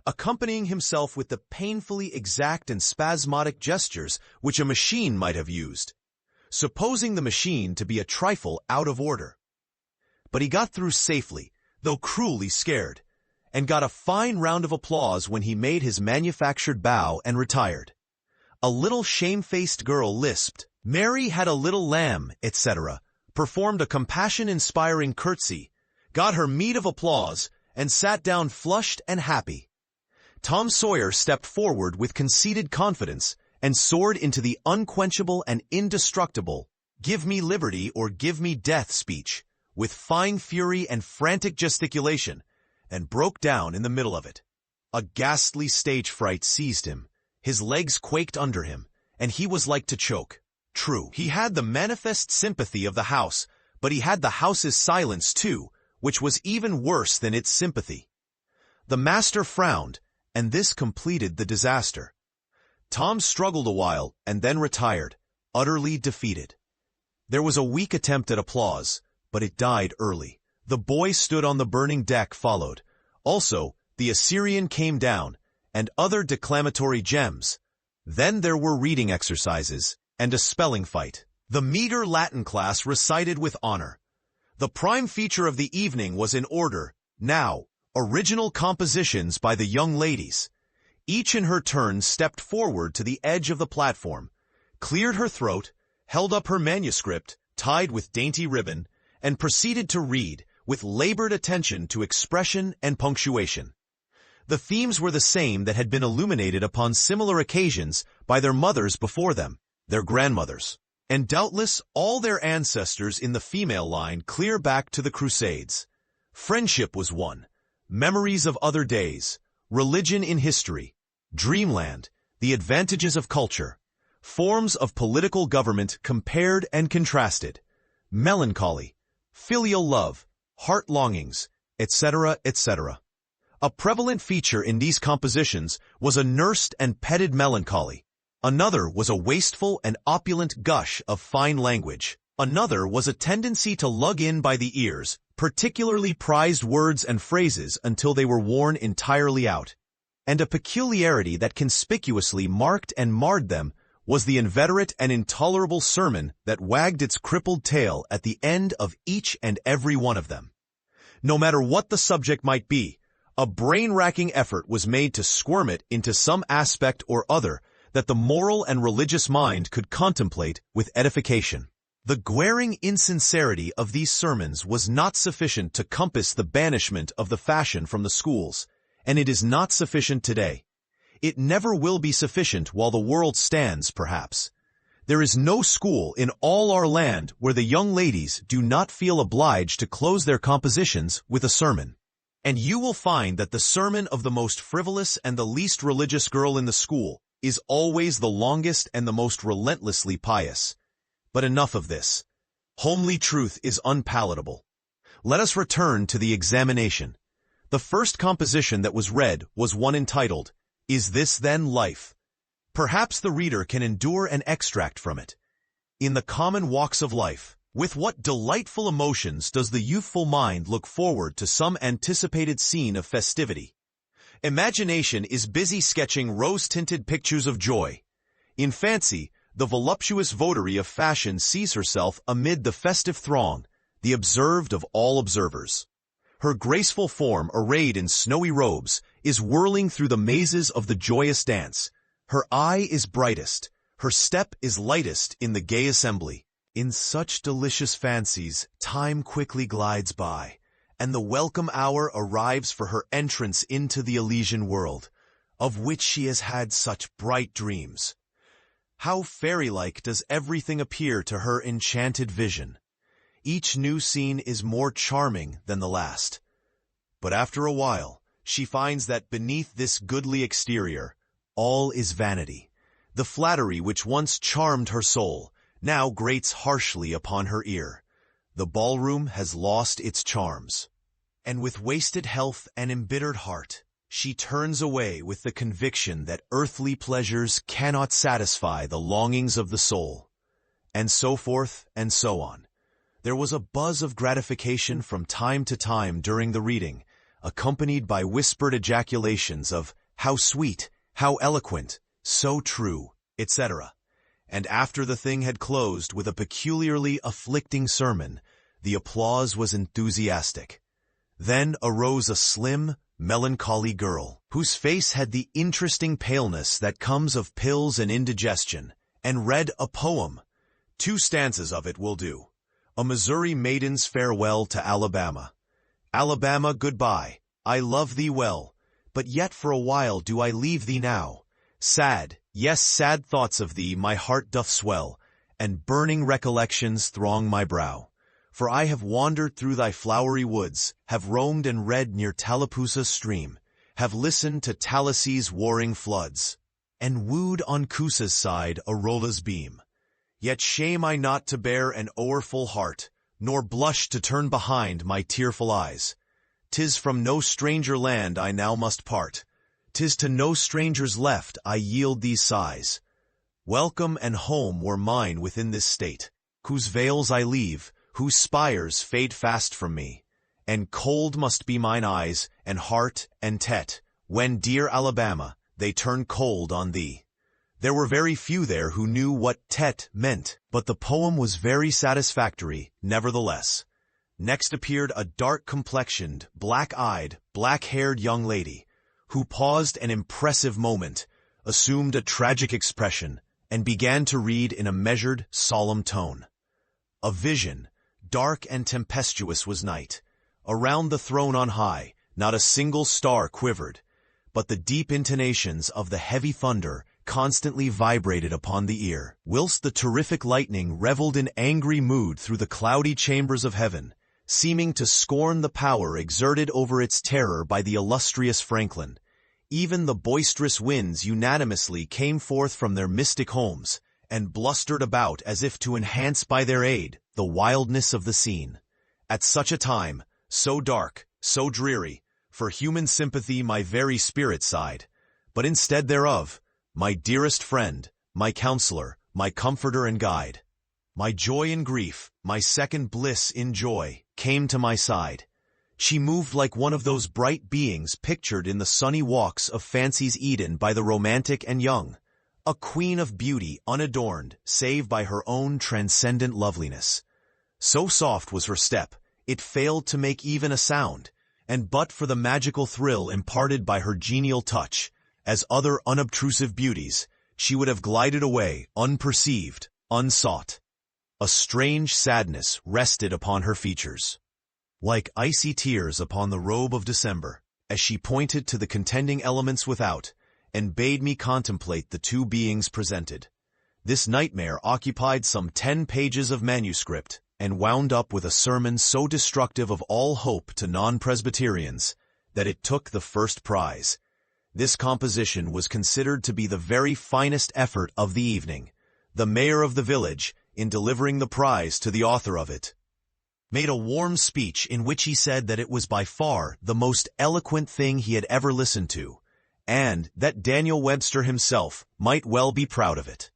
accompanying himself with the painfully exact and spasmodic gestures which a machine might have used, supposing the machine to be a trifle out of order. But he got through safely, though cruelly scared, and got a fine round of applause when he made his manufactured bow and retired. A little shamefaced girl lisped, "Mary had a little lamb," etc., performed a compassion-inspiring curtsy, got her meed of applause, and sat down flushed and happy. Tom Sawyer stepped forward with conceited confidence and soared into the unquenchable and indestructible "Give me liberty or give me death" speech, with fine fury and frantic gesticulation, and broke down in the middle of it. A ghastly stage fright seized him, his legs quaked under him, and he was like to choke. True, he had the manifest sympathy of the house, but he had the house's silence too, which was even worse than its sympathy. The master frowned, and this completed the disaster. Tom struggled a while and then retired, utterly defeated. There was a weak attempt at applause, but it died early. The boy stood on the burning deck followed. Also, the Assyrian came down, and other declamatory gems. Then there were reading exercises, and a spelling fight. The meager Latin class recited with honor. The prime feature of the evening was in order, now, original compositions by the young ladies. Each in her turn stepped forward to the edge of the platform, cleared her throat, held up her manuscript, tied with dainty ribbon, and proceeded to read, with labored attention to expression and punctuation. The themes were the same that had been illuminated upon similar occasions by their mothers before them, their grandmothers, and doubtless all their ancestors in the female line clear back to the Crusades. Friendship was one, memories of other days, religion in history, dreamland, the advantages of culture, forms of political government compared and contrasted, melancholy, filial love, heart longings, etc., etc. A prevalent feature in these compositions was a nursed and petted melancholy. Another was a wasteful and opulent gush of fine language. Another was a tendency to lug in by the ears particularly prized words and phrases until they were worn entirely out. And a peculiarity that conspicuously marked and marred them was the inveterate and intolerable sermon that wagged its crippled tail at the end of each and every one of them. No matter what the subject might be, a brain-racking effort was made to squirm it into some aspect or other that the moral and religious mind could contemplate with edification. The glaring insincerity of these sermons was not sufficient to compass the banishment of the fashion from the schools, and it is not sufficient today. It never will be sufficient while the world stands, perhaps. There is no school in all our land where the young ladies do not feel obliged to close their compositions with a sermon. And you will find that the sermon of the most frivolous and the least religious girl in the school is always the longest and the most relentlessly pious. But enough of this. Homely truth is unpalatable. Let us return to the examination. The first composition that was read was one entitled, "Is This Then Life?" Perhaps the reader can endure an extract from it. In the common walks of life, with what delightful emotions does the youthful mind look forward to some anticipated scene of festivity. Imagination is busy sketching rose-tinted pictures of joy. In fancy, the voluptuous votary of fashion sees herself amid the festive throng, the observed of all observers. Her graceful form, arrayed in snowy robes, is whirling through the mazes of the joyous dance. Her eye is brightest, her step is lightest in the gay assembly. In such delicious fancies, time quickly glides by, and the welcome hour arrives for her entrance into the Elysian world, of which she has had such bright dreams. How fairy-like does everything appear to her enchanted vision. Each new scene is more charming than the last. But after a while, she finds that beneath this goodly exterior, all is vanity. The flattery which once charmed her soul now grates harshly upon her ear. The ballroom has lost its charms. And with wasted health and embittered heart, she turns away with the conviction that earthly pleasures cannot satisfy the longings of the soul. And so forth and so on. There was a buzz of gratification from time to time during the reading, accompanied by whispered ejaculations of, "How sweet, how eloquent, so true," etc. And after the thing had closed with a peculiarly afflicting sermon, the applause was enthusiastic. Then arose a slim, melancholy girl, whose face had the interesting paleness that comes of pills and indigestion, and read a poem. 2 stanzas of it will do. A Missouri maiden's farewell to Alabama. Alabama, goodbye, I love thee well, but yet for a while do I leave thee now. Sad, yes, sad thoughts of thee my heart doth swell, and burning recollections throng my brow. For I have wandered through thy flowery woods, have roamed and read near Tallapoosa's stream, have listened to Tallahassie's warring floods, and wooed on Coosa's side Arola's beam. Yet shame I not to bear an o'erfull heart, nor blush to turn behind my tearful eyes. 'Tis from no stranger land I now must part, 'tis to no strangers left I yield these sighs. Welcome and home were mine within this state, whose vales I leave, whose spires fade fast from me, and cold must be mine eyes, and heart, and tet, when, dear Alabama, they turn cold on thee. There were very few there who knew what tet meant, but the poem was very satisfactory, nevertheless. Next appeared a dark-complexioned, black-eyed, black-haired young lady, who paused an impressive moment, assumed a tragic expression, and began to read in a measured, solemn tone. A vision, dark and tempestuous was night. Around the throne on high, not a single star quivered, but the deep intonations of the heavy thunder constantly vibrated upon the ear, whilst the terrific lightning reveled in angry mood through the cloudy chambers of heaven, seeming to scorn the power exerted over its terror by the illustrious Franklin. Even the boisterous winds unanimously came forth from their mystic homes, and blustered about as if to enhance by their aid the wildness of the scene. At such a time, so dark, so dreary, for human sympathy my very spirit sighed, but instead thereof, my dearest friend, my counselor, my comforter and guide, my joy in grief, my second bliss in joy, came to my side. She moved like one of those bright beings pictured in the sunny walks of fancy's Eden by the romantic and young, a queen of beauty unadorned save by her own transcendent loveliness. So soft was her step, it failed to make even a sound, and but for the magical thrill imparted by her genial touch, as other unobtrusive beauties, she would have glided away, unperceived, unsought. A strange sadness rested upon her features, like icy tears upon the robe of December, as she pointed to the contending elements without, and bade me contemplate the 2 beings presented. This nightmare occupied some 10 pages of manuscript, and wound up with a sermon so destructive of all hope to non-Presbyterians, that it took the first prize. This composition was considered to be the very finest effort of the evening, the mayor of the village, in delivering the prize to the author of it. made a warm speech in which he said that it was by far the most eloquent thing he had ever listened to, and that Daniel Webster himself might well be proud of it.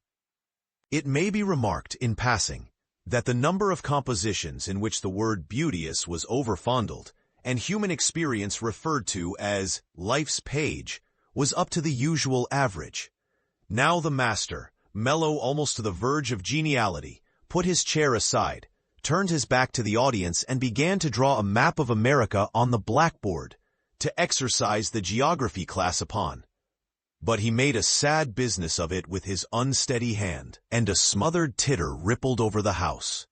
It may be remarked in passing that the number of compositions in which the word beauteous was overfondled and human experience referred to as life's page was up to the usual average. Now the master, mellow almost to the verge of geniality, put his chair aside, turned his back to the audience and began to draw a map of America on the blackboard to exercise the geography class upon. But he made a sad business of it with his unsteady hand, and a smothered titter rippled over the house.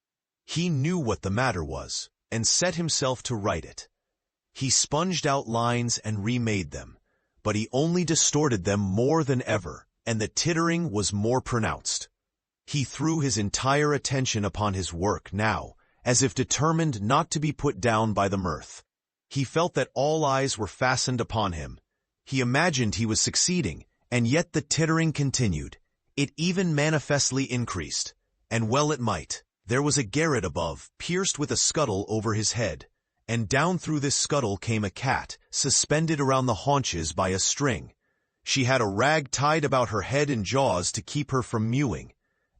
He knew what the matter was, and set himself to write it. He sponged out lines and remade them, but he only distorted them more than ever, and the tittering was more pronounced. He threw his entire attention upon his work now, as if determined not to be put down by the mirth. He felt that all eyes were fastened upon him. He imagined he was succeeding, and yet the tittering continued. It even manifestly increased, and well it might. There was a garret above, pierced with a scuttle over his head, and down through this scuttle came a cat, suspended around the haunches by a string. She had a rag tied about her head and jaws to keep her from mewing.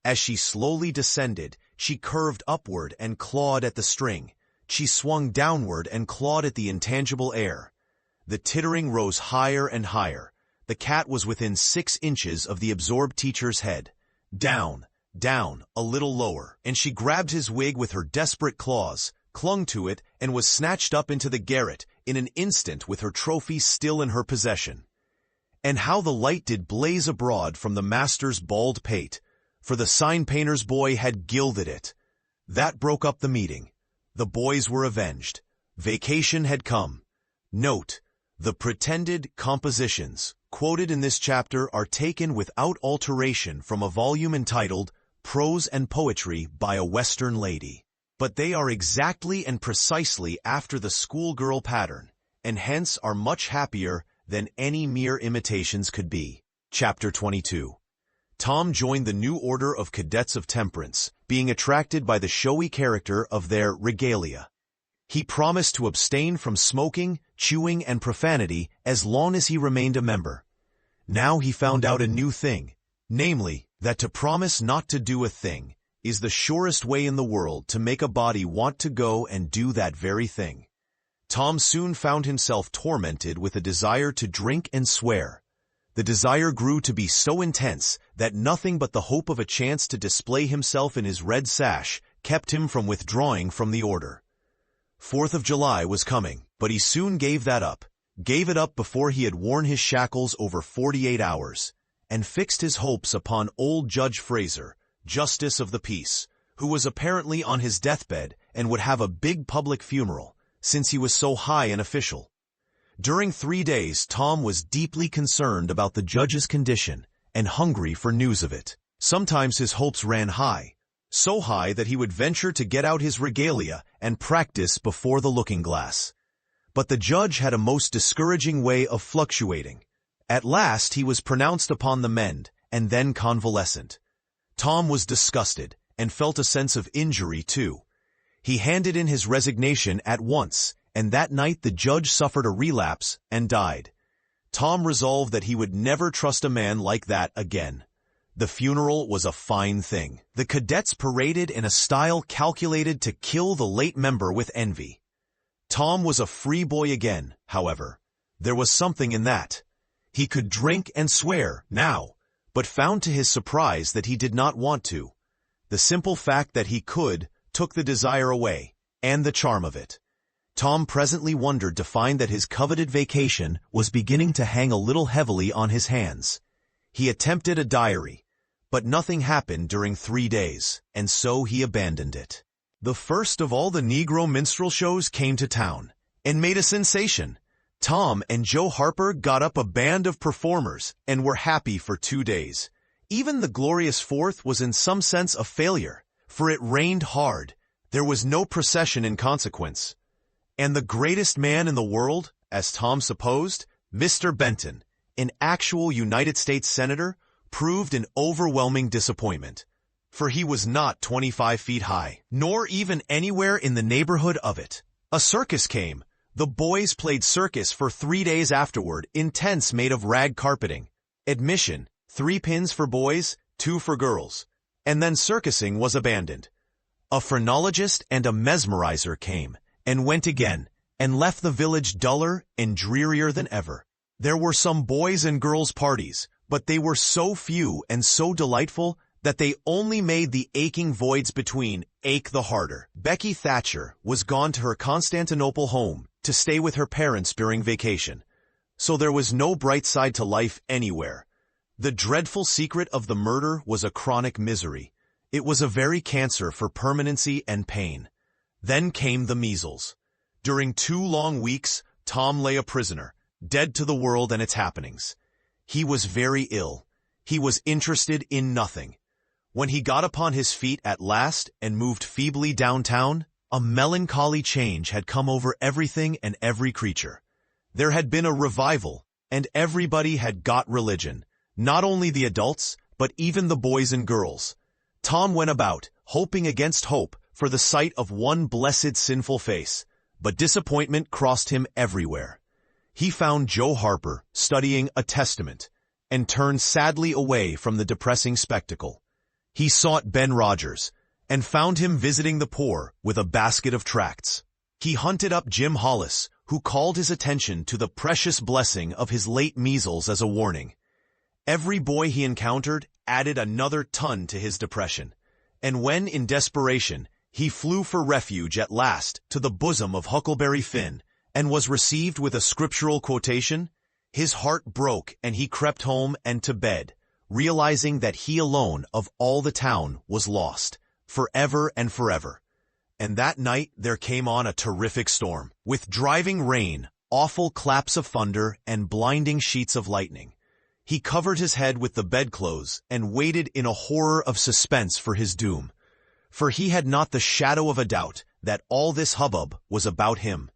As she slowly descended, she curved upward and clawed at the string. She swung downward and clawed at the intangible air. The tittering rose higher and higher. The cat was within 6 inches of the absorbed teacher's head. Down, down, a little lower, and she grabbed his wig with her desperate claws, clung to it, and was snatched up into the garret in an instant with her trophy still in her possession. And how the light did blaze abroad from the master's bald pate, for the sign-painter's boy had gilded it. That broke up the meeting. The boys were avenged. Vacation had come. Note: the pretended compositions quoted in this chapter are taken without alteration from a volume entitled Prose and Poetry by a Western Lady. But they are exactly and precisely after the schoolgirl pattern, and hence are much happier than any mere imitations could be. Chapter 22. Tom joined the new order of cadets of temperance, being attracted by the showy character of their regalia. He promised to abstain from smoking, chewing, and profanity as long as he remained a member. Now he found out a new thing, namely, that to promise not to do a thing is the surest way in the world to make a body want to go and do that very thing. Tom soon found himself tormented with a desire to drink and swear. The desire grew to be so intense that nothing but the hope of a chance to display himself in his red sash kept him from withdrawing from the order. 4th of July was coming, but he soon gave that up. Gave it up before he had worn his shackles over 48 hours, and fixed his hopes upon old Judge Fraser, Justice of the Peace, who was apparently on his deathbed and would have a big public funeral, since he was so high an official. During 3 days, Tom was deeply concerned about the judge's condition and hungry for news of it. Sometimes his hopes ran high, so high that he would venture to get out his regalia and practice before the looking-glass. But the judge had a most discouraging way of fluctuating. At last he was pronounced upon the mend, and then convalescent. Tom was disgusted, and felt a sense of injury too. He handed in his resignation at once, and that night the judge suffered a relapse and died. Tom resolved that he would never trust a man like that again. The funeral was a fine thing. The cadets paraded in a style calculated to kill the late member with envy. Tom was a free boy again, however. There was something in that. He could drink and swear now, but found to his surprise that he did not want to. The simple fact that he could took the desire away, and the charm of it. Tom presently wondered to find that his coveted vacation was beginning to hang a little heavily on his hands. He attempted a diary, but nothing happened during 3 days, and so he abandoned it. The first of all the Negro minstrel shows came to town, and made a sensation. Tom and Joe Harper got up a band of performers, and were happy for 2 days. Even the glorious 4th was in some sense a failure, for it rained hard. There was no procession in consequence. And the greatest man in the world, as Tom supposed, Mr. Benton, an actual United States Senator, proved an overwhelming disappointment. for he was not 25 feet high, nor even anywhere in the neighborhood of it. A circus came. The boys played circus for 3 days afterward in tents made of rag carpeting. Admission, 3 pins for boys, 2 for girls. And then circusing was abandoned. A phrenologist and a mesmerizer came, and went again, and left the village duller and drearier than ever. There were some boys' and girls' parties, but they were so few and so delightful that they only made the aching voids between ache the harder. Becky Thatcher was gone to her Constantinople home to stay with her parents during vacation. So there was no bright side to life anywhere. The dreadful secret of the murder was a chronic misery. It was a very cancer for permanency and pain. Then came the measles. During 2 long weeks, Tom lay a prisoner, dead to the world and its happenings. He was very ill. He was interested in nothing. When he got upon his feet at last and moved feebly downtown, a melancholy change had come over everything and every creature. There had been a revival, and everybody had got religion, not only the adults, but even the boys and girls. Tom went about, hoping against hope for the sight of one blessed sinful face, but disappointment crossed him everywhere. He found Joe Harper studying a testament, and turned sadly away from the depressing spectacle. He sought Ben Rogers, and found him visiting the poor with a basket of tracts. He hunted up Jim Hollis, who called his attention to the precious blessing of his late measles as a warning. Every boy he encountered added another ton to his depression, and when, in desperation, he flew for refuge at last to the bosom of Huckleberry Finn, and was received with a scriptural quotation, his heart broke and he crept home and to bed, realizing that he alone of all the town was lost, forever and forever. And that night there came on a terrific storm, with driving rain, awful claps of thunder, and blinding sheets of lightning. He covered his head with the bedclothes and waited in a horror of suspense for his doom, for he had not the shadow of a doubt that all this hubbub was about him.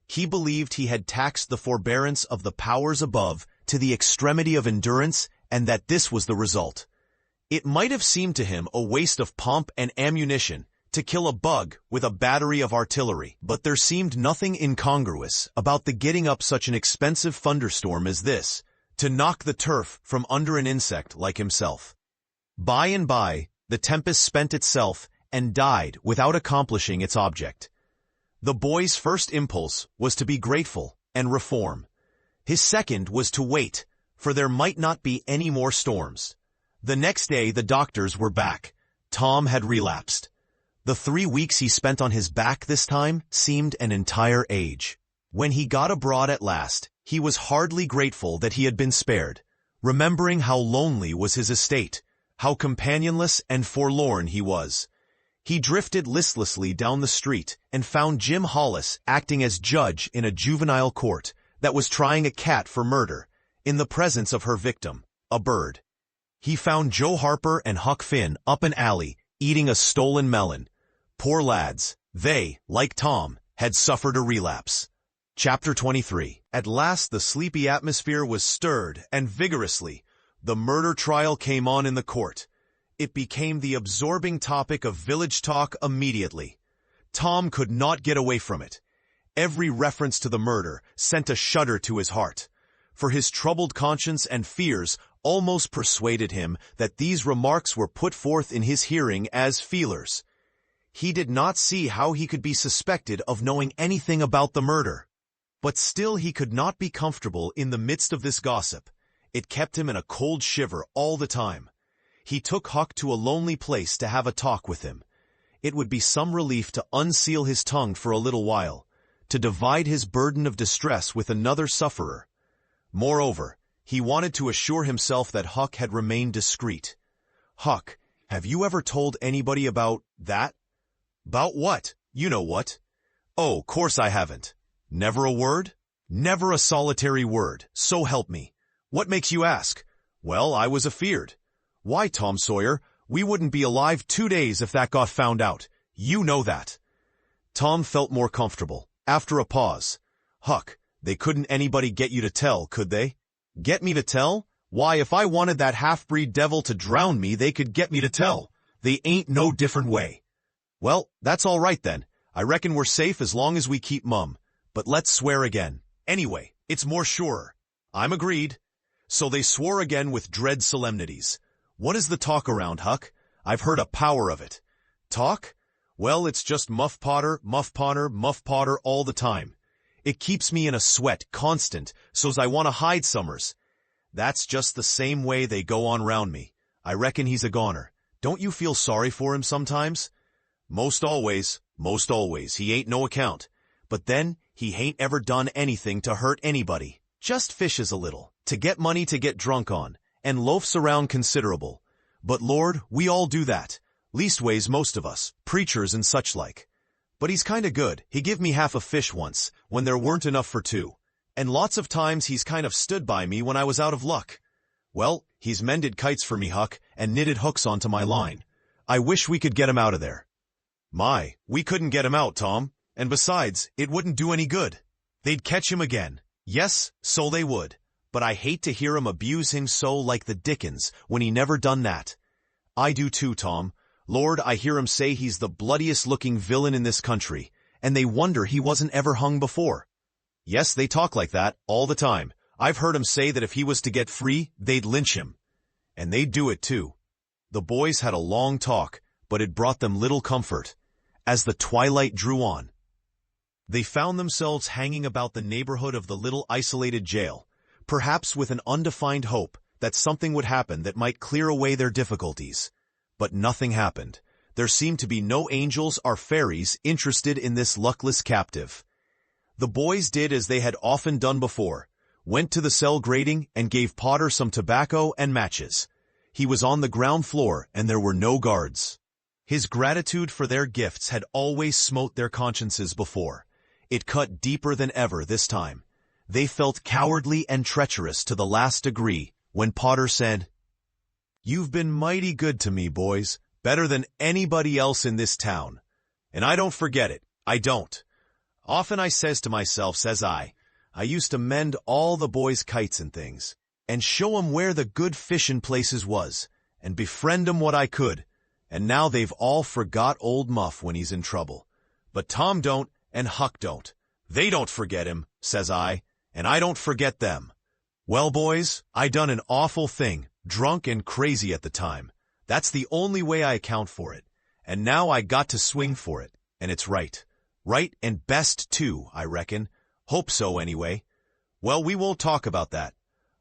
He believed he had taxed the forbearance of the powers above to the extremity of endurance, and that this was the result. It might have seemed to him a waste of pomp and ammunition to kill a bug with a battery of artillery, but there seemed nothing incongruous about the getting up such an expensive thunderstorm as this, to knock the turf from under an insect like himself. By and by, the tempest spent itself and died without accomplishing its object. The boy's first impulse was to be grateful and reform. His second was to wait, for there might not be any more storms. The next day the doctors were back. Tom had relapsed. The 3 weeks he spent on his back this time seemed an entire age. When he got abroad at last, he was hardly grateful that he had been spared, remembering how lonely was his estate, how companionless and forlorn he was. He drifted listlessly down the street and found Jim Hollis acting as judge in a juvenile court that was trying a cat for murder, in the presence of her victim, a bird. He found Joe Harper and Huck Finn up an alley, eating a stolen melon. Poor lads, they, like Tom, had suffered a relapse. Chapter 23. At last the sleepy atmosphere was stirred, and vigorously, the murder trial came on in the court. It became the absorbing topic of village talk immediately. Tom could not get away from it. Every reference to the murder sent a shudder to his heart, for his troubled conscience and fears almost persuaded him that these remarks were put forth in his hearing as feelers. He did not see how he could be suspected of knowing anything about the murder. But still he could not be comfortable in the midst of this gossip. It kept him in a cold shiver all the time. He took Huck to a lonely place to have a talk with him. It would be some relief to unseal his tongue for a little while, to divide his burden of distress with another sufferer. Moreover, he wanted to assure himself that Huck had remained discreet. "Huck, have you ever told anybody about that?" "About what? You know what." "Oh, course I haven't." "Never a word?" "Never a solitary word, so help me." "What makes you ask?" "Well, I was afeard." "Why, Tom Sawyer, we wouldn't be alive 2 days if that got found out. You know that." Tom felt more comfortable. After a pause, "Huck, they couldn't anybody get you to tell, could they?" "Get me to tell? Why, if I wanted that half-breed devil to drown me, they could get me to tell. They ain't no different way. Well, that's all right then. I reckon we're safe as long as we keep mum. But let's swear again. Anyway, it's more surer. I'm agreed. So they swore again with dread solemnities. What is the talk around, Huck? I've heard a power of it. Talk? Well, it's just Muff Potter all the time. It keeps me in a sweat, constant, so's I want to hide summers. That's just the same way they go on round me. I reckon he's a goner. Don't you feel sorry for him sometimes? Most always, he ain't no account. But then, he hain't ever done anything to hurt anybody. Just fishes a little, to get money to get drunk on, and loafs around considerable. But Lord, we all do that. Leastways most of us, preachers and such like. But he's kinda good. He give me half a fish once, when there weren't enough for two. And lots of times he's kind of stood by me when I was out of luck. Well, he's mended kites for me, Huck, and knitted hooks onto my line. I wish we could get him out of there. My, we couldn't get him out, Tom. And besides, it wouldn't do any good. They'd catch him again. Yes, so they would. But I hate to hear him abuse him so like the Dickens, when he never done that. I do too, Tom. Lord, I hear him say he's the bloodiest-looking villain in this country, and they wonder he wasn't ever hung before. Yes, they talk like that, all the time. I've heard him say that if he was to get free, they'd lynch him. And they'd do it too. The boys had a long talk, but it brought them little comfort. As the twilight drew on, they found themselves hanging about the neighborhood of the little isolated jail, perhaps with an undefined hope that something would happen that might clear away their difficulties. But nothing happened. There seemed to be no angels or fairies interested in this luckless captive. The boys did as they had often done before, went to the cell grating and gave Potter some tobacco and matches. He was on the ground floor and there were no guards. His gratitude for their gifts had always smote their consciences before. It cut deeper than ever this time. They felt cowardly and treacherous to the last degree when Potter said, "You've been mighty good to me, boys, better than anybody else in this town. And I don't forget it, I don't. Often I says to myself, says I used to mend all the boys' kites and things, and show 'em where the good fishin' places was, and befriend 'em what I could. And now they've all forgot old Muff when he's in trouble. But Tom don't, and Huck don't. They don't forget him, says I, and I don't forget them. Well, boys, I done an awful thing, drunk and crazy at the time. That's the only way I account for it. And now I got to swing for it, and it's right. Right and best, too, I reckon. Hope so, anyway. Well, we won't talk about that.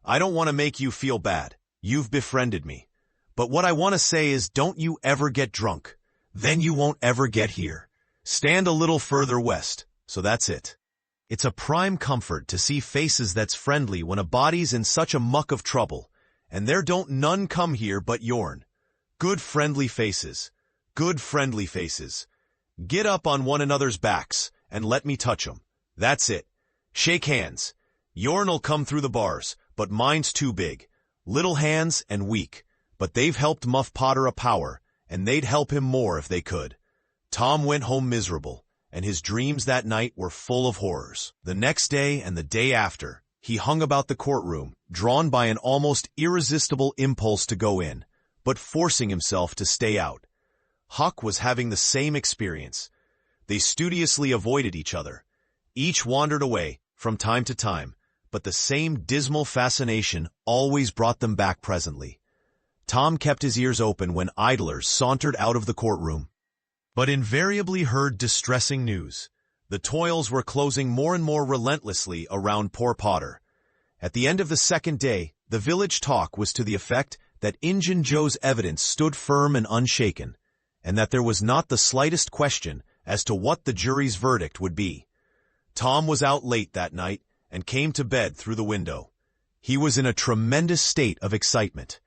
I don't want to make you feel bad. You've befriended me. But what I want to say is don't you ever get drunk. Then you won't ever get here. Stand a little further west, so that's it. It's a prime comfort to see faces that's friendly when a body's in such a muck of trouble, and there don't none come here but yourn. Good friendly faces. Good friendly faces. Get up on one another's backs, and let me touch 'em. That's it. Shake hands. Yourn'll come through the bars, but mine's too big. Little hands and weak. But they've helped Muff Potter a power, and they'd help him more if they could. Tom went home miserable, and his dreams that night were full of horrors. The next day and the day after, he hung about the courtroom, drawn by an almost irresistible impulse to go in, but forcing himself to stay out. Huck was having the same experience. They studiously avoided each other. Each wandered away, from time to time, but the same dismal fascination always brought them back presently. Tom kept his ears open when idlers sauntered out of the courtroom, but invariably heard distressing news. The toils were closing more and more relentlessly around poor Potter. At the end of the second day, the village talk was to the effect that Injun Joe's evidence stood firm and unshaken, and that there was not the slightest question as to what the jury's verdict would be. Tom was out late that night and came to bed through the window. He was in a tremendous state of excitement.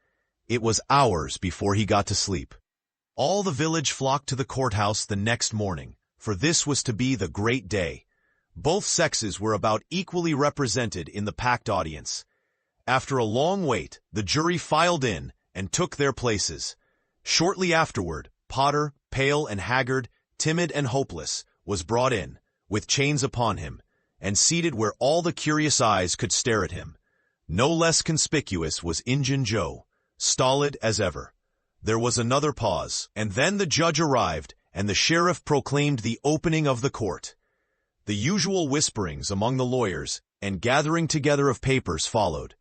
It was hours before he got to sleep. All the village flocked to the courthouse the next morning, for this was to be the great day. Both sexes were about equally represented in the packed audience. After a long wait, the jury filed in and took their places. Shortly afterward, Potter, pale and haggard, timid and hopeless, was brought in, with chains upon him, and seated where all the curious eyes could stare at him. No less conspicuous was Injun Joe, stolid as ever. There was another pause, and then the judge arrived, and the sheriff proclaimed the opening of the court. The usual whisperings among the lawyers and gathering together of papers followed.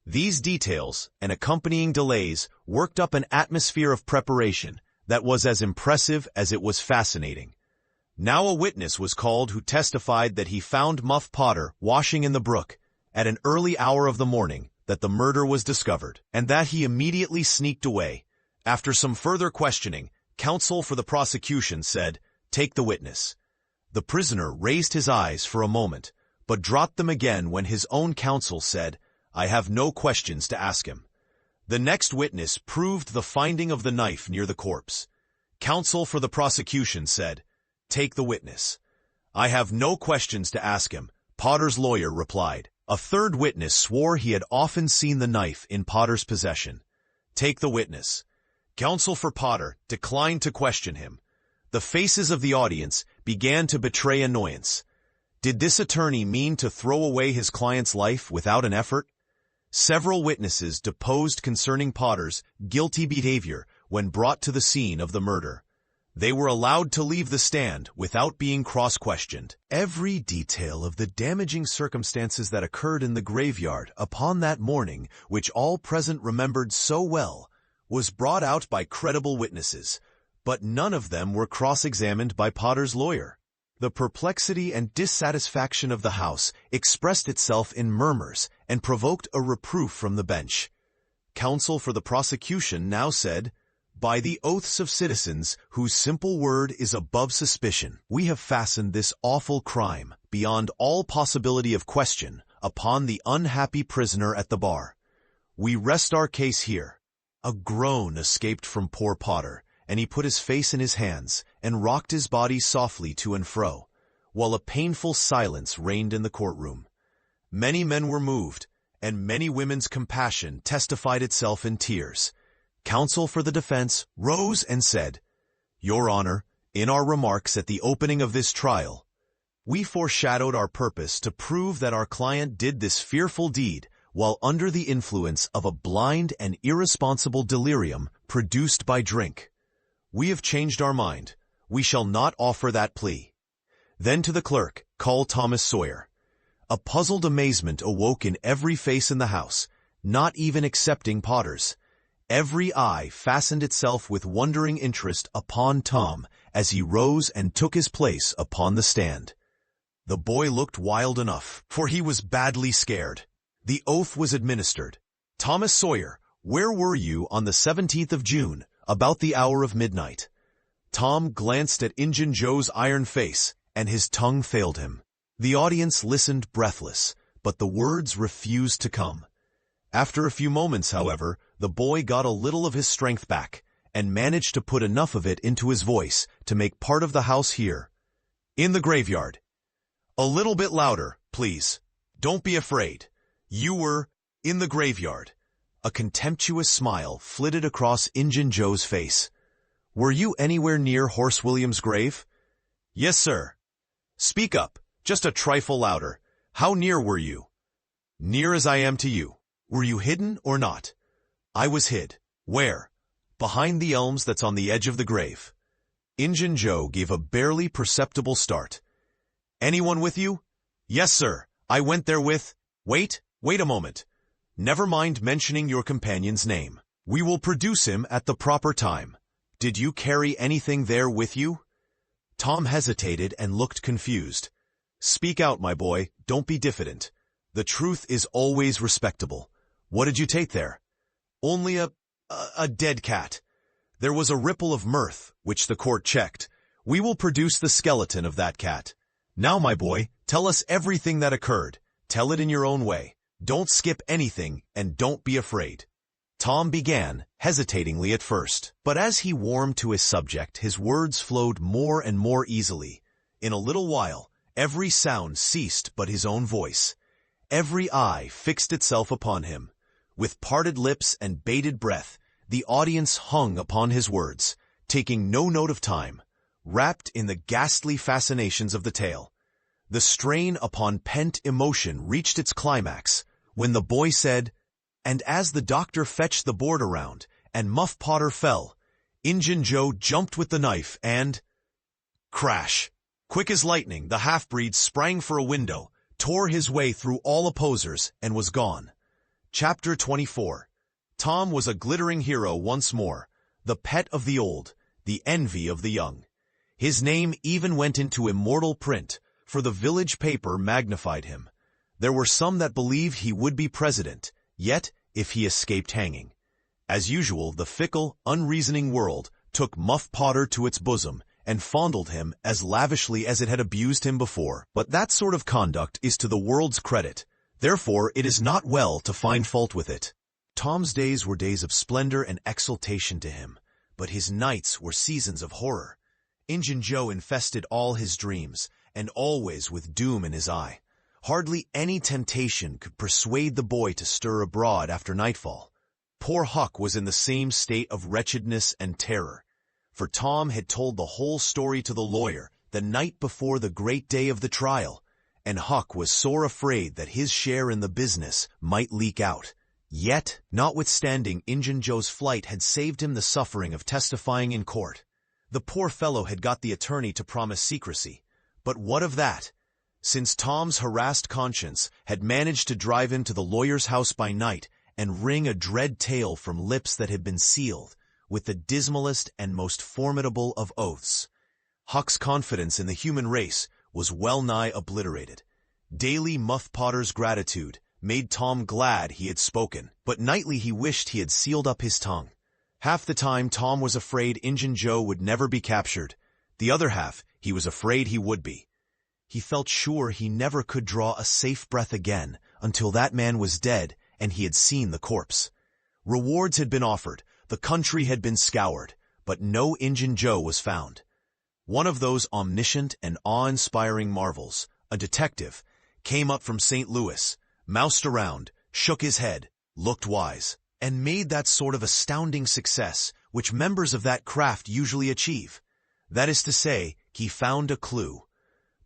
These details and accompanying delays worked up an atmosphere of preparation that was as impressive as it was fascinating. Now a witness was called who testified that he found Muff Potter washing in the brook at an early hour of the morning that the murder was discovered, and that he immediately sneaked away. After some further questioning, counsel for the prosecution said, "Take the witness." The prisoner raised his eyes for a moment, but dropped them again when his own counsel said, "I have no questions to ask him." The next witness proved the finding of the knife near the corpse. Counsel for the prosecution said, "Take the witness." "I have no questions to ask him," Potter's lawyer replied. A third witness swore he had often seen the knife in Potter's possession. "Take the witness." Counsel for Potter declined to question him. The faces of the audience began to betray annoyance. Did this attorney mean to throw away his client's life without an effort? Several witnesses deposed concerning Potter's guilty behavior when brought to the scene of the murder. They were allowed to leave the stand without being cross-questioned. Every detail of the damaging circumstances that occurred in the graveyard upon that morning, which all present remembered so well, was brought out by credible witnesses, but none of them were cross-examined by Potter's lawyer. The perplexity and dissatisfaction of the House expressed itself in murmurs and provoked a reproof from the bench. Counsel for the prosecution now said, "By the oaths of citizens whose simple word is above suspicion, we have fastened this awful crime, beyond all possibility of question, upon the unhappy prisoner at the bar. We rest our case here." A groan escaped from poor Potter, and he put his face in his hands and rocked his body softly to and fro, while a painful silence reigned in the courtroom. Many men were moved, and many women's compassion testified itself in tears. Counsel for the defense rose and said, "Your Honor, in our remarks at the opening of this trial, we foreshadowed our purpose to prove that our client did this fearful deed while under the influence of a blind and irresponsible delirium produced by drink. We have changed our mind. We shall not offer that plea." Then to the clerk, "Call Thomas Sawyer." A puzzled amazement awoke in every face in the house, not even excepting Potter's. Every eye fastened itself with wondering interest upon Tom as he rose and took his place upon the stand. The boy looked wild enough, for he was badly scared. The oath was administered. "Thomas Sawyer, where were you on the 17th of June, about the hour of midnight?" Tom glanced at Injun Joe's iron face, and his tongue failed him. The audience listened breathless, but the words refused to come. After a few moments, however, the boy got a little of his strength back, and managed to put enough of it into his voice to make part of the house hear. "In the graveyard." "A little bit louder, please. Don't be afraid. You were in the graveyard." A contemptuous smile flitted across Injun Joe's face. "Were you anywhere near Horse William's grave?" "Yes, sir." "Speak up, just a trifle louder. How near were you?" "Near as I am to you." "Were you hidden or not?" "I was hid." "Where?" "Behind the elms that's on the edge of the grave." Injun Joe gave a barely perceptible start. "Anyone with you?" "Yes, sir. I went there with—" Wait a moment. Never mind mentioning your companion's name. We will produce him at the proper time. Did you carry anything there with you?" Tom hesitated and looked confused. "Speak out, my boy. Don't be diffident. The truth is always respectable. What did you take there?" "Only a dead cat." There was a ripple of mirth, which the court checked. "We will produce the skeleton of that cat. Now, my boy, tell us everything that occurred. Tell it in your own way. Don't skip anything, and don't be afraid." Tom began, hesitatingly at first, but as he warmed to his subject, his words flowed more and more easily. In a little while, every sound ceased but his own voice. Every eye fixed itself upon him. With parted lips and bated breath, the audience hung upon his words, taking no note of time, wrapped in the ghastly fascinations of the tale. The strain upon pent emotion reached its climax when the boy said, "And as the doctor fetched the board around and Muff Potter fell. Injun Joe jumped with the knife and... crash! Quick as lightning, the half-breed sprang for a window, tore his way through all opposers, and was gone. Chapter 24. Tom was a glittering hero once more, the pet of the old, the envy of the young. His name even went into immortal print, for the village paper magnified him. There were some that believed he would be president, yet if he escaped hanging. As usual, the fickle, unreasoning world took Muff Potter to its bosom and fondled him as lavishly as it had abused him before. But that sort of conduct is to the world's credit. Therefore, it is not well to find fault with it. Tom's days were days of splendor and exultation to him, but his nights were seasons of horror. Injun Joe infested all his dreams, and always with doom in his eye. Hardly any temptation could persuade the boy to stir abroad after nightfall. Poor Huck was in the same state of wretchedness and terror, for Tom had told the whole story to the lawyer the night before the great day of the trial, and Huck was sore afraid that his share in the business might leak out. Yet, notwithstanding Injun Joe's flight had saved him the suffering of testifying in court. The poor fellow had got the attorney to promise secrecy. But what of that? Since Tom's harassed conscience had managed to drive him to the lawyer's house by night and wring a dread tale from lips that had been sealed with the dismalest and most formidable of oaths, Huck's confidence in the human race was well-nigh obliterated. Daily Muff Potter's gratitude made Tom glad he had spoken, but nightly he wished he had sealed up his tongue. Half the time Tom was afraid Injun Joe would never be captured. The other half he was afraid he would be. He felt sure he never could draw a safe breath again until that man was dead and he had seen the corpse. Rewards had been offered, the country had been scoured, but no Injun Joe was found. One of those omniscient and awe-inspiring marvels, a detective, came up from St. Louis, moused around, shook his head, looked wise, and made that sort of astounding success which members of that craft usually achieve. That is to say, he found a clue.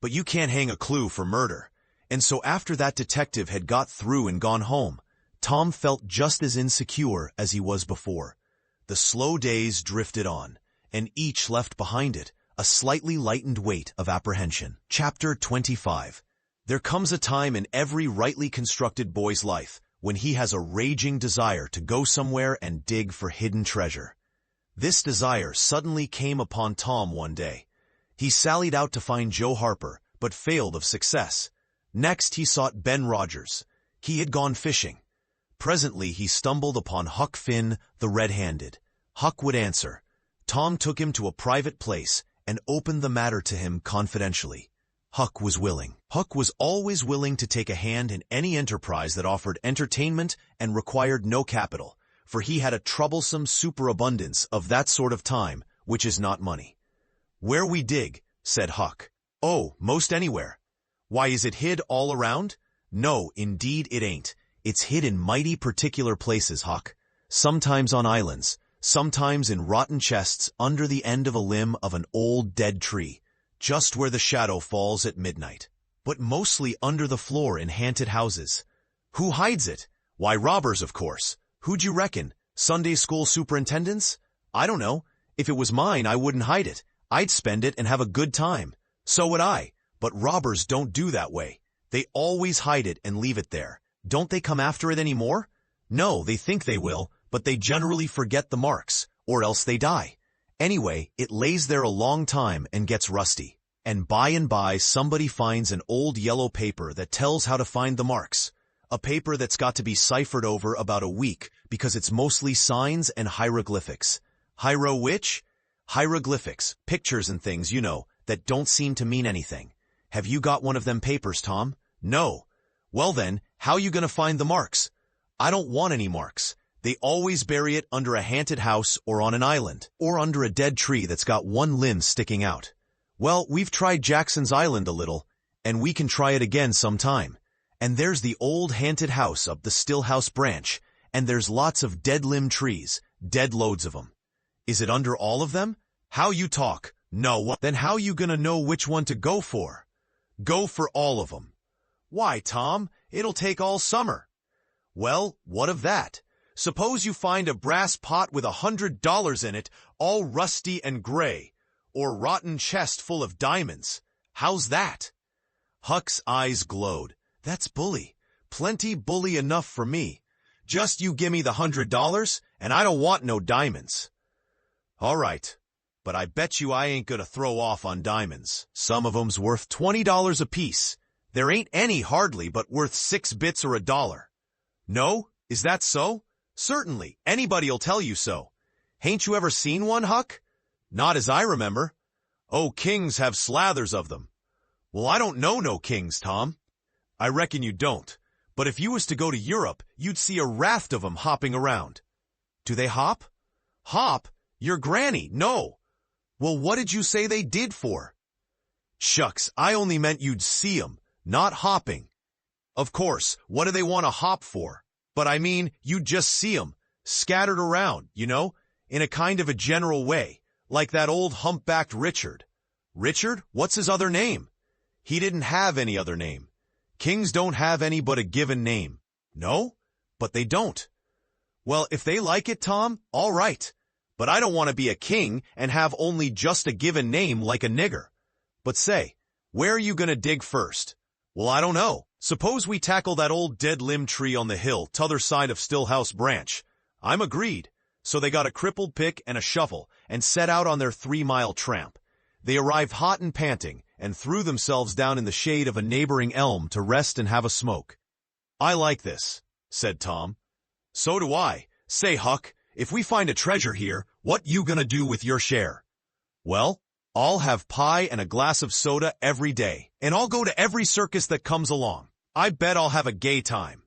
But you can't hang a clue for murder. And so after that detective had got through and gone home, Tom felt just as insecure as he was before. The slow days drifted on, and each left behind it a slightly lightened weight of apprehension. Chapter 25. There comes a time in every rightly constructed boy's life when he has a raging desire to go somewhere and dig for hidden treasure. This desire suddenly came upon Tom one day. He sallied out to find Joe Harper, but failed of success. Next he sought Ben Rogers. He had gone fishing. Presently he stumbled upon Huck Finn, the red-handed. Huck would answer. Tom took him to a private place and opened the matter to him confidentially. Huck was willing. Huck was always willing to take a hand in any enterprise that offered entertainment and required no capital, for he had a troublesome superabundance of that sort of time, which is not money. "Where we dig," said Huck. "Oh, most anywhere." "Why, is it hid all around?" "No, indeed it ain't. It's hid in mighty particular places, Huck. Sometimes on islands, sometimes in rotten chests under the end of a limb of an old dead tree, just where the shadow falls at midnight. But mostly under the floor in haunted houses." "Who hides it?" "Why, robbers, of course. Who'd you reckon? Sunday school superintendents? I don't know. If it was mine, I wouldn't hide it. I'd spend it and have a good time." "So would I. But robbers don't do that way. They always hide it and leave it there. Don't they come after it any more?" "No, they think they will, but they generally forget the marks, or else they die. Anyway, it lays there a long time and gets rusty. And by somebody finds an old yellow paper that tells how to find the marks. A paper that's got to be ciphered over about a week because it's mostly signs and hieroglyphics." "Hiero which?" "Hieroglyphics, pictures and things, you know, that don't seem to mean anything. Have you got one of them papers, Tom?" "No." "Well then, how you gonna find the marks?" "I don't want any marks. They always bury it under a haunted house or on an island, or under a dead tree that's got one limb sticking out." "Well, we've tried Jackson's Island a little, and we can try it again sometime. And there's the old haunted house up the Stillhouse branch, and there's lots of dead-limb trees, dead loads of 'em." "Is it under all of them?" "How you talk." "No, then how you gonna know which one to go for?" "Go for all of 'em." "Why, Tom, it'll take all summer." "Well, what of that? suppose you find a brass pot with $100 in it, all rusty and gray, or rotten chest full of diamonds. How's that? Huck's eyes glowed. That's bully. Plenty bully enough for me. Just you gimme the $100, and I don't want no diamonds. All right, but I bet you I ain't gonna throw off on diamonds. Some of 'em's worth $20 apiece. There ain't any hardly but worth 6 bits or $1. No? Is that so? Certainly, anybody'll tell you so. Hain't you ever seen one, Huck? Not as I remember. Oh, kings have slathers of them. Well, I don't know no kings, Tom. I reckon you don't. But if you was to go to Europe, you'd see a raft of 'em hopping around. Do they hop? Hop? Your granny, no. Well, what did you say they did for? Shucks, I only meant you'd see 'em, not hopping. Of course, what do they want to hop for? But I mean, you'd just see 'em, scattered around, you know, in a kind of a general way, like that old humpbacked Richard. Richard? What's his other name? He didn't have any other name. Kings don't have any but a given name. No? But they don't. Well, if they like it, Tom, all right. But I don't want to be a king and have only just a given name like a nigger. But say, where are you going to dig first? Well, I don't know. Suppose we tackle that old dead limb tree on the hill, t'other side of Stillhouse Branch. I'm agreed. So they got a crippled pick and a shovel and set out on their 3-mile tramp. They arrived hot and panting and threw themselves down in the shade of a neighboring elm to rest and have a smoke. I like this, said Tom. So do I. Say, Huck, if we find a treasure here, what you gonna do with your share? Well, I'll have pie and a glass of soda every day, and I'll go to every circus that comes along. I bet I'll have a gay time.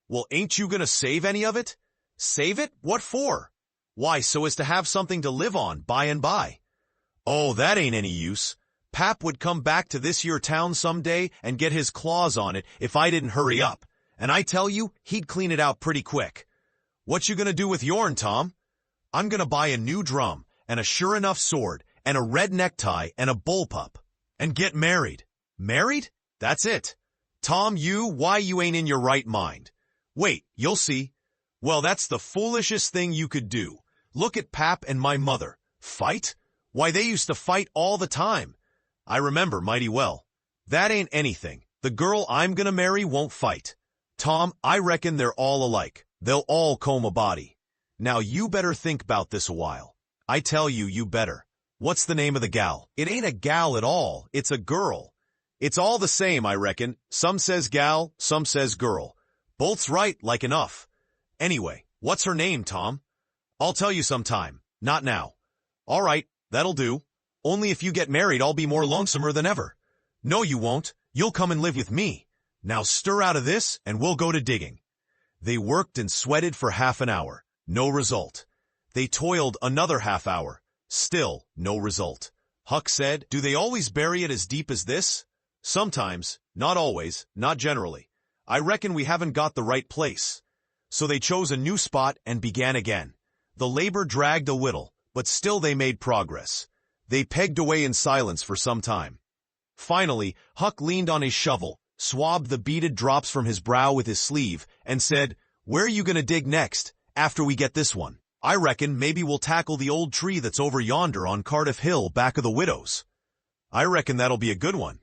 Well, ain't you gonna save any of it? Save it? What for? Why, so as to have something to live on by and by. Oh, that ain't any use. Pap would come back to this here town someday and get his claws on it if I didn't hurry up. And I tell you, he'd clean it out pretty quick. What you gonna do with yourn, Tom? I'm gonna buy a new drum and a sure enough sword and a red necktie and a bullpup and get married. Married? That's it. Tom, why you ain't in your right mind? Wait, you'll see. Well, that's the foolishest thing you could do. Look at Pap and my mother. Fight? Why, they used to fight all the time. I remember mighty well. That ain't anything. The girl I'm gonna marry won't fight. Tom, I reckon they're all alike. They'll all comb a body. Now you better think about this a while. I tell you, you better. What's the name of the gal? It ain't a gal at all. It's a girl. It's all the same, I reckon. Some says gal, some says girl. Both's right, like enough. Anyway, what's her name, Tom? I'll tell you sometime. Not now. All right, that'll do. Only if you get married, I'll be more lonesomer than ever. No, you won't. You'll come and live with me. Now stir out of this, and we'll go to digging. They worked and sweated for half an hour. No result. They toiled another half hour. Still no result. Huck said, do they always bury it as deep as this? Sometimes. Not always. Not generally. I reckon we haven't got the right place. So they chose a new spot and began again. The labor dragged a little, but still they made progress. They pegged away in silence for some time. Finally, Huck leaned on his shovel, swabbed the beaded drops from his brow with his sleeve, and said, where are you gonna dig next, after we get this one? I reckon maybe we'll tackle the old tree that's over yonder on Cardiff Hill back of the widow's. I reckon that'll be a good one.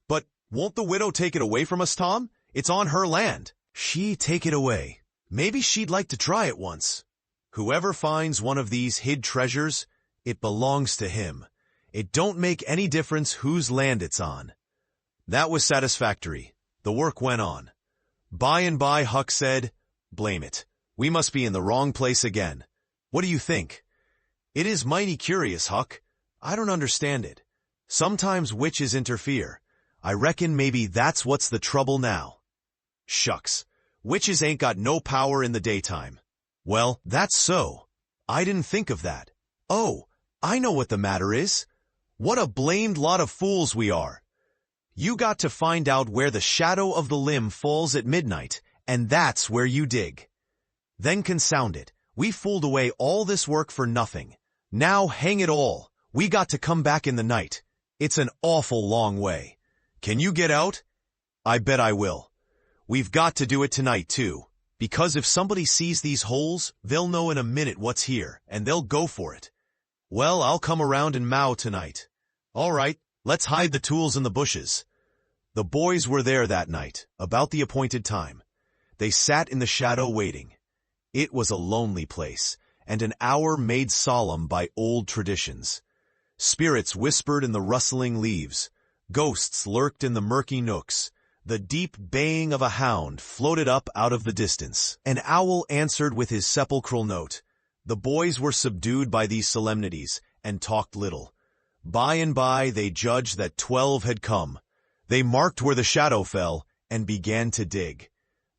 But won't the widow take it away from us, Tom? It's on her land. She take it away. Maybe she'd like to try it once. Whoever finds one of these hid treasures, it belongs to him. It don't make any difference whose land it's on. That was satisfactory. The work went on. By and by, Huck said, blame it. We must be in the wrong place again. What do you think? It is mighty curious, Huck. I don't understand it. Sometimes witches interfere. I reckon maybe that's what's the trouble now. Shucks. Witches ain't got no power in the daytime. Well, that's so. I didn't think of that. Oh, I know what the matter is. What a blamed lot of fools we are. You got to find out where the shadow of the limb falls at midnight, and that's where you dig. Then consound it, we fooled away all this work for nothing. Now hang it all, we got to come back in the night. It's an awful long way. Can you get out? I bet I will. We've got to do it tonight too, Because if somebody sees these holes, they'll know in a minute what's here, and they'll go for it. Well, I'll come around and mow tonight. All right, let's hide the tools in the bushes. The boys were there that night, about the appointed time. They sat in the shadow waiting. It was a lonely place, and an hour made solemn by old traditions. Spirits whispered in the rustling leaves. Ghosts lurked in the murky nooks. The deep baying of a hound floated up out of the distance. An owl answered with his sepulchral note. The boys were subdued by these solemnities, and talked little. By and by they judged that 12 had come. They marked where the shadow fell, and began to dig.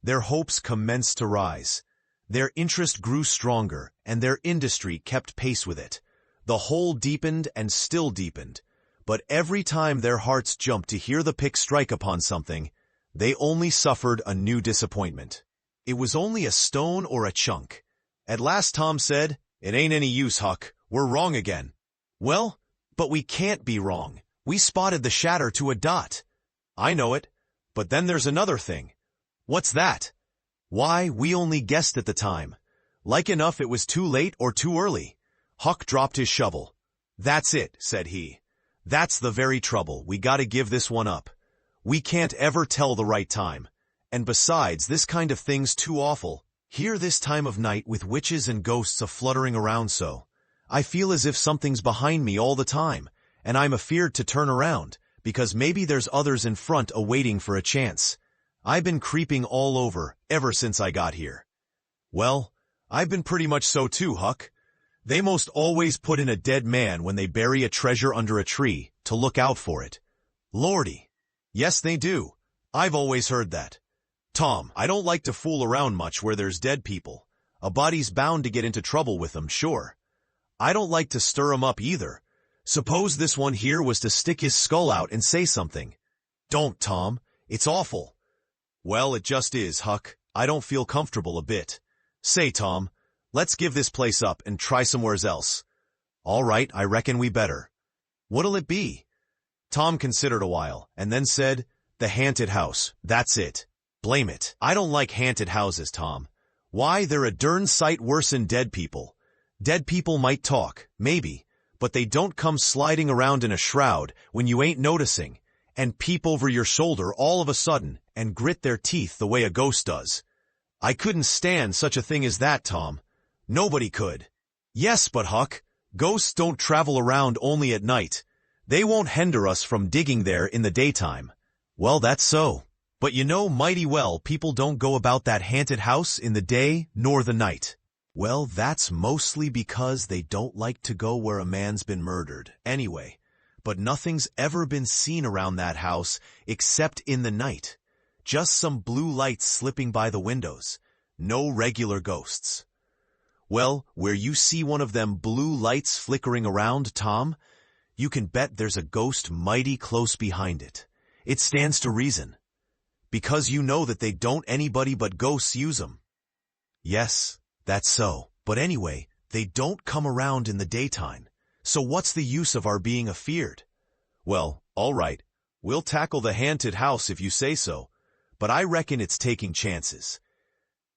Their hopes commenced to rise. Their interest grew stronger, and their industry kept pace with it. The hole deepened and still deepened. But every time their hearts jumped to hear the pick strike upon something, they only suffered a new disappointment. It was only a stone or a chunk. At last Tom said, "It ain't any use, Huck. We're wrong again." "Well, but we can't be wrong. We spotted the shatter to a dot." "I know it. But then there's another thing." "What's that?" "Why, we only guessed at the time. Like enough it was too late or too early." Huck dropped his shovel. "That's it," said he. "That's the very trouble. We gotta give this one up. We can't ever tell the right time. And besides, this kind of thing's too awful. Here this time of night with witches and ghosts a-fluttering around so. I feel as if something's behind me all the time, and I'm afeared to turn around, because maybe there's others in front a-waiting for a chance. I've been creeping all over, ever since I got here." "Well, I've been pretty much so too, Huck. They most always put in a dead man when they bury a treasure under a tree, to look out for it." "Lordy." "Yes, they do. I've always heard that." "Tom, I don't like to fool around much where there's dead people. A body's bound to get into trouble with them, sure. I don't like to stir 'em up either. Suppose this one here was to stick his skull out and say something." "Don't, Tom. It's awful." "Well, it just is, Huck. I don't feel comfortable a bit. Say, Tom, let's give this place up and try somewheres else." "All right, I reckon we better." "What'll it be?" Tom considered a while, and then said, "The haunted house. That's it. Blame it. I don't like haunted houses, Tom. Why, they're a darn sight worse'n dead people. Dead people might talk, maybe, but they don't come sliding around in a shroud when you ain't noticing, and peep over your shoulder all of a sudden and grit their teeth the way a ghost does. I couldn't stand such a thing as that, Tom. Nobody could." "Yes, but Huck, ghosts don't travel around only at night. They won't hinder us from digging there in the daytime." "Well, that's so. But you know mighty well people don't go about that haunted house in the day nor the night." "Well, that's mostly because they don't like to go where a man's been murdered, anyway. But nothing's ever been seen around that house except in the night. Just some blue lights slipping by the windows. No regular ghosts." "Well, where you see one of them blue lights flickering around, Tom, you can bet there's a ghost mighty close behind it. It stands to reason. Because you know that they don't anybody but ghosts use 'em." "Yes, that's so. But anyway, they don't come around in the daytime. So what's the use of our being afeared?" "Well, all right. We'll tackle the haunted house if you say so. But I reckon it's taking chances."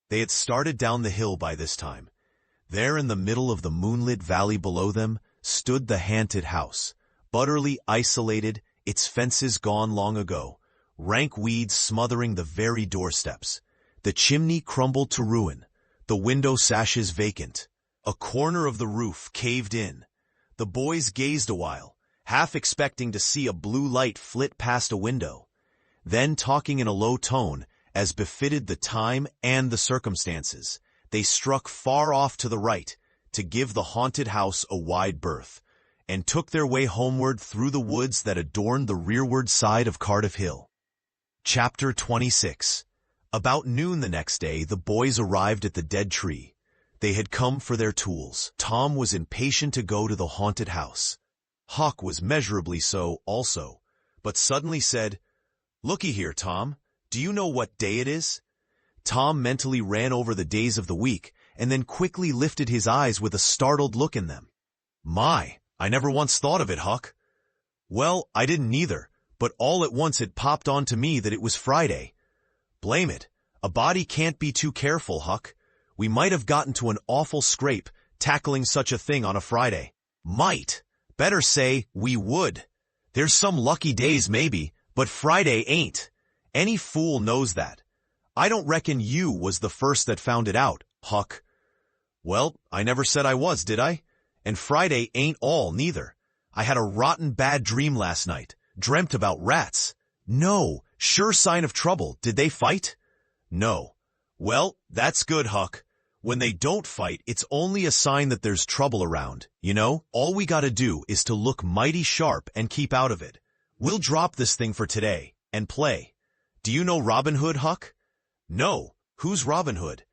They had started down the hill by this time. There in the middle of the moonlit valley below them stood the haunted house, utterly isolated, its fences gone long ago, rank weeds smothering the very doorsteps. The chimney crumbled to ruin, the window sashes vacant. A corner of the roof caved in. The boys gazed a while, half expecting to see a blue light flit past a window. Then, talking in a low tone, as befitted the time and the circumstances, they struck far off to the right to give the haunted house a wide berth, and took their way homeward through the woods that adorned the rearward side of Cardiff Hill. Chapter 26. About noon the next day, the boys arrived at the dead tree. They had come for their tools. Tom was impatient to go to the haunted house. Huck was measurably so also, but suddenly said, "Looky here, Tom, do you know what day it is?" Tom mentally ran over the days of the week, and then quickly lifted his eyes with a startled look in them. "My, I never once thought of it, Huck." "Well, I didn't either, but all at once it popped onto me that it was Friday. Blame it, A body can't be too careful, Huck. We might have gotten to an awful scrape tackling such a thing on a Friday. Might. Better say we would. There's some lucky days maybe, but Friday ain't. Any fool knows that. I don't reckon you was the first that found it out, Huck. Well, I never said I was, did I? And Friday ain't all, neither. I had a rotten bad dream last night. Dreamt about rats. No, sure sign of trouble. Did they fight? No. Well, that's good, Huck. When they don't fight, it's only a sign that there's trouble around, you know? All we gotta do is to look mighty sharp and keep out of it. We'll drop this thing for today and play. Do you know Robin Hood, Huck? No. Who's Robin Hood?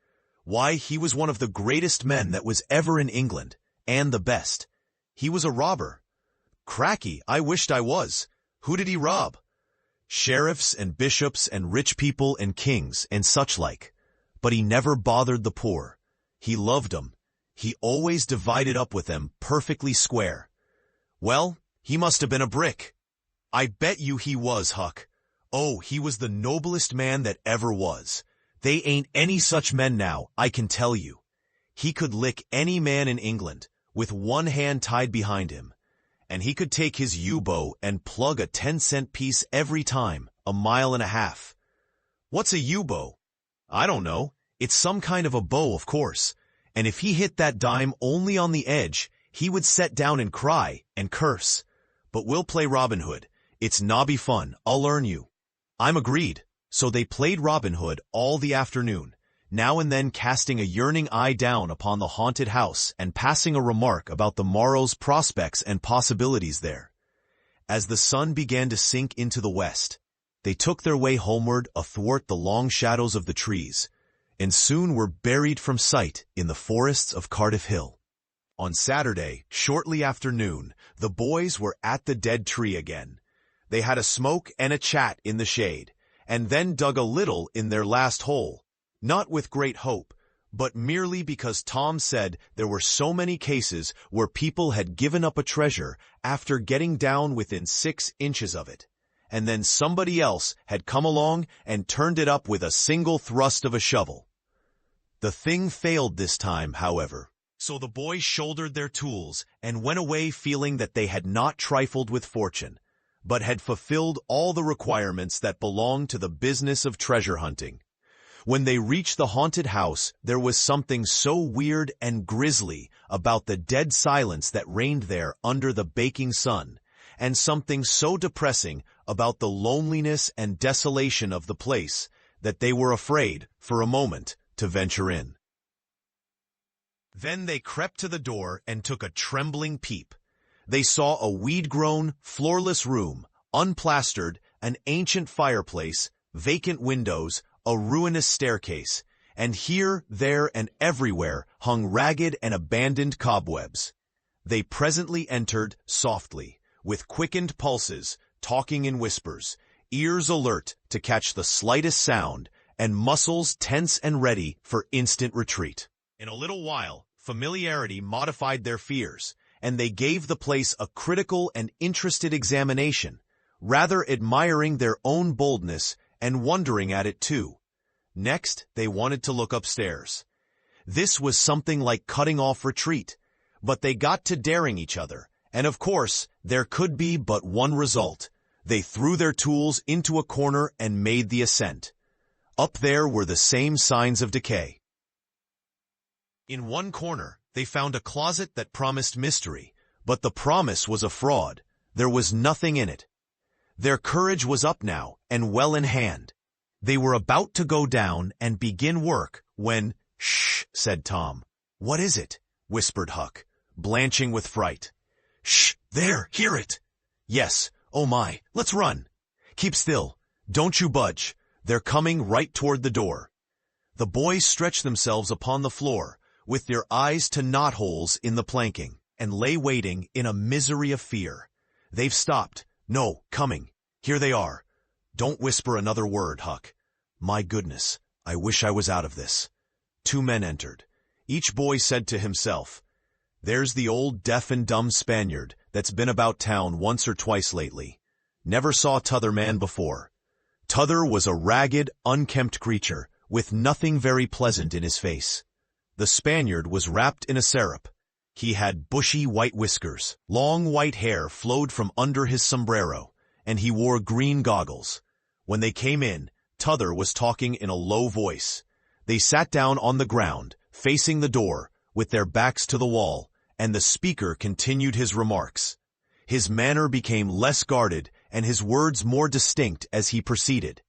Why, he was one of the greatest men that was ever in England, and the best. He was a robber. Cracky, I wished I was. Who did he rob? Sheriffs and bishops and rich people and kings and such like. But he never bothered the poor. He loved 'em. He always divided up with them perfectly square. Well, he must have been a brick. I bet you he was, Huck. Oh, he was the noblest man that ever was. They ain't any such men now, I can tell you. He could lick any man in England, with one hand tied behind him. And he could take his U-bow and plug a 10-cent piece every time, a mile and a half. What's a U-bow? I don't know. It's some kind of a bow, of course. And if he hit that dime only on the edge, he would set down and cry and curse. But we'll play Robin Hood. It's nobby fun. I'll learn you. I'm agreed. So they played Robin Hood all the afternoon, now and then casting a yearning eye down upon the haunted house and passing a remark about the morrow's prospects and possibilities there. As the sun began to sink into the west, they took their way homeward athwart the long shadows of the trees, and soon were buried from sight in the forests of Cardiff Hill. On Saturday, shortly after noon, the boys were at the dead tree again. They had a smoke and a chat in the shade, and then dug a little in their last hole, not with great hope, but merely because Tom said there were so many cases where people had given up a treasure after getting down within 6 inches of it, and then somebody else had come along and turned it up with a single thrust of a shovel. The thing failed this time, however, so the boys shouldered their tools and went away feeling that they had not trifled with fortune, but had fulfilled all the requirements that belong to the business of treasure hunting. When they reached the haunted house, there was something so weird and grisly about the dead silence that reigned there under the baking sun, and something so depressing about the loneliness and desolation of the place, that they were afraid, for a moment, to venture in. Then they crept to the door and took a trembling peep. They saw a weed-grown, floorless room, unplastered, an ancient fireplace, vacant windows, a ruinous staircase, and here, there, and everywhere hung ragged and abandoned cobwebs. They presently entered softly, with quickened pulses, talking in whispers, ears alert to catch the slightest sound, and muscles tense and ready for instant retreat. In a little while, familiarity modified their fears, and they gave the place a critical and interested examination, rather admiring their own boldness and wondering at it too. Next, they wanted to look upstairs. This was something like cutting off retreat, but they got to daring each other, and of course, there could be but one result. They threw their tools into a corner and made the ascent. Up there were the same signs of decay. In one corner, they found a closet that promised mystery, but the promise was a fraud. There was nothing in it. Their courage was up now and well in hand. They were about to go down and begin work when, "Shh," said Tom. "What is it?" whispered Huck, blanching with fright. "Shh, there, hear it." "Yes, oh my, let's run." "Keep still. Don't you budge. They're coming right toward the door." The boys stretched themselves upon the floor, with their eyes to knotholes in the planking, and lay waiting in a misery of fear. "They've stopped. No, coming. Here they are. Don't whisper another word, Huck. My goodness, I wish I was out of this." 2 men entered. Each boy said to himself, "There's the old deaf and dumb Spaniard that's been about town once or twice lately. Never saw t'other man before." T'other was a ragged, unkempt creature, with nothing very pleasant in his face. The Spaniard was wrapped in a syrup. He had bushy white whiskers, long white hair flowed from under his sombrero, and he wore green goggles. When they came in, T'other was talking in a low voice. They sat down on the ground, facing the door, with their backs to the wall, and the speaker continued his remarks. His manner became less guarded, and his words more distinct as he proceeded.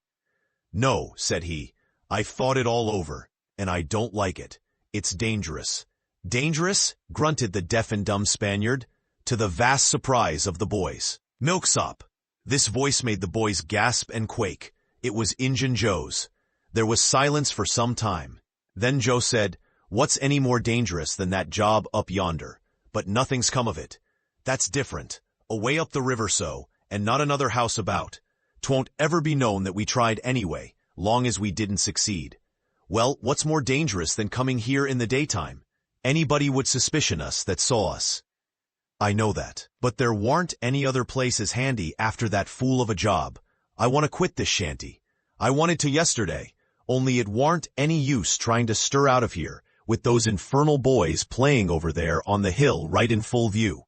"No," said he, "I've thought it all over, and I don't like it. It's dangerous." "Dangerous?" grunted the deaf and dumb Spaniard, to the vast surprise of the boys. "Milksop." This voice made the boys gasp and quake. It was Injun Joe's. There was silence for some time. Then Joe said, "What's any more dangerous than that job up yonder? But nothing's come of it. That's different. Away up the river so, and not another house about. 'Twon't ever be known that we tried anyway, long as we didn't succeed. Well, what's more dangerous than coming here in the daytime? Anybody would suspicion us that saw us." "I know that, but there warn't any other places handy after that fool of a job. I want to quit this shanty. I wanted to yesterday, only it warn't any use trying to stir out of here, with those infernal boys playing over there on the hill right in full view."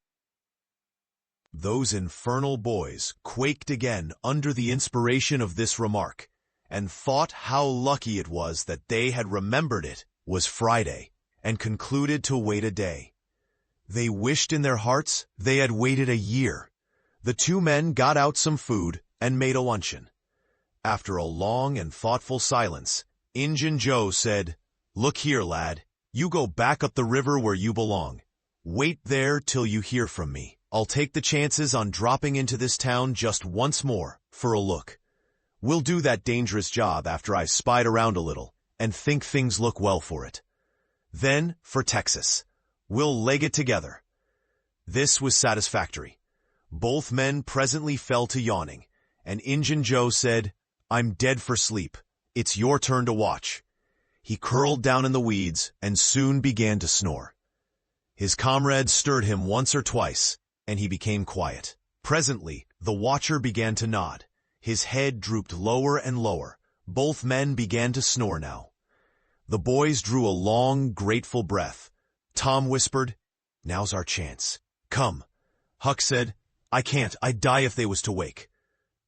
Those infernal boys quaked again under the inspiration of this remark, and thought how lucky it was that they had remembered it was Friday, and concluded to wait a day. They wished in their hearts they had waited a year. The two men got out some food and made a luncheon. After a long and thoughtful silence, Injun Joe said, "Look here, lad, you go back up the river where you belong. Wait there till you hear from me. I'll take the chances on dropping into this town just once more, for a look. We'll do that dangerous job after I've spied around a little, and think things look well for it. Then, for Texas. We'll leg it together." This was satisfactory. Both men presently fell to yawning, and Injun Joe said, "I'm dead for sleep. It's your turn to watch." He curled down in the weeds and soon began to snore. His comrades stirred him once or twice, and he became quiet. Presently, the watcher began to nod. His head drooped lower and lower. Both men began to snore now. The boys drew a long, grateful breath. Tom whispered, "Now's our chance. Come." Huck said, "I can't. I'd die if they was to wake."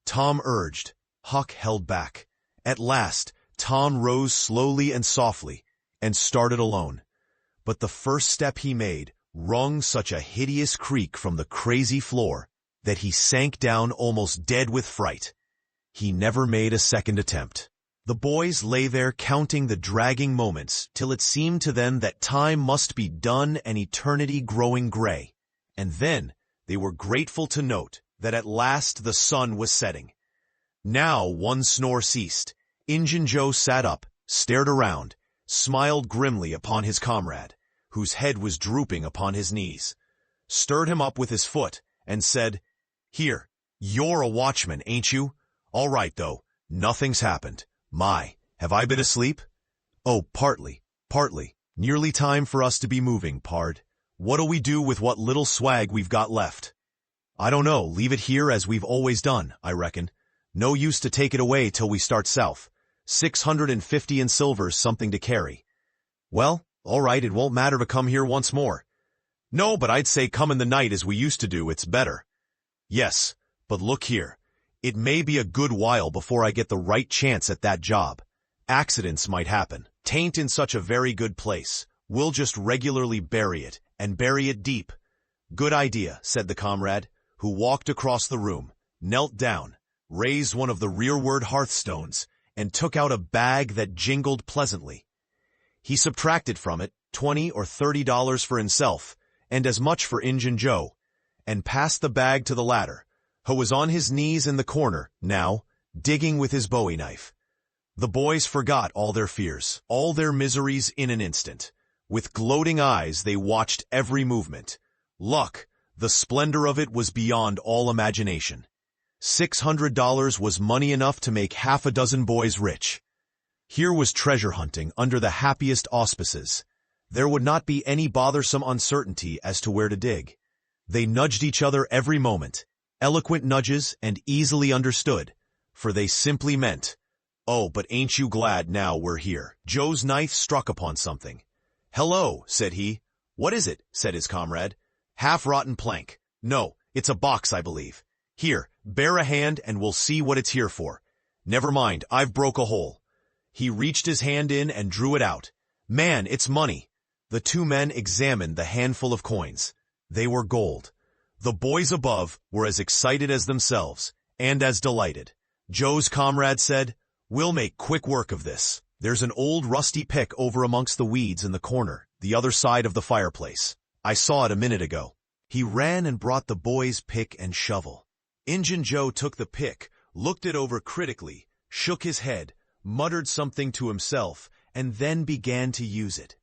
Tom urged. Huck held back. At last, Tom rose slowly and softly, and started alone. But the first step he made wrung such a hideous creak from the crazy floor that he sank down almost dead with fright. He never made a second attempt. The boys lay there counting the dragging moments till it seemed to them that time must be done and eternity growing gray. And then they were grateful to note that at last the sun was setting. Now one snore ceased. Injun Joe sat up, stared around, smiled grimly upon his comrade, whose head was drooping upon his knees, stirred him up with his foot, and said, "Here, you're a watchman, ain't you? All right, though, nothing's happened. My, have I been asleep?" "Oh, partly. Nearly time for us to be moving, pard. What'll we do with what little swag we've got left?" "I don't know. Leave it here as we've always done, I reckon. No use to take it away till we start south. 650 in silver's something to carry." "Well, all right, it won't matter to come here once more." "No, but I'd say come in the night as we used to do, it's better." "Yes, but look here. It may be a good while before I get the right chance at that job. Accidents might happen. 'Tain't in such a very good place. We'll just regularly bury it, and bury it deep." "Good idea," said the comrade, who walked across the room, knelt down, raised one of the rearward hearthstones, and took out a bag that jingled pleasantly. He subtracted from it $20 or $30 for himself, and as much for Injun Joe, and passed the bag to the latter, who was on his knees in the corner, now, digging with his bowie knife. The boys forgot all their fears, all their miseries in an instant. With gloating eyes they watched every movement. Luck, the splendor of it was beyond all imagination. $600 was money enough to make half a dozen boys rich. Here was treasure hunting under the happiest auspices. There would not be any bothersome uncertainty as to where to dig. They nudged each other every moment, eloquent nudges and easily understood, for they simply meant, "Oh, but ain't you glad now we're here?" Joe's knife struck upon something. "Hello," said he. "What is it?" said his comrade. "Half-rotten plank. No, it's a box, I believe. Here, bear a hand and we'll see what it's here for. Never mind, I've broke a hole." He reached his hand in and drew it out. "Man, it's money." The two men examined the handful of coins. They were gold. The boys above were as excited as themselves, and as delighted. Joe's comrade said, "We'll make quick work of this. There's an old rusty pick over amongst the weeds in the corner, the other side of the fireplace. I saw it a minute ago." He ran and brought the boys' pick and shovel. Injun Joe took the pick, looked it over critically, shook his head, muttered something to himself, and then began to use it.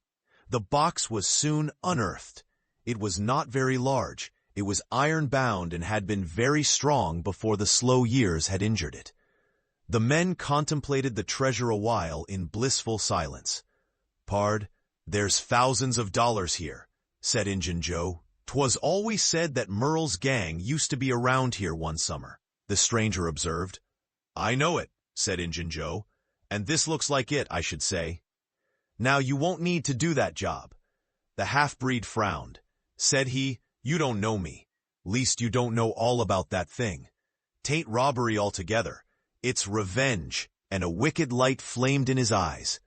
The box was soon unearthed. It was not very large. It was iron-bound and had been very strong before the slow years had injured it. The men contemplated the treasure a while in blissful silence. "Pard, there's thousands of dollars here," said Injun Joe. "'Twas always said that Merle's gang used to be around here one summer," the stranger observed. "I know it," said Injun Joe, "and this looks like it, I should say." "Now you won't need to do that job." The half-breed frowned. Said he, "You don't know me. Least you don't know all about that thing. 'Tain't robbery altogether. It's revenge," and a wicked light flamed in his eyes.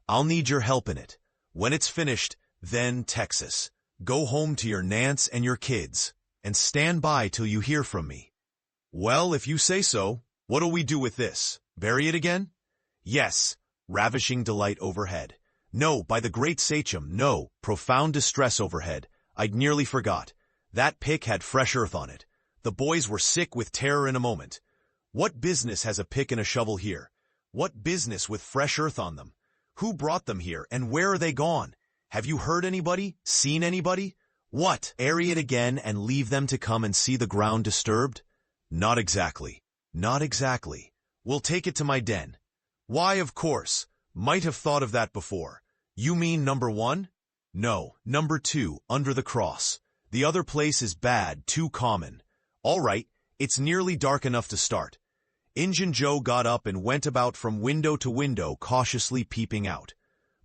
"I'll need your help in it. When it's finished, then Texas. Go home to your Nance and your kids, and stand by till you hear from me." "Well, if you say so. What'll we do with this? Bury it again?" "Yes." Ravishing delight overhead. "No, by the great sachem, no." Profound distress overhead. "I'd nearly forgot. That pick had fresh earth on it." The boys were sick with terror in a moment. "What business has a pick and a shovel here? What business with fresh earth on them? Who brought them here, and where are they gone? Have you heard anybody? Seen anybody? What, bury it again and leave them to come and see the ground disturbed?" "Not exactly. Not exactly. We'll take it to my den." "Why, of course. Might have thought of that before. You mean number 1? "No, number 2, under the cross. The other place is bad, too common." "All right, it's nearly dark enough to start." Injun Joe got up and went about from window to window, cautiously peeping out.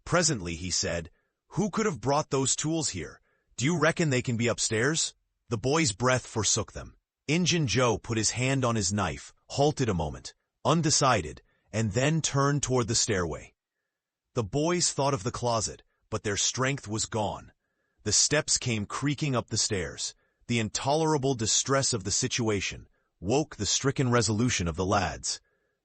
Presently he said, "Who could have brought those tools here? Do you reckon they can be upstairs?" The boys' breath forsook them. Injun Joe put his hand on his knife, halted a moment, undecided, and then turned toward the stairway. The boys thought of the closet, but their strength was gone. The steps came creaking up the stairs. The intolerable distress of the situation woke the stricken resolution of the lads.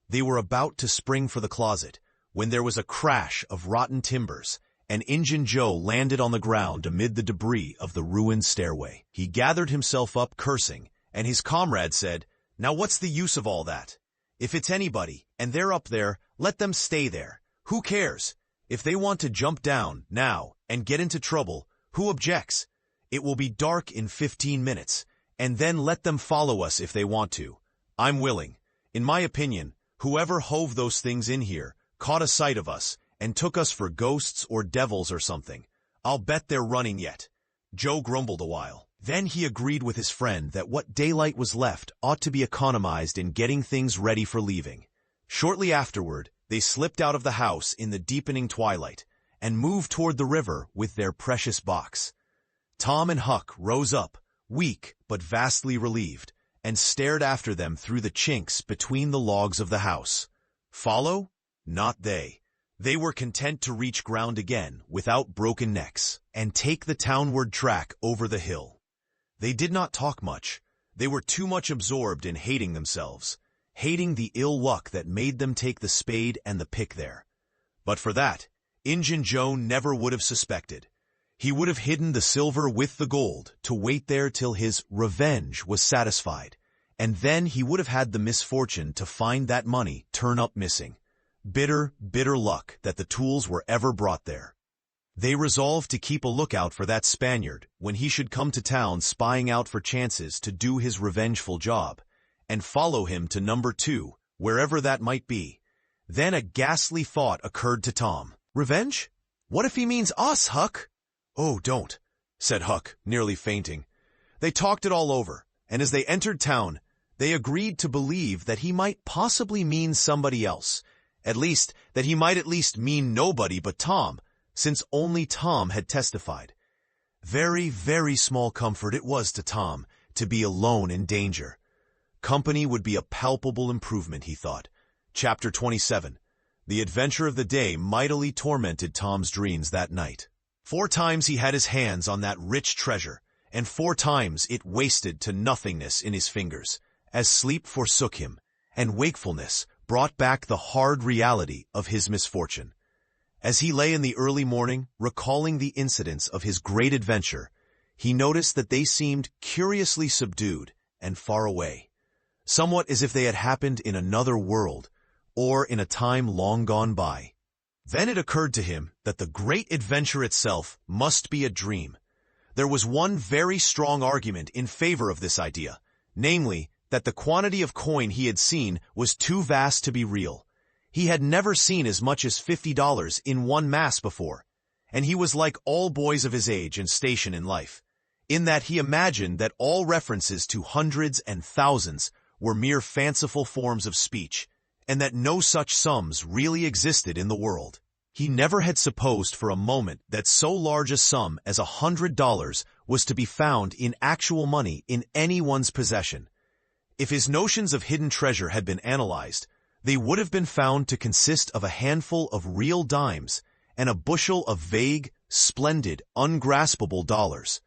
They were about to spring for the closet, when there was a crash of rotten timbers, and Injun Joe landed on the ground amid the debris of the ruined stairway. He gathered himself up, cursing, and his comrade said, "Now what's the use of all that? If it's anybody, and they're up there, let them stay there. Who cares? If they want to jump down, now, and get into trouble, who objects? It will be dark in 15 minutes, and then let them follow us if they want to. I'm willing. In my opinion, whoever hove those things in here caught a sight of us and took us for ghosts or devils or something. I'll bet they're running yet." Joe grumbled a while. Then he agreed with his friend that what daylight was left ought to be economized in getting things ready for leaving. Shortly afterward, they slipped out of the house in the deepening twilight and moved toward the river with their precious box. Tom and Huck rose up, weak but vastly relieved, and stared after them through the chinks between the logs of the house. Follow? Not they. They were content to reach ground again without broken necks and take the townward track over the hill. They did not talk much. They were too much absorbed in hating themselves, hating the ill luck that made them take the spade and the pick there. But for that, Injun Joe never would have suspected. He would have hidden the silver with the gold to wait there till his revenge was satisfied, and then he would have had the misfortune to find that money turn up missing. Bitter, bitter luck that the tools were ever brought there. They resolved to keep a lookout for that Spaniard when he should come to town, spying out for chances to do his revengeful job, and follow him to number 2, wherever that might be. Then a ghastly thought occurred to Tom. "Revenge? What if he means us, Huck?" "Oh, don't," said Huck, nearly fainting. They talked it all over, and as they entered town, they agreed to believe that he might possibly mean somebody else, At least, that he might at least mean nobody but Tom, since only Tom had testified. Very, very small comfort it was to Tom to be alone in danger. Company would be a palpable improvement, he thought. Chapter 27. The adventure of the day mightily tormented Tom's dreams that night. 4 times he had his hands on that rich treasure, and 4 times it wasted to nothingness in his fingers, as sleep forsook him, and wakefulness brought back the hard reality of his misfortune. As he lay in the early morning, recalling the incidents of his great adventure, he noticed that they seemed curiously subdued and far away, somewhat as if they had happened in another world, or in a time long gone by. Then it occurred to him that the great adventure itself must be a dream. There was one very strong argument in favor of this idea, namely, that the quantity of coin he had seen was too vast to be real. He had never seen as much as $50 in one mass before, and he was like all boys of his age and station in life, in that he imagined that all references to hundreds and thousands were mere fanciful forms of speech, and that no such sums really existed in the world. He never had supposed for a moment that so large a sum as $100 was to be found in actual money in anyone's possession. If his notions of hidden treasure had been analyzed, they would have been found to consist of a handful of real dimes and a bushel of vague, splendid, ungraspable dollars.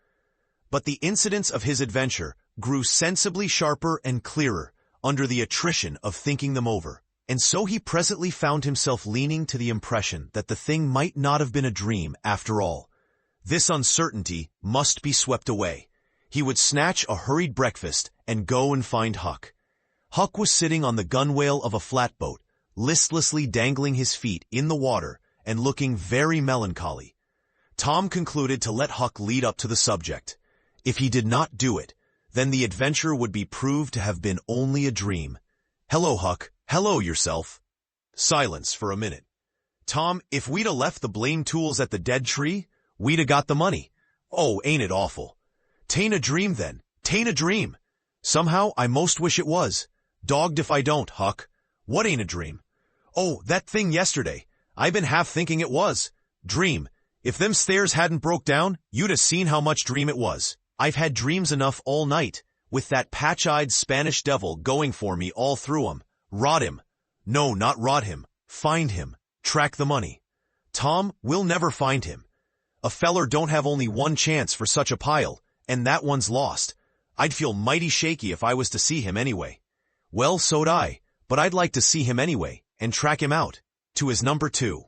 But the incidents of his adventure grew sensibly sharper and clearer under the attrition of thinking them over, and so he presently found himself leaning to the impression that the thing might not have been a dream after all. This uncertainty must be swept away. He would snatch a hurried breakfast and go and find Huck. Huck was sitting on the gunwale of a flatboat, listlessly dangling his feet in the water and looking very melancholy. Tom concluded to let Huck lead up to the subject. If he did not do it, then the adventure would be proved to have been only a dream. "Hello, Huck. Hello yourself." Silence for a minute. "Tom, if we'd a left the blame tools at the dead tree, we'd a got the money." "Oh, ain't it awful." "'Tain't a dream then. 'Tain't a dream." "Somehow I most wish it was. Dogged if I don't, Huck." "What ain't a dream?" "Oh, that thing yesterday. I been half thinking it was. Dream. If them stairs hadn't broke down, you'd a seen how much dream it was. I've had dreams enough all night, with that patch-eyed Spanish devil going for me all through 'em. Rot him. No, not rot him. Find him. Track the money. Tom, we'll never find him. A feller don't have only one chance for such a pile, and that one's lost. I'd feel mighty shaky if I was to see him anyway." "Well, so'd I, but I'd like to see him anyway, and track him out. To his number 2.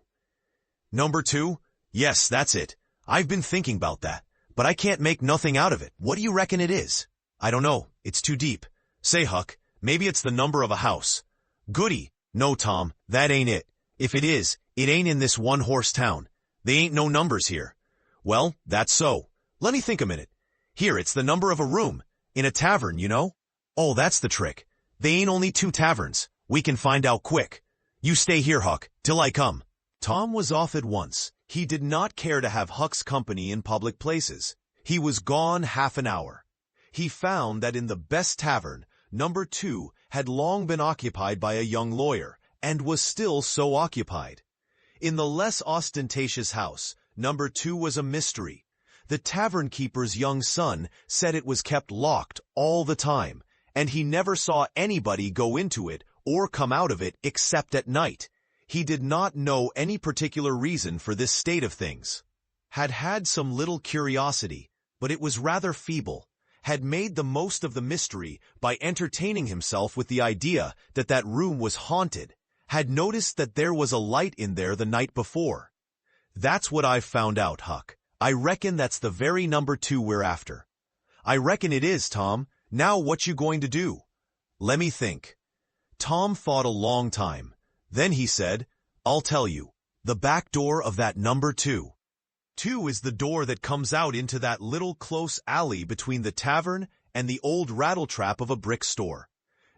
"Number 2? Yes, that's it. I've been thinking about that, but I can't make nothing out of it. What do you reckon it is?" "I don't know. It's too deep. Say, Huck, maybe it's the number of a house." "Goody. No, Tom, that ain't it. If it is, it ain't in this one-horse town. They ain't no numbers here." "Well, that's so. Let me think a minute. Here, it's the number of a room. In a tavern, you know." "Oh, that's the trick. They ain't only 2 taverns. We can find out quick. You stay here, Huck, till I come." Tom was off at once. He did not care to have Huck's company in public places. He was gone half an hour. He found that in the best tavern, number 2 had long been occupied by a young lawyer, and was still so occupied. In the less ostentatious house, number 2 was a mystery. The tavern keeper's young son said it was kept locked all the time, and he never saw anybody go into it or come out of it except at night. He did not know any particular reason for this state of things. Had some little curiosity, but it was rather feeble. Had made the most of the mystery by entertaining himself with the idea that that room was haunted. Had noticed that there was a light in there the night before. "That's what I've found out, Huck. I reckon that's the very number 2 we're after." "I reckon it is, Tom. Now what you going to do?" "Let me think." Tom thought a long time. Then he said, "I'll tell you. The back door of that number 2. 2 is the door that comes out into that little close alley between the tavern and the old rattletrap of a brick store.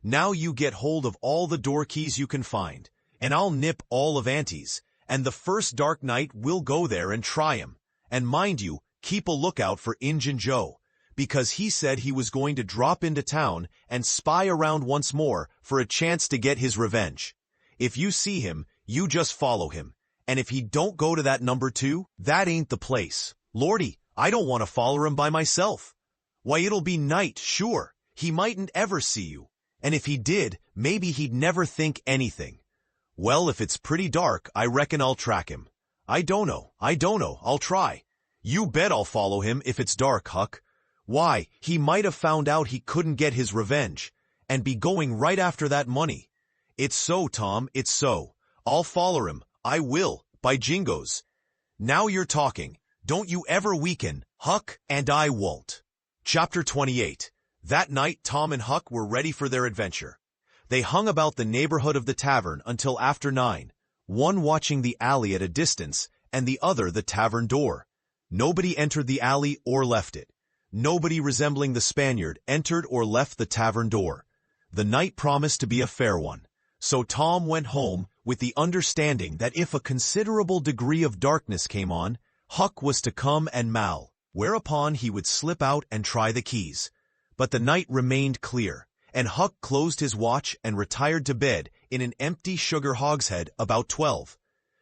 Now you get hold of all the door keys you can find, and I'll nip all of Auntie's, and the first dark night we'll go there and try 'em. And mind you, keep a lookout for Injun Joe, because he said he was going to drop into town and spy around once more for a chance to get his revenge. If you see him, You just follow him. And if he don't go to that number 2, that ain't the place. Lordy, I don't want to follow him by myself. Why, it'll be night, sure. He mightn't ever see you. And if he did, maybe he'd never think anything. Well, if it's pretty dark, I reckon I'll track him. I don't know, I'll try. You bet I'll follow him if it's dark, Huck. Why, he might have found out he couldn't get his revenge, and be going right after that money. It's so, Tom, it's so. I'll follow him, I will, by jingoes. Now you're talking. Don't you ever weaken, Huck, and I won't. Chapter 28. That night Tom and Huck were ready for their adventure. They hung about the neighborhood of the tavern until after 9, one watching the alley at a distance and the other the tavern door. Nobody entered the alley or left it. Nobody resembling the Spaniard entered or left the tavern door. The night promised to be a fair one, so Tom went home with the understanding that if a considerable degree of darkness came on, Huck was to come and mal, whereupon he would slip out and try the keys. But the night remained clear, and Huck closed his watch and retired to bed in an empty sugar hogshead about 12.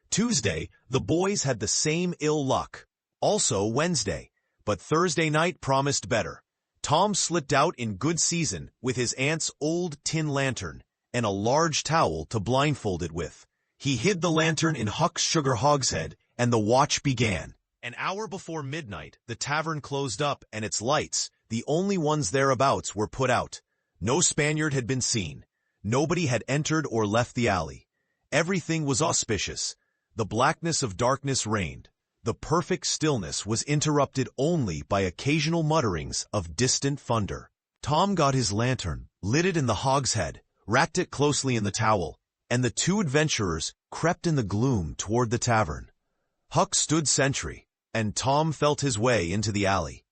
Tuesday, the boys had the same ill luck. Also Wednesday, but Thursday night promised better. Tom slipped out in good season with his aunt's old tin lantern and a large towel to blindfold it with. He hid the lantern in Huck's sugar hogshead, and the watch began. An hour before midnight, the tavern closed up and its lights, the only ones thereabouts, were put out. No Spaniard had been seen. Nobody had entered or left the alley. Everything was auspicious. The blackness of darkness reigned. The perfect stillness was interrupted only by occasional mutterings of distant thunder. Tom got his lantern, lit it in the hogshead, wrapped it closely in the towel, and the two adventurers crept in the gloom toward the tavern. Huck stood sentry, and Tom felt his way into the alley.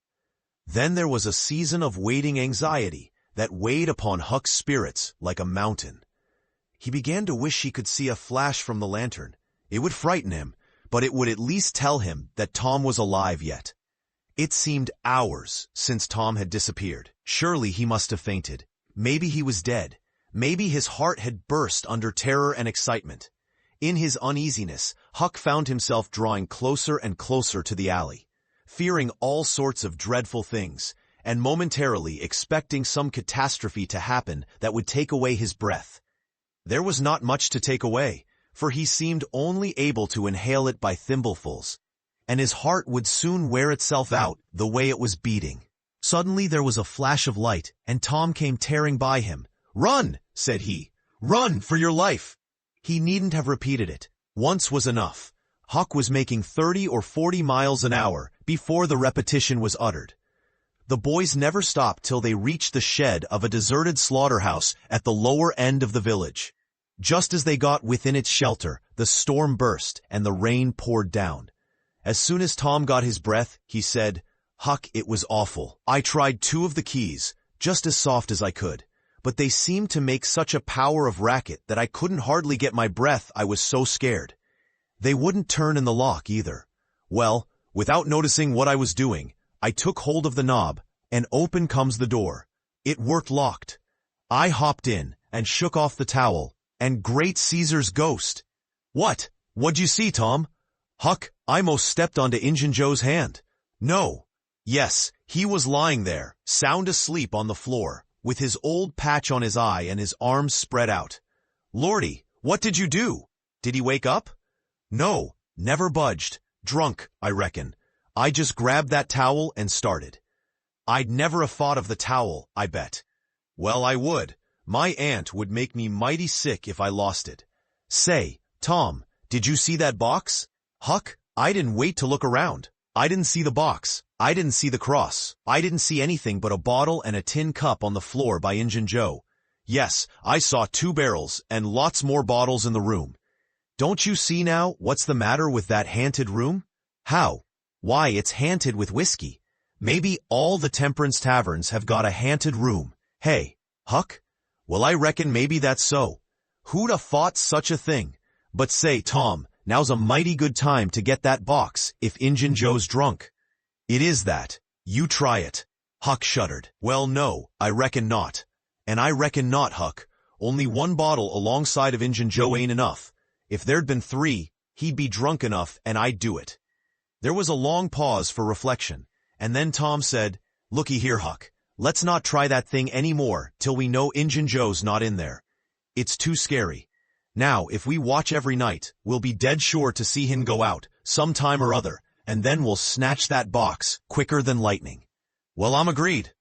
Then there was a season of waiting anxiety that weighed upon Huck's spirits like a mountain. He began to wish he could see a flash from the lantern. It would frighten him, but it would at least tell him that Tom was alive yet. It seemed hours since Tom had disappeared. Surely he must have fainted. Maybe he was dead. Maybe his heart had burst under terror and excitement. In his uneasiness, Huck found himself drawing closer and closer to the alley, fearing all sorts of dreadful things, and momentarily expecting some catastrophe to happen that would take away his breath. There was not much to take away, for he seemed only able to inhale it by thimblefuls, and his heart would soon wear itself out the way it was beating. Suddenly there was a flash of light, and Tom came tearing by him. "Run!" said he. "Run for your life!" He needn't have repeated it. Once was enough. Huck was making 30 or 40 miles an hour before the repetition was uttered. The boys never stopped till they reached the shed of a deserted slaughterhouse at the lower end of the village. Just as they got within its shelter, the storm burst and the rain poured down. As soon as Tom got his breath, he said, "Huck, it was awful. I tried 2 of the keys, just as soft as I could, but they seemed to make such a power of racket that I couldn't hardly get my breath, I was so scared. They wouldn't turn in the lock either. Well, without noticing what I was doing, I took hold of the knob, and open comes the door. It worked locked. I hopped in and shook off the towel, and great Caesar's ghost! What'd you see, Tom? Huck, I most stepped onto Injun Joe's hand. No. Yes, he was lying there, sound asleep on the floor, with his old patch on his eye and his arms spread out. Lordy, what did you do? Did he wake up? No, never budged. Drunk, I reckon. I just grabbed that towel and started. I'd never have thought of the towel, I bet. Well, I would. My aunt would make me mighty sick if I lost it. Say, Tom, did you see that box? Huck, I didn't wait to look around. I didn't see the box. I didn't see the cross. I didn't see anything but a bottle and a tin cup on the floor by Injun Joe. Yes, I saw 2 barrels and lots more bottles in the room. Don't you see now what's the matter with that haunted room? How? Why, it's haunted with whiskey. Maybe all the temperance taverns have got a haunted room. Hey, Huck? Well, I reckon maybe that's so. Who'd have thought such a thing? But say, Tom, now's a mighty good time to get that box if Injun Joe's drunk. It is that. You try it. Huck shuddered. Well, no, I reckon not. And I reckon not, Huck. Only 1 bottle alongside of Injun Joe ain't enough. If there'd been 3, he'd be drunk enough and I'd do it. There was a long pause for reflection, and then Tom said, "Looky here, Huck. Let's not try that thing anymore till we know Injun Joe's not in there. It's too scary. Now, if we watch every night, we'll be dead sure to see him go out, sometime or other, and then we'll snatch that box, quicker than lightning." "Well, I'm agreed.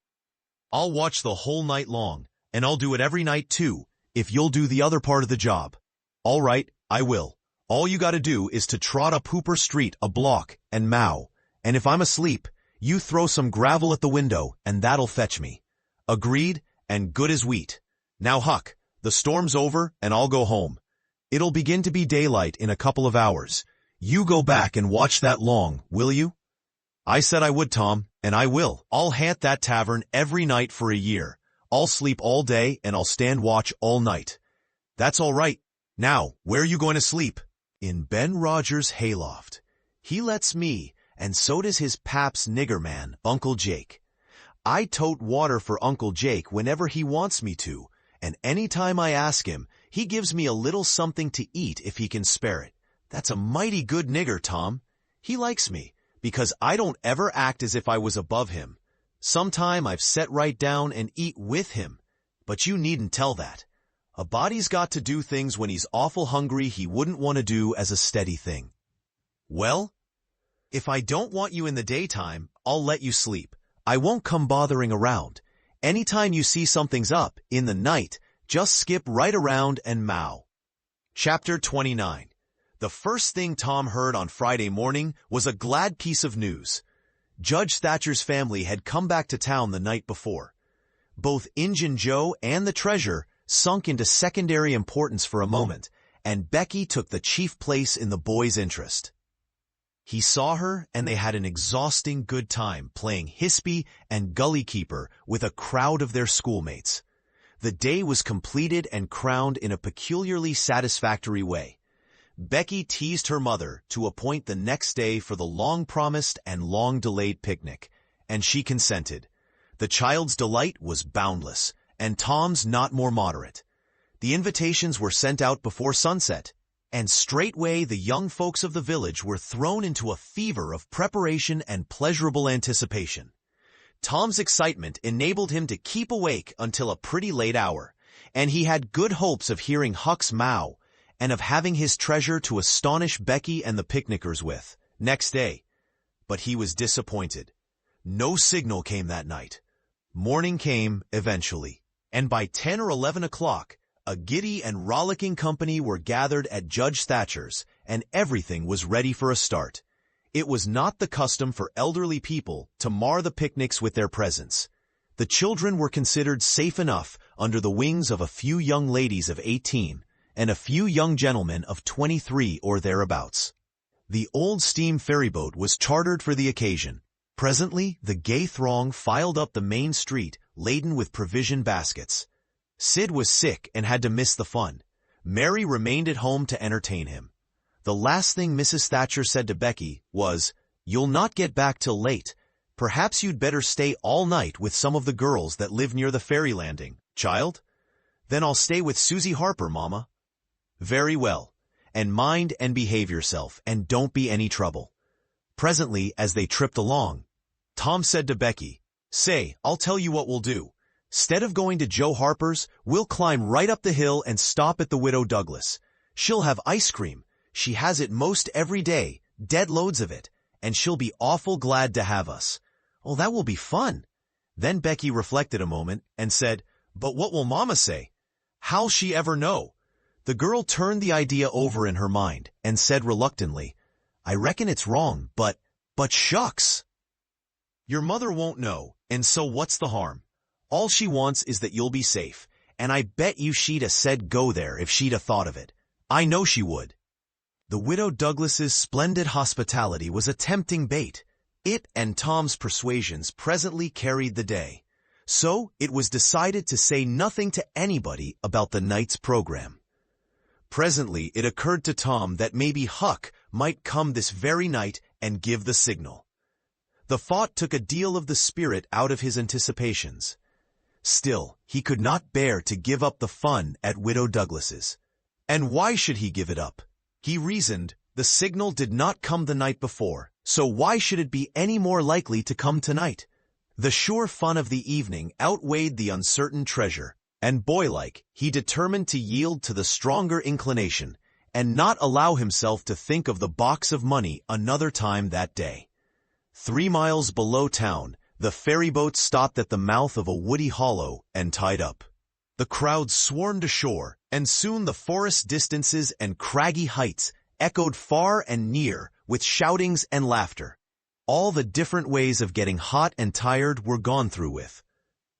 I'll watch the whole night long, and I'll do it every night too, if you'll do the other part of the job." "All right, I will. All you gotta do is to trot up Hooper Street a block and mow, and if I'm asleep, you throw some gravel at the window, and that'll fetch me." "Agreed, and good as wheat. Now, Huck, the storm's over, and I'll go home. It'll begin to be daylight in a couple of hours. You go back and watch that long, will you?" "I said I would, Tom, and I will. I'll haunt that tavern every night for a year. I'll sleep all day, and I'll stand watch all night." "That's all right. Now, where are you going to sleep?" "In Ben Rogers' hayloft. He lets me, and so does his pap's nigger man, Uncle Jake. I tote water for Uncle Jake whenever he wants me to, and any time I ask him, he gives me a little something to eat if he can spare it. That's a mighty good nigger, Tom. He likes me, because I don't ever act as if I was above him. Sometime I've set right down and eat with him, but you needn't tell that. A body's got to do things when he's awful hungry he wouldn't want to do as a steady thing." "Well, if I don't want you in the daytime, I'll let you sleep. I won't come bothering around. Anytime you see something's up, in the night, just skip right around and mow." Chapter 29. The first thing Tom heard on Friday morning was a glad piece of news. Judge Thatcher's family had come back to town the night before. Both Injun Joe and the treasure sunk into secondary importance for a moment, and Becky took the chief place in the boy's interest. He saw her, and they had an exhausting good time playing hispy and gully keeper with a crowd of their schoolmates. The day was completed and crowned in a peculiarly satisfactory way. Becky teased her mother to appoint the next day for the long-promised and long-delayed picnic, and she consented. The child's delight was boundless, and Tom's not more moderate. The invitations were sent out before sunset, and straightway the young folks of the village were thrown into a fever of preparation and pleasurable anticipation. Tom's excitement enabled him to keep awake until a pretty late hour, and he had good hopes of hearing Huck's mow, and of having his treasure to astonish Becky and the picnickers with next day. But he was disappointed. No signal came that night. Morning came eventually, and by 10 or 11 o'clock, a giddy and rollicking company were gathered at Judge Thatcher's, and everything was ready for a start. It was not the custom for elderly people to mar the picnics with their presence. The children were considered safe enough under the wings of a few young ladies of 18, and a few young gentlemen of 23 or thereabouts. The old steam ferryboat was chartered for the occasion. Presently, the gay throng filed up the main street, laden with provision baskets. Sid was sick and had to miss the fun. Mary remained at home to entertain him. The last thing Mrs. Thatcher said to Becky was, "You'll not get back till late. Perhaps you'd better stay all night with some of the girls that live near the ferry landing, child?" "Then I'll stay with Susie Harper, Mama." "Very well. And mind and behave yourself, and don't be any trouble." Presently, as they tripped along, Tom said to Becky, "Say, I'll tell you what we'll do. 'Stead of going to Joe Harper's, we'll climb right up the hill and stop at the Widow Douglas. She'll have ice cream. She has it most every day, dead loads of it, and she'll be awful glad to have us." "Oh, that will be fun." Then Becky reflected a moment and said, "But what will Mama say? How'll she ever know?" The girl turned the idea over in her mind and said reluctantly, "I reckon it's wrong, but shucks. Your mother won't know, and so what's the harm? All she wants is that you'll be safe, and I bet you she'd 'a' said go there if she'd 'a' thought of it. I know she would." The Widow Douglas's splendid hospitality was a tempting bait. It and Tom's persuasions presently carried the day. So it was decided to say nothing to anybody about the night's program. Presently it occurred to Tom that maybe Huck might come this very night and give the signal. The thought took a deal of the spirit out of his anticipations. Still, he could not bear to give up the fun at Widow Douglas's. And why should he give it up? He reasoned, the signal did not come the night before, so why should it be any more likely to come tonight? The sure fun of the evening outweighed the uncertain treasure, and boylike, he determined to yield to the stronger inclination, and not allow himself to think of the box of money another time that day. 3 miles below town, the ferryboat stopped at the mouth of a woody hollow and tied up. The crowd swarmed ashore, and soon the forest distances and craggy heights echoed far and near with shoutings and laughter. All the different ways of getting hot and tired were gone through with.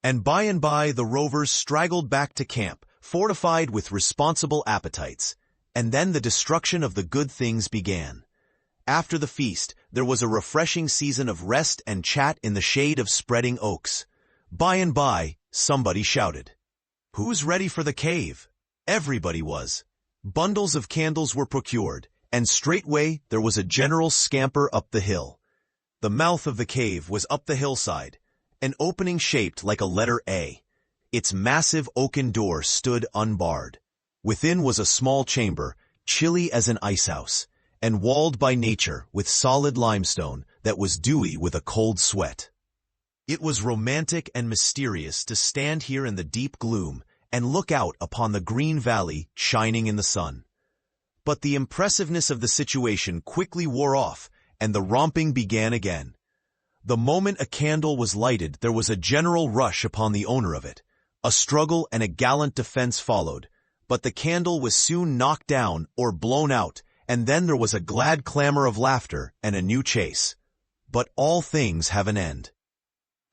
And by the rovers straggled back to camp, fortified with responsible appetites. And then the destruction of the good things began. After the feast, there was a refreshing season of rest and chat in the shade of spreading oaks. By, somebody shouted, "Who's ready for the cave?" Everybody was. Bundles of candles were procured, and straightway there was a general scamper up the hill. The mouth of the cave was up the hillside, an opening shaped like a letter A. Its massive oaken door stood unbarred. Within was a small chamber, chilly as an icehouse, and walled by nature with solid limestone that was dewy with a cold sweat. It was romantic and mysterious to stand here in the deep gloom and look out upon the green valley shining in the sun. But the impressiveness of the situation quickly wore off, and the romping began again. The moment a candle was lighted, there was a general rush upon the owner of it. A struggle and a gallant defense followed, but the candle was soon knocked down or blown out, and then there was a glad clamor of laughter and a new chase. But all things have an end.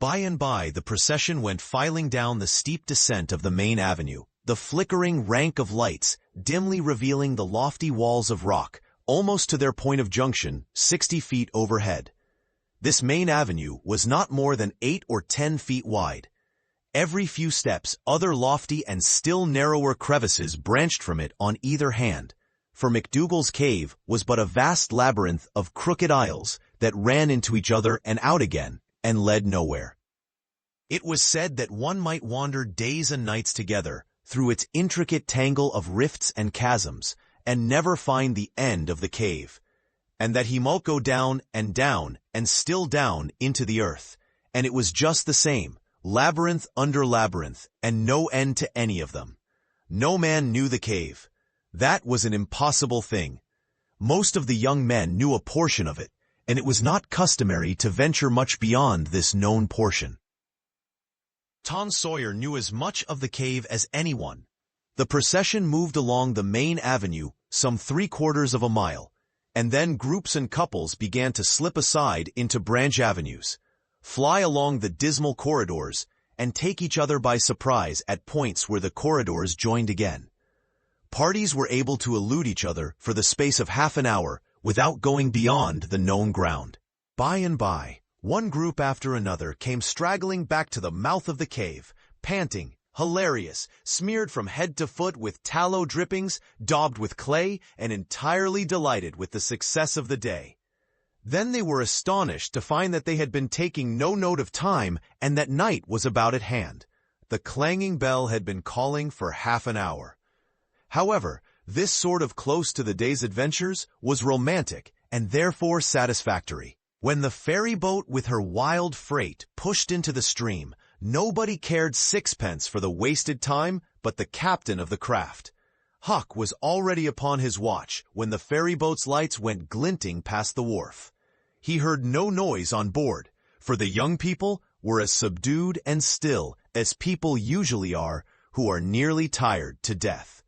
By the procession went filing down the steep descent of the main avenue, the flickering rank of lights dimly revealing the lofty walls of rock, almost to their point of junction, 60 feet overhead. This main avenue was not more than 8 or 10 feet wide. Every few steps, other lofty and still narrower crevices branched from it on either hand, for McDougal's cave was but a vast labyrinth of crooked aisles that ran into each other and out again, and led nowhere. It was said that one might wander days and nights together through its intricate tangle of rifts and chasms, and never find the end of the cave, and that he might go down, and still down into the earth, and it was just the same, labyrinth under labyrinth, and no end to any of them. No man knew the cave. That was an impossible thing. Most of the young men knew a portion of it, and it was not customary to venture much beyond this known portion. Tom Sawyer knew as much of the cave as anyone. The procession moved along the main avenue some 3/4 of a mile, and then groups and couples began to slip aside into branch avenues, fly along the dismal corridors, and take each other by surprise at points where the corridors joined again. Parties were able to elude each other for the space of half an hour without going beyond the known ground. By, one group after another came straggling back to the mouth of the cave, panting, hilarious, smeared from head to foot with tallow drippings, daubed with clay, and entirely delighted with the success of the day. Then they were astonished to find that they had been taking no note of time and that night was about at hand. The clanging bell had been calling for half an hour. However, this sort of close to the day's adventures was romantic and therefore satisfactory. When the ferry boat with her wild freight pushed into the stream, nobody cared sixpence for the wasted time but the captain of the craft. Huck was already upon his watch when the ferry boat's lights went glinting past the wharf. He heard no noise on board, for the young people were as subdued and still as people usually are who are nearly tired to death.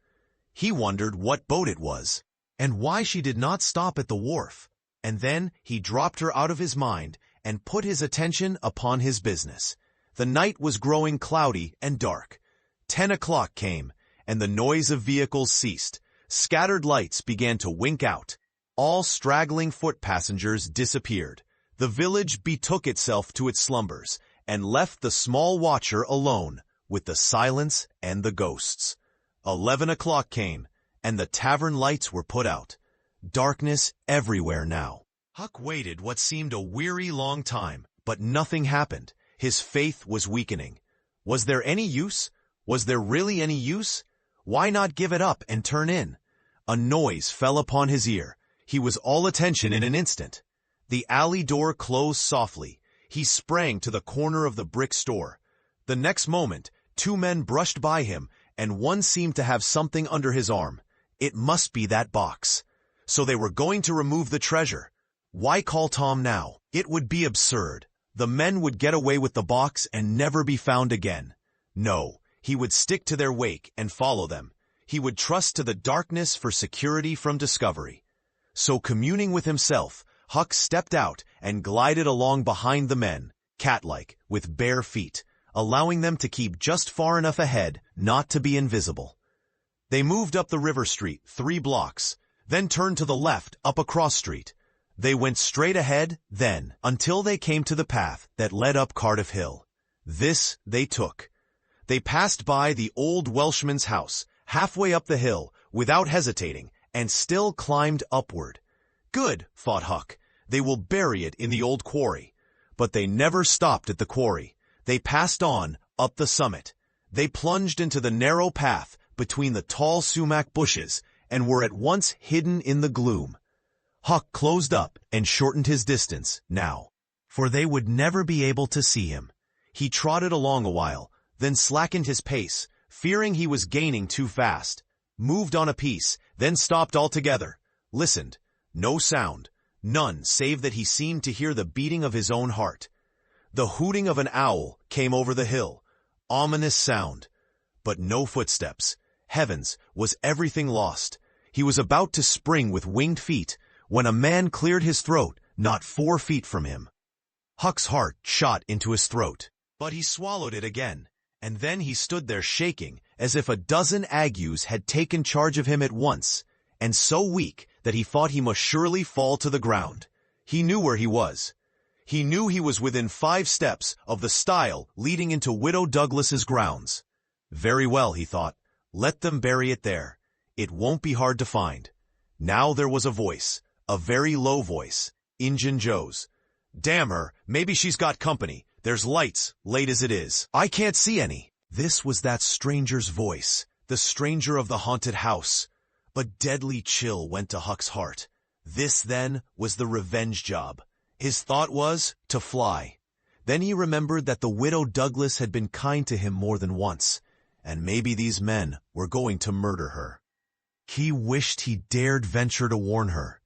He wondered what boat it was, and why she did not stop at the wharf, and then he dropped her out of his mind and put his attention upon his business. The night was growing cloudy and dark. 10 o'clock came, and the noise of vehicles ceased. Scattered lights began to wink out. All straggling foot passengers disappeared. The village betook itself to its slumbers, and left the small watcher alone with the silence and the ghosts. 11 o'clock came, and the tavern lights were put out. Darkness everywhere now. Huck waited what seemed a weary long time, but nothing happened. His faith was weakening. Was there any use? Was there really any use? Why not give it up and turn in? A noise fell upon his ear. He was all attention in an instant. The alley door closed softly. He sprang to the corner of the brick store. The next moment, two men brushed by him, and one seemed to have something under his arm. It must be that box. So they were going to remove the treasure. Why call Tom now? It would be absurd. The men would get away with the box and never be found again. No, he would stick to their wake and follow them. He would trust to the darkness for security from discovery. So communing with himself, Huck stepped out and glided along behind the men, cat-like, with bare feet, allowing them to keep just far enough ahead not to be invisible. They moved up the river street 3 blocks, then turned to the left up a cross street. They went straight ahead, then, until they came to the path that led up Cardiff Hill. This they took. They passed by the old Welshman's house, halfway up the hill, without hesitating, and still climbed upward. Good, thought Huck. They will bury it in the old quarry. But they never stopped at the quarry. They passed on, up the summit. They plunged into the narrow path between the tall sumac bushes and were at once hidden in the gloom. Huck closed up and shortened his distance, now, for they would never be able to see him. He trotted along a while, then slackened his pace, fearing he was gaining too fast, moved on a piece, then stopped altogether, listened. No sound, none save that he seemed to hear the beating of his own heart. The hooting of an owl came over the hill, ominous sound, but no footsteps. Heavens, was everything lost? He was about to spring with winged feet, when a man cleared his throat not 4 feet from him. Huck's heart shot into his throat, but he swallowed it again, and then he stood there shaking as if a dozen agues had taken charge of him at once, and so weak that he thought he must surely fall to the ground. He knew where he was. He knew he was within 5 steps of the stile leading into Widow Douglas's grounds. Very well, he thought, let them bury it there. It won't be hard to find. Now there was a voice. A very low voice, Injun Joe's. Damn her, maybe she's got company. There's lights, late as it is. I can't see any. This was that stranger's voice, the stranger of the haunted house. A deadly chill went to Huck's heart. This, then, was the revenge job. His thought was, to fly. Then he remembered that the Widow Douglas had been kind to him more than once, and maybe these men were going to murder her. He wished he dared venture to warn her.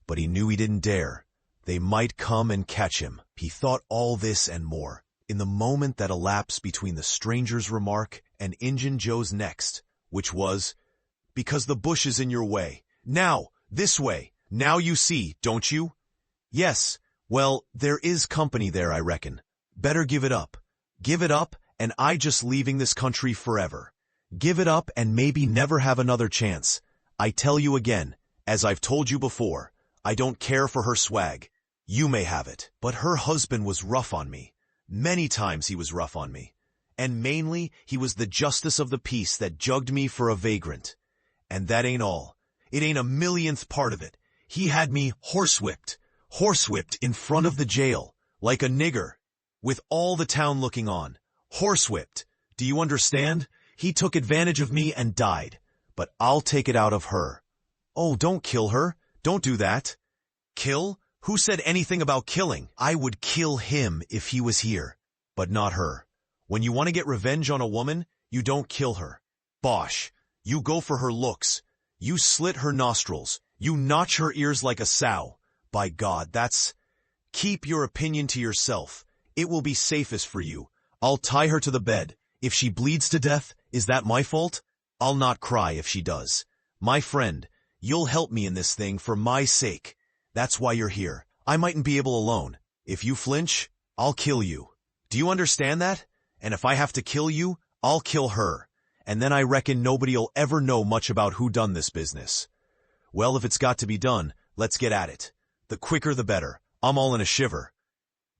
But he knew he didn't dare. They might come and catch him. He thought all this and more, in the moment that elapsed between the stranger's remark and Injun Joe's next, which was, because the bush is in your way. Now, this way. Now you see, don't you? Yes. Well, there is company there, I reckon. Better give it up. Give it up, and I just leaving this country forever. Give it up and maybe never have another chance. I tell you again, as I've told you before, I don't care for her swag. You may have it. But her husband was rough on me. Many times he was rough on me. And mainly, he was the justice of the peace that jugged me for a vagrant. And that ain't all. It ain't a millionth part of it. He had me horsewhipped in front of the jail, like a nigger, with all the town looking on. Horsewhipped. Do you understand? He took advantage of me and died. But I'll take it out of her. Oh, don't kill her. Don't do that. Kill? Who said anything about killing? I would kill him if he was here, but not her. When you want to get revenge on a woman, you don't kill her. Bosh. You go for her looks. You slit her nostrils. You notch her ears like a sow. By God, that's... Keep your opinion to yourself. It will be safest for you. I'll tie her to the bed. If she bleeds to death, is that my fault? I'll not cry if she does. My friend, you'll help me in this thing for my sake. That's why you're here. I mightn't be able alone. If you flinch, I'll kill you. Do you understand that? And if I have to kill you, I'll kill her. And then I reckon nobody'll ever know much about who done this business. Well, if it's got to be done, let's get at it. The quicker the better. I'm all in a shiver.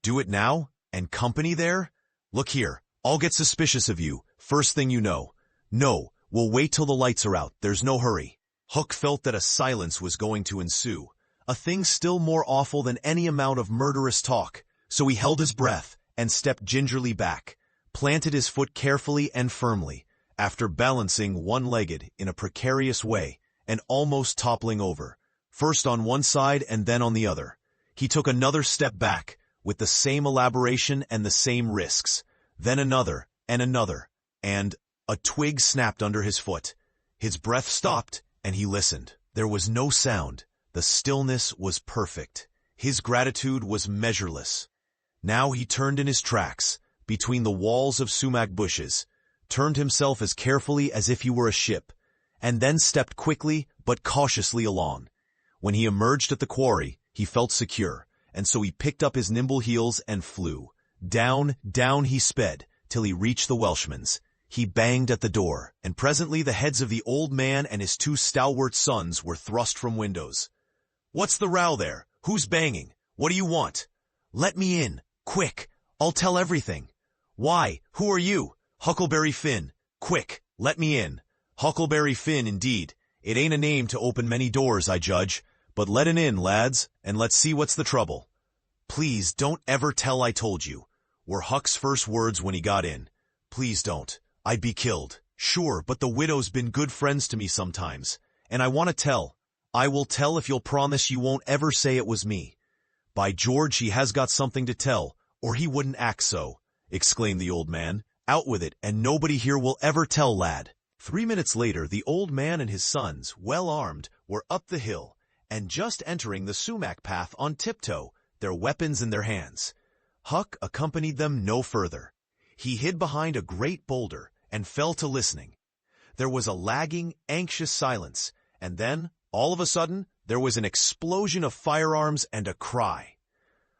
Do it now? And company there? Look here, I'll get suspicious of you, first thing you know. No, we'll wait till the lights are out, there's no hurry. Huck felt that a silence was going to ensue, a thing still more awful than any amount of murderous talk, so he held his breath and stepped gingerly back, planted his foot carefully and firmly, after balancing one-legged in a precarious way, and almost toppling over, first on one side and then on the other. He took another step back, with the same elaboration and the same risks, then another, and a twig snapped under his foot. His breath stopped, and he listened. There was no sound. The stillness was perfect. His gratitude was measureless. Now he turned in his tracks, between the walls of sumac bushes, turned himself as carefully as if he were a ship, and then stepped quickly but cautiously along. When he emerged at the quarry, he felt secure, and so he picked up his nimble heels and flew. Down, down he sped, till he reached the Welshman's. He banged at the door, and presently the heads of the old man and his two stalwart sons were thrust from windows. "What's the row there? Who's banging? What do you want?" "Let me in, quick, I'll tell everything." "Why, who are you?" "Huckleberry Finn. Quick, let me in." "Huckleberry Finn, indeed. It ain't a name to open many doors, I judge. But let it in, lads, and let's see what's the trouble." "Please don't ever tell I told you," were Huck's first words when he got in. "Please don't. I'd be killed." "Sure, but the widow's been good friends to me sometimes, and I want to tell. I will tell if you'll promise you won't ever say it was me." "By George, he has got something to tell, or he wouldn't act so," exclaimed the old man. "Out with it, and nobody here will ever tell, lad." 3 minutes later, the old man and his sons, well armed, were up the hill, and just entering the sumac path on tiptoe, their weapons in their hands. Huck accompanied them no further. He hid behind a great boulder and fell to listening. There was a lagging, anxious silence, and then, all of a sudden, there was an explosion of firearms and a cry.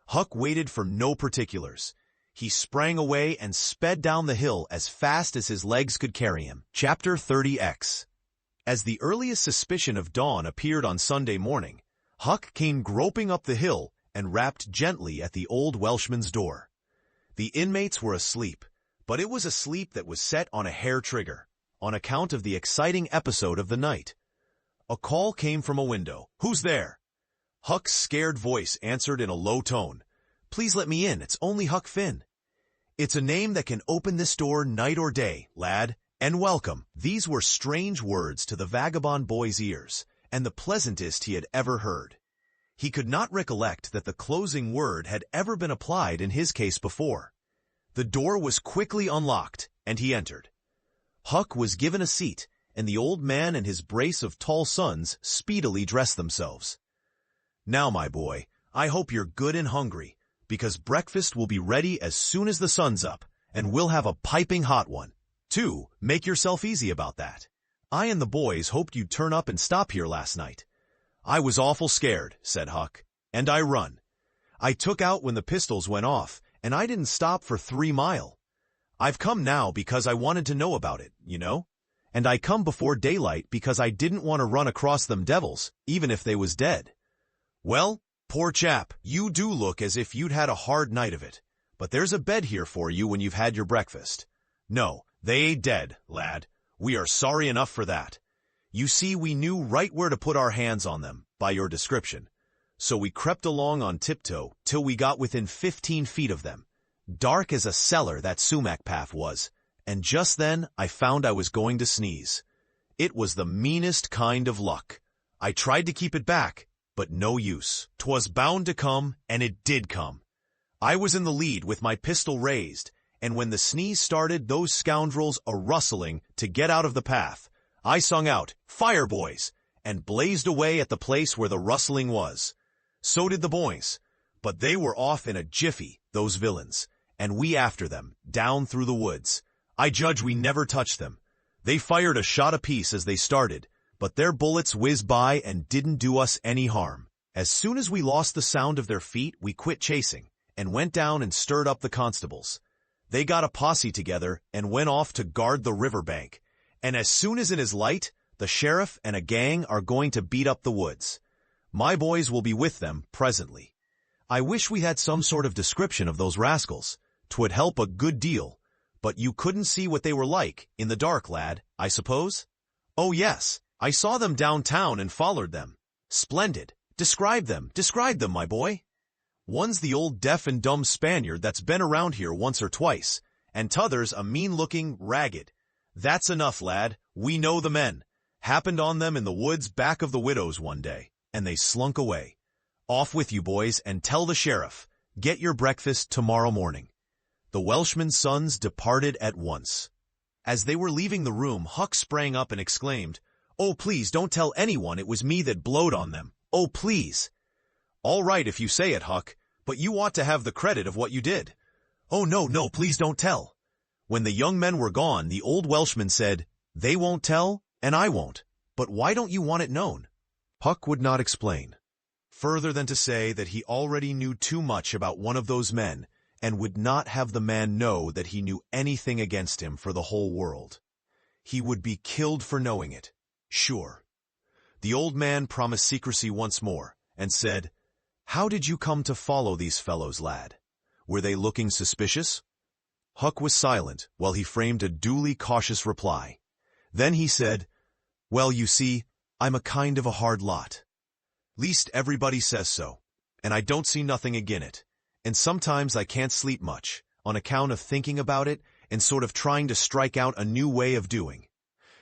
Huck waited for no particulars. He sprang away and sped down the hill as fast as his legs could carry him. Chapter 30X. As the earliest suspicion of dawn appeared on Sunday morning, Huck came groping up the hill and rapped gently at the old Welshman's door. The inmates were asleep, but it was a sleep that was set on a hair trigger, on account of the exciting episode of the night. A call came from a window. "Who's there?" Huck's scared voice answered in a low tone. "Please let me in, it's only Huck Finn." "It's a name that can open this door night or day, lad, and welcome." These were strange words to the vagabond boy's ears, and the pleasantest he had ever heard. He could not recollect that the closing word had ever been applied in his case before. The door was quickly unlocked, and he entered. Huck was given a seat, and the old man and his brace of tall sons speedily dressed themselves. "Now, my boy, I hope you're good and hungry, because breakfast will be ready as soon as the sun's up, and we'll have a piping hot one. Too, make yourself easy about that. I and the boys hoped you'd turn up and stop here last night." "I was awful scared," said Huck, "and I run. I took out when the pistols went off, and I didn't stop for 3 mile. I've come now because I wanted to know about it, you know? And I come before daylight because I didn't want to run across them devils, even if they was dead." "Well, poor chap, you do look as if you'd had a hard night of it, but there's a bed here for you when you've had your breakfast. No, they ain't dead, lad. We are sorry enough for that. You see, we knew right where to put our hands on them, by your description. So we crept along on tiptoe till we got within 15 feet of them. Dark as a cellar that sumac path was, and just then I found I was going to sneeze. It was the meanest kind of luck. I tried to keep it back, but no use. 'Twas bound to come, and it did come. I was in the lead with my pistol raised, and when the sneeze started, those scoundrels a-rustling to get out of the path, I sung out, "Fire, boys!" and blazed away at the place where the rustling was. So did the boys, but they were off in a jiffy, those villains, and we after them, down through the woods. I judge we never touched them. They fired a shot apiece as they started, but their bullets whizzed by and didn't do us any harm. As soon as we lost the sound of their feet, we quit chasing, and went down and stirred up the constables. They got a posse together and went off to guard the river bank, and as soon as it is light, the sheriff and a gang are going to beat up the woods. My boys will be with them presently. I wish we had some sort of description of those rascals. 'Twould help a good deal, but you couldn't see what they were like in the dark, lad, I suppose?" "Oh yes, I saw them downtown and followed them." "Splendid. Describe them, my boy." "One's the old deaf and dumb Spaniard that's been around here once or twice, and t'other's a mean-looking, ragged—" "That's enough, lad. We know the men. Happened on them in the woods back of the widow's one day, and they slunk away. Off with you, boys, and tell the sheriff. Get your breakfast tomorrow morning. The Welshman's sons departed at once. As they were leaving the room, Huck sprang up and exclaimed, "Oh, please, don't tell anyone it was me that blowed on them. Oh, please." "All right if you say it, Huck, but you ought to have the credit of what you did." "Oh, no, please don't tell." When the young men were gone, the old Welshman said, "They won't tell, and I won't. But why don't you want it known?" Huck would not explain, further than to say that he already knew too much about one of those men, and would not have the man know that he knew anything against him for the whole world. He would be killed for knowing it, sure. The old man promised secrecy once more, and said, "How did you come to follow these fellows, lad? Were they looking suspicious?" Huck was silent while he framed a duly cautious reply. Then he said, "Well, you see, I'm a kind of a hard lot. Least everybody says so, and I don't see nothing agin it. And sometimes I can't sleep much, on account of thinking about it and sort of trying to strike out a new way of doing.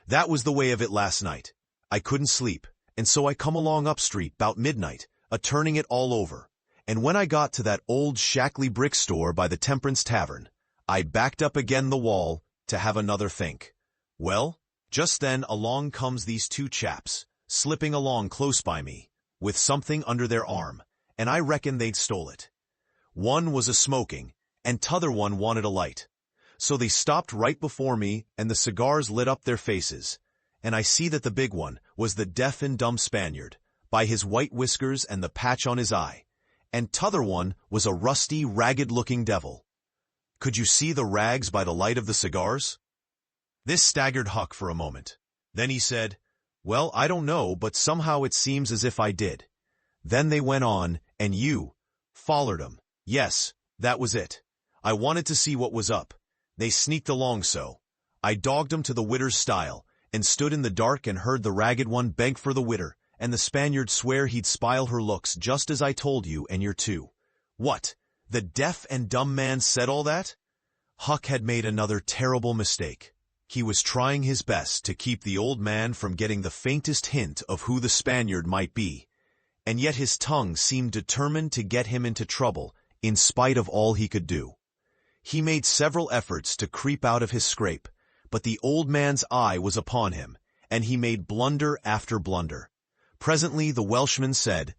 That was the way of it last night. I couldn't sleep, and so I come along up street 'bout midnight, a-turning it all over. And when I got to that old shackly brick store by the Temperance Tavern, I backed up again the wall to have another think. Well, just then along comes these two chaps, slipping along close by me, with something under their arm, and I reckon they'd stole it. One was a-smoking, and t'other one wanted a light. So they stopped right before me, and the cigars lit up their faces, and I see that the big one was the deaf and dumb Spaniard, by his white whiskers and the patch on his eye, and t'other one was a rusty, ragged-looking devil. Could you see the rags by the light of the cigars? This staggered Huck for a moment. Then he said, "Well, I don't know, but somehow it seems as if I did." Then they went on, and you follered 'em. Yes, that was it. I wanted to see what was up. They sneaked along so. I dogged 'em to the widder's stile, and stood in the dark and heard the ragged one beg for the widder, and the Spaniard swear he'd spile her looks just as I told you and your two. What? The deaf and dumb man said all that? Huck had made another terrible mistake. He was trying his best to keep the old man from getting the faintest hint of who the Spaniard might be, and yet his tongue seemed determined to get him into trouble in spite of all he could do. He made several efforts to creep out of his scrape, but the old man's eye was upon him, and he made blunder after blunder. Presently the Welshman said,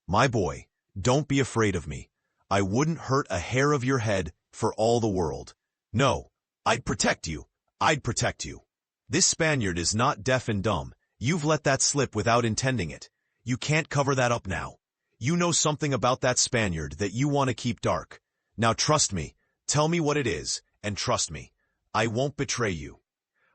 "My boy, don't be afraid of me. I wouldn't hurt a hair of your head for all the world. No, I'd protect you. I'd protect you. This Spaniard is not deaf and dumb. You've let that slip without intending it. You can't cover that up now. You know something about that Spaniard that you want to keep dark. Now trust me. Tell me what it is, and trust me. I won't betray you."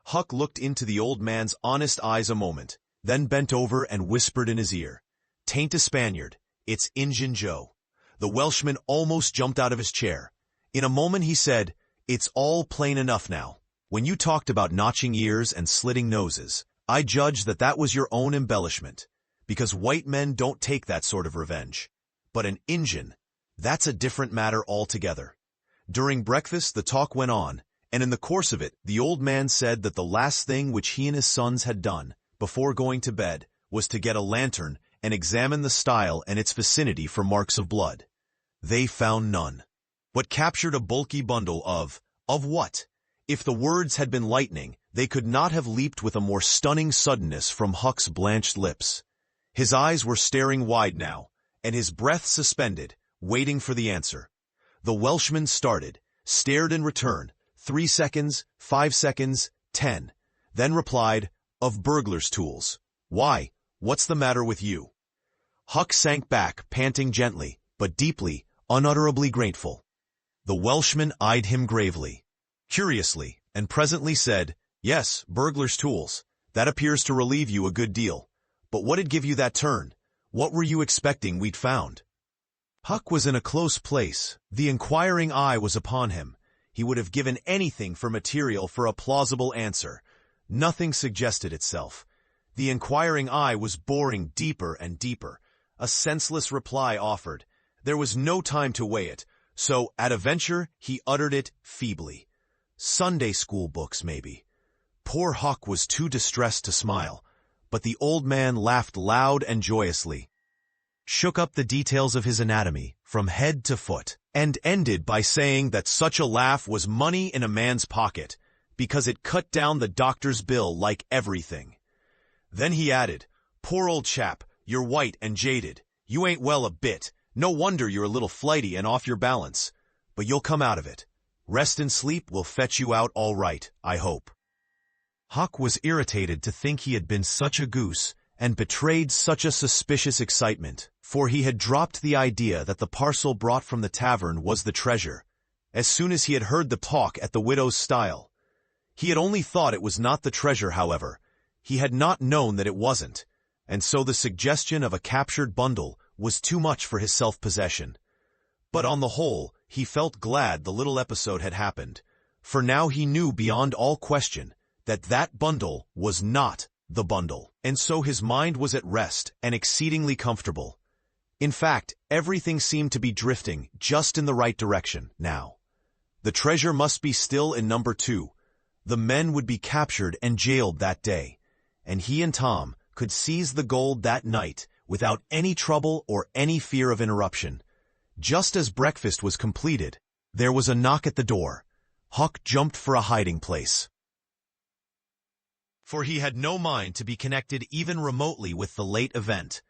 Huck looked into the old man's honest eyes a moment, then bent over and whispered in his ear, "'Tain't a Spaniard. It's Injun Joe." The Welshman almost jumped out of his chair. In a moment he said, "It's all plain enough now. When you talked about notching ears and slitting noses, I judged that that was your own embellishment, because white men don't take that sort of revenge. But an Injun, that's a different matter altogether." During breakfast the talk went on, and in the course of it the old man said that the last thing which he and his sons had done, before going to bed, was to get a lantern and examine the stile and its vicinity for marks of blood. They found none, but captured a bulky bundle of what? If the words had been lightning, they could not have leaped with a more stunning suddenness from Huck's blanched lips. His eyes were staring wide now, and his breath suspended, waiting for the answer. The Welshman started, stared in return, 3 seconds, 5 seconds, 10, then replied, "Of burglar's tools. Why, what's the matter with you?" Huck sank back, panting gently, but deeply, unutterably grateful. The Welshman eyed him gravely, curiously, and presently said, "Yes, burglar's tools. That appears to relieve you a good deal. But what'd give you that turn? What were you expecting we'd found?" Huck was in a close place. The inquiring eye was upon him. He would have given anything for material for a plausible answer. Nothing suggested itself. The inquiring eye was boring deeper and deeper. A senseless reply offered. There was no time to weigh it, so at a venture he uttered it feebly. "Sunday school books, maybe." Poor Huck was too distressed to smile. but the old man laughed loud and joyously, shook up the details of his anatomy from head to foot, and ended by saying that such a laugh was money in a man's pocket, because it cut down the doctor's bill like everything. Then he added, "Poor old chap, you're white and jaded. You ain't well a bit. No wonder you're a little flighty and off your balance. But you'll come out of it. Rest and sleep will fetch you out all right, I hope." Huck was irritated to think he had been such a goose and betrayed such a suspicious excitement, for he had dropped the idea that the parcel brought from the tavern was the treasure, as soon as he had heard the talk at the widow's stile. He had only thought it was not the treasure, however. He had not known that it wasn't, and so the suggestion of a captured bundle was too much for his self-possession. But on the whole, he felt glad the little episode had happened, for now he knew beyond all question that that bundle was not the bundle, and so his mind was at rest and exceedingly comfortable. In fact, everything seemed to be drifting just in the right direction now. The treasure must be still in number 2. The men would be captured and jailed that day, and he and Tom could seize the gold that night without any trouble or any fear of interruption. Just as breakfast was completed, there was a knock at the door. Huck jumped for a hiding place, for he had no mind to be connected even remotely with the late event.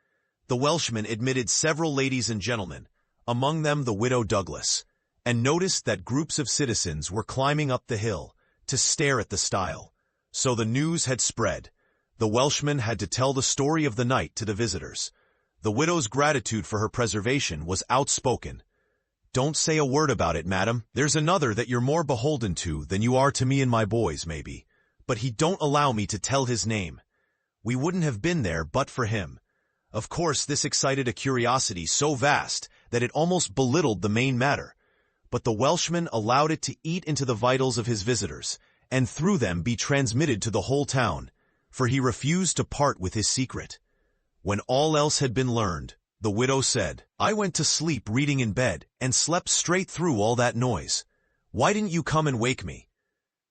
The Welshman admitted several ladies and gentlemen, among them the widow Douglas, and noticed that groups of citizens were climbing up the hill to stare at the stile. So the news had spread. The Welshman had to tell the story of the night to the visitors. The widow's gratitude for her preservation was outspoken. "Don't say a word about it, madam. There's another that you're more beholden to than you are to me and my boys, maybe. But he don't allow me to tell his name. We wouldn't have been there but for him." Of course, this excited a curiosity so vast that it almost belittled the main matter. But the Welshman allowed it to eat into the vitals of his visitors, and through them be transmitted to the whole town, for he refused to part with his secret. When all else had been learned, the widow said, "I went to sleep reading in bed, and slept straight through all that noise. Why didn't you come and wake me?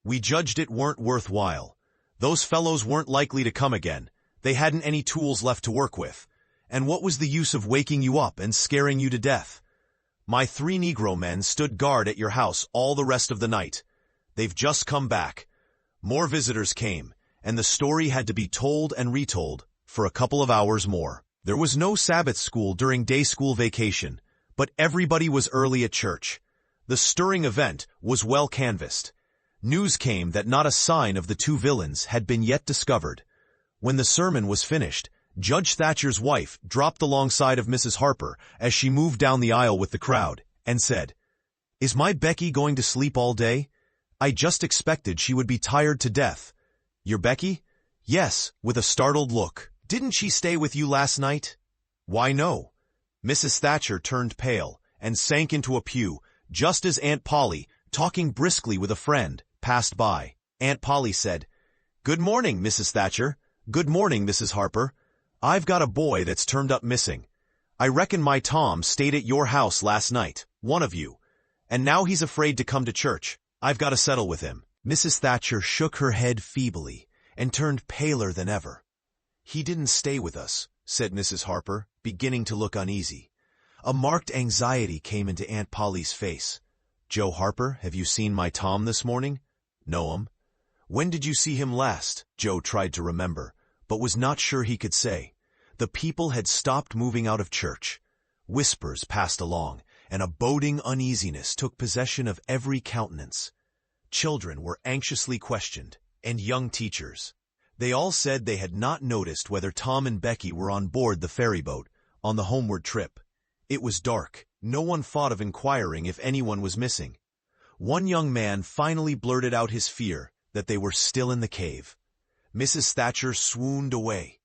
We judged it weren't worth while. Those fellows weren't likely to come again. They hadn't any tools left to work with. And what was the use of waking you up and scaring you to death? My 3 Negro men stood guard at your house all the rest of the night. They've just come back." More visitors came, and the story had to be told and retold for a couple of hours more. There was no Sabbath school during day school vacation, but everybody was early at church. The stirring event was well canvassed. News came that not a sign of the 2 villains had been yet discovered. When the sermon was finished, Judge Thatcher's wife dropped alongside of Mrs. Harper as she moved down the aisle with the crowd, and said, "Is my Becky going to sleep all day? I just expected she would be tired to death." "Your Becky?" "Yes," with a startled look. "Didn't she stay with you last night?" "Why, no." Mrs. Thatcher turned pale and sank into a pew, just as Aunt Polly, talking briskly with a friend, passed by. Aunt Polly said, "Good morning, Mrs. Thatcher." "Good morning, Mrs. Harper. I've got a boy that's turned up missing. I reckon my Tom stayed at your house last night, one of you, and now he's afraid to come to church. I've got to settle with him." Mrs. Thatcher shook her head feebly and turned paler than ever. "He didn't stay with us," said Mrs. Harper, beginning to look uneasy. A marked anxiety came into Aunt Polly's face. "Joe Harper, have you seen my Tom this morning?" "No'm." "When did you see him last?" Joe tried to remember, but was not sure he could say. The people had stopped moving out of church. Whispers passed along, and a boding uneasiness took possession of every countenance. Children were anxiously questioned, and young teachers. They all said they had not noticed whether Tom and Becky were on board the ferryboat on the homeward trip. It was dark. No one thought of inquiring if anyone was missing. One young man finally blurted out his fear that they were still in the cave. Mrs. Thatcher swooned away.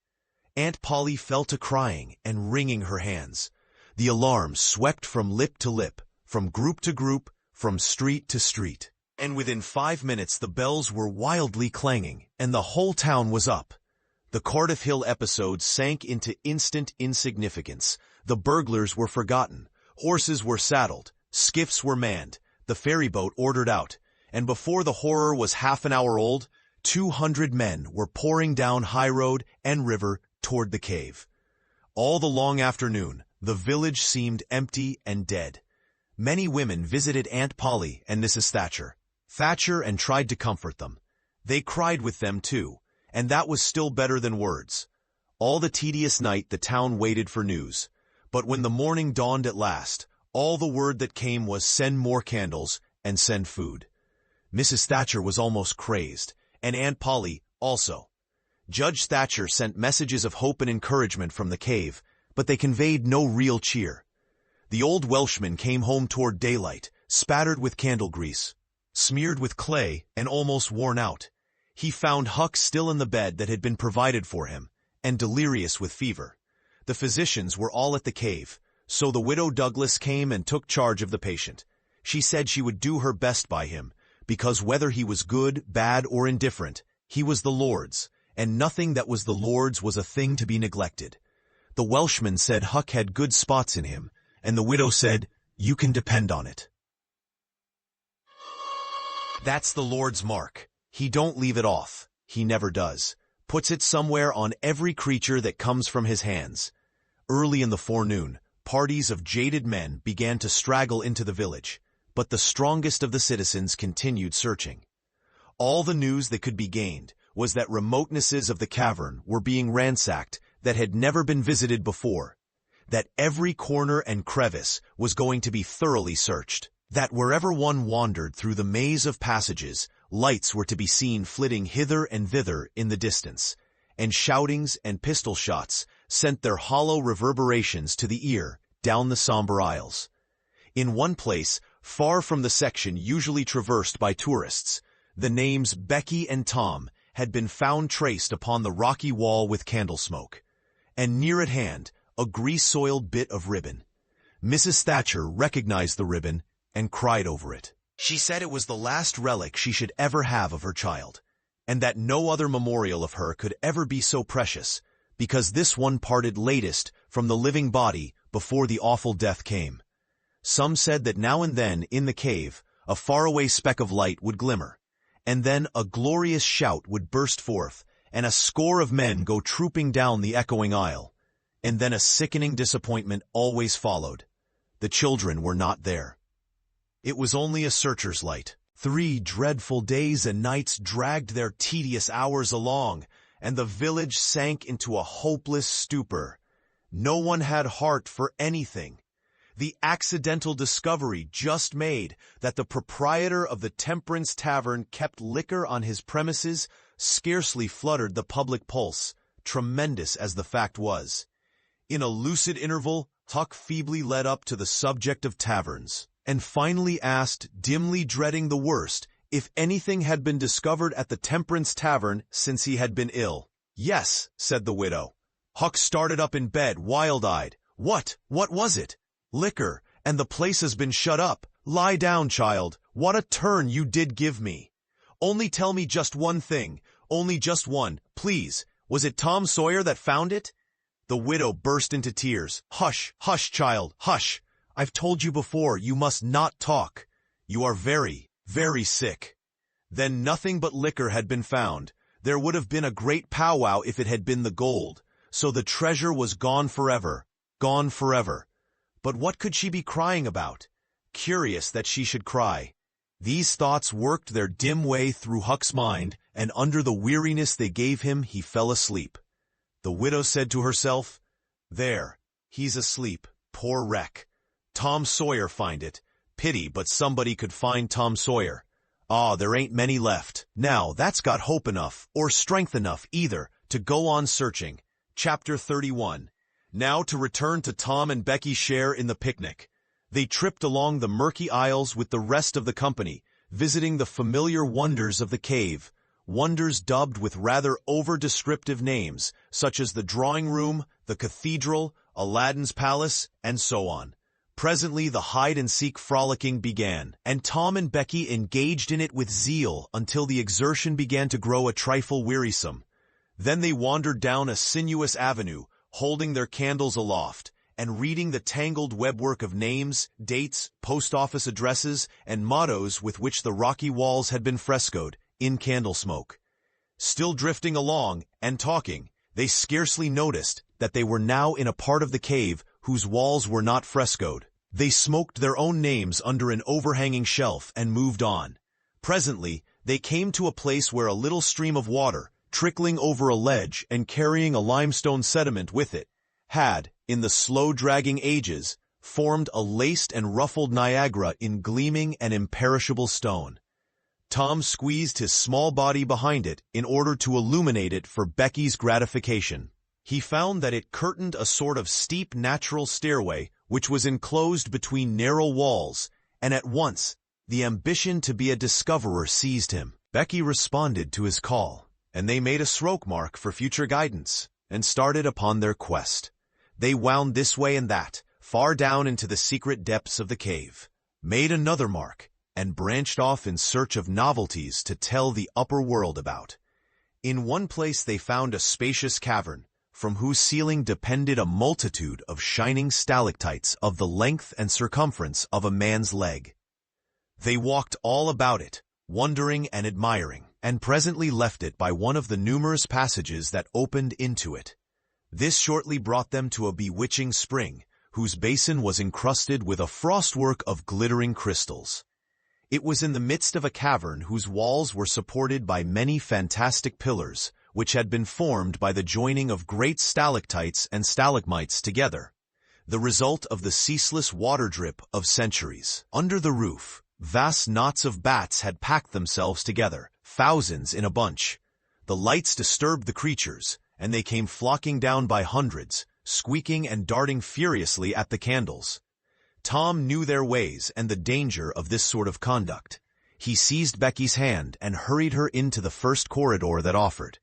Aunt Polly fell to crying and wringing her hands. The alarm swept from lip to lip, from group to group, from street to street. And within 5 minutes the bells were wildly clanging, and the whole town was up. The Cardiff Hill episode sank into instant insignificance. The burglars were forgotten. Horses were saddled. Skiffs were manned. The ferryboat ordered out. And before the horror was half an hour old, 200 men were pouring down high road and river toward the cave. All the long afternoon, the village seemed empty and dead. Many women visited Aunt Polly and Mrs. Thatcher and tried to comfort them. They cried with them too, and that was still better than words. All the tedious night the town waited for news, but when the morning dawned at last, all the word that came was send more candles and send food. Mrs. Thatcher was almost crazed, and Aunt Polly also. Judge Thatcher sent messages of hope and encouragement from the cave, but they conveyed no real cheer. The old Welshman came home toward daylight, spattered with candle grease, smeared with clay, and almost worn out. He found Huck still in the bed that had been provided for him, and delirious with fever. The physicians were all at the cave, so the widow Douglas came and took charge of the patient. She said she would do her best by him, because whether he was good, bad, or indifferent, he was the Lord's, and nothing that was the Lord's was a thing to be neglected. The Welshman said Huck had good spots in him, and the widow said, "You can depend on it. That's the Lord's mark. He don't leave it off. He never does. Puts it somewhere on every creature that comes from his hands." Early in the forenoon, parties of jaded men began to straggle into the village, but the strongest of the citizens continued searching. All the news that could be gained was that remotenesses of the cavern were being ransacked that had never been visited before, that every corner and crevice was going to be thoroughly searched, that wherever one wandered through the maze of passages, lights were to be seen flitting hither and thither in the distance, and shoutings and pistol shots sent their hollow reverberations to the ear down the somber aisles. In one place, far from the section usually traversed by tourists, the names Becky and Tom had been found traced upon the rocky wall with candle smoke, and near at hand, a grease-soiled bit of ribbon. Mrs. Thatcher recognized the ribbon and cried over it. She said it was the last relic she should ever have of her child, and that no other memorial of her could ever be so precious, because this one parted latest from the living body before the awful death came. Some said that now and then, in the cave, a faraway speck of light would glimmer, and then a glorious shout would burst forth, and a score of men go trooping down the echoing aisle. And then a sickening disappointment always followed. The children were not there. It was only a searcher's light. 3 dreadful days and nights dragged their tedious hours along, and the village sank into a hopeless stupor. No one had heart for anything. The accidental discovery just made that the proprietor of the Temperance Tavern kept liquor on his premises scarcely fluttered the public pulse, tremendous as the fact was. In a lucid interval, Huck feebly led up to the subject of taverns, and finally asked, dimly dreading the worst, if anything had been discovered at the Temperance Tavern since he had been ill. "Yes," said the widow. Huck started up in bed, wild-eyed. What was it?" "Liquor, and the place has been shut up. Lie down, child. What a turn you did give me. Only tell me just one thing, only just one, please. Was it Tom Sawyer that found it?" The widow burst into tears. "Hush, hush, child, hush. I've told you before, you must not talk. You are very, very sick." Then nothing but liquor had been found. There would have been a great powwow if it had been the gold. So the treasure was gone forever, gone forever. But what could she be crying about? Curious that she should cry. These thoughts worked their dim way through Huck's mind, and under the weariness they gave him, he fell asleep. The widow said to herself, "There, he's asleep, poor wreck. Tom Sawyer find it. Pity, but somebody could find Tom Sawyer. Ah, there ain't many left. Now, that's got hope enough, or strength enough, either, to go on searching." Chapter 31. Now to return to Tom and Becky's share in the picnic. They tripped along the murky aisles with the rest of the company, visiting the familiar wonders of the cave, wonders dubbed with rather over-descriptive names, such as the drawing room, the cathedral, Aladdin's palace, and so on. Presently the hide-and-seek frolicking began, and Tom and Becky engaged in it with zeal until the exertion began to grow a trifle wearisome. Then they wandered down a sinuous avenue, holding their candles aloft, and reading the tangled webwork of names, dates, post-office addresses, and mottos with which the rocky walls had been frescoed, in candle smoke. Still drifting along and talking, they scarcely noticed that they were now in a part of the cave whose walls were not frescoed. They smoked their own names under an overhanging shelf and moved on. Presently, they came to a place where a little stream of water, trickling over a ledge and carrying a limestone sediment with it, had, in the slow-dragging ages, formed a laced and ruffled Niagara in gleaming and imperishable stone. Tom squeezed his small body behind it in order to illuminate it for Becky's gratification. He found that it curtained a sort of steep natural stairway which was enclosed between narrow walls, and at once the ambition to be a discoverer seized him. Becky responded to his call, and they made a stroke mark for future guidance, and started upon their quest. They wound this way and that, far down into the secret depths of the cave, made another mark, and branched off in search of novelties to tell the upper world about. In one place they found a spacious cavern, from whose ceiling depended a multitude of shining stalactites of the length and circumference of a man's leg. They walked all about it, wondering and admiring, and presently left it by one of the numerous passages that opened into it. This shortly brought them to a bewitching spring, whose basin was encrusted with a frostwork of glittering crystals. It was in the midst of a cavern whose walls were supported by many fantastic pillars, which had been formed by the joining of great stalactites and stalagmites together, the result of the ceaseless water drip of centuries. Under the roof, vast knots of bats had packed themselves together, thousands in a bunch. The lights disturbed the creatures, and they came flocking down by hundreds, squeaking and darting furiously at the candles. Tom knew their ways and the danger of this sort of conduct. He seized Becky's hand and hurried her into the first corridor that offered.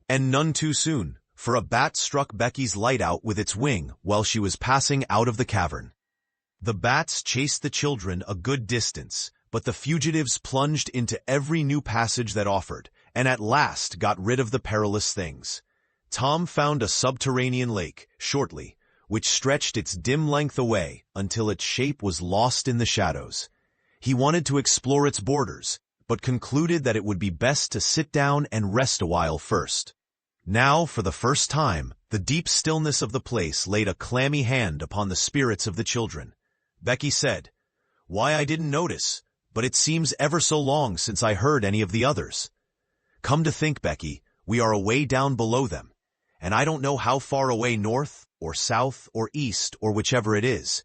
And none too soon, for a bat struck Becky's light out with its wing while she was passing out of the cavern. The bats chased the children a good distance, but the fugitives plunged into every new passage that offered, and at last got rid of the perilous things. Tom found a subterranean lake, shortly, which stretched its dim length away until its shape was lost in the shadows. He wanted to explore its borders, but concluded that it would be best to sit down and rest a while first. Now, for the first time, the deep stillness of the place laid a clammy hand upon the spirits of the children. Becky said, "Why, I didn't notice, but it seems ever so long since I heard any of the others. Come to think, Becky, we are away down below them, and I don't know how far away north, or south, or east, or whichever it is.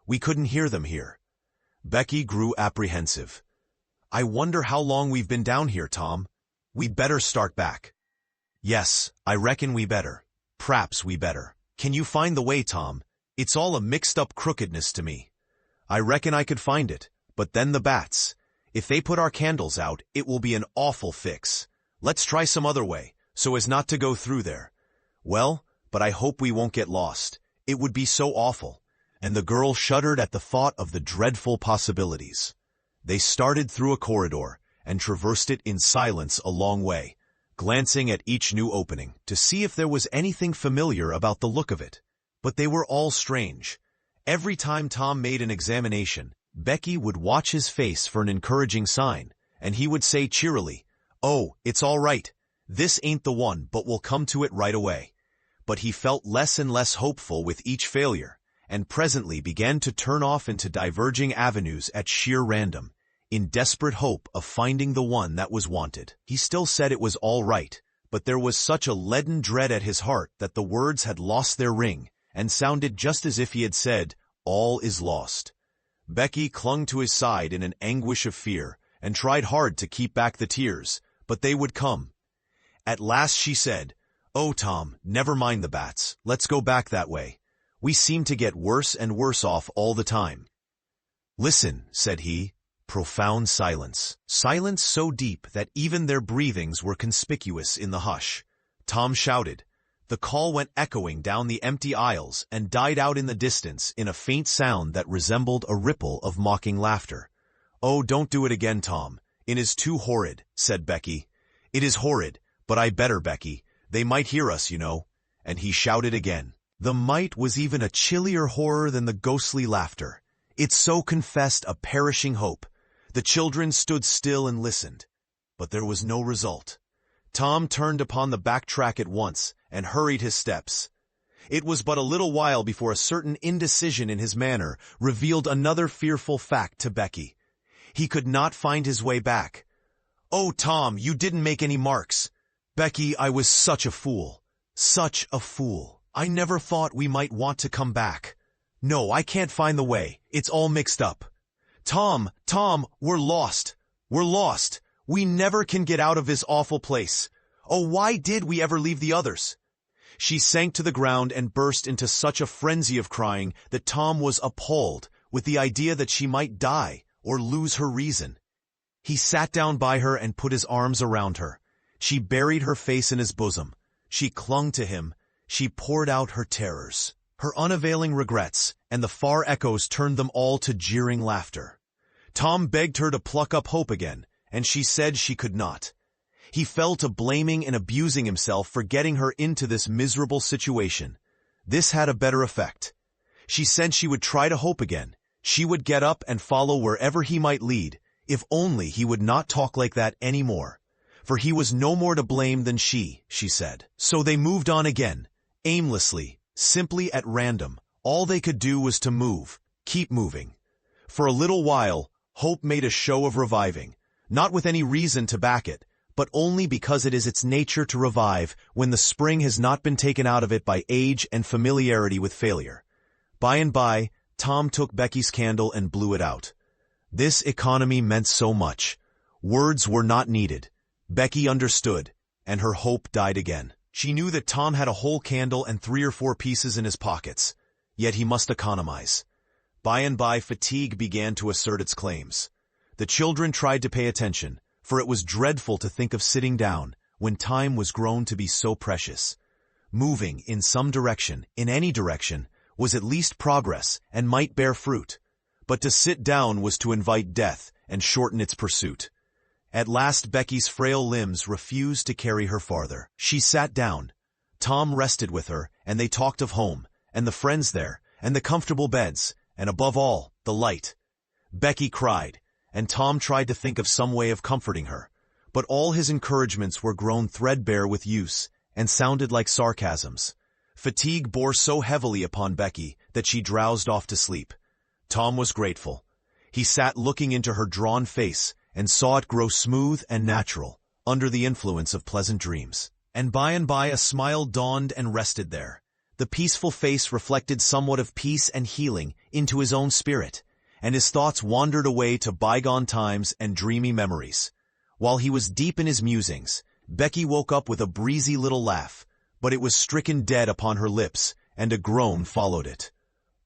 We couldn't hear them here." Becky grew apprehensive. "I wonder how long we've been down here, Tom. We better start back." "Yes, I reckon we better. P'raps we better. Can you find the way, Tom? It's all a mixed-up crookedness to me." "I reckon I could find it, but then the bats. If they put our candles out, it will be an awful fix. Let's try some other way, so as not to go through there." "Well, but I hope we won't get lost. It would be so awful." And the girl shuddered at the thought of the dreadful possibilities. They started through a corridor, and traversed it in silence a long way, glancing at each new opening, to see if there was anything familiar about the look of it. But they were all strange. Every time Tom made an examination, Becky would watch his face for an encouraging sign, and he would say cheerily, "Oh, it's all right. This ain't the one, but we'll come to it right away." But he felt less and less hopeful with each failure, and presently began to turn off into diverging avenues at sheer random, in desperate hope of finding the one that was wanted. He still said it was all right, but there was such a leaden dread at his heart that the words had lost their ring, and sounded just as if he had said, "All is lost." Becky clung to his side in an anguish of fear, and tried hard to keep back the tears, but they would come. At last she said, "Oh, Tom, never mind the bats. Let's go back that way. We seem to get worse and worse off all the time." "Listen," said he. Profound silence. Silence so deep that even their breathings were conspicuous in the hush. Tom shouted. The call went echoing down the empty aisles and died out in the distance in a faint sound that resembled a ripple of mocking laughter. "Oh, don't do it again, Tom. It is too horrid," said Becky. "It is horrid, but I better, Becky. They might hear us, you know." And he shouted again. The might was even a chillier horror than the ghostly laughter. It so confessed a perishing hope. The children stood still and listened, but there was no result. Tom turned upon the back track at once and hurried his steps. It was but a little while before a certain indecision in his manner revealed another fearful fact to Becky. He could not find his way back. "Oh, Tom, you didn't make any marks." "Becky, I was such a fool. Such a fool. I never thought we might want to come back. No, I can't find the way. It's all mixed up. Tom, we're lost. We're lost. We never can get out of this awful place. Oh, why did we ever leave the others?" She sank to the ground and burst into such a frenzy of crying that Tom was appalled with the idea that she might die or lose her reason. He sat down by her and put his arms around her. She buried her face in his bosom. She clung to him. She poured out her terrors, her unavailing regrets, and the far echoes turned them all to jeering laughter. Tom begged her to pluck up hope again, and she said she could not. He fell to blaming and abusing himself for getting her into this miserable situation. This had a better effect. She said she would try to hope again. She would get up and follow wherever he might lead, if only he would not talk like that anymore. For he was no more to blame than she said. So they moved on again, aimlessly, simply at random. All they could do was to move, keep moving. For a little while, hope made a show of reviving, not with any reason to back it, but only because it is its nature to revive when the spring has not been taken out of it by age and familiarity with failure. By and by, Tom took Becky's candle and blew it out. This economy meant so much. Words were not needed. Becky understood, and her hope died again. She knew that Tom had a whole candle and 3 or 4 pieces in his pockets, yet he must economize. By and by, fatigue began to assert its claims. The children tried to pay attention, for it was dreadful to think of sitting down when time was grown to be so precious. Moving in some direction, in any direction, was at least progress and might bear fruit. But to sit down was to invite death and shorten its pursuit. At last Becky's frail limbs refused to carry her farther. She sat down. Tom rested with her, and they talked of home, and the friends there, and the comfortable beds, and above all, the light. Becky cried, and Tom tried to think of some way of comforting her, but all his encouragements were grown threadbare with use, and sounded like sarcasms. Fatigue bore so heavily upon Becky that she drowsed off to sleep. Tom was grateful. He sat looking into her drawn face, and saw it grow smooth and natural, under the influence of pleasant dreams. And by a smile dawned and rested there. The peaceful face reflected somewhat of peace and healing into his own spirit, and his thoughts wandered away to bygone times and dreamy memories. While he was deep in his musings, Becky woke up with a breezy little laugh, but it was stricken dead upon her lips, and a groan followed it.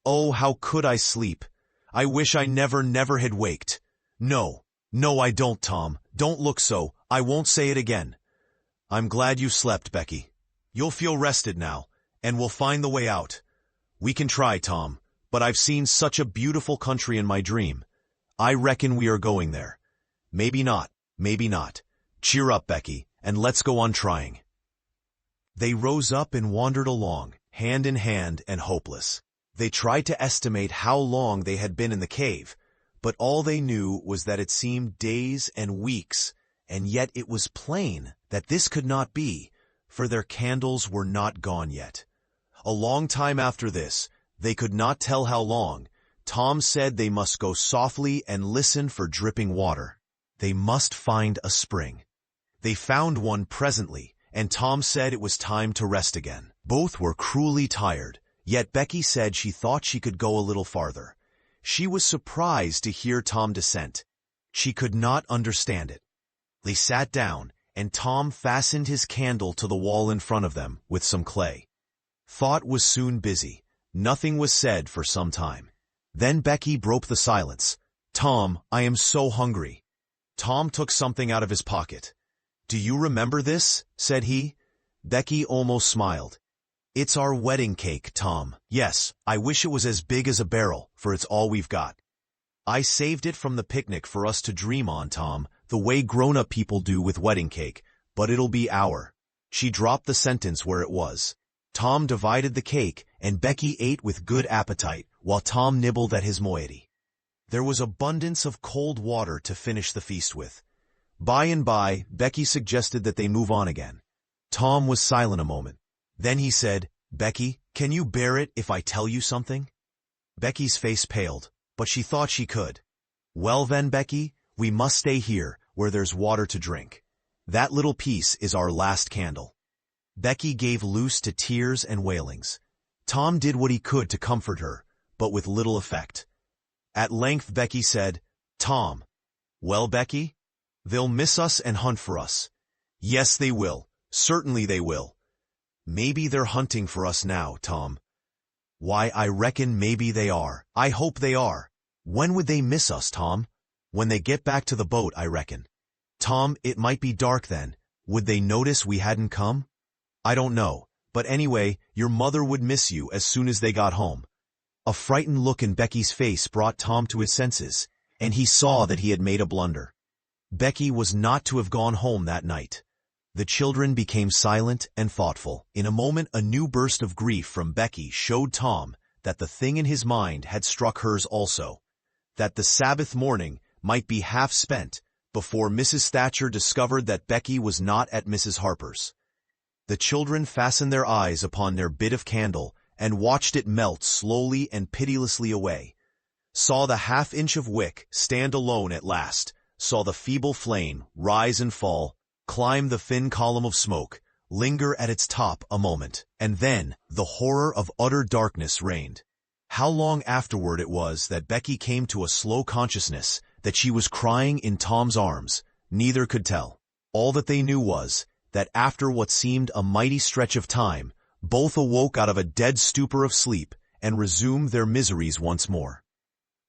"Oh, how could I sleep? I wish I never had waked. No, I don't, Tom. Don't look so. I won't say it again." "I'm glad you slept, Becky. You'll feel rested now, and we'll find the way out. We can try, Tom, but I've seen such a beautiful country in my dream. I reckon we are going there. Maybe not, maybe not. Cheer up, Becky, and let's go on trying." They rose up and wandered along, hand in hand and hopeless. They tried to estimate how long they had been in the cave, but all they knew was that it seemed days and weeks, and yet it was plain that this could not be, for their candles were not gone yet. A long time after this, they could not tell how long, Tom said they must go softly and listen for dripping water. They must find a spring. They found one presently, and Tom said it was time to rest again. Both were cruelly tired, yet Becky said she thought she could go a little farther. She was surprised to hear Tom dissent. She could not understand it. They sat down, and Tom fastened his candle to the wall in front of them with some clay. Thought was soon busy. Nothing was said for some time. Then Becky broke the silence. "Tom, I am so hungry." Tom took something out of his pocket. "Do you remember this?" said he. Becky almost smiled. "It's our wedding cake, Tom." "Yes, I wish it was as big as a barrel, for it's all we've got. I saved it from the picnic for us to dream on, Tom, the way grown-up people do with wedding cake, but it'll be our." She dropped the sentence where it was. Tom divided the cake, and Becky ate with good appetite, while Tom nibbled at his moiety. There was abundance of cold water to finish the feast with. By and by, Becky suggested that they move on again. Tom was silent a moment. Then he said, "Becky, can you bear it if I tell you something?" Becky's face paled, but she thought she could. "Well then, Becky, we must stay here, where there's water to drink. That little piece is our last candle." Becky gave loose to tears and wailings. Tom did what he could to comfort her, but with little effect. At length Becky said, "Tom." "Well, Becky? They'll miss us and hunt for us." "Yes, they will. Certainly they will." "Maybe they're hunting for us now, Tom." "Why, I reckon maybe they are. I hope they are." "When would they miss us, Tom?" "When they get back to the boat, I reckon." "Tom, it might be dark then. Would they notice we hadn't come?" "I don't know. But anyway, your mother would miss you as soon as they got home." A frightened look in Becky's face brought Tom to his senses, and he saw that he had made a blunder. Becky was not to have gone home that night. The children became silent and thoughtful. In a moment, a new burst of grief from Becky showed Tom that the thing in his mind had struck hers also, that the Sabbath morning might be half spent before Mrs. Thatcher discovered that Becky was not at Mrs. Harper's. The children fastened their eyes upon their bit of candle and watched it melt slowly and pitilessly away, saw the half-inch of wick stand alone at last, saw the feeble flame rise and fall, climb the thin column of smoke, linger at its top a moment, and then the horror of utter darkness reigned. How long afterward it was that Becky came to a slow consciousness that she was crying in Tom's arms, neither could tell. All that they knew was that after what seemed a mighty stretch of time, both awoke out of a dead stupor of sleep and resumed their miseries once more.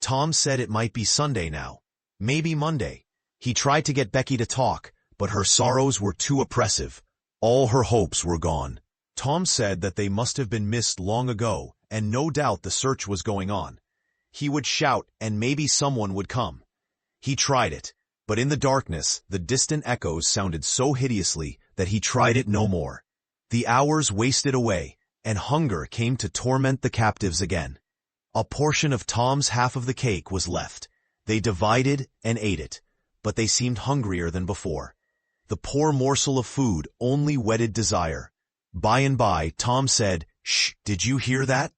Tom said it might be Sunday now, maybe Monday. He tried to get Becky to talk, but her sorrows were too oppressive. All her hopes were gone. Tom said that they must have been missed long ago, and no doubt the search was going on. He would shout, and maybe someone would come. He tried it, but in the darkness the distant echoes sounded so hideously that he tried it no more. The hours wasted away, and hunger came to torment the captives again. A portion of Tom's half of the cake was left. They divided and ate it, but they seemed hungrier than before. The poor morsel of food only whetted desire. By and by, Tom said, "Shh, did you hear that?"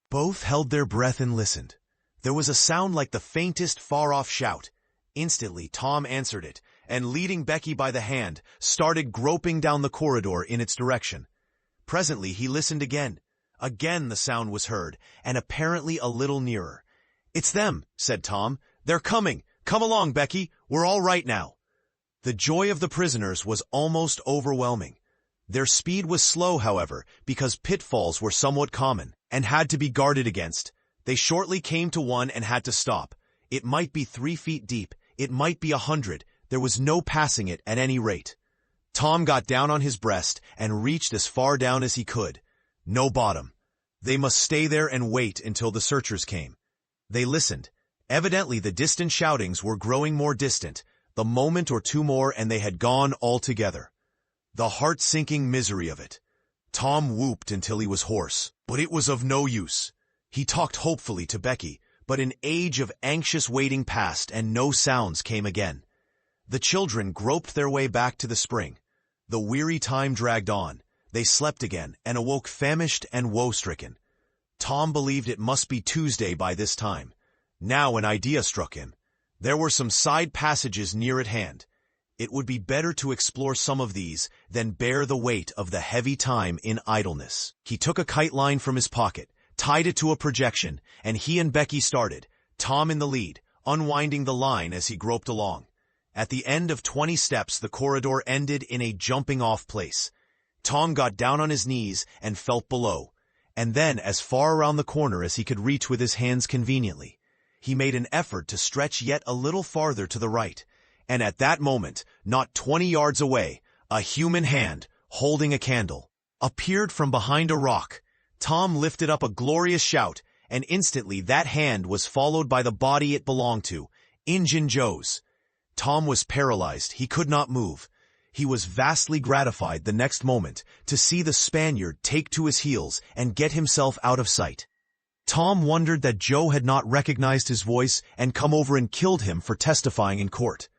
Both held their breath and listened. There was a sound like the faintest far-off shout. Instantly, Tom answered it, and leading Becky by the hand, started groping down the corridor in its direction. Presently, he listened again. Again the sound was heard, and apparently a little nearer. "It's them," said Tom. "They're coming. Come along, Becky. We're all right now." The joy of the prisoners was almost overwhelming. Their speed was slow, however, because pitfalls were somewhat common, and had to be guarded against. They shortly came to one and had to stop. It might be 3 feet deep. It might be 100. There was no passing it at any rate. Tom got down on his breast and reached as far down as he could. No bottom. They must stay there and wait until the searchers came. They listened. Evidently the distant shoutings were growing more distant. The moment or two more and they had gone altogether. The heart-sinking misery of it. Tom whooped until he was hoarse, but it was of no use. He talked hopefully to Becky, but an age of anxious waiting passed and no sounds came again. The children groped their way back to the spring. The weary time dragged on. They slept again and awoke famished and woe-stricken. Tom believed it must be Tuesday by this time. Now an idea struck him. There were some side passages near at hand. It would be better to explore some of these than bear the weight of the heavy time in idleness. He took a kite line from his pocket, tied it to a projection, and he and Becky started, Tom in the lead, unwinding the line as he groped along. At the end of 20 steps, the corridor ended in a jumping-off place. Tom got down on his knees and felt below, and then as far around the corner as he could reach with his hands conveniently. He made an effort to stretch yet a little farther to the right, and at that moment, not 20 yards away, a human hand, holding a candle, appeared from behind a rock. Tom lifted up a glorious shout, and instantly that hand was followed by the body it belonged to, Injun Joe's. Tom was paralyzed. He could not move. He was vastly gratified the next moment to see the Spaniard take to his heels and get himself out of sight. Tom wondered that Joe had not recognized his voice and come over and killed him for testifying in court.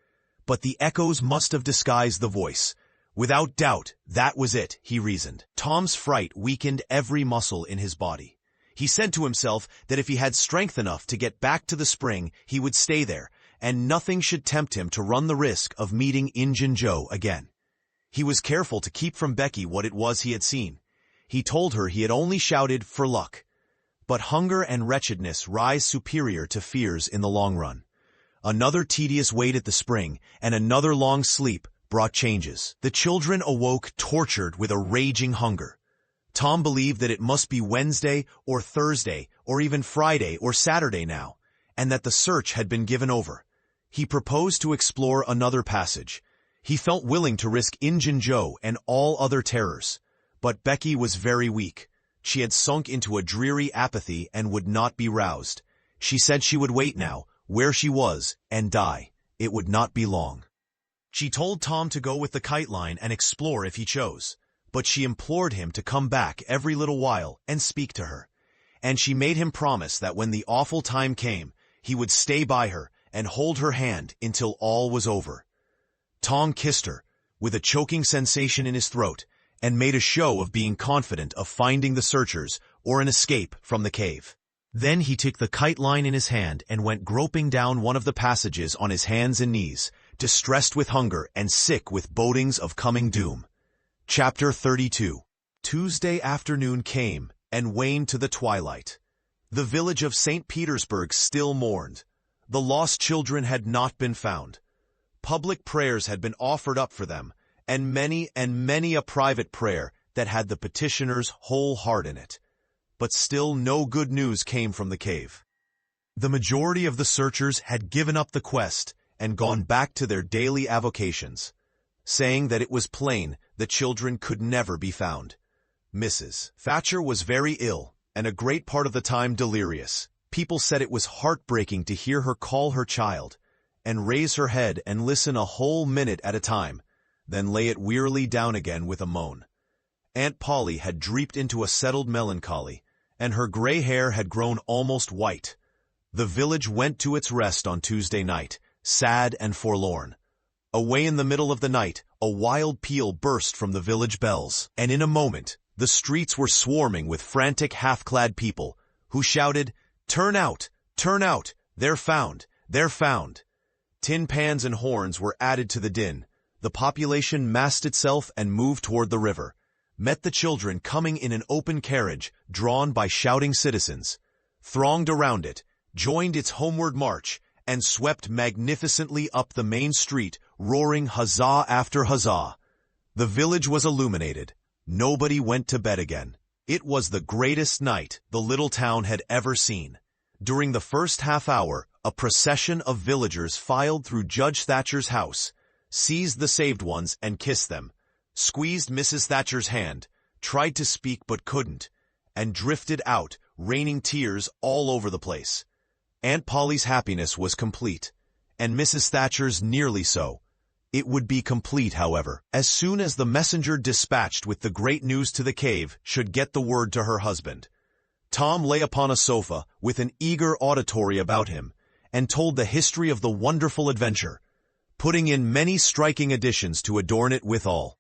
but the echoes must have disguised the voice. Without doubt, that was it, he reasoned. Tom's fright weakened every muscle in his body. He said to himself that if he had strength enough to get back to the spring, he would stay there, and nothing should tempt him to run the risk of meeting Injun Joe again. He was careful to keep from Becky what it was he had seen. He told her he had only shouted for luck. But hunger and wretchedness rise superior to fears in the long run. Another tedious wait at the spring, and another long sleep brought changes. The children awoke tortured with a raging hunger. Tom believed that it must be Wednesday or Thursday or even Friday or Saturday now, and that the search had been given over. He proposed to explore another passage. He felt willing to risk Injun Joe and all other terrors. But Becky was very weak. She had sunk into a dreary apathy and would not be roused. She said she would wait now, where she was, and die. It would not be long. She told Tom to go with the kite line and explore if he chose, but she implored him to come back every little while and speak to her. And she made him promise that when the awful time came, he would stay by her and hold her hand until all was over. Tom kissed her, with a choking sensation in his throat, and made a show of being confident of finding the searchers or an escape from the cave. Then he took the kite line in his hand and went groping down one of the passages on his hands and knees, distressed with hunger and sick with bodings of coming doom. Chapter 32. Tuesday afternoon came and waned to the twilight. The village of St. Petersburg still mourned. The lost children had not been found. Public prayers had been offered up for them, and many a private prayer that had the petitioner's whole heart in it. But still no good news came from the cave. The majority of the searchers had given up the quest and gone back to their daily avocations, saying that it was plain the children could never be found. Mrs. Thatcher was very ill, and a great part of the time delirious. People said it was heartbreaking to hear her call her child, and raise her head and listen a whole minute at a time, then lay it wearily down again with a moan. Aunt Polly had drooped into a settled melancholy, and her gray hair had grown almost white. The village went to its rest on Tuesday night, sad and forlorn. Away in the middle of the night, a wild peal burst from the village bells, and in a moment, the streets were swarming with frantic half-clad people, who shouted, "Turn out! Turn out! They're found! They're found!" Tin pans and horns were added to the din. The population massed itself and moved toward the river, met the children coming in an open carriage drawn by shouting citizens, thronged around it, joined its homeward march, and swept magnificently up the main street, roaring huzzah after huzzah. The village was illuminated. Nobody went to bed again. It was the greatest night the little town had ever seen. During the first half hour, a procession of villagers filed through Judge Thatcher's house, seized the saved ones and kissed them, squeezed Mrs. Thatcher's hand, tried to speak but couldn't, and drifted out, raining tears all over the place. Aunt Polly's happiness was complete, and Mrs. Thatcher's nearly so. It would be complete, however, as soon as the messenger dispatched with the great news to the cave should get the word to her husband. Tom lay upon a sofa with an eager auditory about him, and told the history of the wonderful adventure, putting in many striking additions to adorn it withal,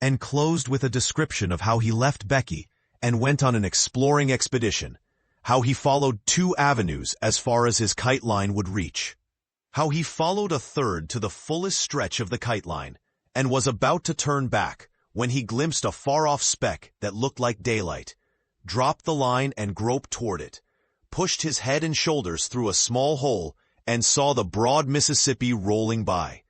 and closed with a description of how he left Becky and went on an exploring expedition, how he followed 2 avenues as far as his kite line would reach, how he followed a third to the fullest stretch of the kite line, and was about to turn back when he glimpsed a far-off speck that looked like daylight, dropped the line and groped toward it, pushed his head and shoulders through a small hole, and saw the broad Mississippi rolling by.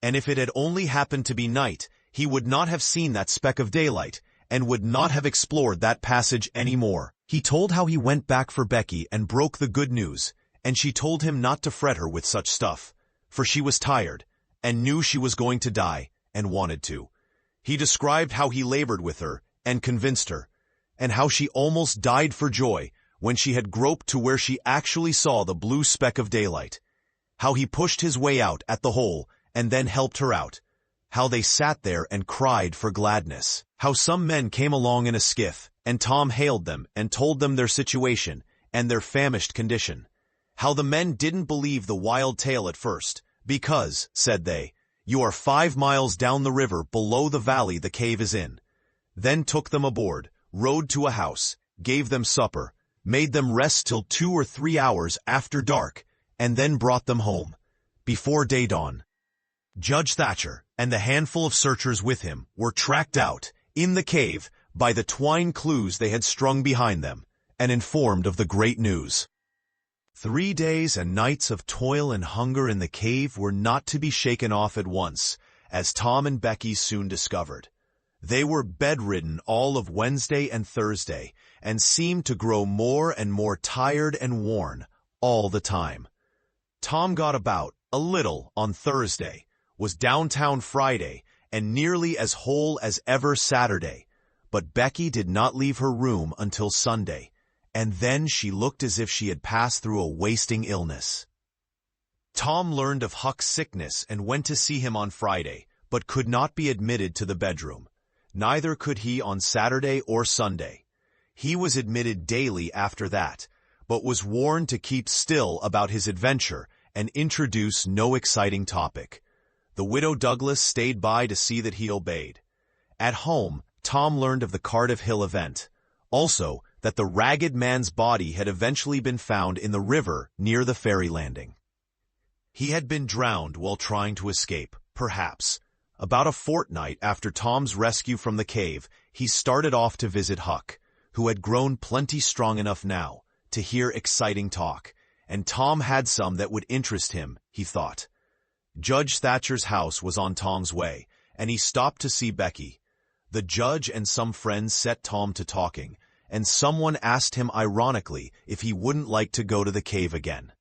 And if it had only happened to be night, he would not have seen that speck of daylight, and would not have explored that passage any more. He told how he went back for Becky and broke the good news, and she told him not to fret her with such stuff, for she was tired, and knew she was going to die, and wanted to. He described how he labored with her, and convinced her, and how she almost died for joy when she had groped to where she actually saw the blue speck of daylight, how he pushed his way out at the hole and then helped her out, how they sat there and cried for gladness, how some men came along in a skiff, and Tom hailed them and told them their situation and their famished condition, how the men didn't believe the wild tale at first, because, said they, You are 5 miles down the river below the valley the cave is in. Then took them aboard, rode to a house, gave them supper, made them rest till 2 or 3 hours after dark, and then brought them home, before day dawn. Judge Thatcher, and the handful of searchers with him, were tracked out, in the cave, by the twine clues they had strung behind them, and informed of the great news. 3 days and nights of toil and hunger in the cave were not to be shaken off at once, as Tom and Becky soon discovered. They were bedridden all of Wednesday and Thursday, and seemed to grow more and more tired and worn all the time. Tom got about a little on Thursday, was downtown Friday, and nearly as whole as ever Saturday, but Becky did not leave her room until Sunday, and then she looked as if she had passed through a wasting illness. Tom learned of Huck's sickness and went to see him on Friday, but could not be admitted to the bedroom. Neither could he on Saturday or Sunday. He was admitted daily after that, but was warned to keep still about his adventure and introduce no exciting topic. The widow Douglas stayed by to see that he obeyed. At home, Tom learned of the Cardiff Hill event. Also, that the ragged man's body had eventually been found in the river near the ferry landing. He had been drowned while trying to escape, perhaps. About a fortnight after Tom's rescue from the cave, he started off to visit Huck, who had grown plenty strong enough now to hear exciting talk, and Tom had some that would interest him, he thought. Judge Thatcher's house was on Tom's way, and he stopped to see Becky. The judge and some friends set Tom to talking, and someone asked him ironically if he wouldn't like to go to the cave again.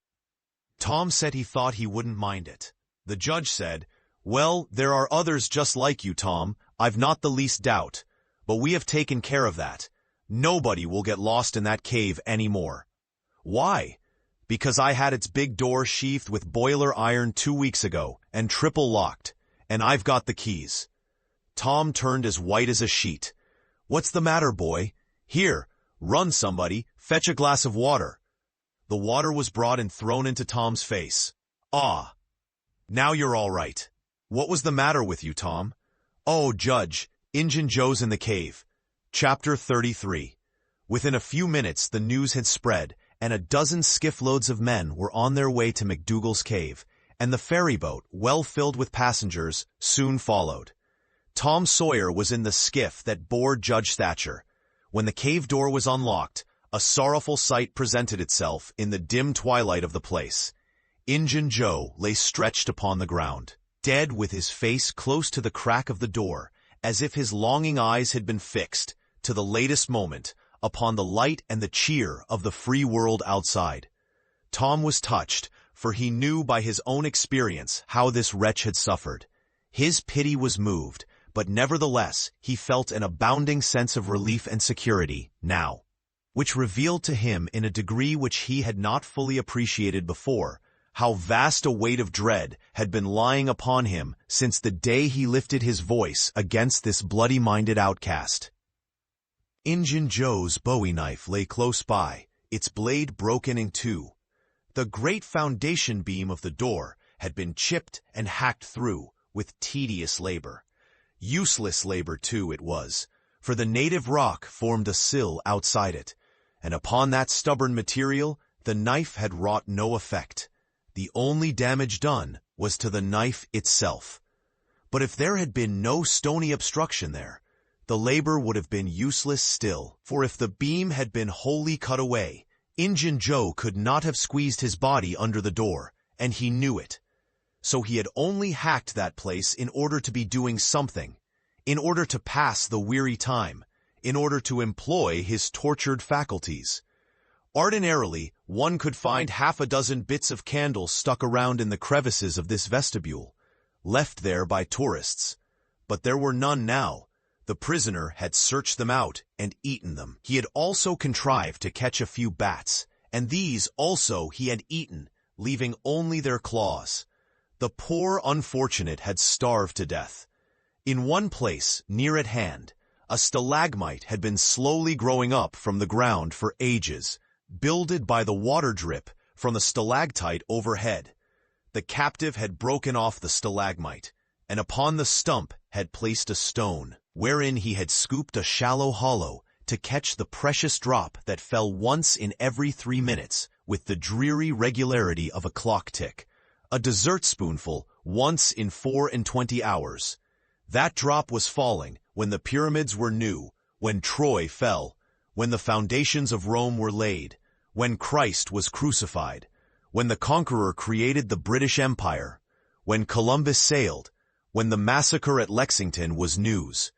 Tom said he thought he wouldn't mind it. The judge said, "Well, there are others just like you, Tom, I've not the least doubt, but we have taken care of that. Nobody will get lost in that cave anymore." "Why?" "Because I had its big door sheathed with boiler iron 2 weeks ago, and triple locked, and I've got the keys." Tom turned as white as a sheet. "What's the matter, boy? Here, run somebody, fetch a glass of water." The water was brought and thrown into Tom's face. "Ah, now you're all right. What was the matter with you, Tom?" "Oh, Judge, Injun Joe's in the cave." Chapter 33. Within a few minutes the news had spread, and a dozen skiff-loads of men were on their way to McDougal's cave, and the ferry boat, well filled with passengers, soon followed. Tom Sawyer was in the skiff that bore Judge Thatcher. When the cave door was unlocked, a sorrowful sight presented itself in the dim twilight of the place. Injun Joe lay stretched upon the ground, dead, with his face close to the crack of the door, as if his longing eyes had been fixed, to the latest moment, upon the light and the cheer of the free world outside. Tom was touched, for he knew by his own experience how this wretch had suffered. His pity was moved, but nevertheless he felt an abounding sense of relief and security now, which revealed to him in a degree which he had not fully appreciated before, how vast a weight of dread had been lying upon him since the day he lifted his voice against this bloody-minded outcast. Injun Joe's bowie knife lay close by, its blade broken in two. The great foundation beam of the door had been chipped and hacked through with tedious labor. Useless labor, too, it was, for the native rock formed a sill outside it, and upon that stubborn material the knife had wrought no effect. The only damage done was to the knife itself. But if there had been no stony obstruction there, the labor would have been useless still, for if the beam had been wholly cut away, Injun Joe could not have squeezed his body under the door, and he knew it. So he had only hacked that place in order to be doing something, in order to pass the weary time, in order to employ his tortured faculties. Ordinarily, one could find half a dozen bits of candle stuck around in the crevices of this vestibule, left there by tourists. But there were none now. The prisoner had searched them out and eaten them. He had also contrived to catch a few bats, and these also he had eaten, leaving only their claws. The poor unfortunate had starved to death. In one place, near at hand, a stalagmite had been slowly growing up from the ground for ages, builded by the water drip from the stalactite overhead. The captive had broken off the stalagmite, and upon the stump had placed a stone, wherein he had scooped a shallow hollow to catch the precious drop that fell once in every 3 minutes with the dreary regularity of a clock tick, a dessert spoonful once in 24 hours. That drop was falling when the pyramids were new, when Troy fell, when the foundations of Rome were laid, when Christ was crucified, when the conqueror created the British Empire, when Columbus sailed, when the massacre at Lexington was news.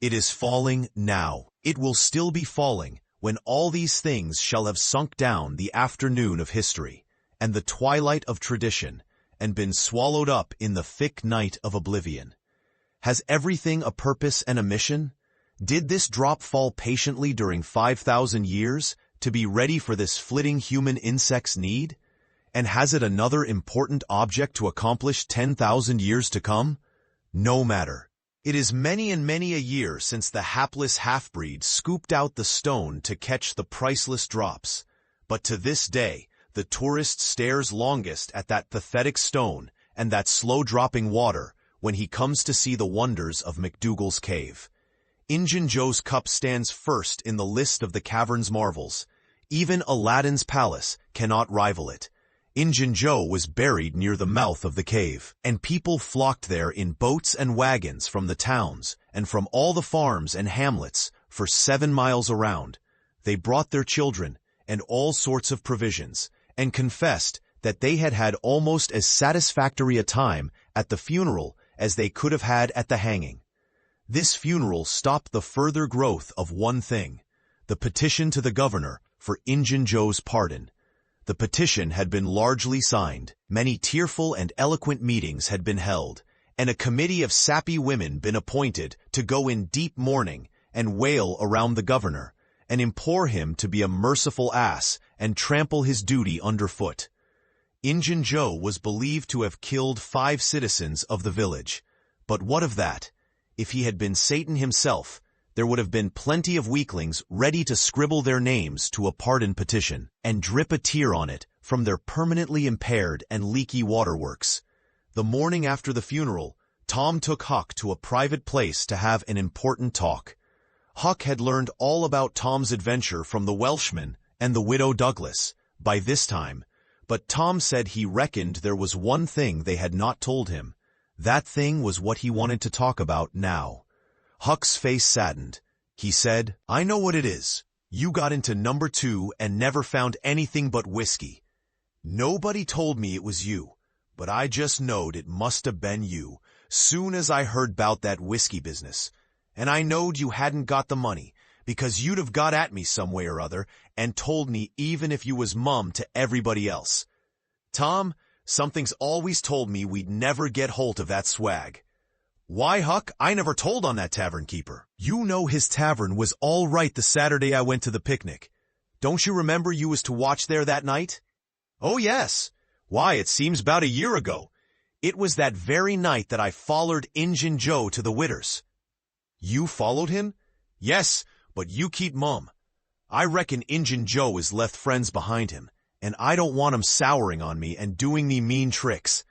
It is falling now. It will still be falling when all these things shall have sunk down the afternoon of history, and the twilight of tradition, and been swallowed up in the thick night of oblivion. Has everything a purpose and a mission? Did this drop fall patiently during 5,000 years to be ready for this flitting human insect's need? And has it another important object to accomplish 10,000 years to come? No matter. It is many and many a year since the hapless half-breed scooped out the stone to catch the priceless drops. But to this day, the tourist stares longest at that pathetic stone and that slow-dropping water when he comes to see the wonders of McDougal's cave. Injun Joe's cup stands first in the list of the cavern's marvels. Even Aladdin's palace cannot rival it. Injun Joe was buried near the mouth of the cave, and people flocked there in boats and wagons from the towns and from all the farms and hamlets for 7 miles around. They brought their children and all sorts of provisions, and confessed that they had had almost as satisfactory a time at the funeral as they could have had at the hanging. This funeral stopped the further growth of one thing, the petition to the governor for Injun Joe's pardon. The petition had been largely signed, many tearful and eloquent meetings had been held, and a committee of sappy women been appointed to go in deep mourning and wail around the governor, and implore him to be a merciful ass and trample his duty underfoot. Injun Joe was believed to have killed 5 citizens of the village. But what of that? If he had been Satan himself, there would have been plenty of weaklings ready to scribble their names to a pardon petition and drip a tear on it from their permanently impaired and leaky waterworks. The morning after the funeral, Tom took Huck to a private place to have an important talk. Huck had learned all about Tom's adventure from the Welshman and the widow Douglas by this time, but Tom said he reckoned there was one thing they had not told him. That thing was what he wanted to talk about now. Huck's face saddened. He said, "I know what it is. You got into number 2 and never found anything but whiskey. Nobody told me it was you, but I just knowed it must have been you, soon as I heard 'bout that whiskey business. And I knowed you hadn't got the money, because you'd have got at me some way or other and told me even if you was mum to everybody else. Tom, something's always told me we'd never get hold of that swag." "Why, Huck, I never told on that tavern keeper. You know his tavern was all right the Saturday I went to the picnic. Don't you remember you was to watch there that night?" "Oh, yes. Why, it seems 'bout a year ago. It was that very night that I follered Injun Joe to the Witters." "You followed him?" "Yes, but you keep mum. I reckon Injun Joe has left friends behind him, and I don't want 'em souring on me and doing me mean tricks.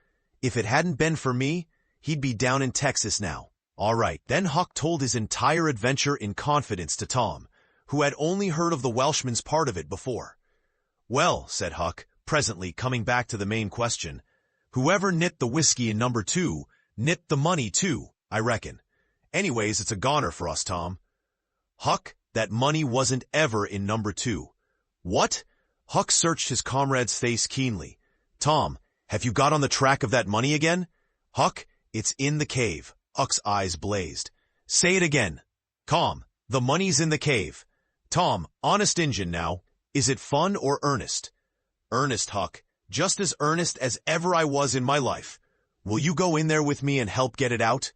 If it hadn't been for me, he'd be down in Texas now." All right, then Huck told his entire adventure in confidence to Tom, who had only heard of the Welshman's part of it before. "Well," said Huck, presently coming back to the main question, "whoever nipped the whiskey in number 2, nipped the money too, I reckon. Anyways, it's a goner for us, Tom." "Huck, that money wasn't ever in number 2. "What?" Huck searched his comrade's face keenly. "Tom, have you got on the track of that money again?" "Huck, it's in the cave." Huck's eyes blazed. "Say it again." "Calm, the money's in the cave." "Tom, honest Injun now, is it fun or earnest?" "Earnest, Huck, just as earnest as ever I was in my life. Will you go in there with me and help get it out?"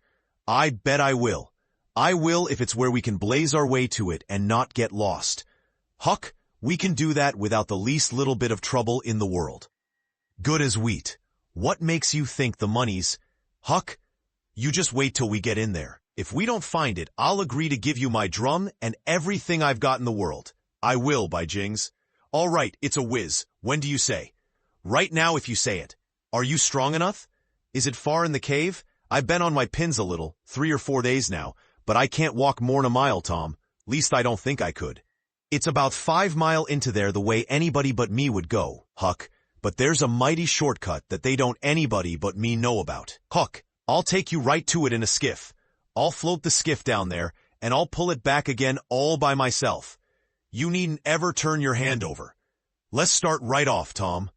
"I bet I will. I will if it's where we can blaze our way to it and not get lost." "Huck, we can do that without the least little bit of trouble in the world." "Good as wheat. What makes you think the money's—" "Huck, you just wait till we get in there. If we don't find it, I'll agree to give you my drum and everything I've got in the world. I will, by jings." "All right, it's a whiz. When do you say?" "Right now if you say it. Are you strong enough? Is it far in the cave? I've been on my pins a little, 3 or 4 days now, but I can't walk more'n a mile, Tom. Least I don't think I could. It's about 5 mile into there the way anybody but me would go, Huck, but there's a mighty shortcut that they don't anybody but me know about. Huck, I'll take you right to it in a skiff. I'll float the skiff down there, and I'll pull it back again all by myself. You needn't ever turn your hand over. Let's start right off, Tom.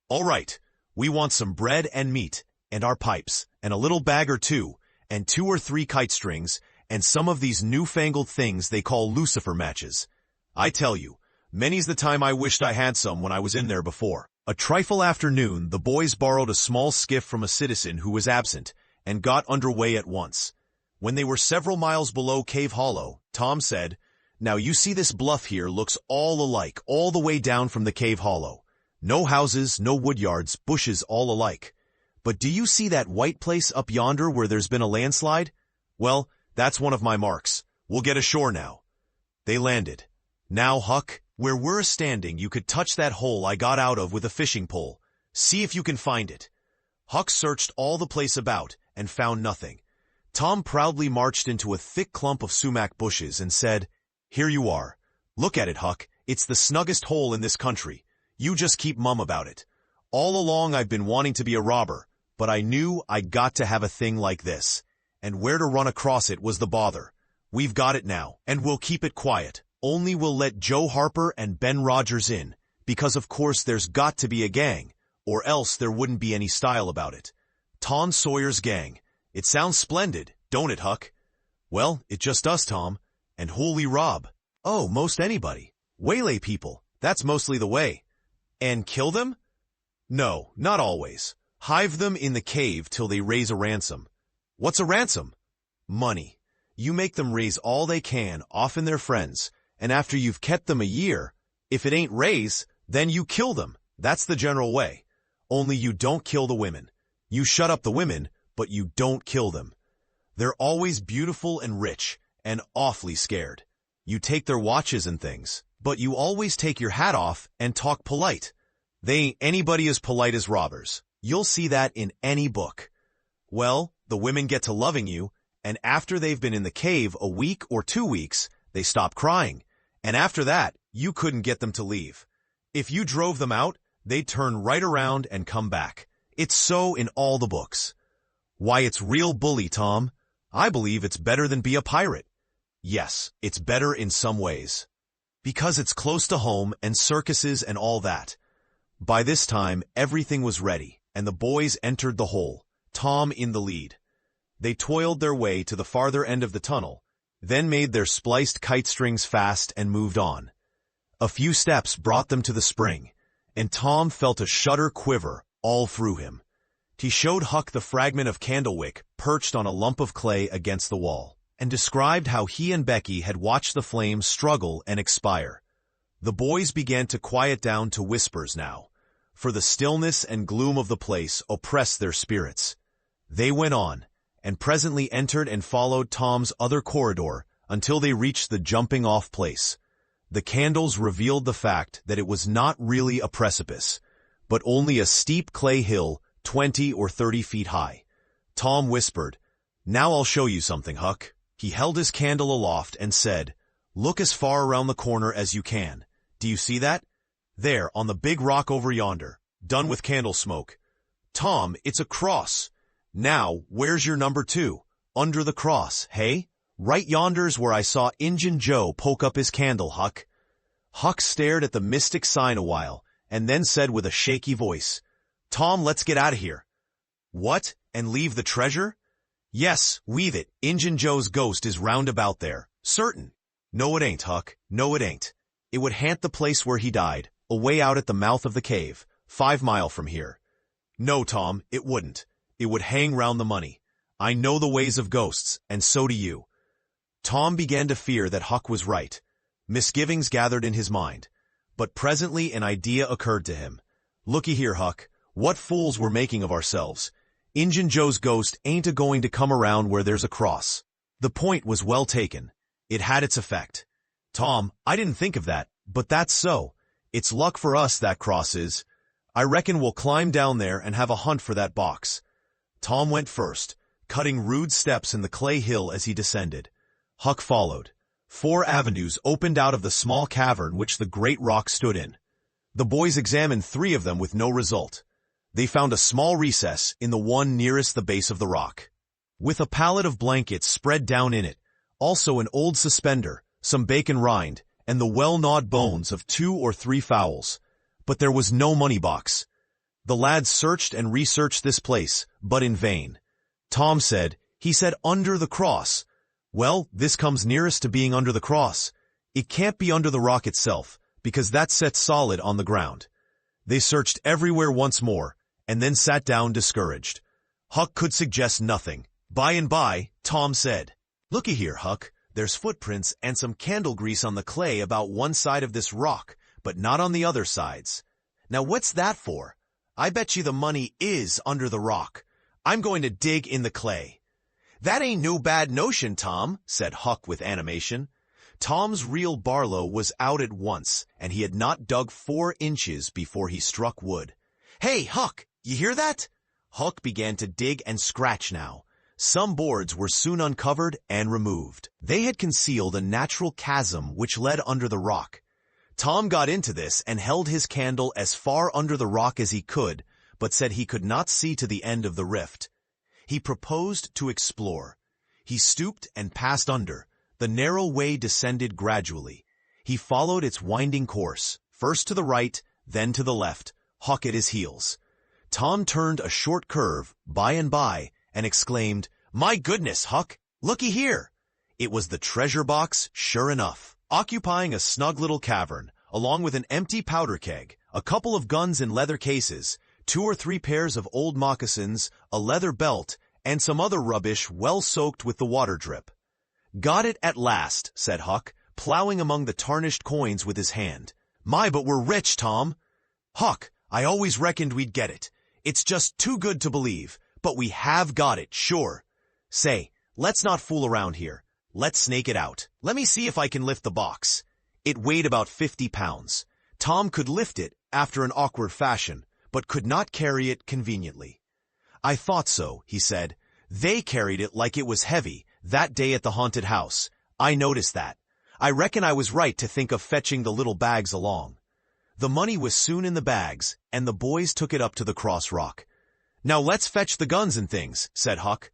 All right, we want some bread and meat, and our pipes, and a little bag or two, and 2 or 3 kite strings, and some of these newfangled things they call lucifer matches. I tell you, many's the time I wished I had some when I was in there before. A trifle after noon, the boys borrowed a small skiff from a citizen who was absent, and got underway at once. When they were several miles below Cave Hollow, Tom said, "Now you see this bluff here looks all alike, all the way down from the Cave Hollow. No houses, no woodyards, bushes all alike. But do you see that white place up yonder where there's been a landslide? Well, that's one of my marks. We'll get ashore now." They landed. "Now, Huck, where we're standing you could touch that hole I got out of with a fishing pole. See if you can find it." Huck searched all the place about, and found nothing. Tom proudly marched into a thick clump of sumac bushes and said, "Here you are. Look at it, Huck. It's the snuggest hole in this country. You just keep mum about it. All along I've been wanting to be a robber, but I knew I'd got to have a thing like this. And where to run across it was the bother. We've got it now, and we'll keep it quiet. Only we'll let Joe Harper and Ben Rogers in, because of course there's got to be a gang, or else there wouldn't be any style about it. Tom Sawyer's gang. It sounds splendid, don't it, Huck? Well, it just does, Tom. And wholly rob. Oh, most anybody. Waylay people. That's mostly the way. And kill them? No, not always. Hive them in the cave till they raise a ransom. What's a ransom? Money. You make them raise all they can, often their friends, and after you've kept them a year, if it ain't raise, then you kill them. That's the general way. Only you don't kill the women. You shut up the women, but you don't kill them. They're always beautiful and rich, and awfully scared. You take their watches and things, but you always take your hat off and talk polite. They ain't anybody as polite as robbers. You'll see that in any book. Well, the women get to loving you, and after they've been in the cave a week or 2 weeks, they stop crying, and after that, you couldn't get them to leave. If you drove them out, they'd turn right around and come back. It's so in all the books. Why, it's real bully, Tom. I believe it's better than be a pirate. Yes, it's better in some ways. Because it's close to home and circuses and all that. By this time, everything was ready, and the boys entered the hole, Tom in the lead. They toiled their way to the farther end of the tunnel, then made their spliced kite strings fast and moved on. A few steps brought them to the spring, and Tom felt a shudder quiver all through him. He showed Huck the fragment of candlewick perched on a lump of clay against the wall, and described how he and Becky had watched the flames struggle and expire. The boys began to quiet down to whispers now, for the stillness and gloom of the place oppressed their spirits. They went on, and presently entered and followed Tom's other corridor until they reached the jumping-off place. The candles revealed the fact that it was not really a precipice, but only a steep clay hill 20 or 30 feet high. Tom whispered, "Now I'll show you something, Huck." He held his candle aloft and said, "Look as far around the corner as you can. Do you see that? There, on the big rock over yonder, done with candle smoke. Tom, it's a cross. Now, where's your number 2? Under the cross, hey? Right yonder's where I saw Injun Joe poke up his candle, Huck." Huck stared at the mystic sign a while, and then said with a shaky voice, "Tom, let's get out of here." "What, and leave the treasure?" "Yes, leave it. Injun Joe's ghost is round about there, certain." "No, it ain't, Huck. No, it ain't. It would haunt the place where he died, away out at the mouth of the cave, 5 mile from here." "No, Tom, it wouldn't. It would hang round the money. I know the ways of ghosts, and so do you." Tom began to fear that Huck was right. Misgivings gathered in his mind. But presently an idea occurred to him. "Looky here, Huck. What fools we're making of ourselves. Injun Joe's ghost ain't a-going to come around where there's a cross." The point was well taken. It had its effect. "Tom, I didn't think of that, but that's so. It's luck for us, that cross is. I reckon we'll climb down there and have a hunt for that box." Tom went first, cutting rude steps in the clay hill as he descended. Huck followed. 4 avenues opened out of the small cavern which the great rock stood in. The boys examined 3 of them with no result. They found a small recess in the one nearest the base of the rock, with a pallet of blankets spread down in it, also an old suspender, some bacon rind, and the well-gnawed bones of 2 or 3 fowls. But there was no money box. The lads searched and researched this place, but in vain. Tom said, under the cross. Well, this comes nearest to being under the cross. It can't be under the rock itself, because that's set solid on the ground. They searched everywhere once more, and then sat down discouraged. Huck could suggest nothing. By and by, Tom said, "Looky here, Huck. There's footprints and some candle grease on the clay about one side of this rock, but not on the other sides. Now what's that for? I bet you the money is under the rock. I'm going to dig in the clay." "That ain't no bad notion, Tom," said Huck with animation. Tom's real Barlow was out at once, and he had not dug 4 inches before he struck wood. "Hey, Huck, you hear that?" Huck began to dig and scratch now. Some boards were soon uncovered and removed. They had concealed a natural chasm which led under the rock. Tom got into this and held his candle as far under the rock as he could, but said he could not see to the end of the rift. He proposed to explore. He stooped and passed under. The narrow way descended gradually. He followed its winding course, first to the right, then to the left, Huck at his heels. Tom turned a short curve, by and by, and exclaimed, "My goodness, Huck, looky here!" It was the treasure box, sure enough, occupying a snug little cavern, along with an empty powder keg, a couple of guns in leather cases, 2 or 3 pairs of old moccasins, a leather belt, and some other rubbish well soaked with the water drip. "Got it at last," said Huck, plowing among the tarnished coins with his hand. "My, but we're rich, Tom." "Huck, I always reckoned we'd get it. It's just too good to believe, but we have got it, sure. Say, let's not fool around here. Let's snake it out. Let me see if I can lift the box." It weighed about 50 pounds. Tom could lift it after an awkward fashion, but could not carry it conveniently. "I thought so," he said. "They carried it like it was heavy that day at the haunted house. I noticed that. I reckon I was right to think of fetching the little bags along." The money was soon in the bags, and the boys took it up to the cross rock. "Now let's fetch the guns and things," said Huck.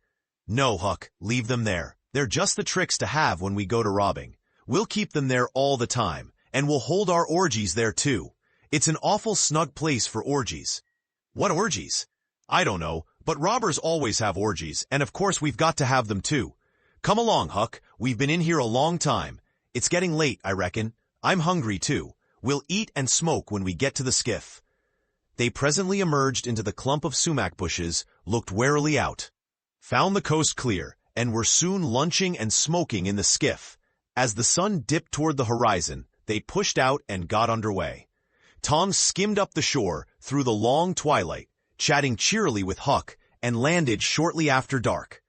"No, Huck, leave them there. They're just the tricks to have when we go to robbing. We'll keep them there all the time, and we'll hold our orgies there too. It's an awful snug place for orgies." "What orgies?" "I don't know, but robbers always have orgies, and of course we've got to have them too. Come along, Huck, we've been in here a long time. It's getting late, I reckon. I'm hungry too. We'll eat and smoke when we get to the skiff." They presently emerged into the clump of sumac bushes, looked warily out, found the coast clear, and were soon lunching and smoking in the skiff. As the sun dipped toward the horizon, they pushed out and got under way. Tom skimmed up the shore through the long twilight, chatting cheerily with Huck, and landed shortly after dark.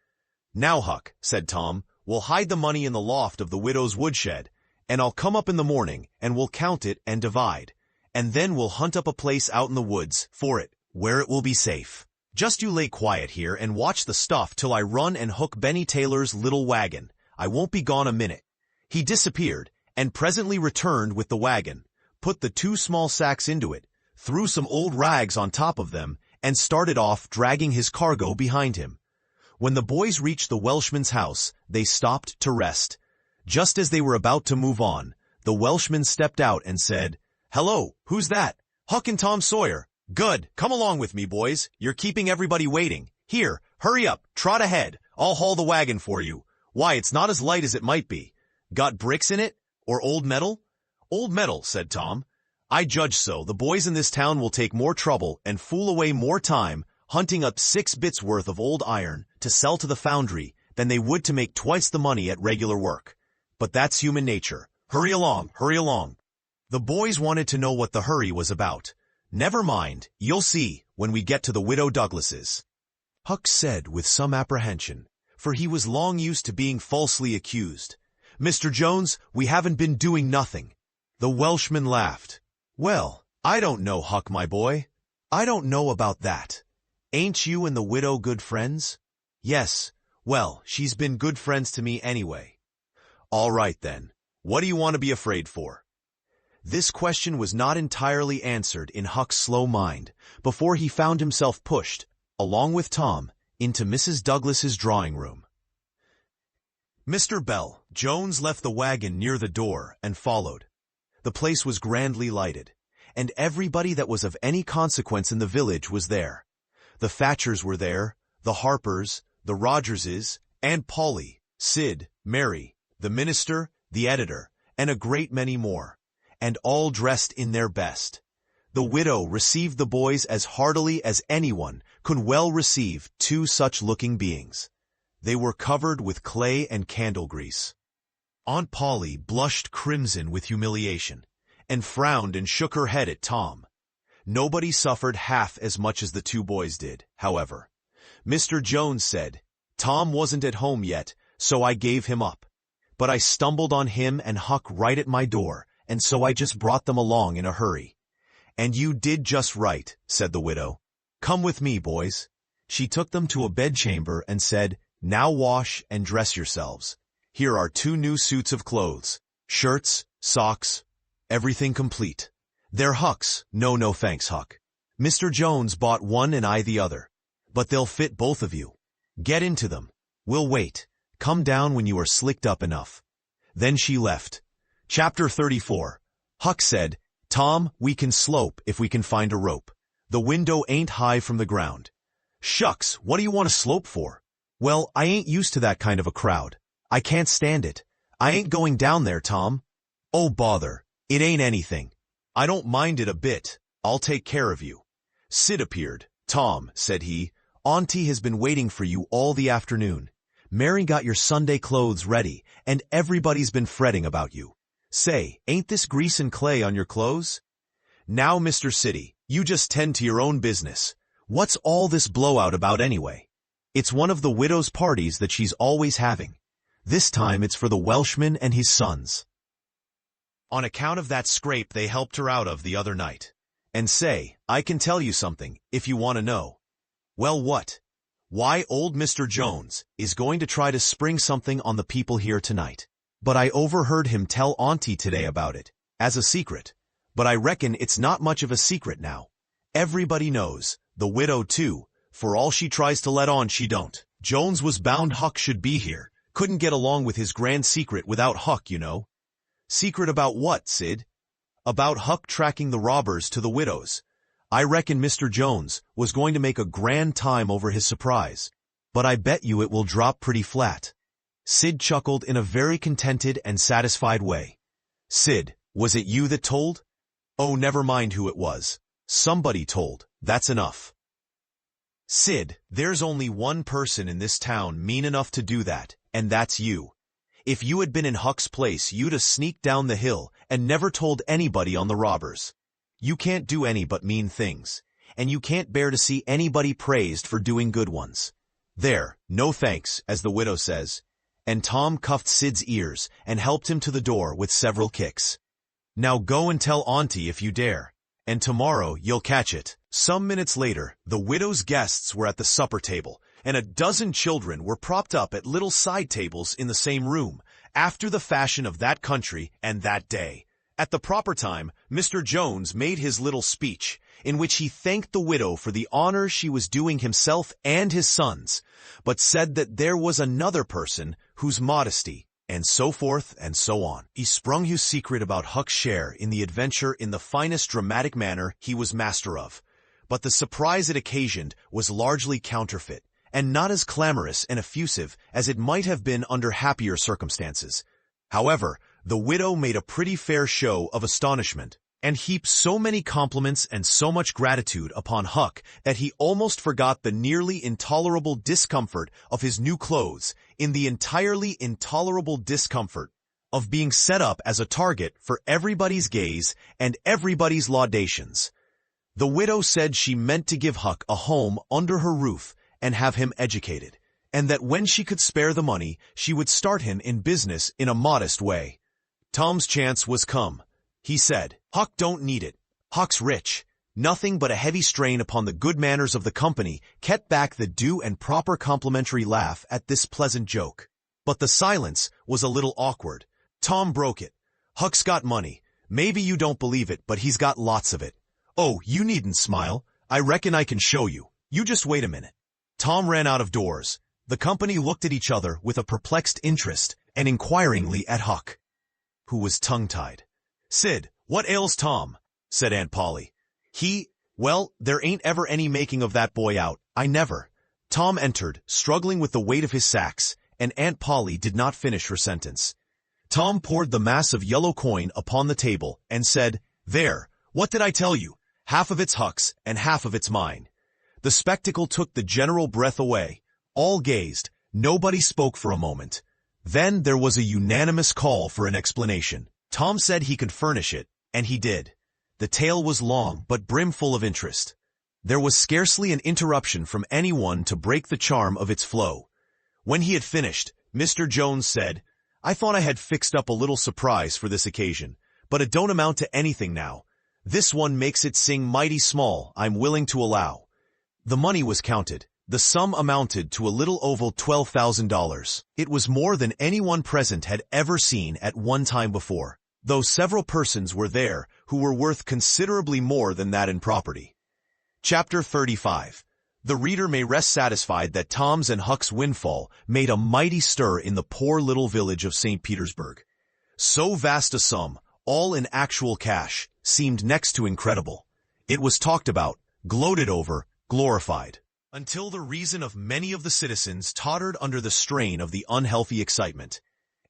"Now, Huck," said Tom, "we'll hide the money in the loft of the widow's woodshed, and I'll come up in the morning, and we'll count it and divide. And then we'll hunt up a place out in the woods for it, where it will be safe. Just you lay quiet here and watch the stuff till I run and hook Benny Taylor's little wagon. I won't be gone a minute." He disappeared, and presently returned with the wagon, put the 2 small sacks into it, threw some old rags on top of them, and started off dragging his cargo behind him. When the boys reached the Welshman's house, they stopped to rest. Just as they were about to move on, the Welshman stepped out and said, "Hello, who's that?" "Huck and Tom Sawyer." "Good, come along with me, boys. You're keeping everybody waiting. Here, hurry up, trot ahead. I'll haul the wagon for you. Why, it's not as light as it might be. Got bricks in it? Or old metal?" "Old metal," said Tom. "I judge so. The boys in this town will take more trouble and fool away more time hunting up 6 bits worth of old iron to sell to the foundry than they would to make twice the money at regular work. But that's human nature. Hurry along, hurry along." The boys wanted to know what the hurry was about. "Never mind, you'll see when we get to the Widow Douglas's," Huck said with some apprehension, for he was long used to being falsely accused. "Mr. Jones, we haven't been doing nothing." The Welshman laughed. "Well, I don't know, Huck, my boy. I don't know about that. Ain't you and the widow good friends?" Yes, well, she's been good friends to me anyway. All right then, what do you want to be afraid for? This question was not entirely answered in Huck's slow mind before he found himself pushed, along with Tom, into Mrs. Douglas's drawing room. Mr. Bell Jones left the wagon near the door and followed. The place was grandly lighted, and everybody that was of any consequence in the village was there. The Thatchers were there, the Harpers, the Rogerses, Aunt Polly, Sid, Mary, the minister, the editor, and a great many more, and all dressed in their best. The widow received the boys as heartily as anyone could well receive two such-looking beings. They were covered with clay and candle grease. Aunt Polly blushed crimson with humiliation, and frowned and shook her head at Tom. Nobody suffered half as much as the two boys did, however. Mr. Jones said, "Tom wasn't at home yet, so I gave him up. But I stumbled on him and Huck right at my door, and so I just brought them along in a hurry." "And you did just right," said the widow. "Come with me, boys." She took them to a bedchamber and said, "Now wash and dress yourselves. Here are 2 new suits of clothes, shirts, socks, everything complete. They're Huck's. No thanks, Huck. Mr. Jones bought one and I the other. But they'll fit both of you. Get into them. We'll wait. Come down when you are slicked up enough." Then she left. Chapter 34. Huck said, "Tom, we can slope if we can find a rope. The window ain't high from the ground." "Shucks, what do you want to slope for?" "Well, I ain't used to that kind of a crowd. I can't stand it. I ain't going down there, Tom." "Oh, bother. It ain't anything. I don't mind it a bit. I'll take care of you." Sid appeared. "Tom," said he, "Auntie has been waiting for you all the afternoon. Mary got your Sunday clothes ready, and everybody's been fretting about you. Say, ain't this grease and clay on your clothes?" "Now, Mr. City, you just tend to your own business. What's all this blowout about anyway?" "It's one of the widow's parties that she's always having. This time it's for the Welshman and his sons. On account of that scrape they helped her out of the other night. And say, I can tell you something, if you want to know." "Well, what?" "Why, old Mr. Jones is going to try to spring something on the people here tonight. But I overheard him tell Auntie today about it, as a secret. But I reckon it's not much of a secret now. Everybody knows, the widow too, for all she tries to let on she don't. Jones was bound Huck should be here, couldn't get along with his grand secret without Huck, you know." "Secret about what, Sid?" "About Huck tracking the robbers to the widow's. I reckon Mr. Jones was going to make a grand time over his surprise, but I bet you it will drop pretty flat." Sid chuckled in a very contented and satisfied way. "Sid, was it you that told?" "Oh, never mind who it was. Somebody told, that's enough." "Sid, there's only one person in this town mean enough to do that, and that's you. If you had been in Huck's place, you'd have sneaked down the hill and never told anybody on the robbers. You can't do any but mean things, and you can't bear to see anybody praised for doing good ones. There, no thanks, as the widow says." And Tom cuffed Sid's ears and helped him to the door with several kicks. "Now go and tell Auntie if you dare, and tomorrow you'll catch it." Some minutes later, the widow's guests were at the supper table, and a dozen children were propped up at little side tables in the same room, after the fashion of that country and that day. At the proper time, Mr. Jones made his little speech, in which he thanked the widow for the honor she was doing himself and his sons, but said that there was another person whose modesty, and so forth and so on. He sprung his secret about Huck's share in the adventure in the finest dramatic manner he was master of, but the surprise it occasioned was largely counterfeit, and not as clamorous and effusive as it might have been under happier circumstances. However, the widow made a pretty fair show of astonishment, and heaped so many compliments and so much gratitude upon Huck that he almost forgot the nearly intolerable discomfort of his new clothes in the entirely intolerable discomfort of being set up as a target for everybody's gaze and everybody's laudations. The widow said she meant to give Huck a home under her roof and have him educated, and that when she could spare the money, she would start him in business in a modest way. Tom's chance was come. He said, "Huck don't need it. Huck's rich. Nothing but a heavy strain upon the good manners of the company kept back the due and proper complimentary laugh at this pleasant joke. But the silence was a little awkward. Tom broke it. "Huck's got money. Maybe you don't believe it, but he's got lots of it. Oh, you needn't smile. I reckon I can show you. You just wait a minute." Tom ran out of doors. The company looked at each other with a perplexed interest and inquiringly at Huck, who was tongue-tied. "Sid, what ails Tom?" said Aunt Polly. Well, there ain't ever any making of that boy out. I never." Tom entered, struggling with the weight of his sacks, and Aunt Polly did not finish her sentence. Tom poured the mass of yellow coin upon the table and said, "There, what did I tell you? Half of it's Huck's and half of it's mine." The spectacle took the general breath away. All gazed. Nobody spoke for a moment. Then there was a unanimous call for an explanation. Tom said he could furnish it, and he did. The tale was long but brimful of interest. There was scarcely an interruption from anyone to break the charm of its flow. When he had finished, Mr. Jones said, "I thought I had fixed up a little surprise for this occasion, but it don't amount to anything now. This one makes it sing mighty small, I'm willing to allow." The money was counted. The sum amounted to a little over $12,000. It was more than anyone present had ever seen at one time before, though several persons were there who were worth considerably more than that in property. Chapter 35. The reader may rest satisfied that Tom's and Huck's windfall made a mighty stir in the poor little village of St. Petersburg. So vast a sum, all in actual cash, seemed next to incredible. It was talked about, gloated over, glorified, until the reason of many of the citizens tottered under the strain of the unhealthy excitement.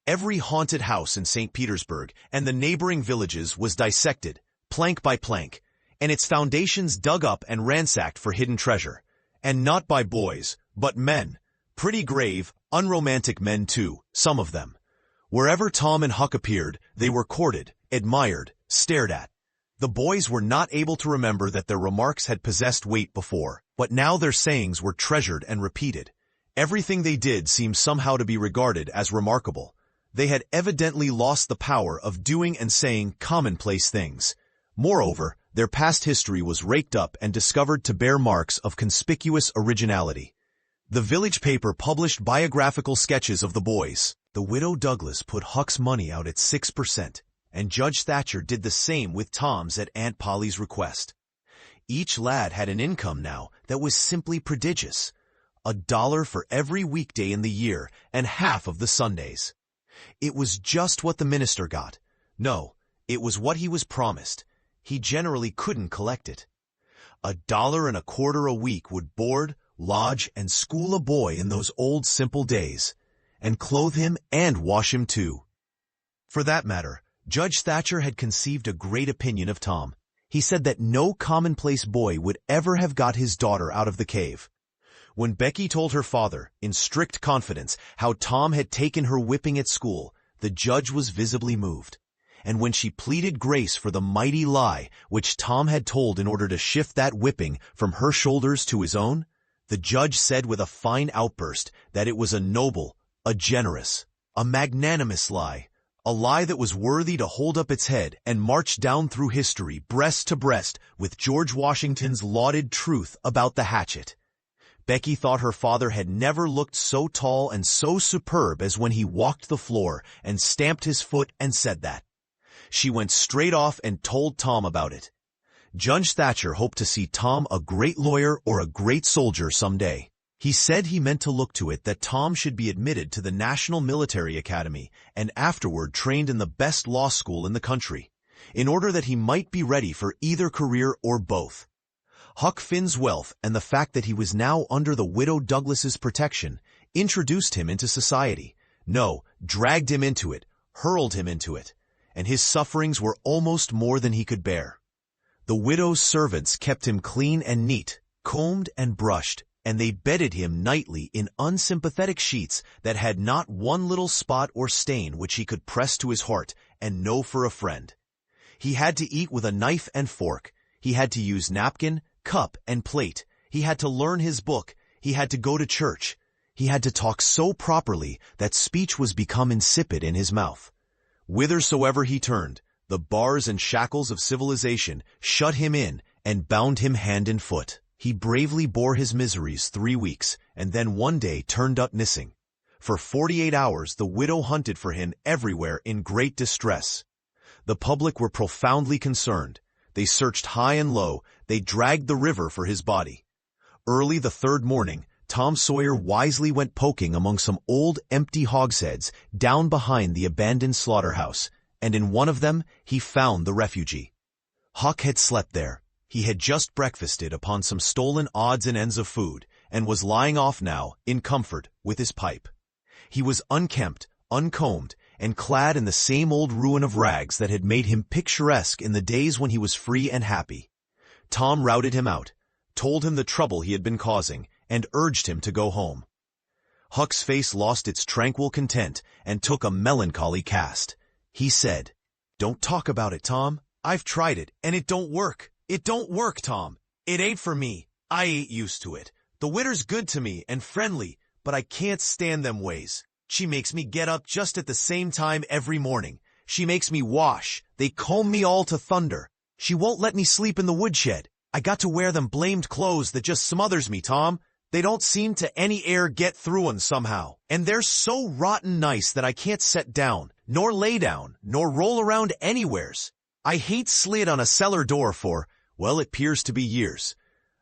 Every haunted house in St. Petersburg and the neighboring villages was dissected, plank by plank, and its foundations dug up and ransacked for hidden treasure. And not by boys, but men. Pretty grave, unromantic men too, some of them. Wherever Tom and Huck appeared, they were courted, admired, stared at. The boys were not able to remember that their remarks had possessed weight before, but now their sayings were treasured and repeated. Everything they did seemed somehow to be regarded as remarkable. They had evidently lost the power of doing and saying commonplace things. Moreover, their past history was raked up and discovered to bear marks of conspicuous originality. The village paper published biographical sketches of the boys. The widow Douglas put Huck's money out at 6%, and Judge Thatcher did the same with Tom's at Aunt Polly's request. Each lad had an income now that was simply prodigious. $1 for every weekday in the year and half of the Sundays. It was just what the minister got. No, it was what he was promised. He generally couldn't collect it. $1.25 a week would board, lodge, and school a boy in those old simple days, and clothe him and wash him too. For that matter, Judge Thatcher had conceived a great opinion of Tom. He said that no commonplace boy would ever have got his daughter out of the cave. When Becky told her father, in strict confidence, how Tom had taken her whipping at school, the judge was visibly moved. And when she pleaded grace for the mighty lie which Tom had told in order to shift that whipping from her shoulders to his own, the judge said with a fine outburst that it was a noble, a generous, a magnanimous lie, a lie that was worthy to hold up its head and march down through history breast to breast with George Washington's lauded truth about the hatchet. Becky thought her father had never looked so tall and so superb as when he walked the floor and stamped his foot and said that. She went straight off and told Tom about it. Judge Thatcher hoped to see Tom a great lawyer or a great soldier someday. He said he meant to look to it that Tom should be admitted to the National Military Academy and afterward trained in the best law school in the country, in order that he might be ready for either career or both. Huck Finn's wealth and the fact that he was now under the widow Douglas's protection introduced him into society. No, dragged him into it, hurled him into it, and his sufferings were almost more than he could bear. The widow's servants kept him clean and neat, combed and brushed, and they bedded him nightly in unsympathetic sheets that had not one little spot or stain which he could press to his heart and know for a friend. He had to eat with a knife and fork. He had to use napkin, cup, and plate. He had to learn his book. He had to go to church. He had to talk so properly that speech was become insipid in his mouth. Whithersoever he turned, the bars and shackles of civilization shut him in and bound him hand and foot. He bravely bore his miseries 3 weeks, and then one day turned up missing. For 48 hours the widow hunted for him everywhere in great distress. The public were profoundly concerned. They searched high and low, they dragged the river for his body. Early the third morning, Tom Sawyer wisely went poking among some old empty hogsheads down behind the abandoned slaughterhouse, and in one of them he found the refugee. Huck had slept there. He had just breakfasted upon some stolen odds and ends of food, and was lying off now, in comfort, with his pipe. He was unkempt, uncombed, and clad in the same old ruin of rags that had made him picturesque in the days when he was free and happy. Tom routed him out, told him the trouble he had been causing, and urged him to go home. Huck's face lost its tranquil content and took a melancholy cast. He said, "Don't talk about it, Tom. I've tried it, and it don't work. It don't work, Tom. It ain't for me. I ain't used to it. The widder's good to me and friendly, but I can't stand them ways. She makes me get up just at the same time every morning. She makes me wash. They comb me all to thunder. She won't let me sleep in the woodshed. I got to wear them blamed clothes that just smothers me, Tom. They don't seem to any air get through 'em somehow. And they're so rotten nice that I can't set down, nor lay down, nor roll around anywheres. I hate slid on a cellar door for, well, it 'pears to be years.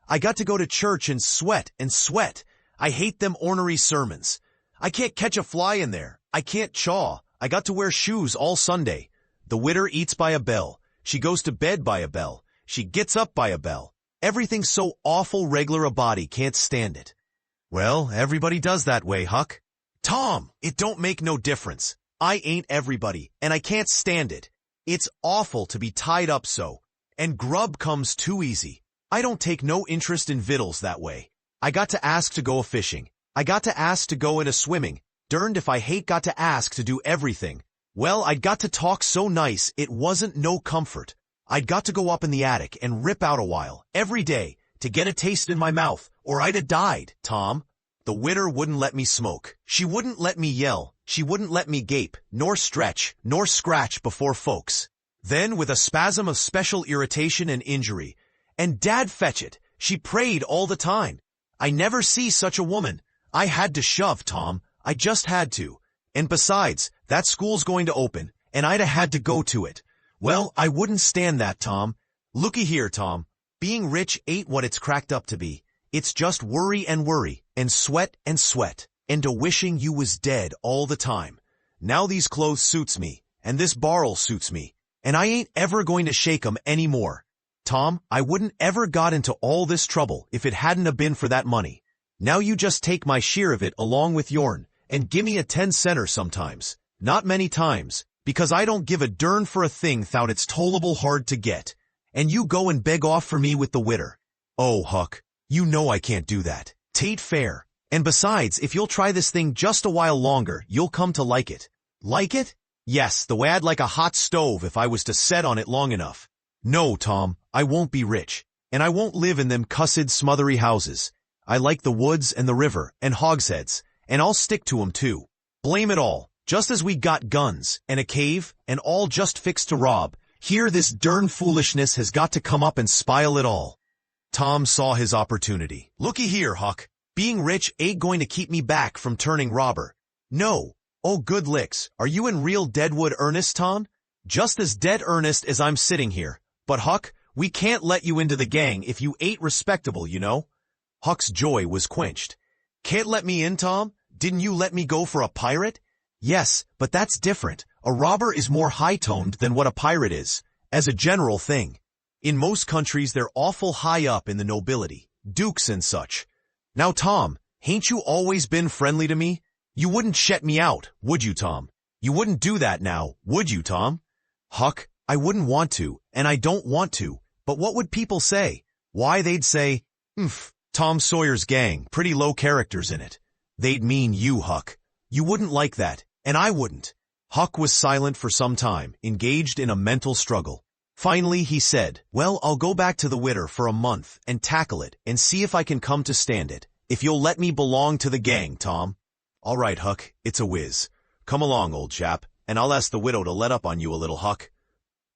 I got to go to church and sweat and sweat. I hate them ornery sermons. I can't catch a fly in there. I can't chaw. I got to wear shoes all Sunday. The widder eats by a bell. She goes to bed by a bell. She gets up by a bell. Everything's so awful regular a body can't stand it." "Well, everybody does that way, Huck." "Tom, it don't make no difference. I ain't everybody, and I can't stand it. It's awful to be tied up so. And grub comes too easy. I don't take no interest in victuals that way. I got to ask to go a-fishing. I got to ask to go in a-swimming. Derned if I hate got to ask to do everything. Well, I'd got to talk so nice it wasn't no comfort. I'd got to go up in the attic and rip out a while, every day, to get a taste in my mouth, or I'd have died, Tom. The widder wouldn't let me smoke. She wouldn't let me yell. She wouldn't let me gape, nor stretch, nor scratch before folks. Then, with a spasm of special irritation and injury, and dad fetch it, she prayed all the time. I never see such a woman. I had to shove, Tom. I just had to. And besides, that school's going to open, and I'd have had to go to it. Well, I wouldn't stand that, Tom. Looky here, Tom. Being rich ain't what it's cracked up to be. It's just worry, and sweat, and a wishing you was dead all the time. Now these clothes suits me, and this barrel suits me, and I ain't ever going to shake 'em any more. Tom, I wouldn't ever got into all this trouble if it hadn't a been for that money. Now you just take my share of it along with yourn, and gimme a 10-center sometimes. Not many times, because I don't give a dern for a thing thout it's tollable hard to get. And you go and beg off for me with the widder. Oh, Huck, you know I can't do that. 'Tain't fair. And besides, if you'll try this thing just a while longer, you'll come to like it. Like it? Yes, the way I'd like a hot stove if I was to set on it long enough. No, Tom, I won't be rich. And I won't live in them cussed smothery houses. I like the woods and the river and hogsheads, and I'll stick to 'em too. Blame it all. Just as we got guns, and a cave, and all just fixed to rob, here this dern foolishness has got to come up and spile it all. Tom saw his opportunity. Looky here, Huck. Being rich ain't going to keep me back from turning robber. No. Oh, good licks. Are you in real deadwood earnest, Tom? Just as dead earnest as I'm sitting here. But Huck, we can't let you into the gang if you ain't respectable, you know. Huck's joy was quenched. Can't let me in, Tom? Didn't you let me go for a pirate? Yes, but that's different. A robber is more high-toned than what a pirate is, as a general thing. In most countries, they're awful high up in the nobility, dukes and such. Now, Tom, hain't you always been friendly to me? You wouldn't shet me out, would you, Tom? You wouldn't do that now, would you, Tom? Huck, I wouldn't want to, and I don't want to, but what would people say? Why, they'd say, Tom Sawyer's gang, pretty low characters in it. They'd mean you, Huck. You wouldn't like that. And I wouldn't. Huck was silent for some time, engaged in a mental struggle. Finally, he said, well, I'll go back to the widder for a month and tackle it and see if I can come to stand it, if you'll let me belong to the gang, Tom. All right, Huck, it's a whiz. Come along, old chap, and I'll ask the widow to let up on you a little, Huck.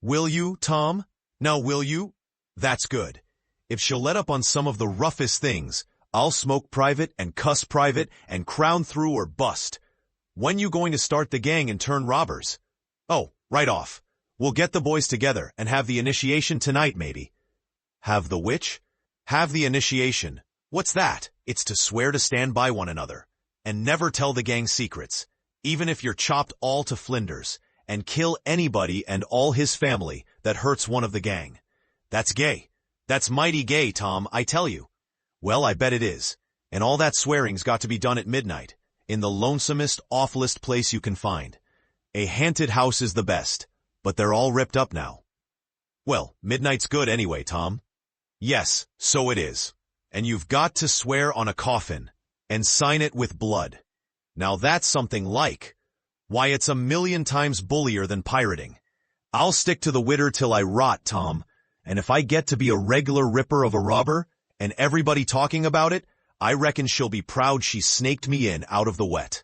Will you, Tom? Now, will you? That's good. If she'll let up on some of the roughest things, I'll smoke private and cuss private and crown through or bust. When you going to start the gang and turn robbers? Oh, right off. We'll get the boys together and have the initiation tonight, maybe. Have the which? Have the initiation. What's that? It's to swear to stand by one another and never tell the gang secrets, even if you're chopped all to flinders, and kill anybody and all his family that hurts one of the gang. That's gay. That's mighty gay, Tom, I tell you. Well, I bet it is. And all that swearing's got to be done at midnight, in the lonesomest, awfulest place you can find. A haunted house is the best, but they're all ripped up now. Well, midnight's good anyway, Tom. Yes, so it is. And you've got to swear on a coffin, and sign it with blood. Now that's something like. Why, it's 1,000,000 times bullier than pirating. I'll stick to the widder till I rot, Tom, and if I get to be a regular ripper of a robber, and everybody talking about it, I reckon she'll be proud she snaked me in out of the wet.